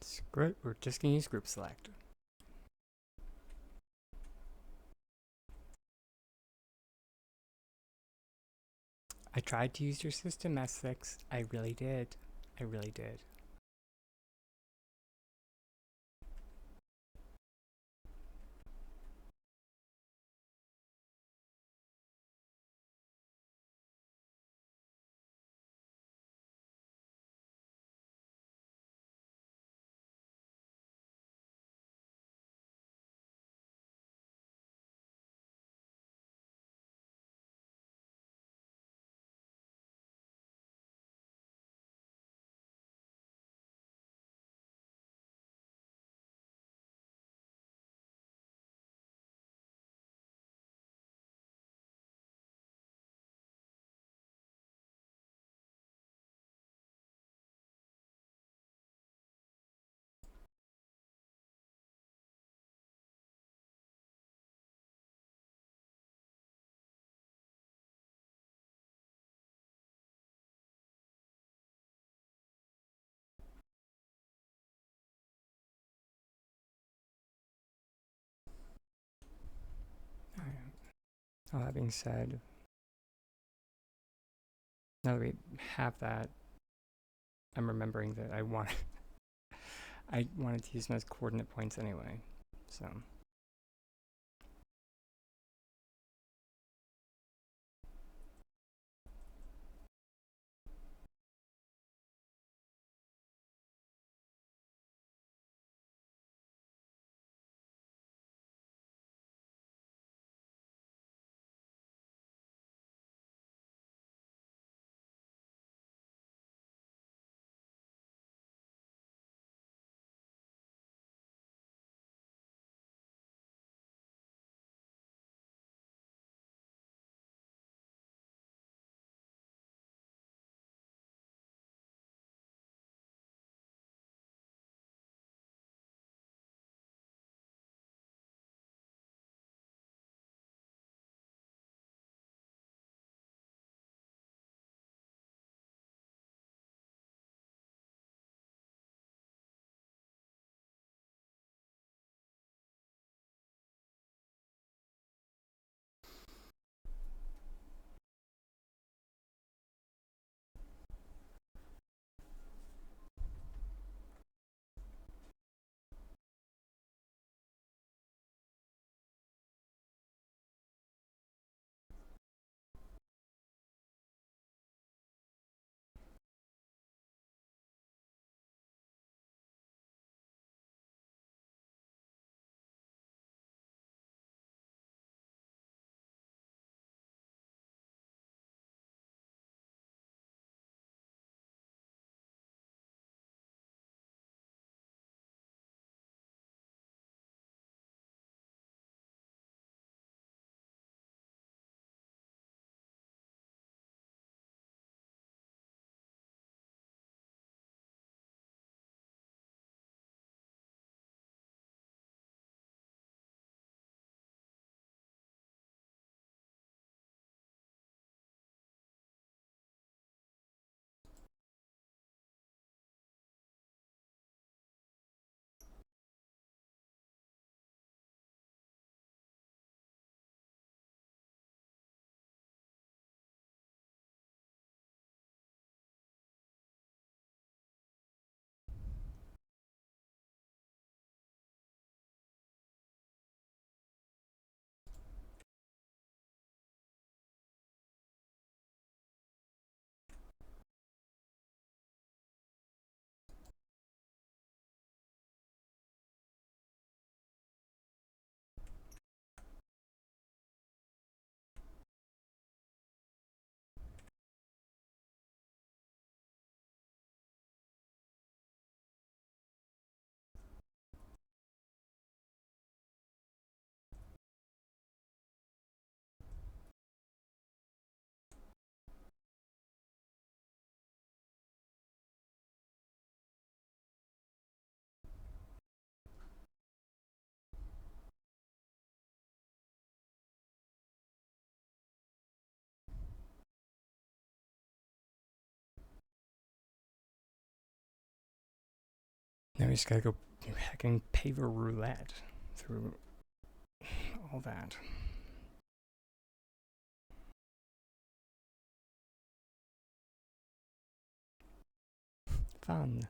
Screw it, we're just gonna use group select. I tried to use your system, S6. I really did. I really did. Alright. All that being said, now that we have that, I'm remembering that I wanted to use them as coordinate points anyway. So Now we just gotta go hacking paver roulette through all that. Fun.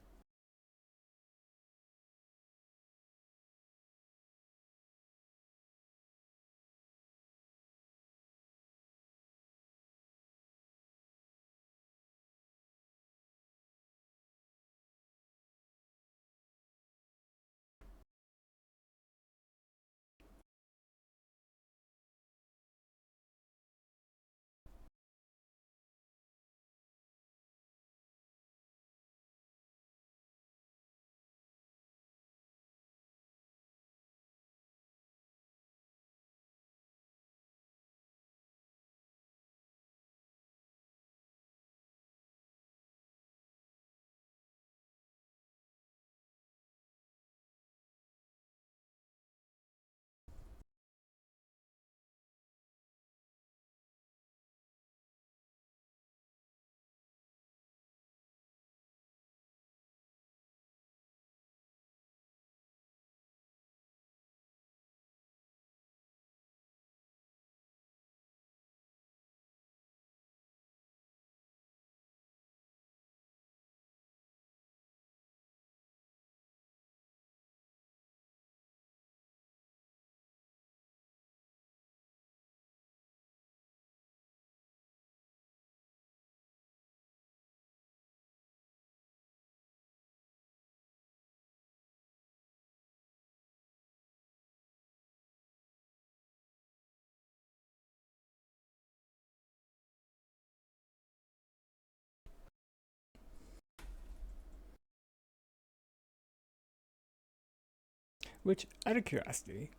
Which, out of curiosity,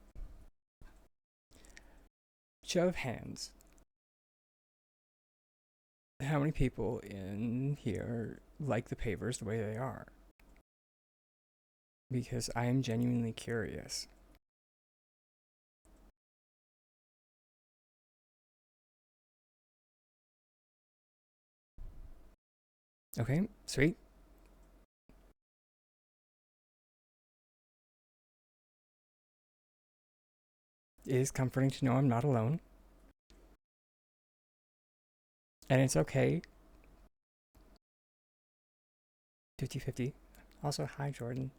show of hands, how many people in here like the pavers the way they are? Because I am genuinely curious. Okay, sweet. It is comforting to know I'm not alone. And it's okay. 50-50. Also, hi, Jordan.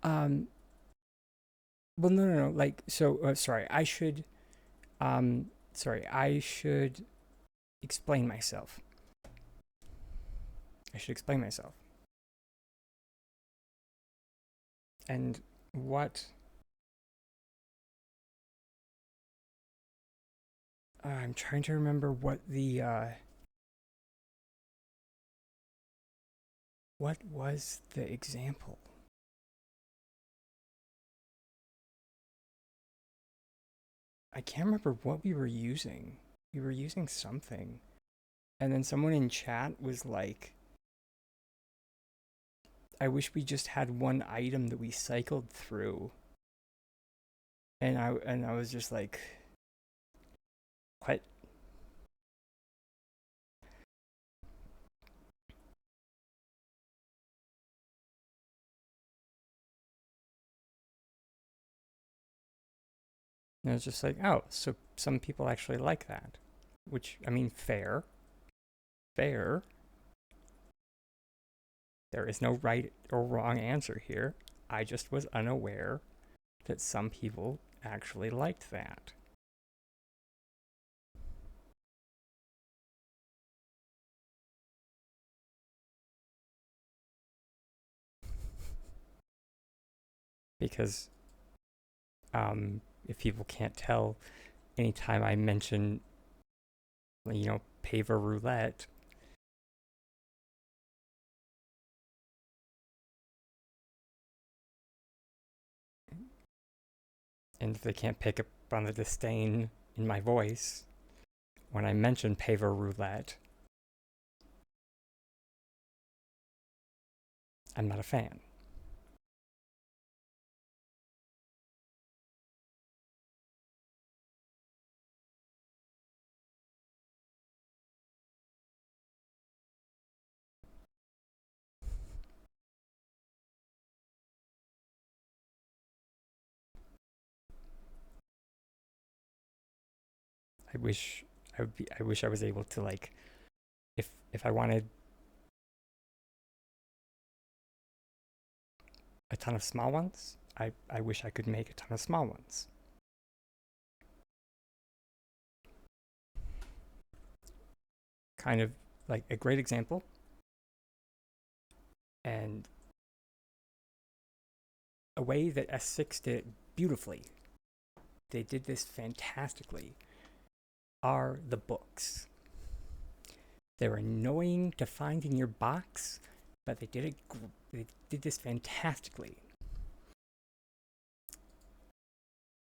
Um, well, no. Like, so, sorry, I should explain myself. I should explain myself. And what I'm trying to remember what was the example? I can't remember what we were using. We were using something. And then someone in chat was like, I wish we just had one item that we cycled through. And I was just like, what? And I was just like, oh, so some people actually like that. Which, I mean, fair. Fair. There is no right or wrong answer here. I just was unaware that some people actually liked that. Because if people can't tell, anytime I mention, paver roulette, and if they can't pick up on the disdain in my voice when I mention paver roulette, I'm not a fan. I wish I was able to, like, if I wanted a ton of small ones, I wish I could make a ton of small ones. Kind of like a great example, and a way that S6 did it beautifully, they did this fantastically, are the books. They're annoying to find in your box, but they did this fantastically.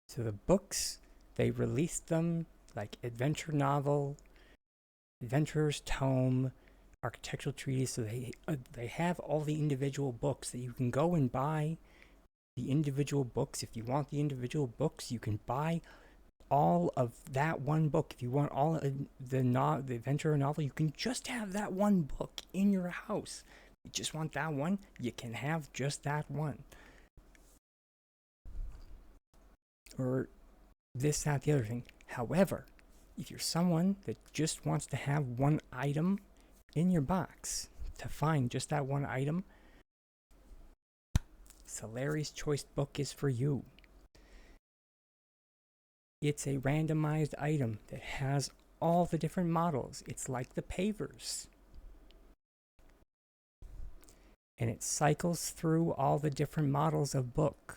So the books, they released them like adventure novel, adventurer's tome, architectural treatise. So they have all the individual books that you can go and buy. The individual books, if you want the individual books, you can buy all of that one book. If you want all of the adventure novel, you can just have that one book in your house. You just want that one, you can have just that one. Or this, that, the other thing. However, if you're someone that just wants to have one item in your box, to find just that one item, Solari's Choice Book is for you. It's a randomized item that has all the different models. It's like the pavers. And it cycles through all the different models of book.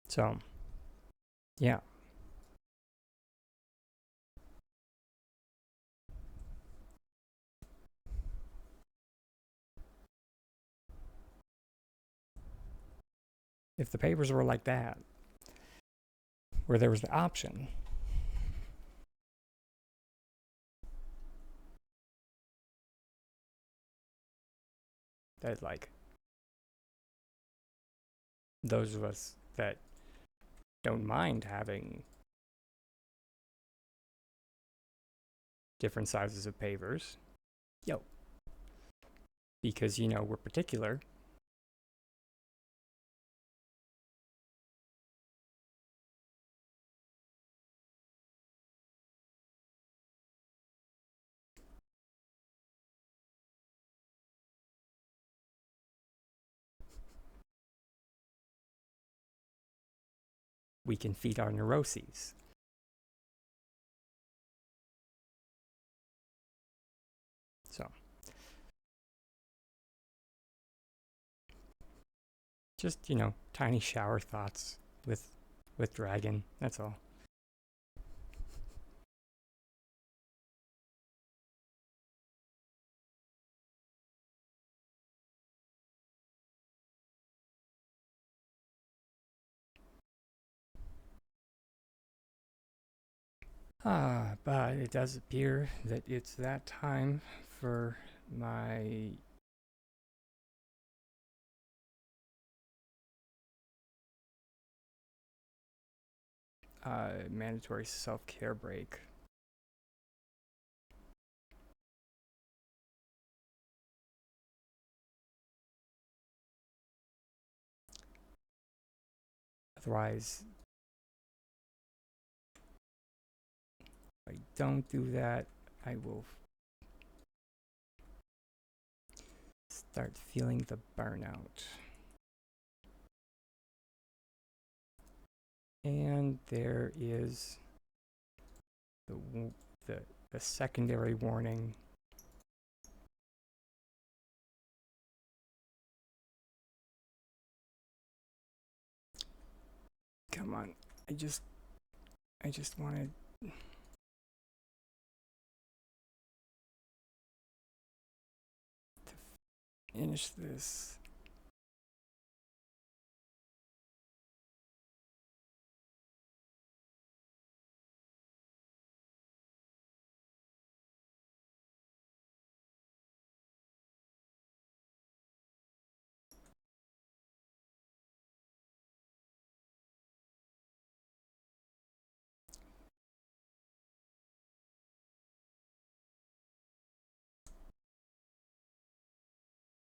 So, yeah. If the papers were like that, where there was the option that, like, those of us that don't mind having different sizes of pavers, because, you know, we're particular. We can feed our neuroses. So, just, you know, tiny shower thoughts with Dragon. That's all. But it does appear that it's that time for my mandatory self-care break. Otherwise, if I don't do that, I will start feeling the burnout. And there is the secondary warning. Come on, I just wanted to finish this.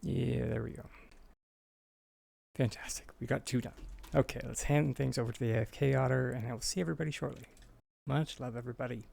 Yeah, there we go. Fantastic. We got 2 done. Okay, let's hand things over to the AFK otter, and I will see everybody shortly. Much love, everybody.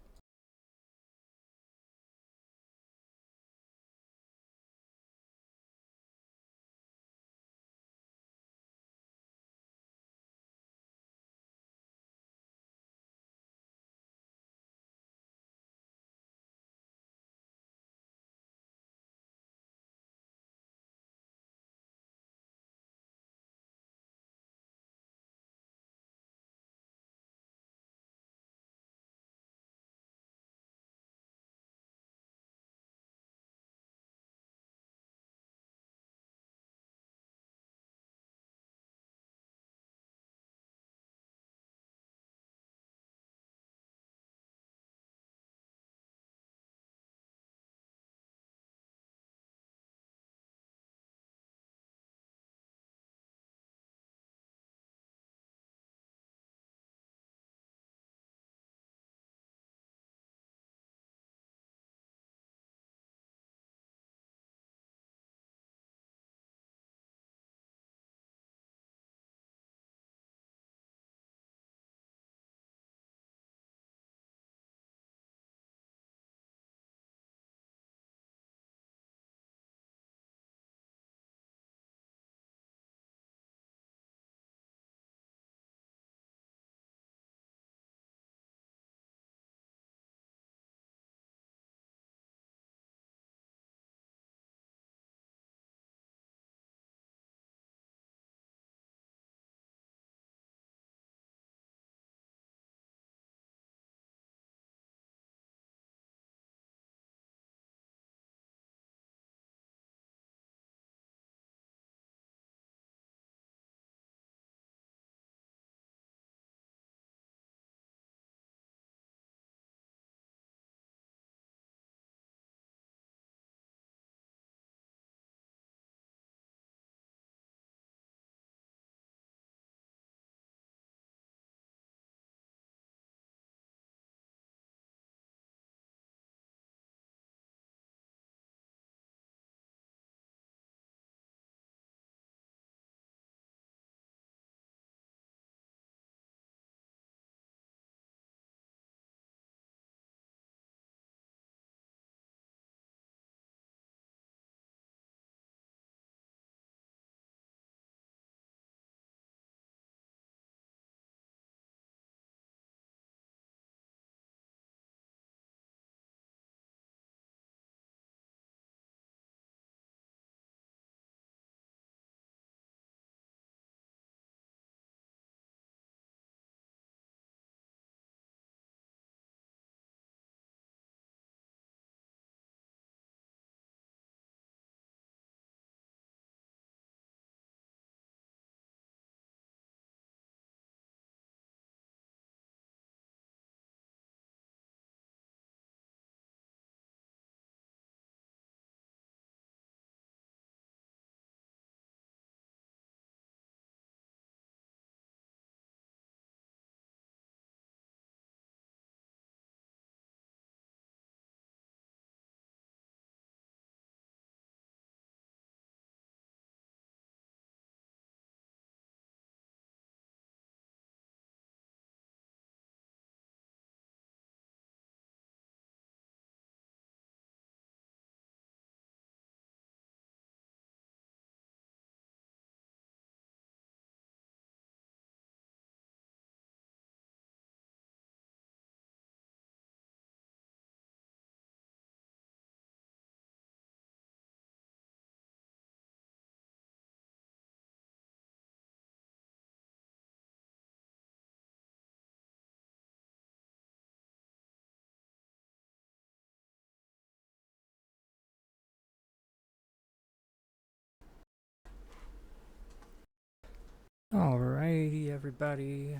Alrighty, everybody.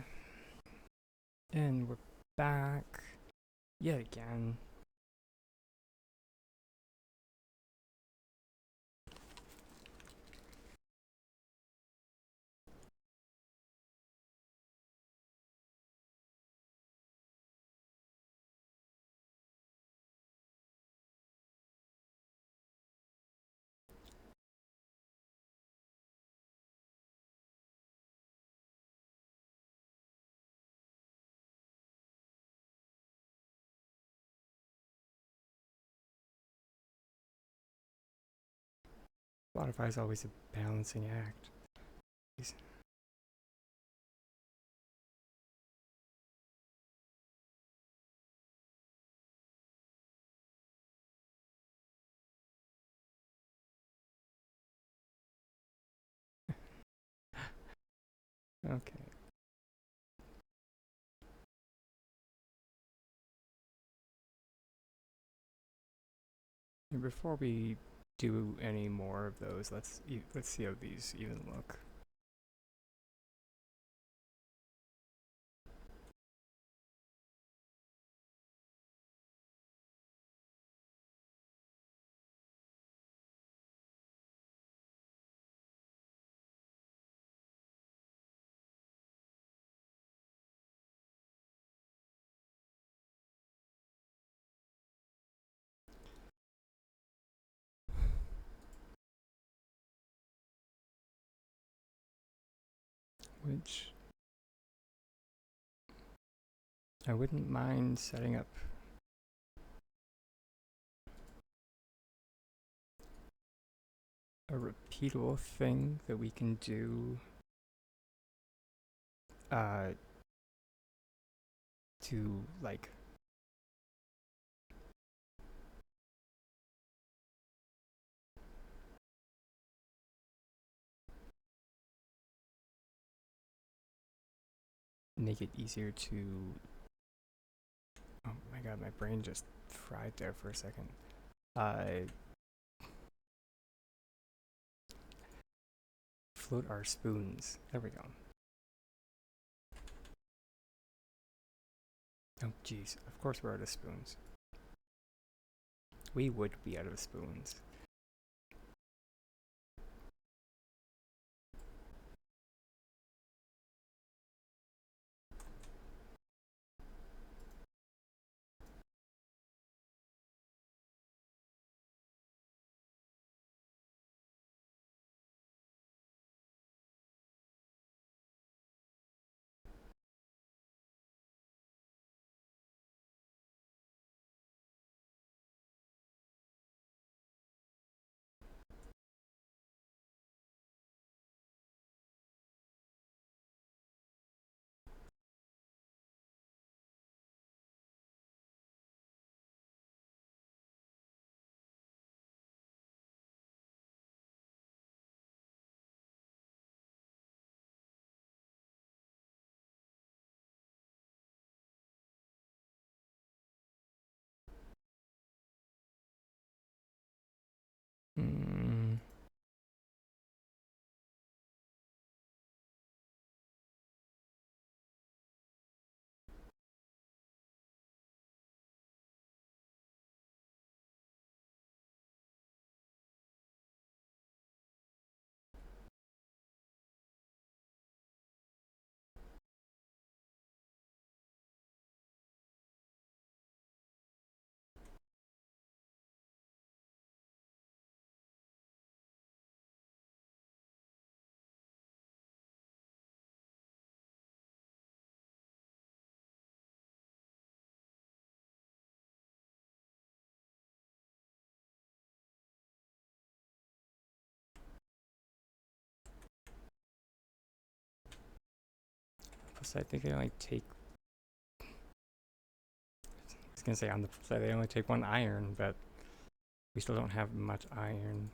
And we're back yet again. Spotify's always a balancing act. Jeez. Okay. And before we do any more of those, let's see how these even look. Which I wouldn't mind setting up a repeatable thing that we can do uh, to like make it easier to. Oh my god, my brain just fried there for a second. Float our spoons. There we go. Oh jeez, of course we're out of spoons. We would be out of spoons. Hmm. Plus, I think they only take. I was gonna say on the flip side, they only take one iron, but we still don't have much iron.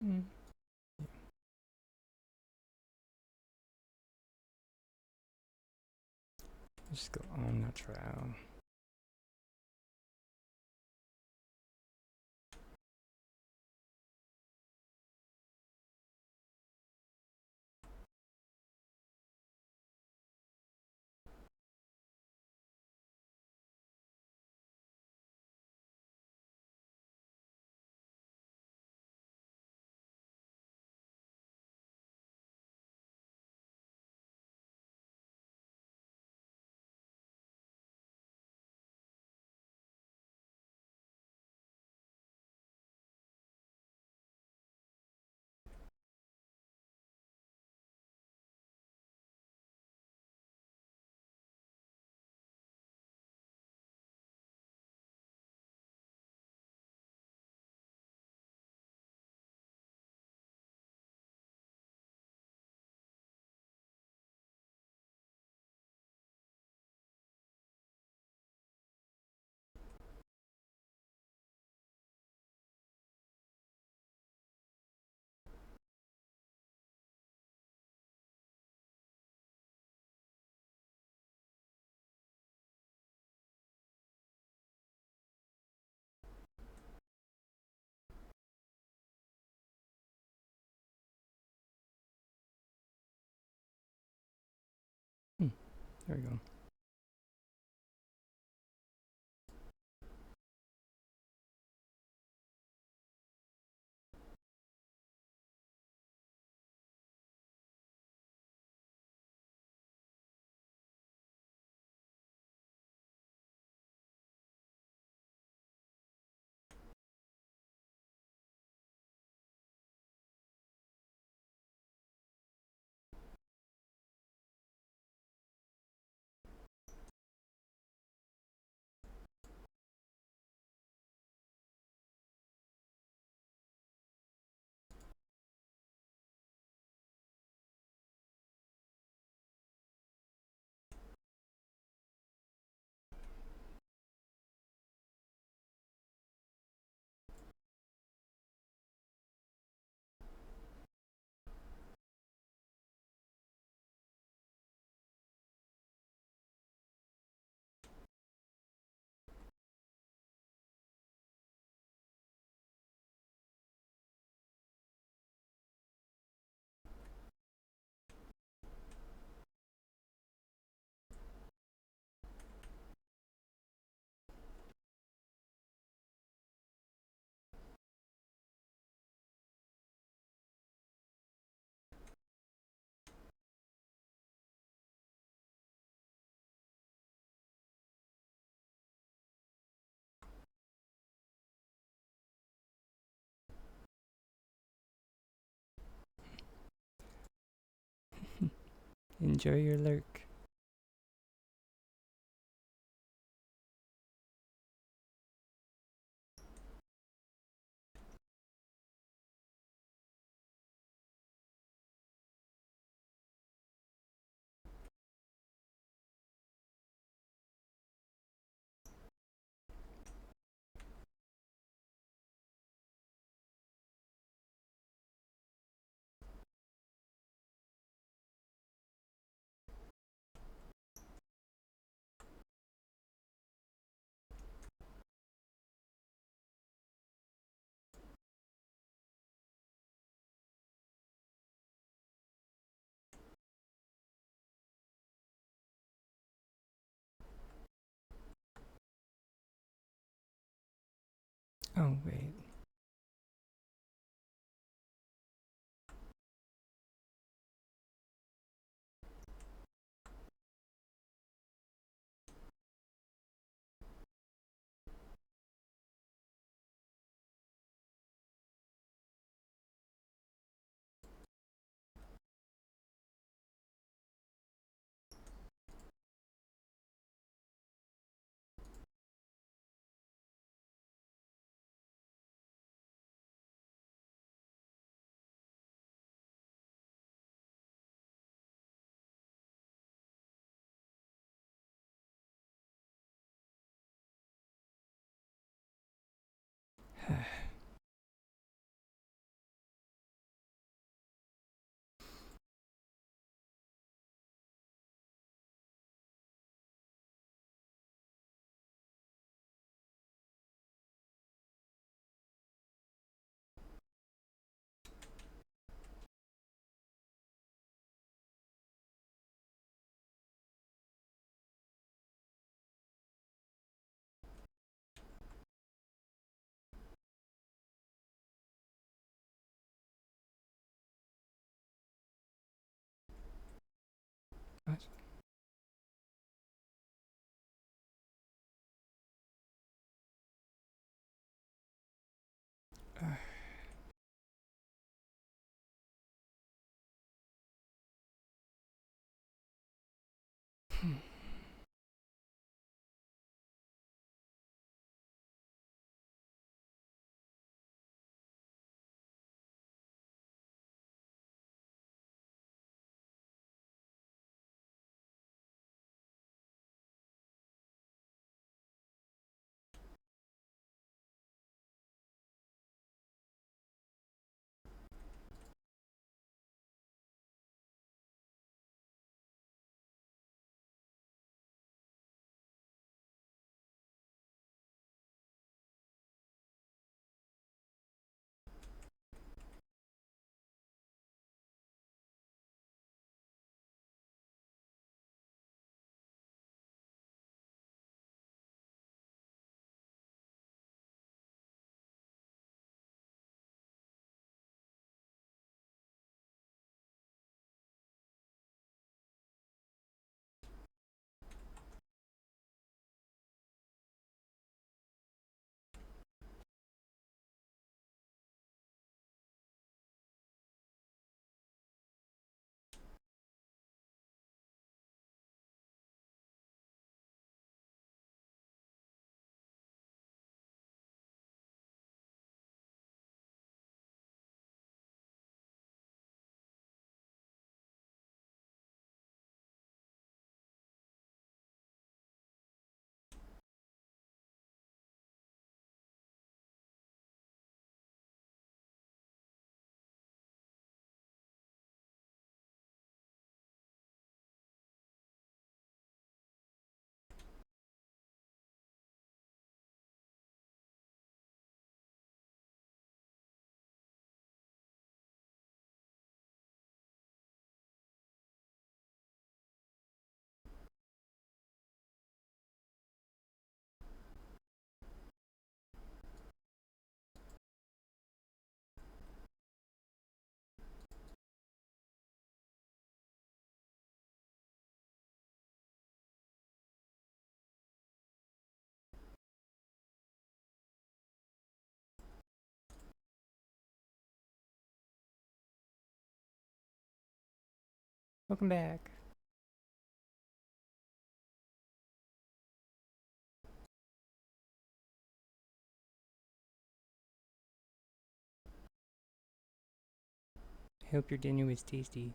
Mm. Just go on natural. Hmm. There we go. Enjoy your lurk. Oh, wait. Nice. Welcome back. I hope your dinner was tasty.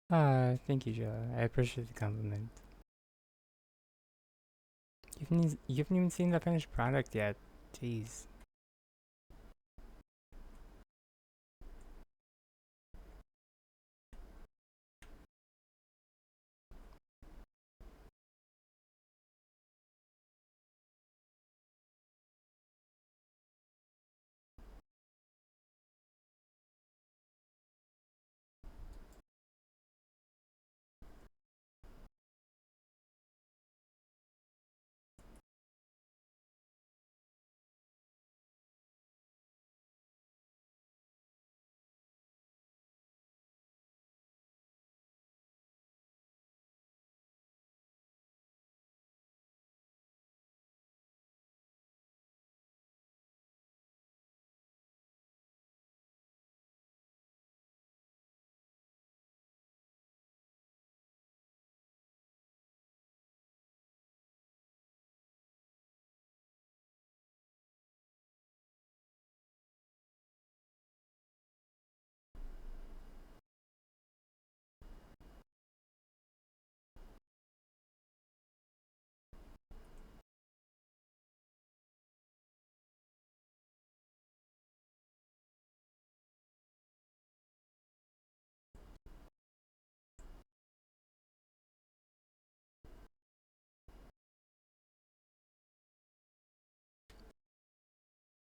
Thank you, Joe. I appreciate the compliment. You haven't even seen the finished product yet. Jeez.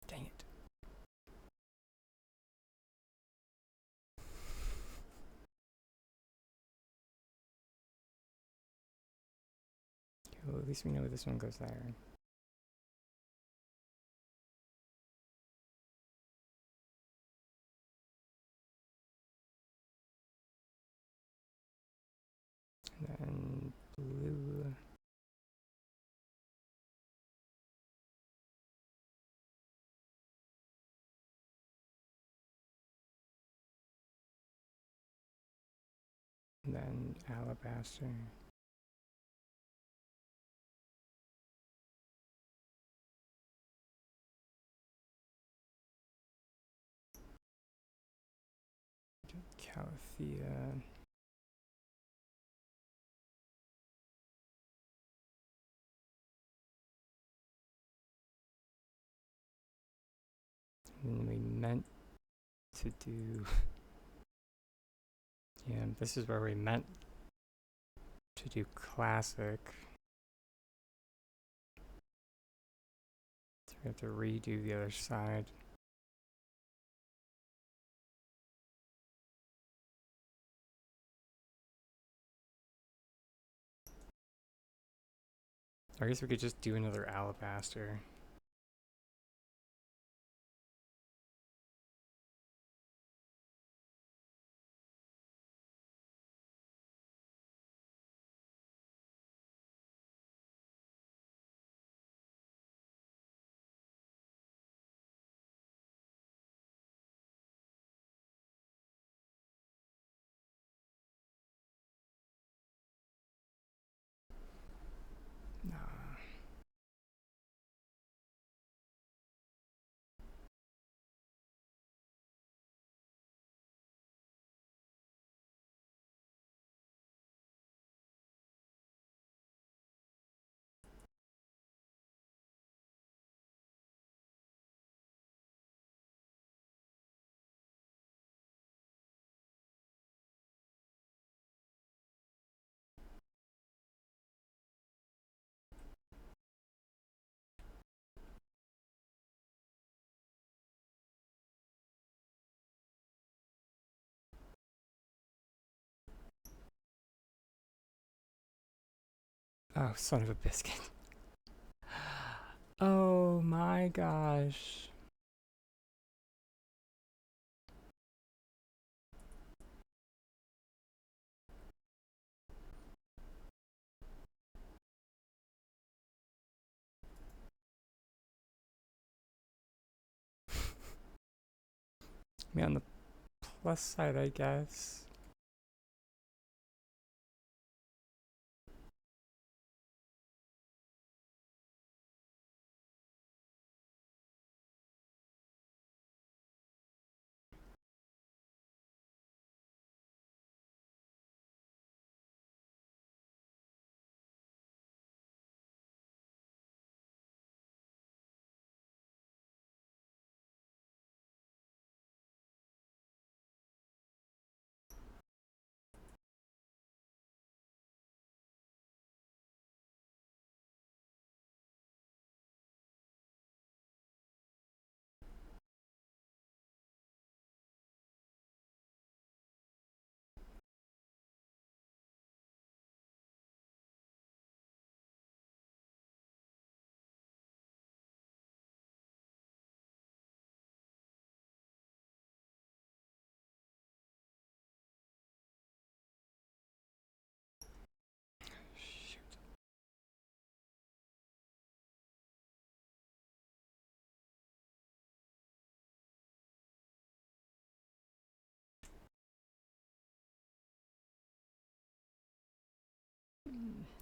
Dang it. Well, at least we know this one goes there. And then blue. And then alabaster. Calathea. And we meant to do. Yeah, this is where we meant to do classic. So we have to redo the other side. I guess we could just do another alabaster. Nah. Oh, son of a biscuit. Oh my gosh. I mean, on the plus side, I guess.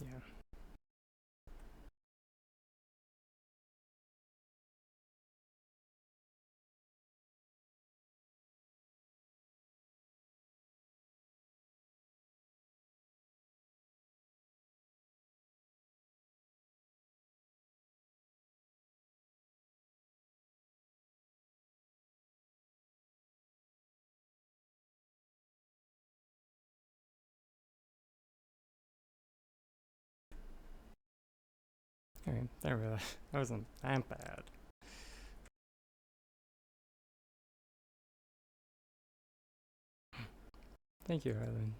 Yeah. Okay, there we go. That wasn't that bad. Thank you, Harlan.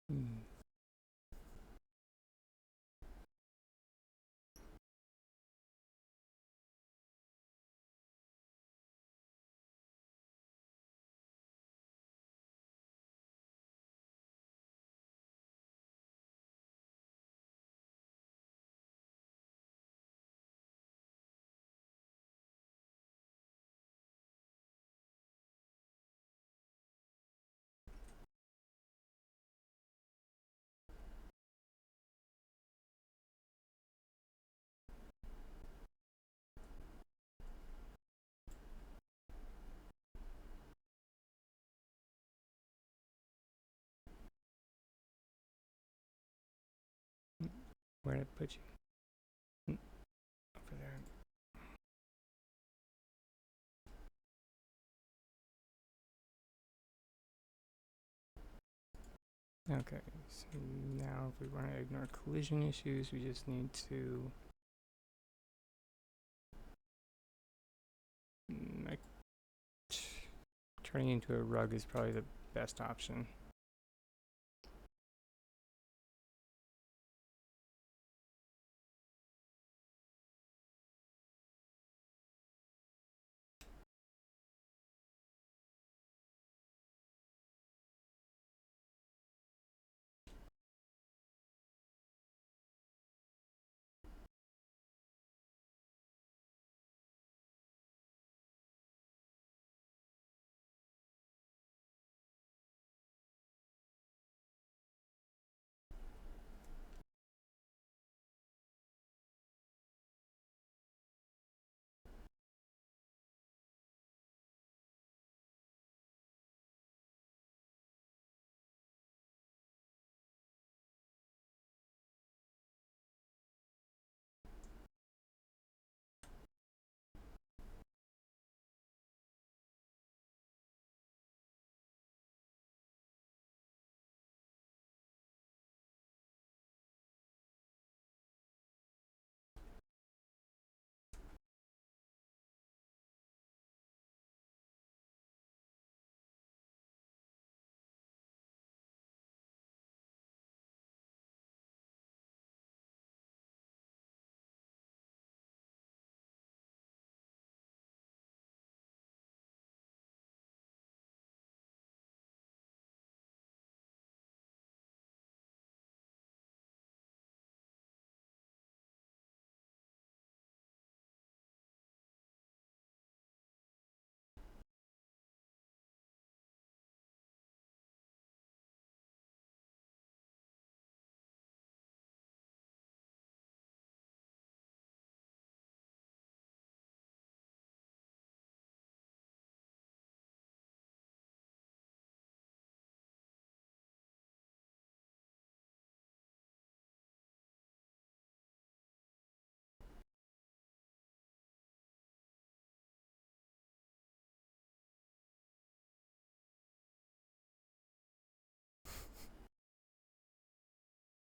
Hmm. Where did I put you? Over there. Okay, so now if we want to ignore collision issues, we just need to like turning into a rug is probably the best option.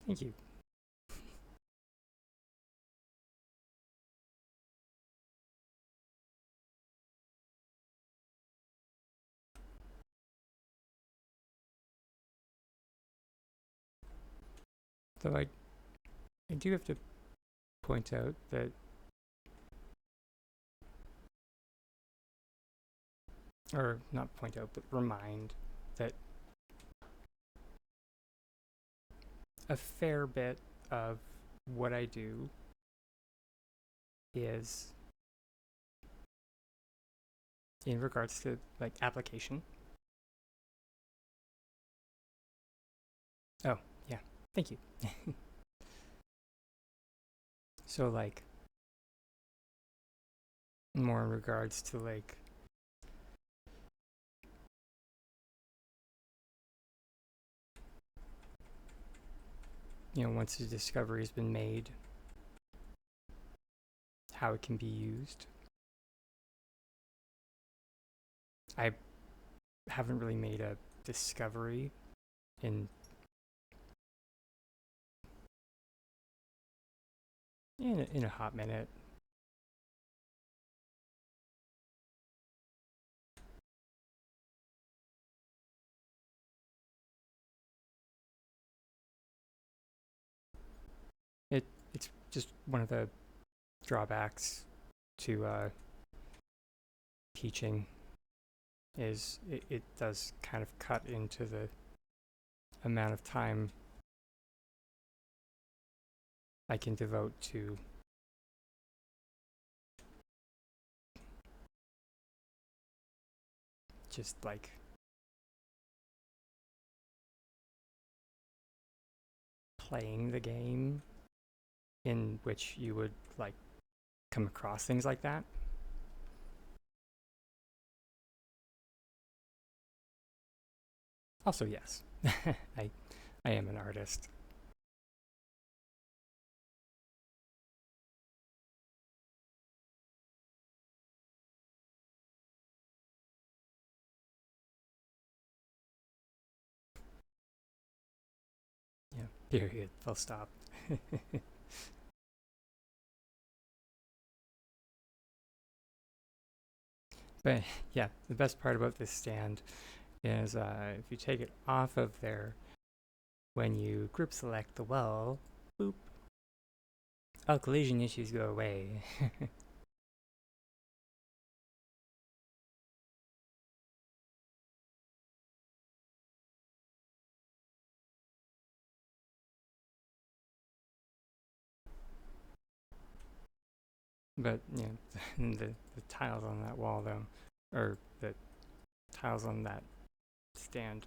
Thank you. Though I do have to point out that, or not point out, but remind that a fair bit of what I do is in regards to like application. Oh, yeah. Thank you. So like more in regards to like once the discovery has been made, how it can be used. I haven't really made a discovery in in a hot minute. It's just one of the drawbacks to teaching is it does kind of cut into the amount of time I can devote to just like playing the game in which you would like come across things like that. Also, yes, I I am an artist. Yeah. Period. Full stop. But yeah, the best part about this stand is if you take it off of there, when you group select the well, boop, all collision issues go away. But yeah, the tiles on that wall though, or the tiles on that stand,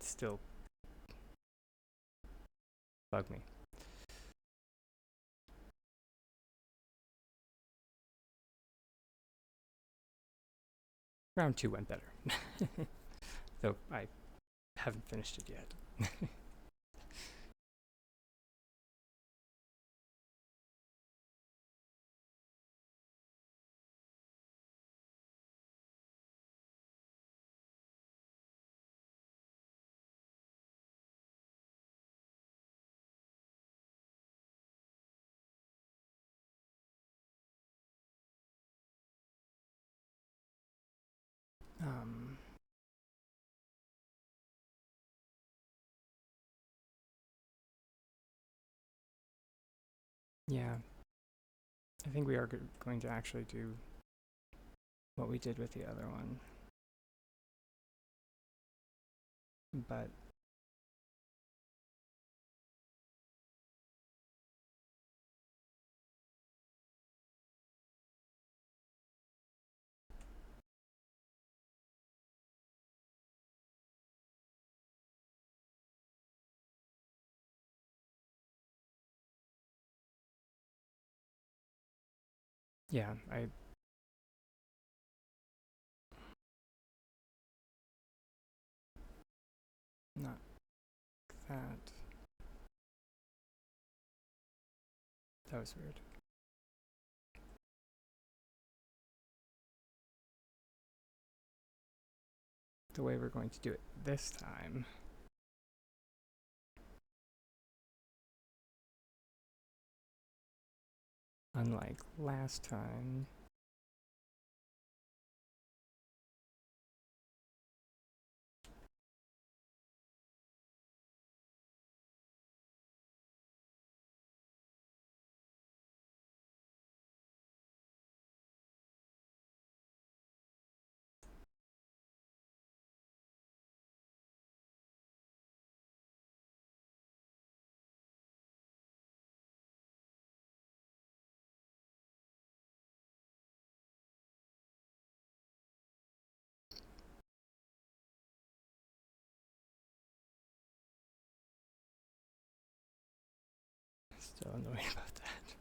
still bug me. Round two went better, though I haven't finished it yet. um, yeah, I think we are going to actually do what we did with the other one, but yeah, I not that. That was weird. The way we're going to do it this time unlike last time. Still annoyed about that.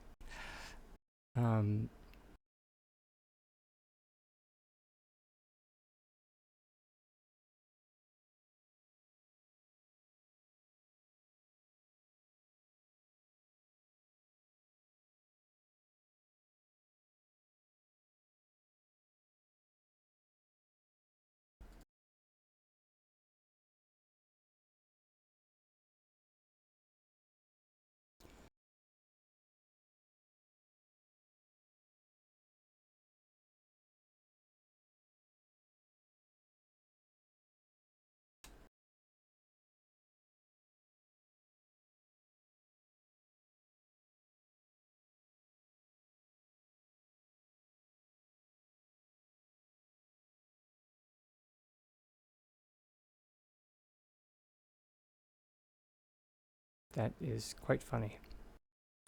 That is quite funny.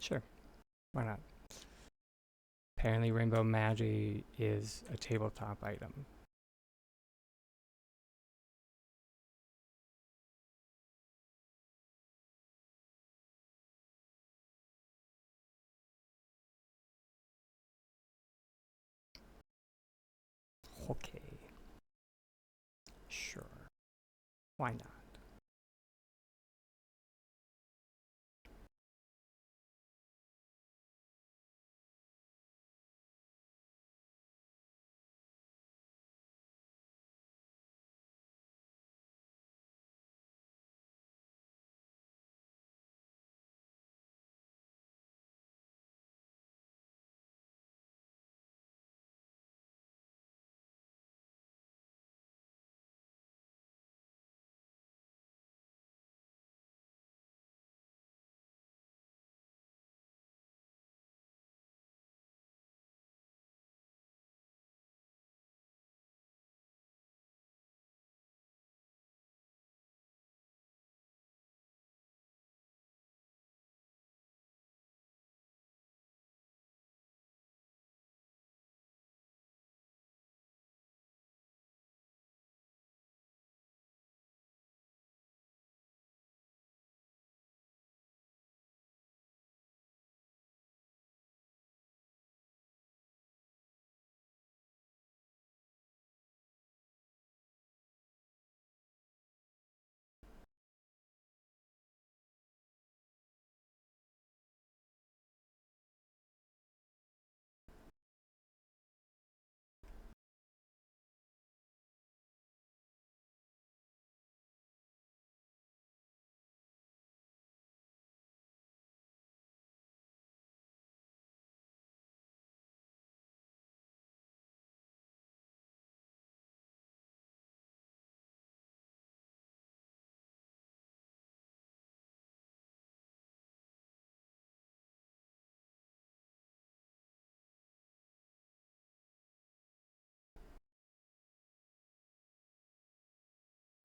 Sure, why not? Apparently, Rainbow Magi is a tabletop item. Okay, sure, why not?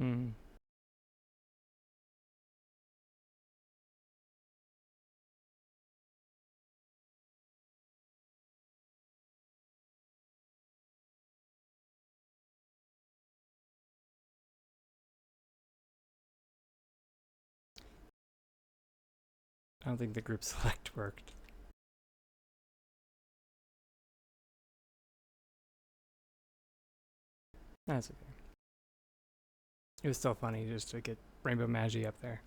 Hmm. I don't think the group select worked. That's okay. It was still funny just to get Rainbow Magi up there.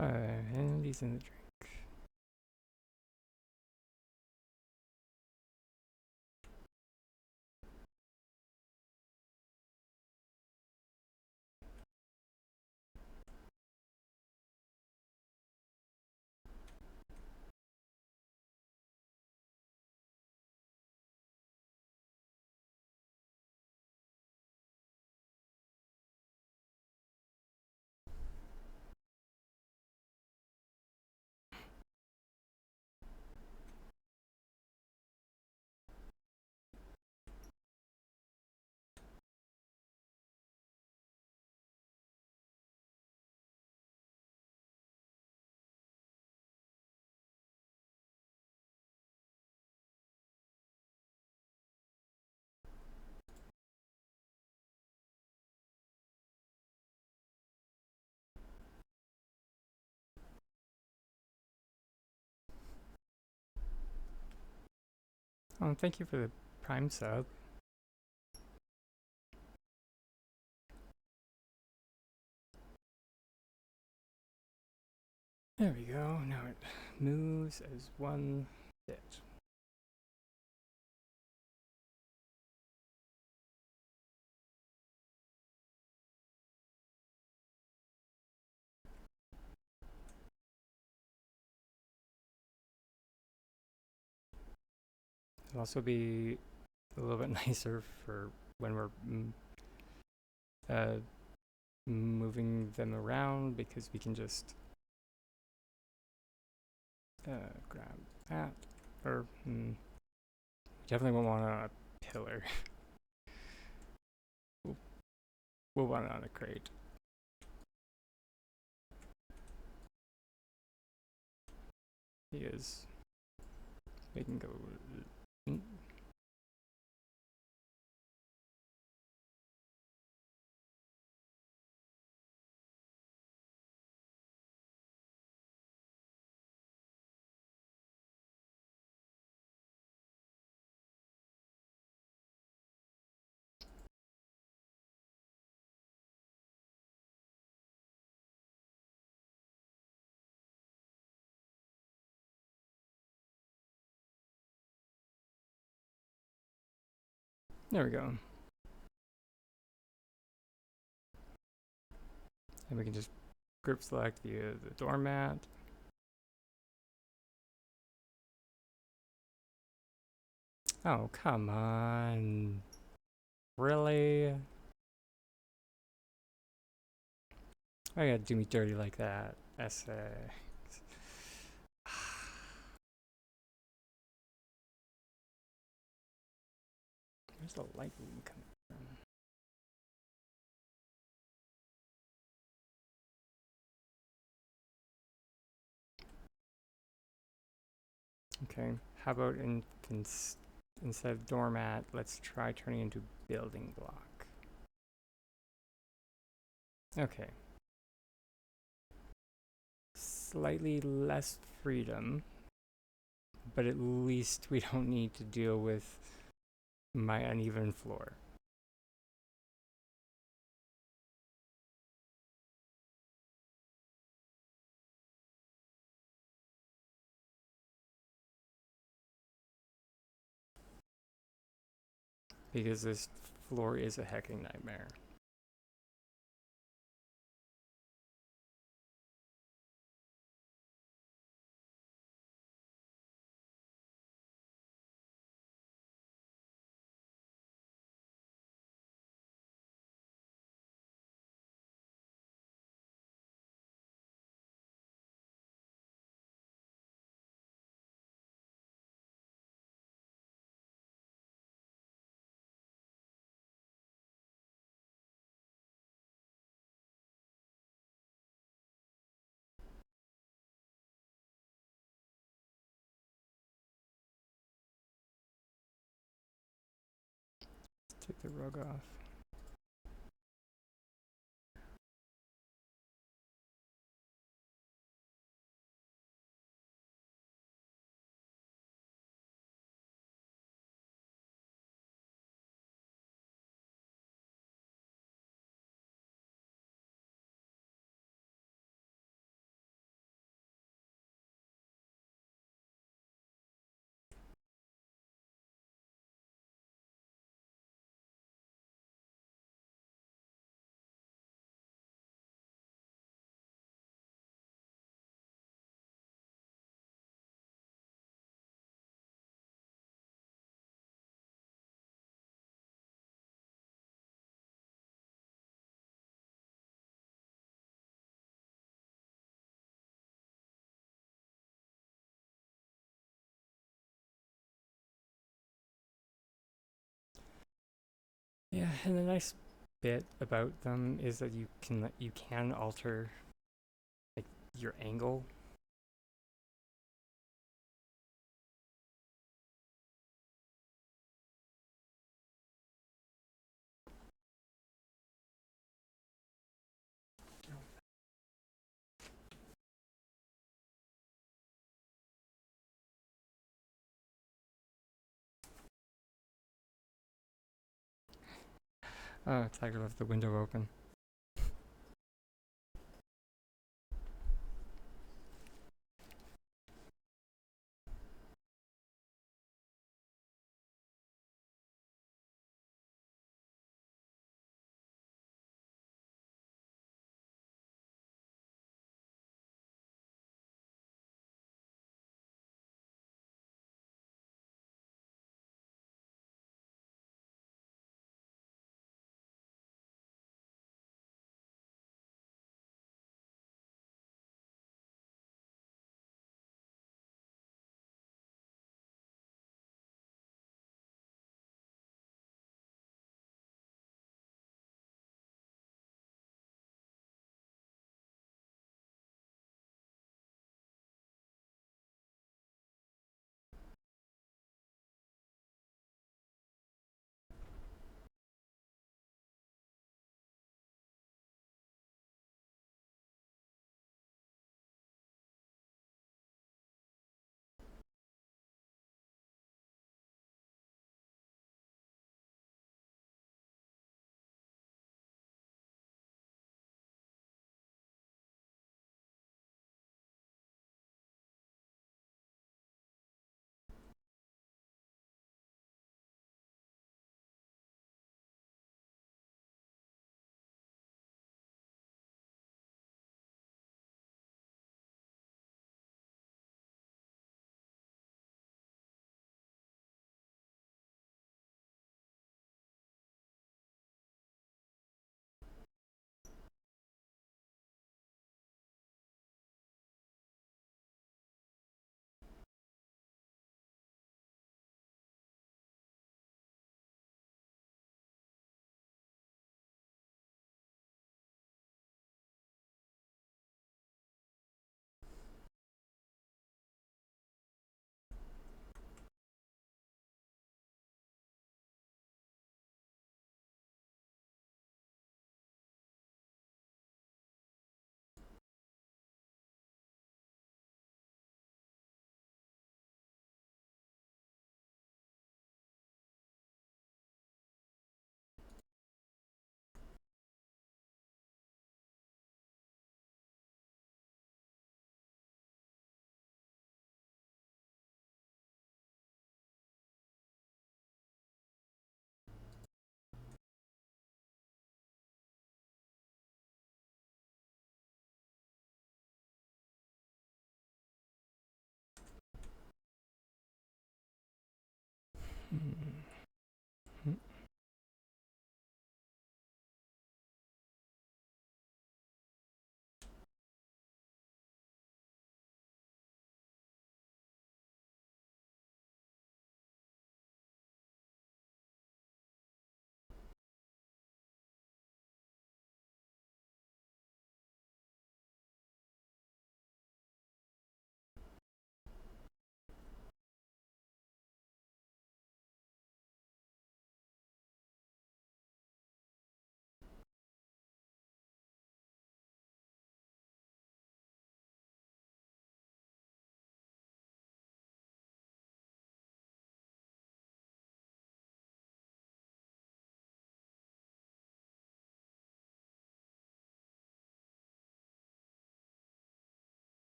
And these in the drink. Oh, thank you for the Prime sub. There we go. Now it moves as one bit. It'll also be a little bit nicer for when we're uh, moving them around because we can just grab that. Or definitely won't want it on a pillar. We'll want it on a crate. Because we can go. There we go. And we can just group select via the doormat. Oh, come on. Really? Why you gotta do me dirty like that? Essay. Where's the lightning coming from? Okay, how about instead of doormat, let's try turning into building block. Okay. Slightly less freedom, but at least we don't need to deal with my uneven floor. Because this floor is a hecking nightmare. Take the rug off. And the nice bit about them is that you can alter like your angle. Oh, Tiger left the window open.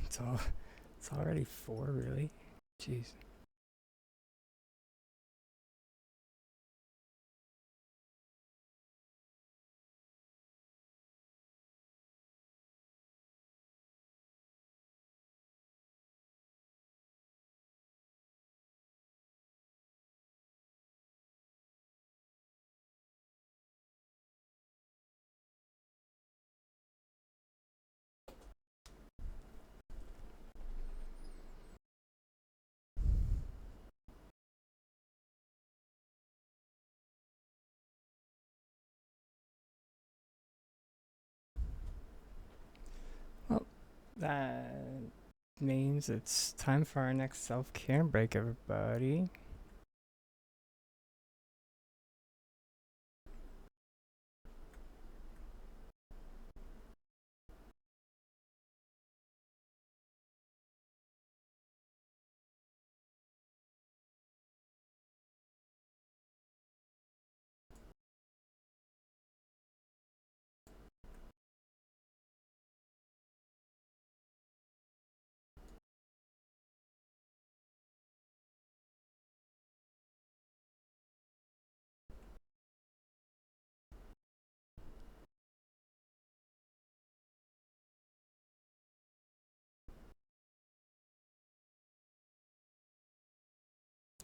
It's all. It's already 4, really. Jeez. Well, that means it's time for our next self-care break, everybody.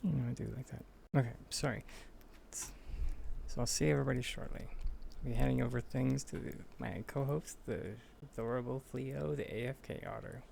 I do like that. Okay, sorry. So I'll see everybody shortly. I'll be handing over things to my co-host, the adorable Fleo, the AFK otter.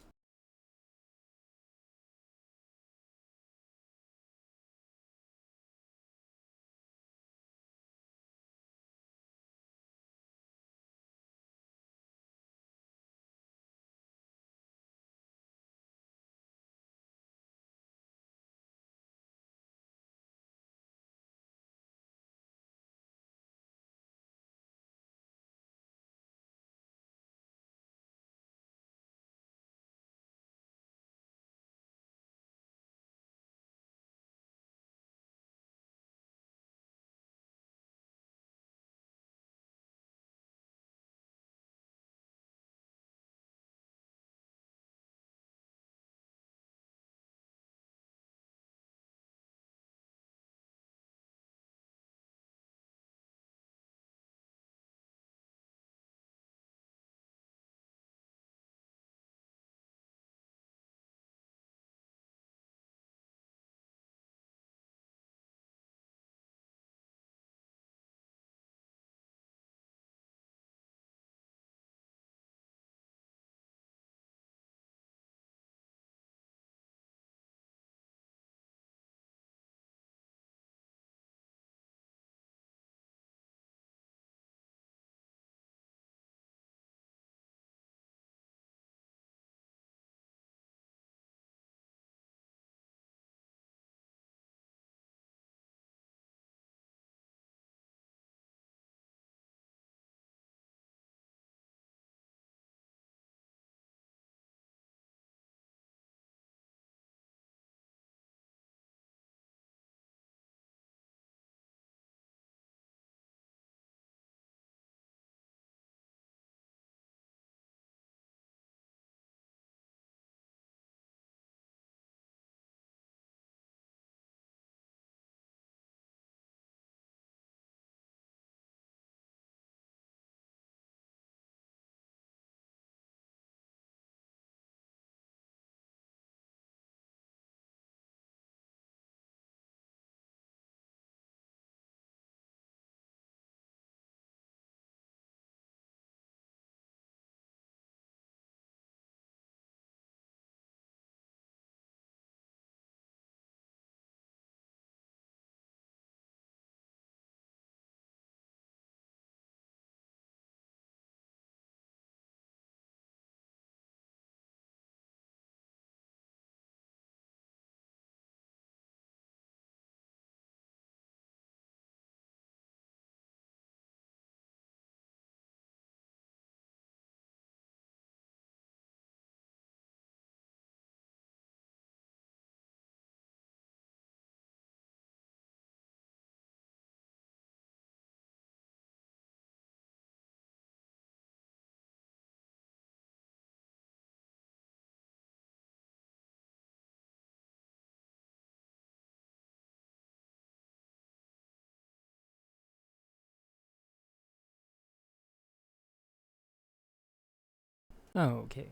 Okay.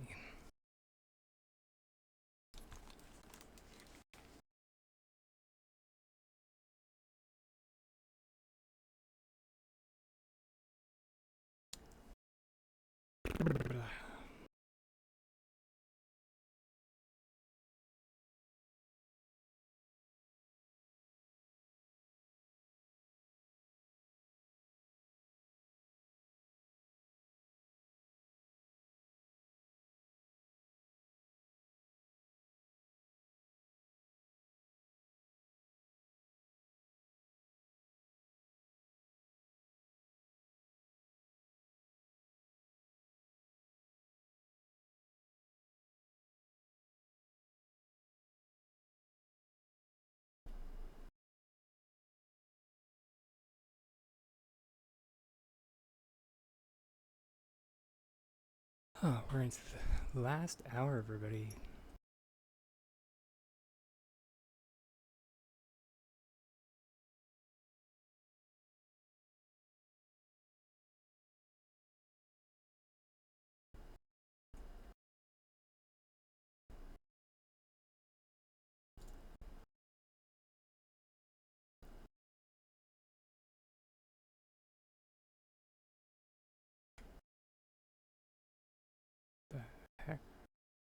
Oh, we're into the last hour, everybody. The heck?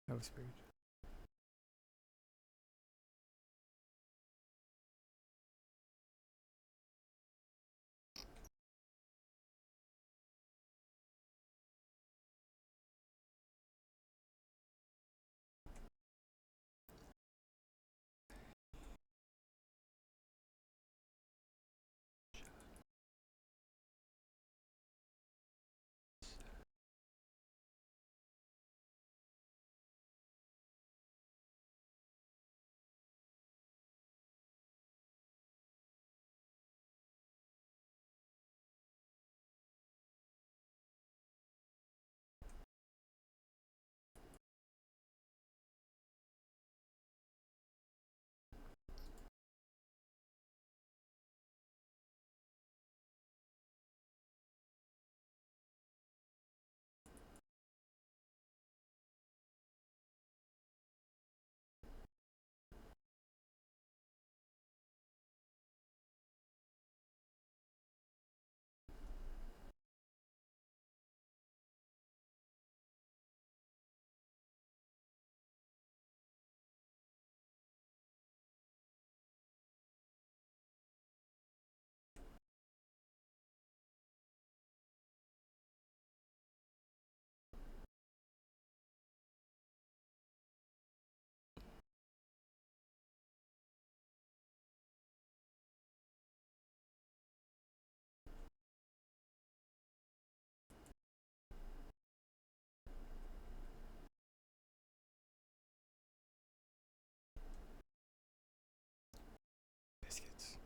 That was weird. Biscuits.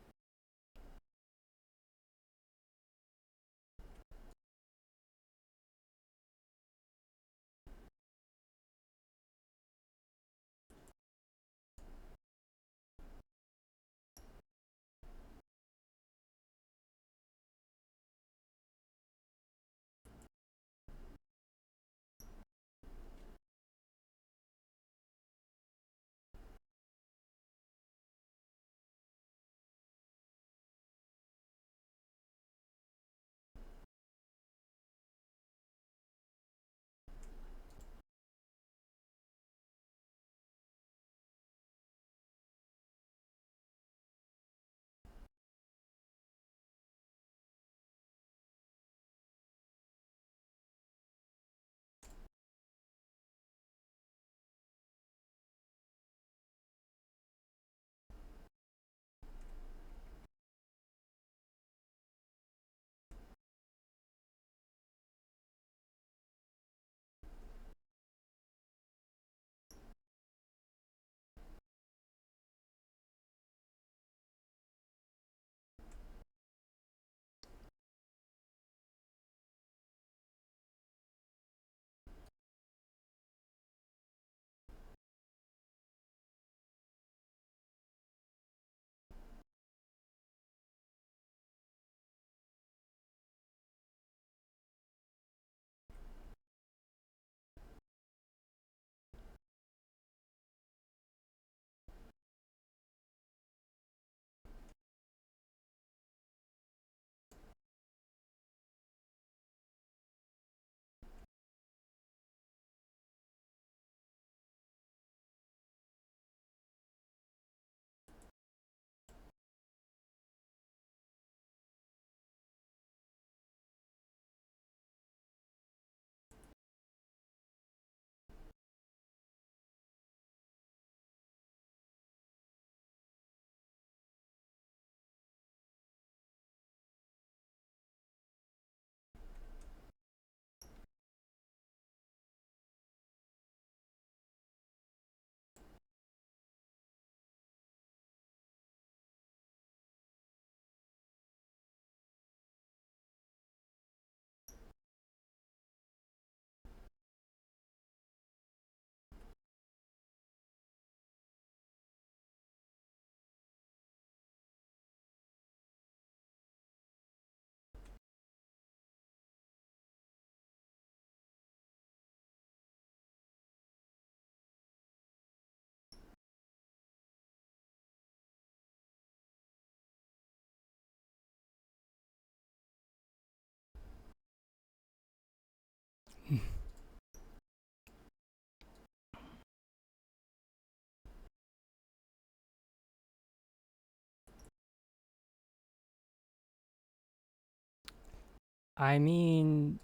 I mean,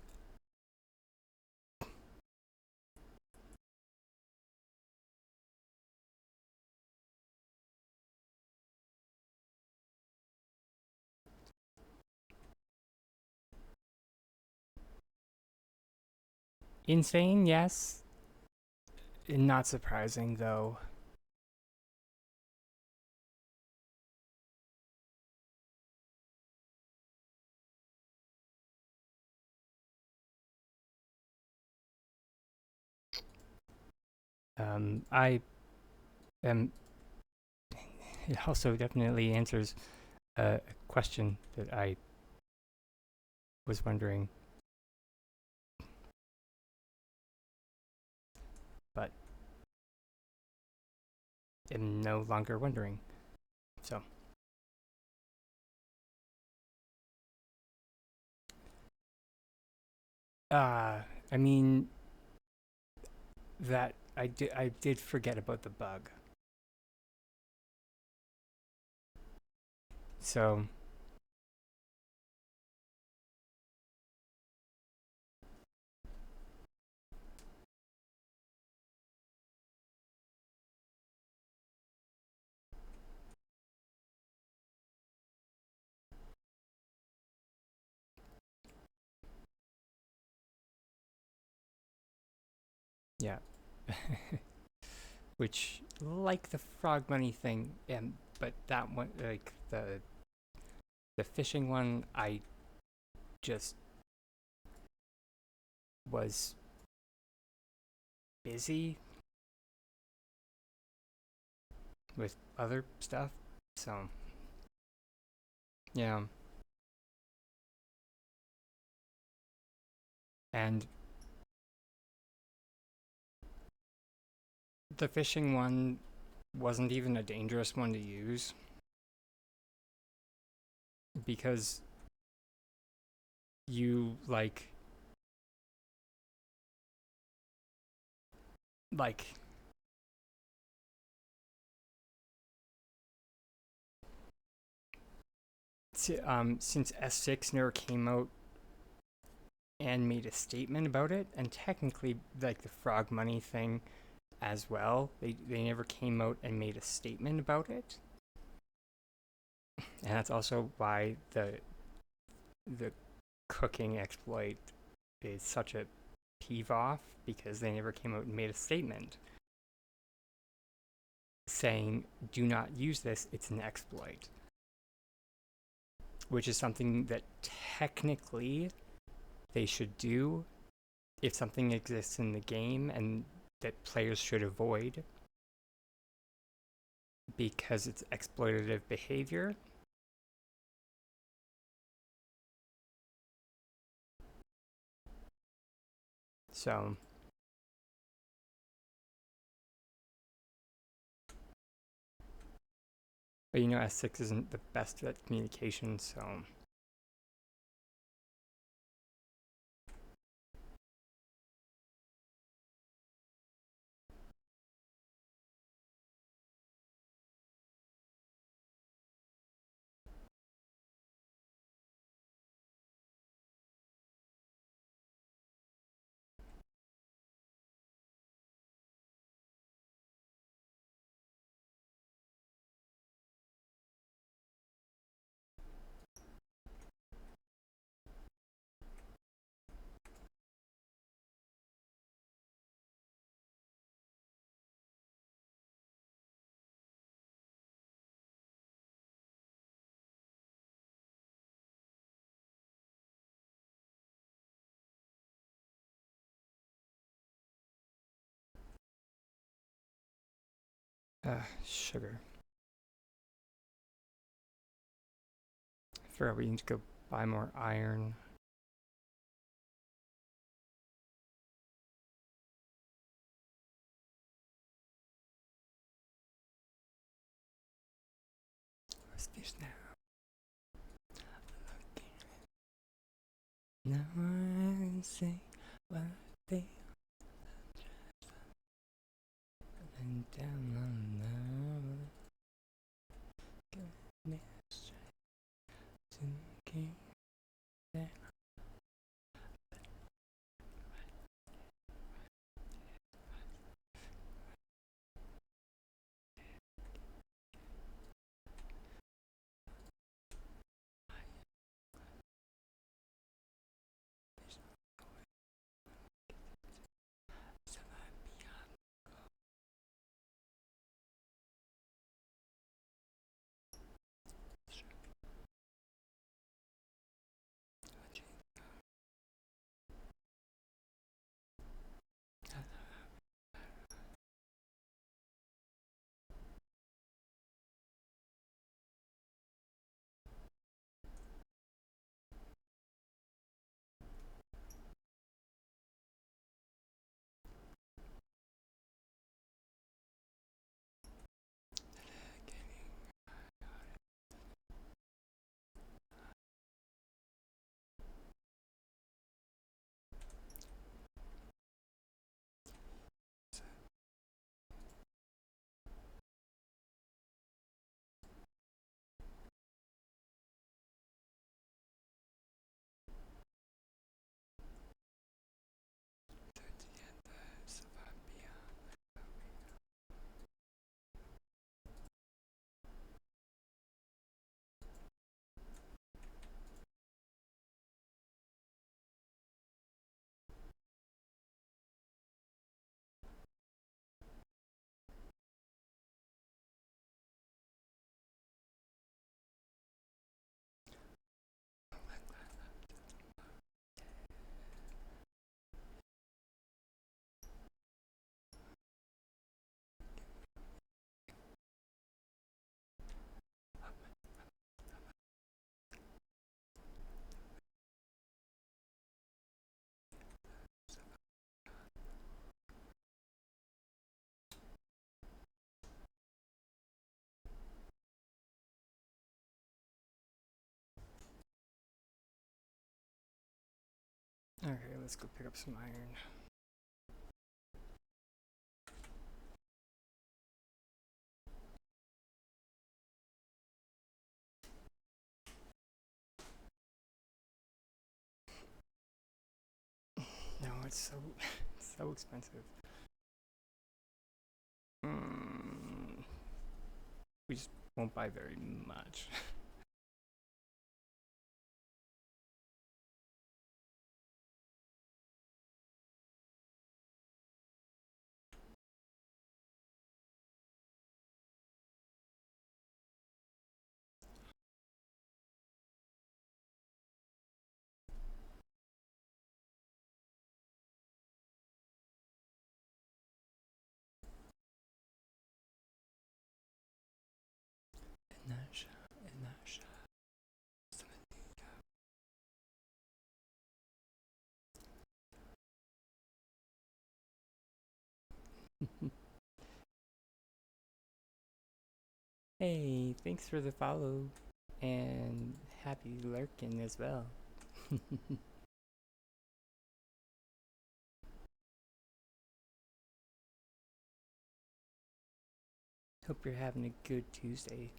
insane, yes. Not surprising, though. I am. It also definitely answers a question that I was wondering, but am no longer wondering. So, uh, I mean, that I did forget about the bug. So, yeah. Which, like the frog money thing, but that one, like the fishing one, I just was busy with other stuff. So, yeah. And the fishing one wasn't even a dangerous one to use because you like since S6 never came out and made a statement about it, and technically like the frog money thing as well, they never came out and made a statement about it, and that's also why the cooking exploit is such a peeve off, because they never came out and made a statement saying do not use this, it's an exploit, which is something that technically they should do if something exists in the game and that players should avoid because it's exploitative behavior. So, but S6 isn't the best at communication, so sugar. I forgot we need to go buy more iron. What's this now? Now I say what they and down on the goodness to keep let's go pick up some iron. No, it's so it's so expensive. We just won't buy very much. Inasha, Inasha. Hey, thanks for the follow and happy lurking as well. Hope you're having a good Tuesday.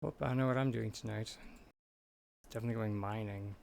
Well, I know what I'm doing tonight. Definitely going mining.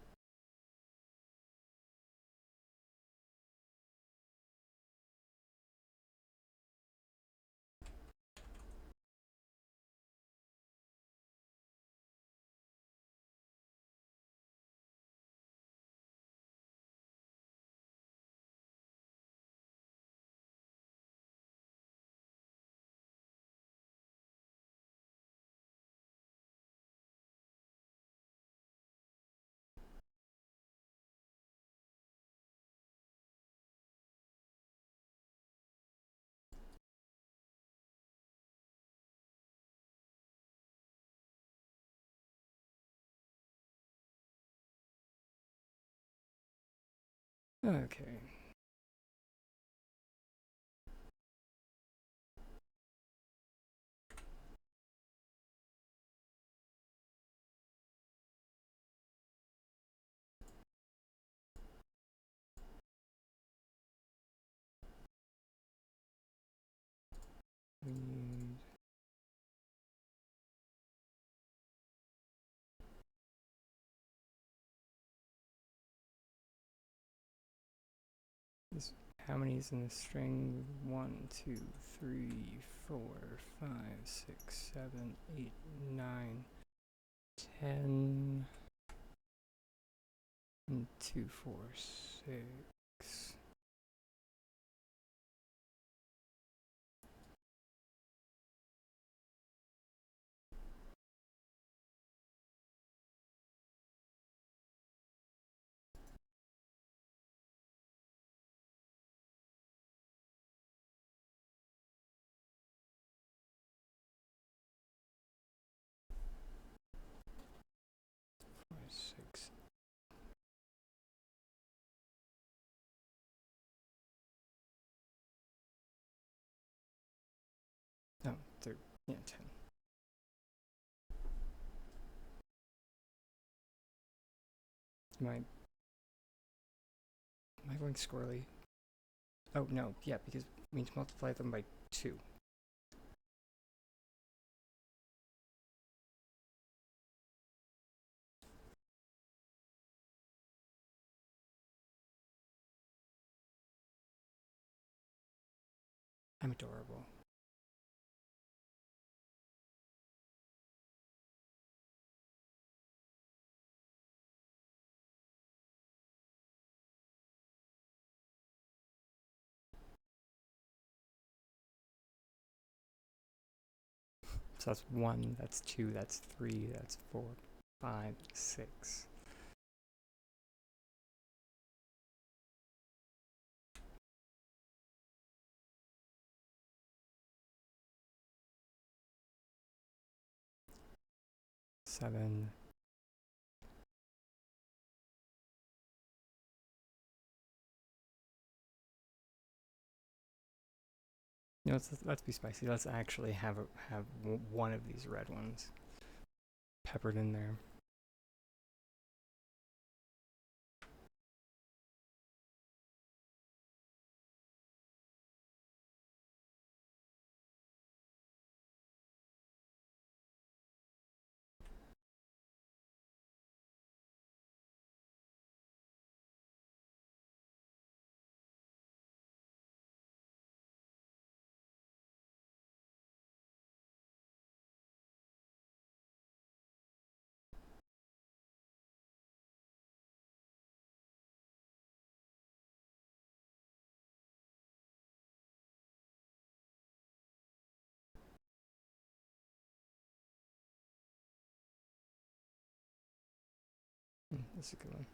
Okay. We need this. How many is in the string? 1, 2, 3, 4, 5, 6, 7, 8, 9, 10, and 2, 4, 6. Five, 6. No, 3. Yeah, 10. Am I going squirrely? Oh, no, yeah, because we need to multiply them by 2. I'm adorable. So that's 1, that's 2, that's 3, that's 4, 5, 6. Seven. You know, let's be spicy. Let's actually have one of these red ones peppered in there. That's a good one.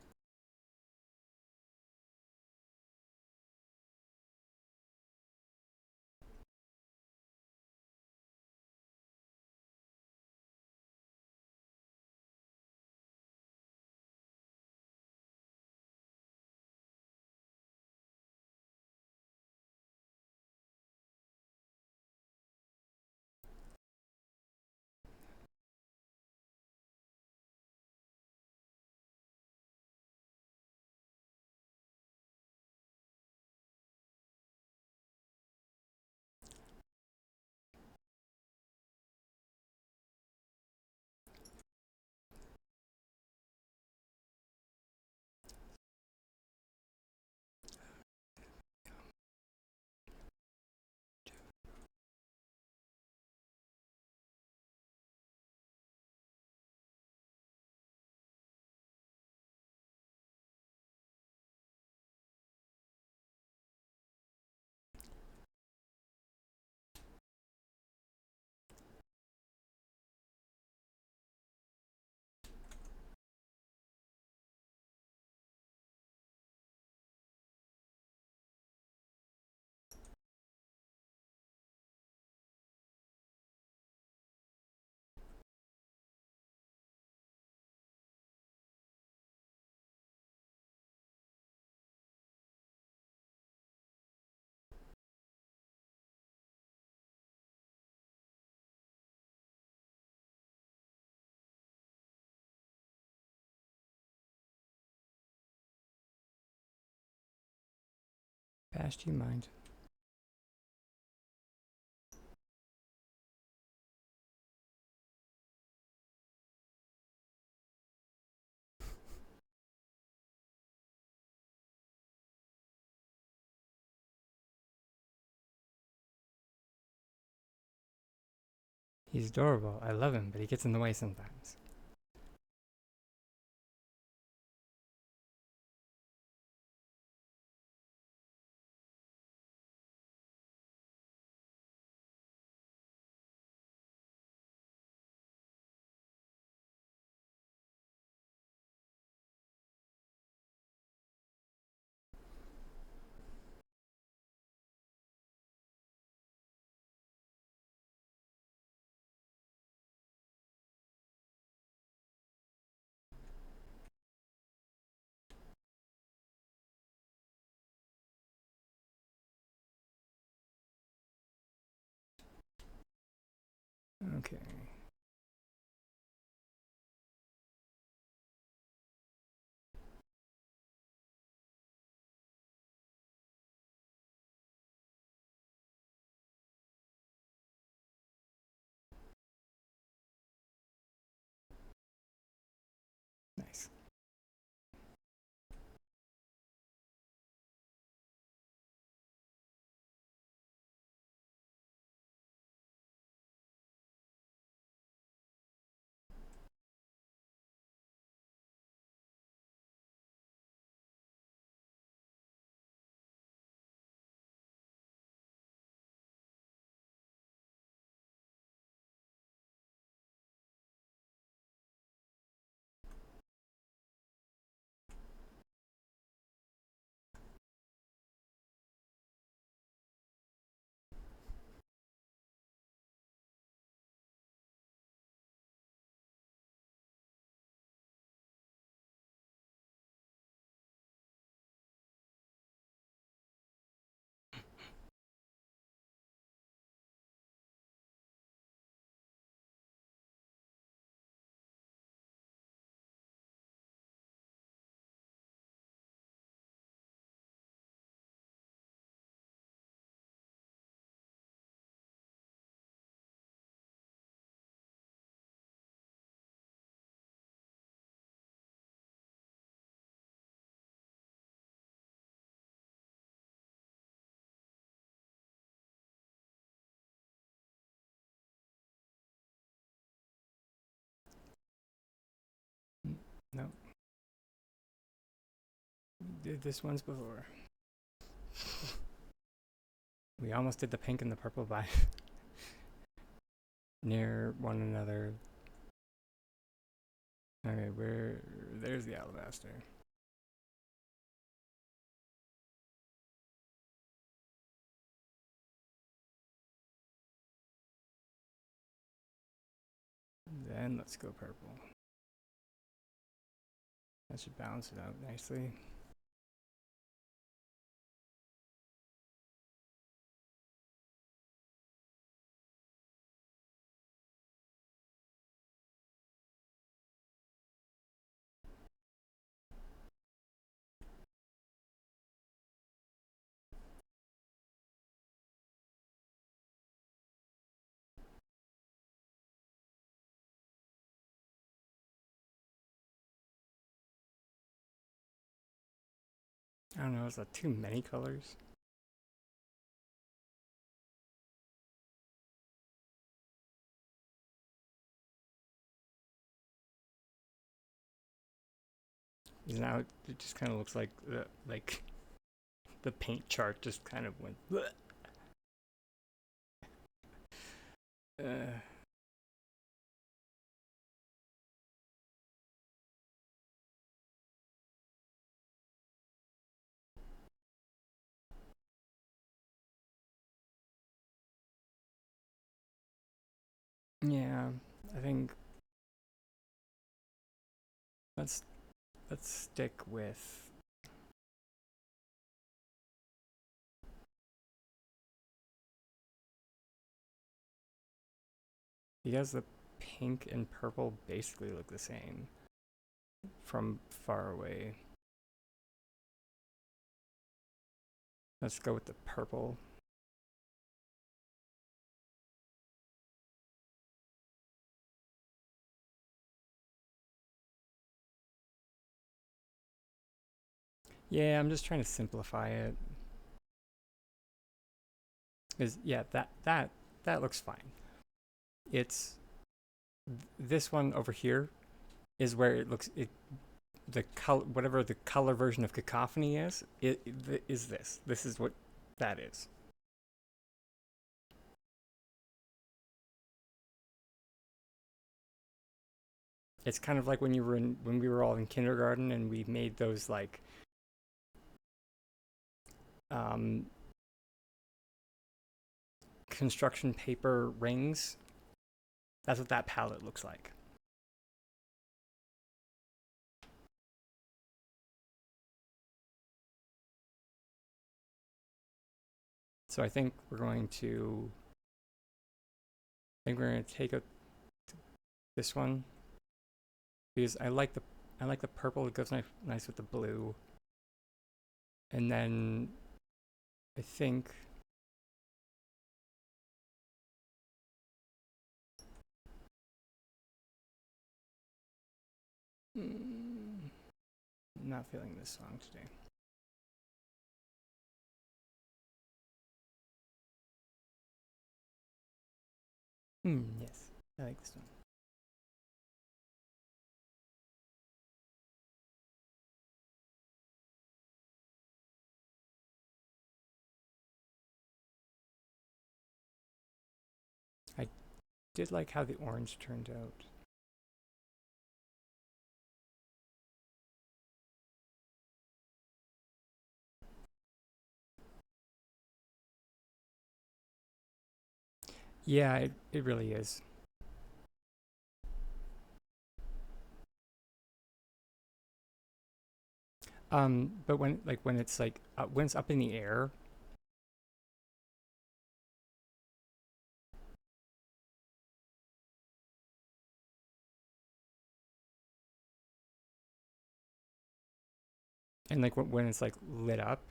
Past you mind. He's adorable. I love him, but he gets in the way sometimes. Okay. Nice. did this once before. We almost did the pink and the purple by near one another. Okay, there's the alabaster. Then let's go purple. That should balance it out nicely. I don't know, is that too many colors? Now it just kind of looks like the paint chart just kind of went. Uh, yeah, I think let's stick with. Because the pink and purple basically look the same from far away. Let's go with the purple. Yeah, I'm just trying to simplify it. Is yeah, that looks fine. It's this one over here is where it looks the color, whatever the color version of cacophony is, is this. This is what that is. It's kind of like when when we were all in kindergarten and we made those like um, construction paper rings. That's what that palette looks like. So I think we're going to take this one because I like the purple. It goes nice with the blue. And then I think not feeling this song today. Yes, I like this one. I did like how the orange turned out. Yeah, it really is. But when it's like when it's up in the air, and like when it's like lit up,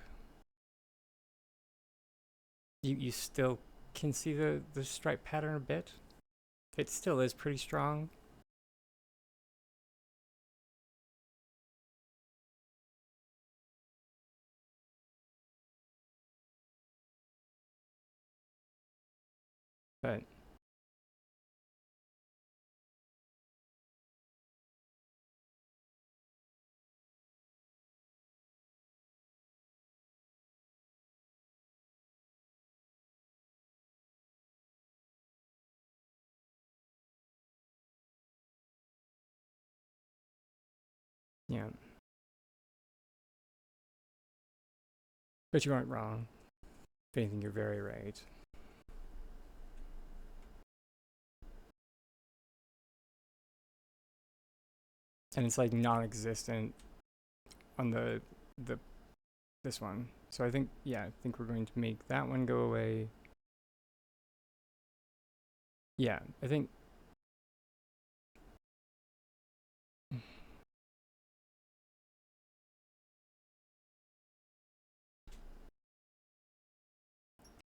you still can see the stripe pattern a bit. It still is pretty strong. But Yeah. But you aren't wrong. If anything, you're very right. And it's like non-existent on the this one. So I think, yeah, I think we're going to make that one go away. Yeah, I think.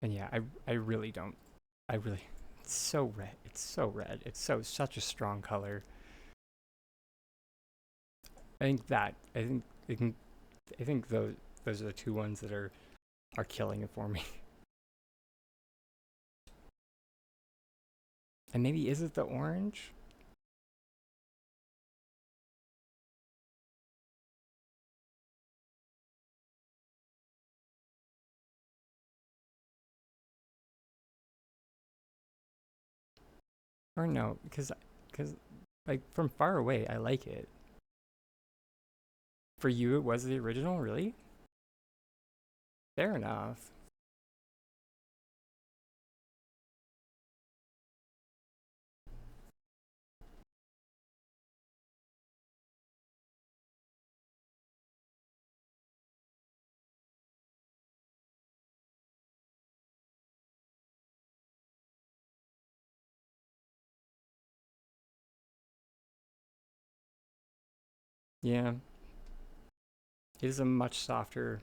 And yeah, I really don't. I really. It's so red. It's so red. It's such a strong color. I think that. I think it can. I think those are the two ones that are killing it for me. And maybe is it the orange? Or no, because like from far away, I like it. For you, it was the original, really? Fair enough. Yeah, it is a much softer.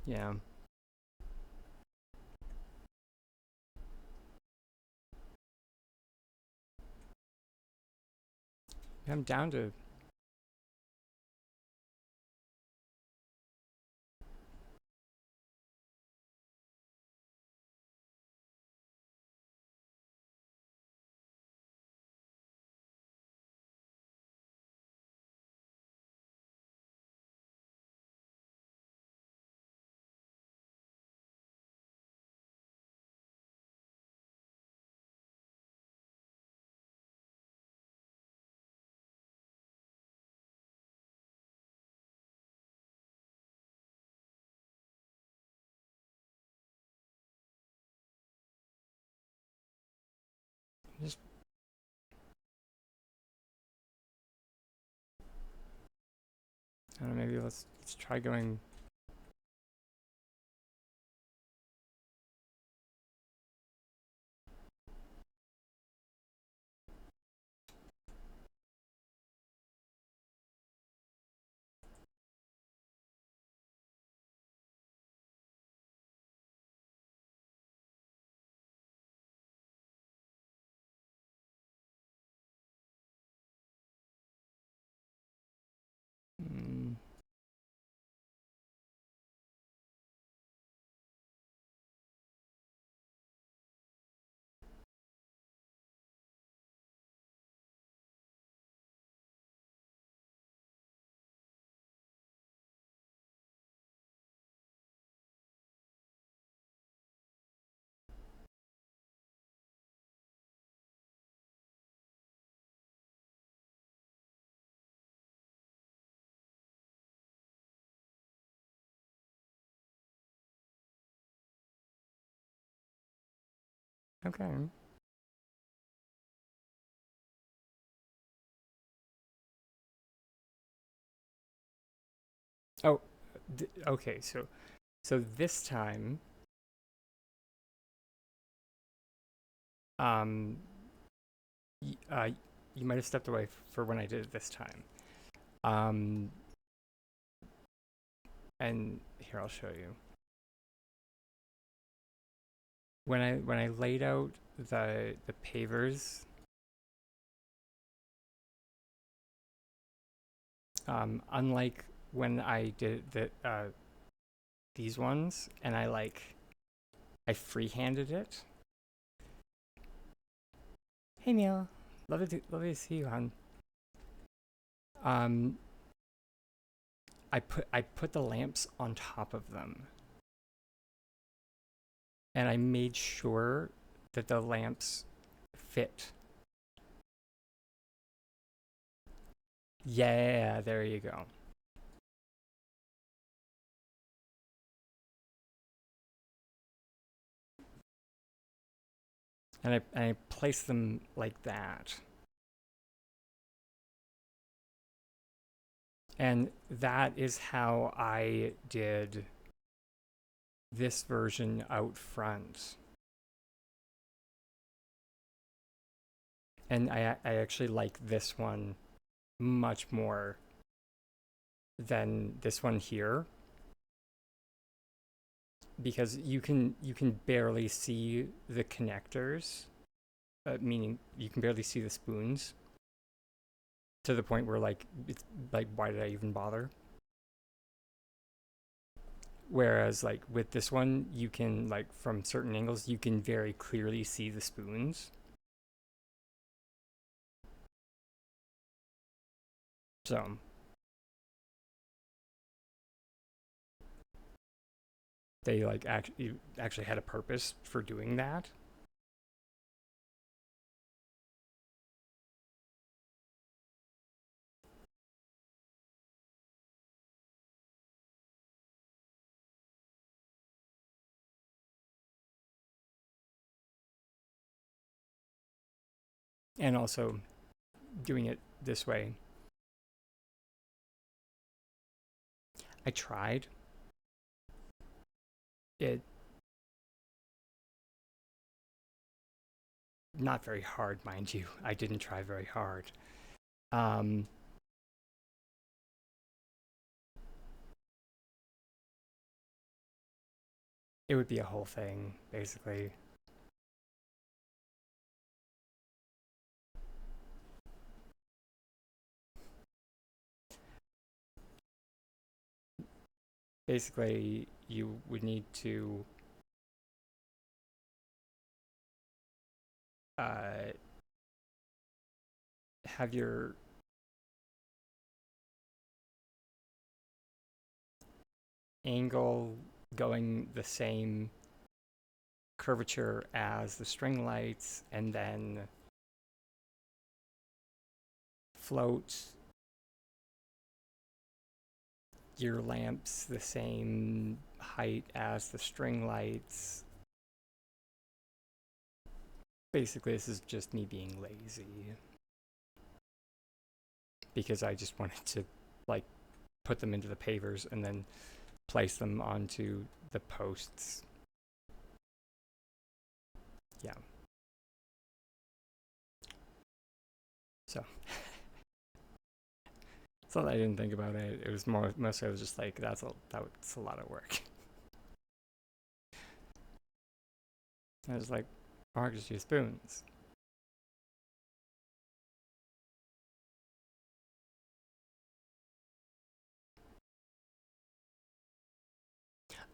Yeah, I'm down to. Just, I don't know, maybe let's try going. Mm, okay. Oh, okay. So this time, um, y- uh, you might have stepped away for when I did it this time. Um, and here I'll show you. When I laid out the pavers, unlike when I did these ones, and I freehanded it. Hey Neil, lovely to see you, hon. Um, I put the lamps on top of them, and I made sure that the lamps fit. Yeah, there you go. And I place them like that. And that is how I did this version out front. And I actually like this one much more than this one here because you can barely see the connectors, meaning you can barely see the spoons to the point where like it's like why did I even bother? Whereas like with this one, you can like from certain angles you can very clearly see the spoons. So they like actually had a purpose for doing that. And also doing it this way. I tried it, not very hard, mind you. I didn't try very hard. Um, it would be a whole thing, basically. Basically, you would need to uh, have your angle going the same curvature as the string lights, and then float your lamps the same height as the string lights. Basically, this is just me being lazy because I just wanted to like put them into the pavers and then place them onto the posts. Yeah. So it's not that I didn't think about it. It was mostly I was just like that's a lot of work. I was like, I'll just use spoons.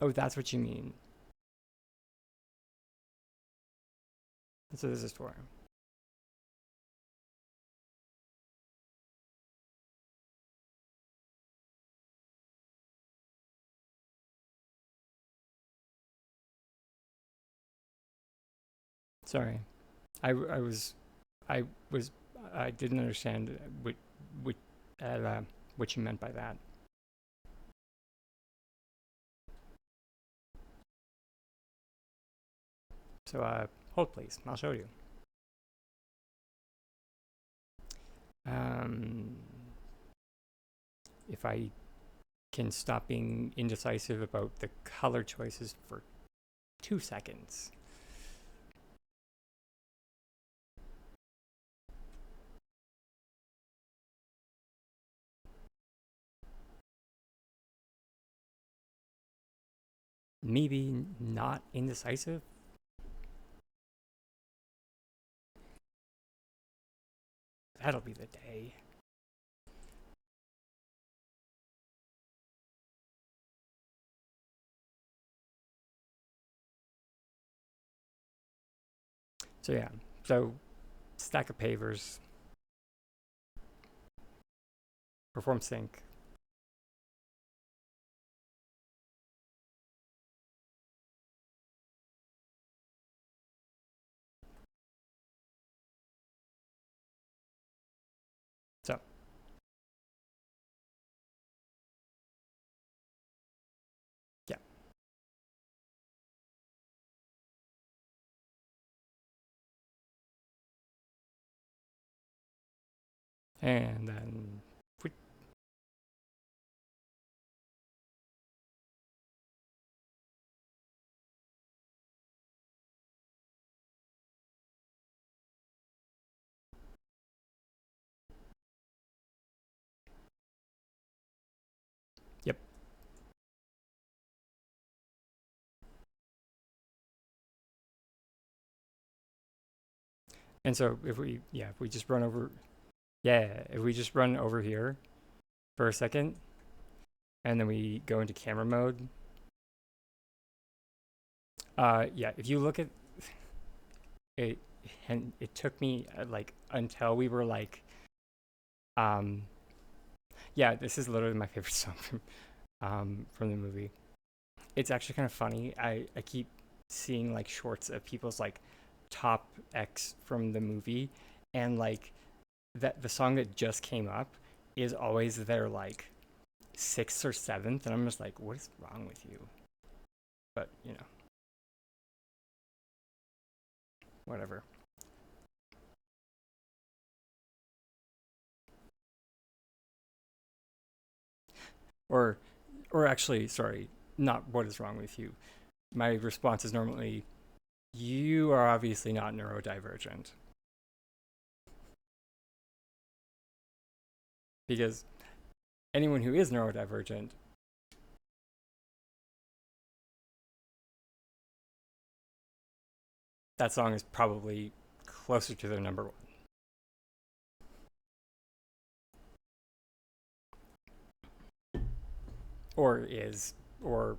Oh, that's what you mean. That's what this is for. Sorry, I was I was I didn't understand what what you meant by that. So hold please. I'll show you. Um, if I can stop being indecisive about the color choices for 2 seconds. Maybe not indecisive. That'll be the day. So yeah. So stack of pavers, perform sync. So And then, yep. And so if we just run over, yeah, if we just run over here for a second, and then we go into camera mode. Yeah, if you look at it, and it took me like until we were like, um, yeah, this is literally my favorite song from the movie. It's actually kind of funny. I keep seeing like shorts of people's like top X from the movie, and like that the song that just came up is always their like sixth or seventh, and I'm just like, what is wrong with you? But whatever. Or or actually, sorry, not what is wrong with you. My response is normally, you are obviously not neurodivergent, because anyone who is neurodivergent, that song is probably closer to their number one. Or is or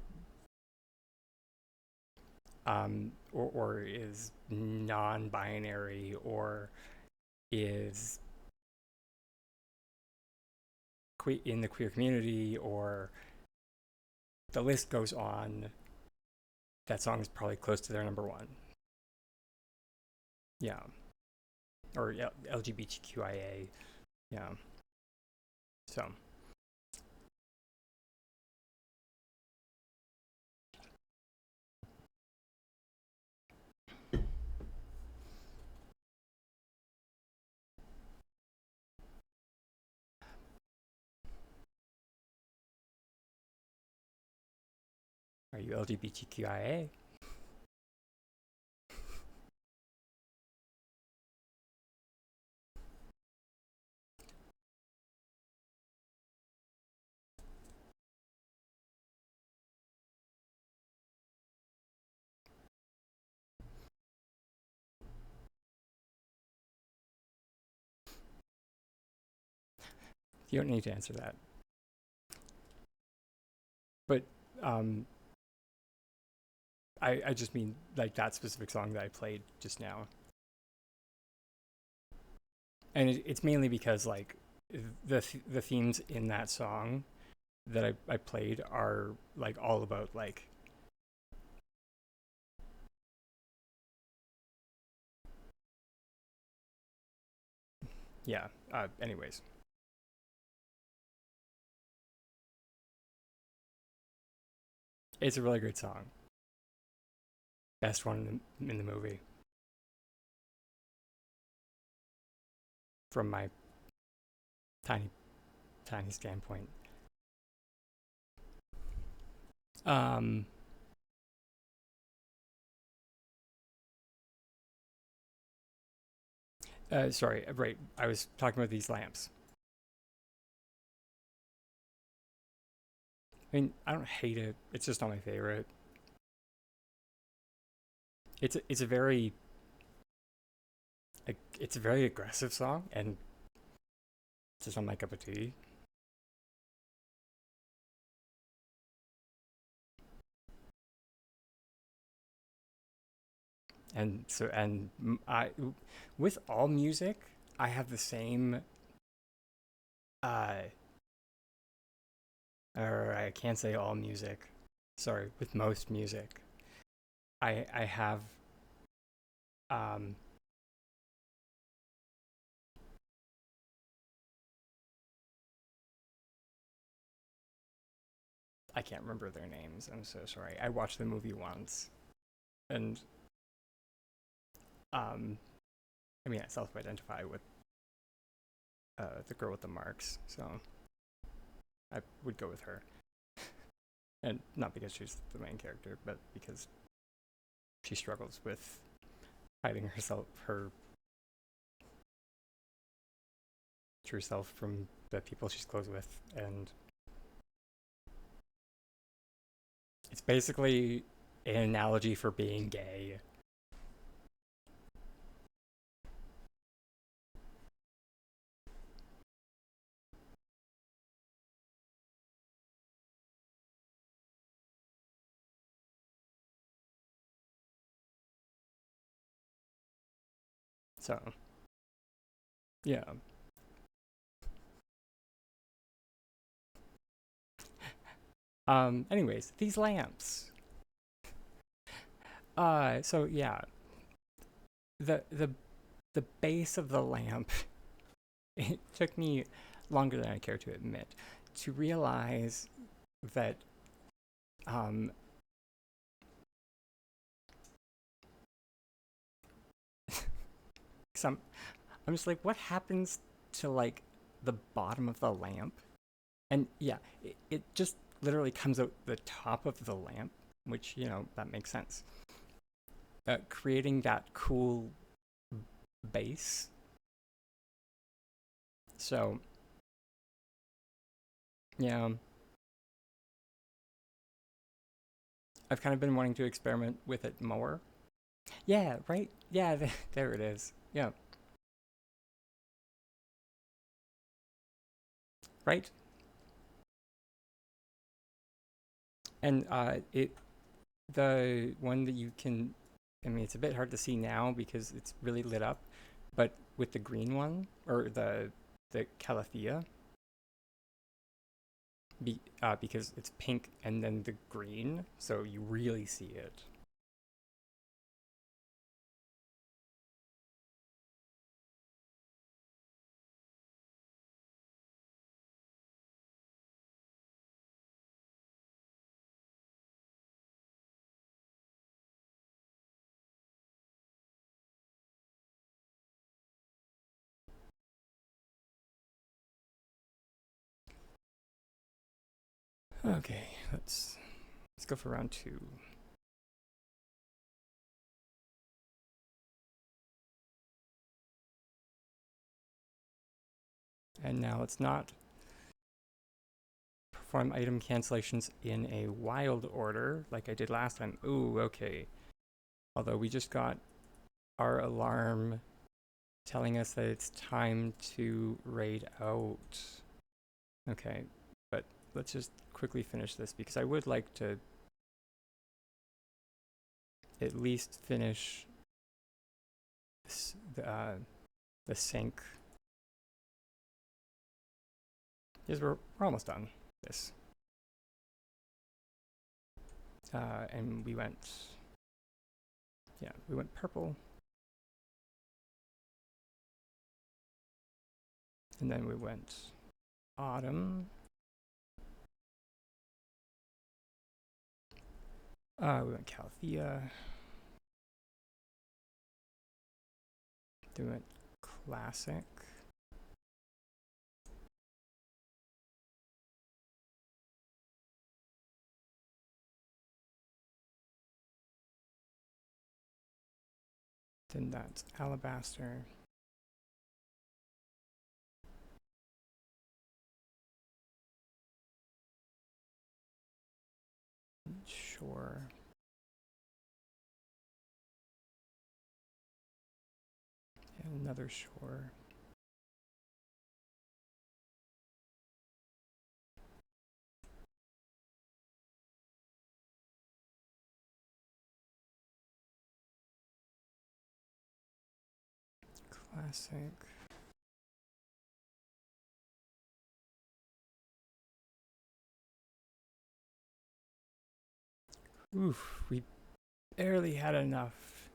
or is non-binary, or is in the queer community, or the list goes on. That song is probably close to their number one. Yeah. Or LGBTQIA. Yeah. So are you LGBTQIA? You don't need to answer that. But um, I just mean like that specific song that I played just now. And it's mainly because like the themes in that song that I played are like all about like, yeah. Anyways, it's a really great song. Best one in the movie from my tiny tiny standpoint. Um, sorry, right. I was talking about these lamps. I mean, I don't hate it. It's just not my favorite. It's a very it's a very aggressive song, and it's just not my cup of tea. And so and I with all music, I have the same uh or I can't say all music. Sorry, with most music, I have um I can't remember their names. I'm so sorry. I watched the movie once, and um I mean, I self-identify with the girl with the marks. So I would go with her, and not because she's the main character, but because she struggles with hiding her true self from the people she's close with, and it's basically an analogy for being gay. So, yeah. Anyways, these lamps. So yeah, the the the base of the lamp. It took me longer than I care to admit to realize that um some I'm just like, what happens to like the bottom of the lamp? And yeah, it just literally comes out the top of the lamp, which, that makes sense. Creating that cool base. So, yeah, I've kind of been wanting to experiment with it more. Yeah, right? Yeah, there it is. Yeah, right? And the one that you can, I mean, it's a bit hard to see now because it's really lit up, but with the green one, or the Calathea, because it's pink and then the green, so you really see it. Okay, let's go for round two. And now let's not perform item cancellations in a wild order like I did last time. Ooh, okay. Although we just got our alarm telling us that it's time to raid out. Okay, but let's just quickly finish this because I would like to at least finish this, the sync. Yes, we're almost done this. And we went purple. And then we went autumn. We went Calthea. Then we went classic. Then that's alabaster. Sure. And another shore. Classic. Oof, we barely had enough.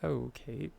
Okay.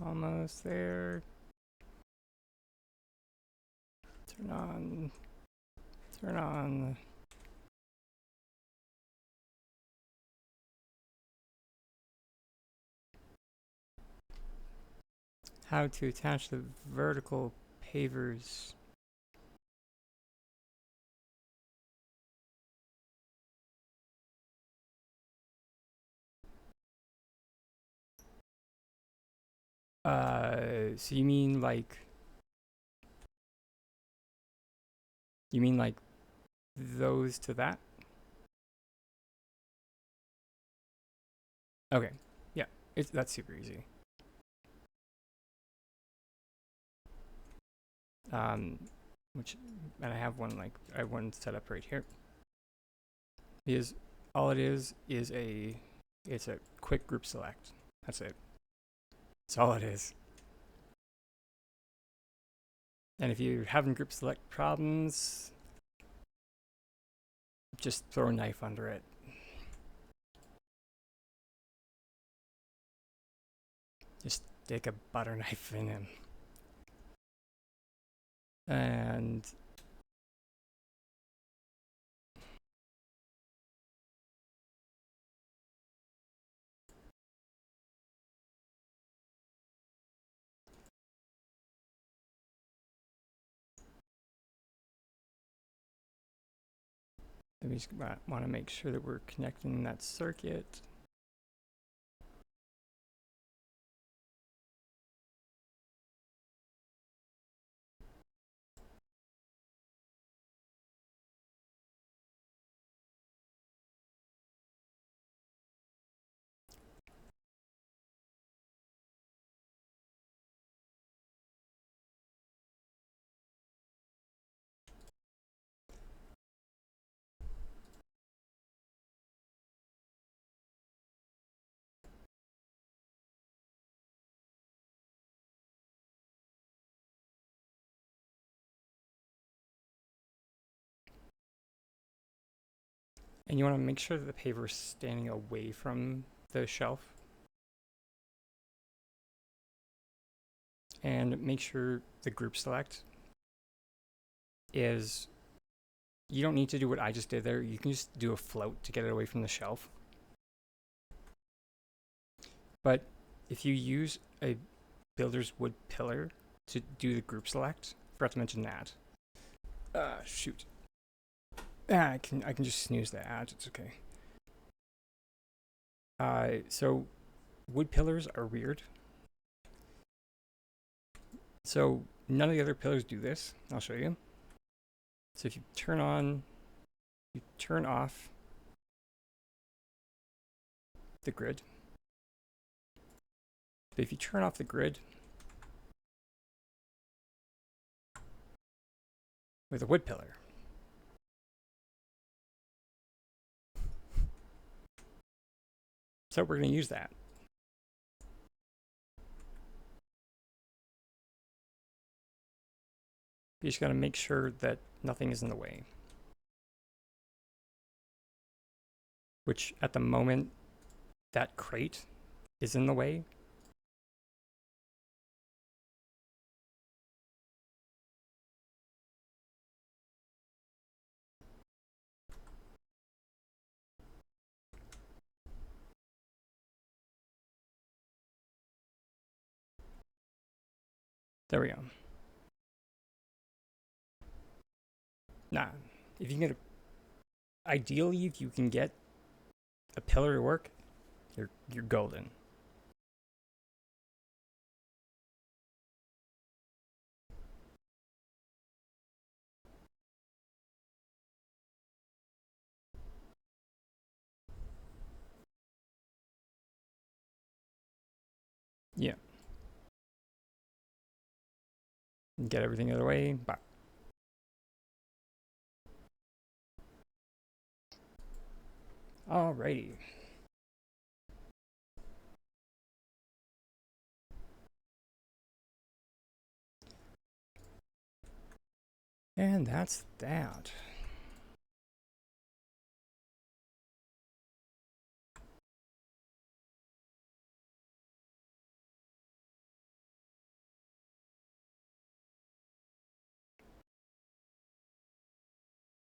Almost there. Turn on. Turn on. How to attach the vertical pavers. So you mean like those to that? Okay. Yeah. That's super easy. Which and I have one set up right here. Because all it is it's a quick group select. That's it. That's all it is. And if you're having group select problems, just throw a knife under it. Just stick a butter knife in him. And we just want to make sure that we're connecting that circuit. And you want to make sure that the paver is standing away from the shelf. And make sure the group select is, you don't need to do what I just did there. You can just do a float to get it away from the shelf. But if you use a builder's wood pillar to do the group select, forgot to mention that. Shoot. I can just snooze the ads. It's okay. So wood pillars are weird. So none of the other pillars do this. I'll show you. So if you turn off the grid. But if you turn off the grid with a wood pillar, so we're going to use that. You just got to make sure that nothing is in the way. Which at the moment, that crate is in the way. There we go. Nah, if you can get ideally, if you can get a pillar to work, you're golden. Yeah. Get everything out of the way. Bye. Alrighty. And that's that.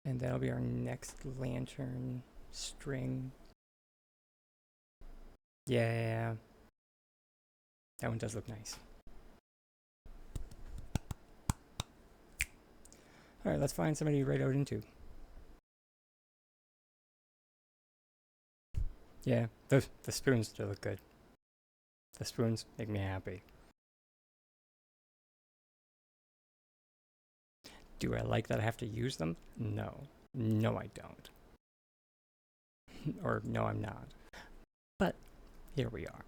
And that'll be our next lantern string. Yeah. That one does look nice. Alright, let's find somebody to write out into. Yeah, the spoons do look good. The spoons make me happy. Do I like that I have to use them? No. No, I don't. Or, no, I'm not. But, here we are.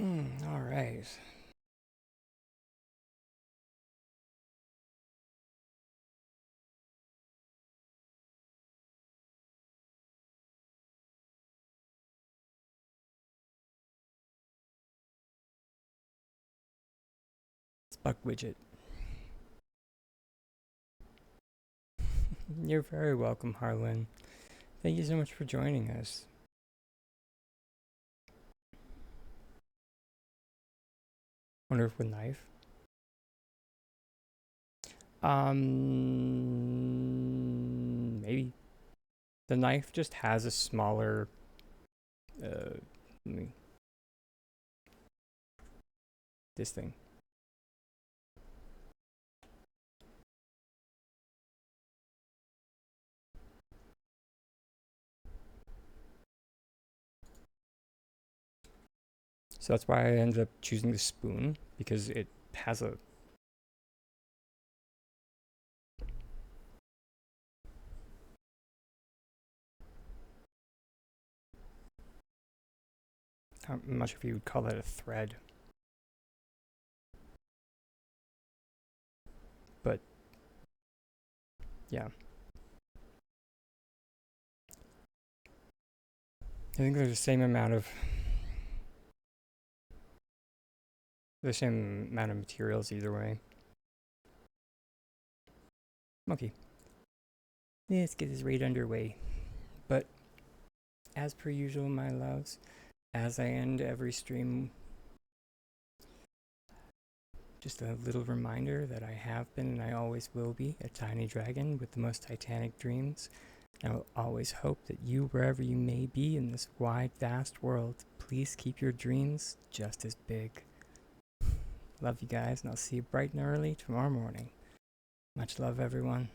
Alright. Buck Widget. You're very welcome, Harlan. Thank you so much for joining us. Wonder if with knife. Maybe. The knife just has a smaller, this thing. So that's why I ended up choosing the spoon, because it has a I'm not sure if you would call that a thread. But yeah. I think there's the same amount of materials either way. Monkey. Let's get this raid underway. But as per usual, my loves, as I end every stream, just a little reminder that I have been and I always will be a tiny dragon with the most titanic dreams. I will always hope that you, wherever you may be in this wide, vast world, please keep your dreams just as big. Love you guys, and I'll see you bright and early tomorrow morning. Much love, everyone.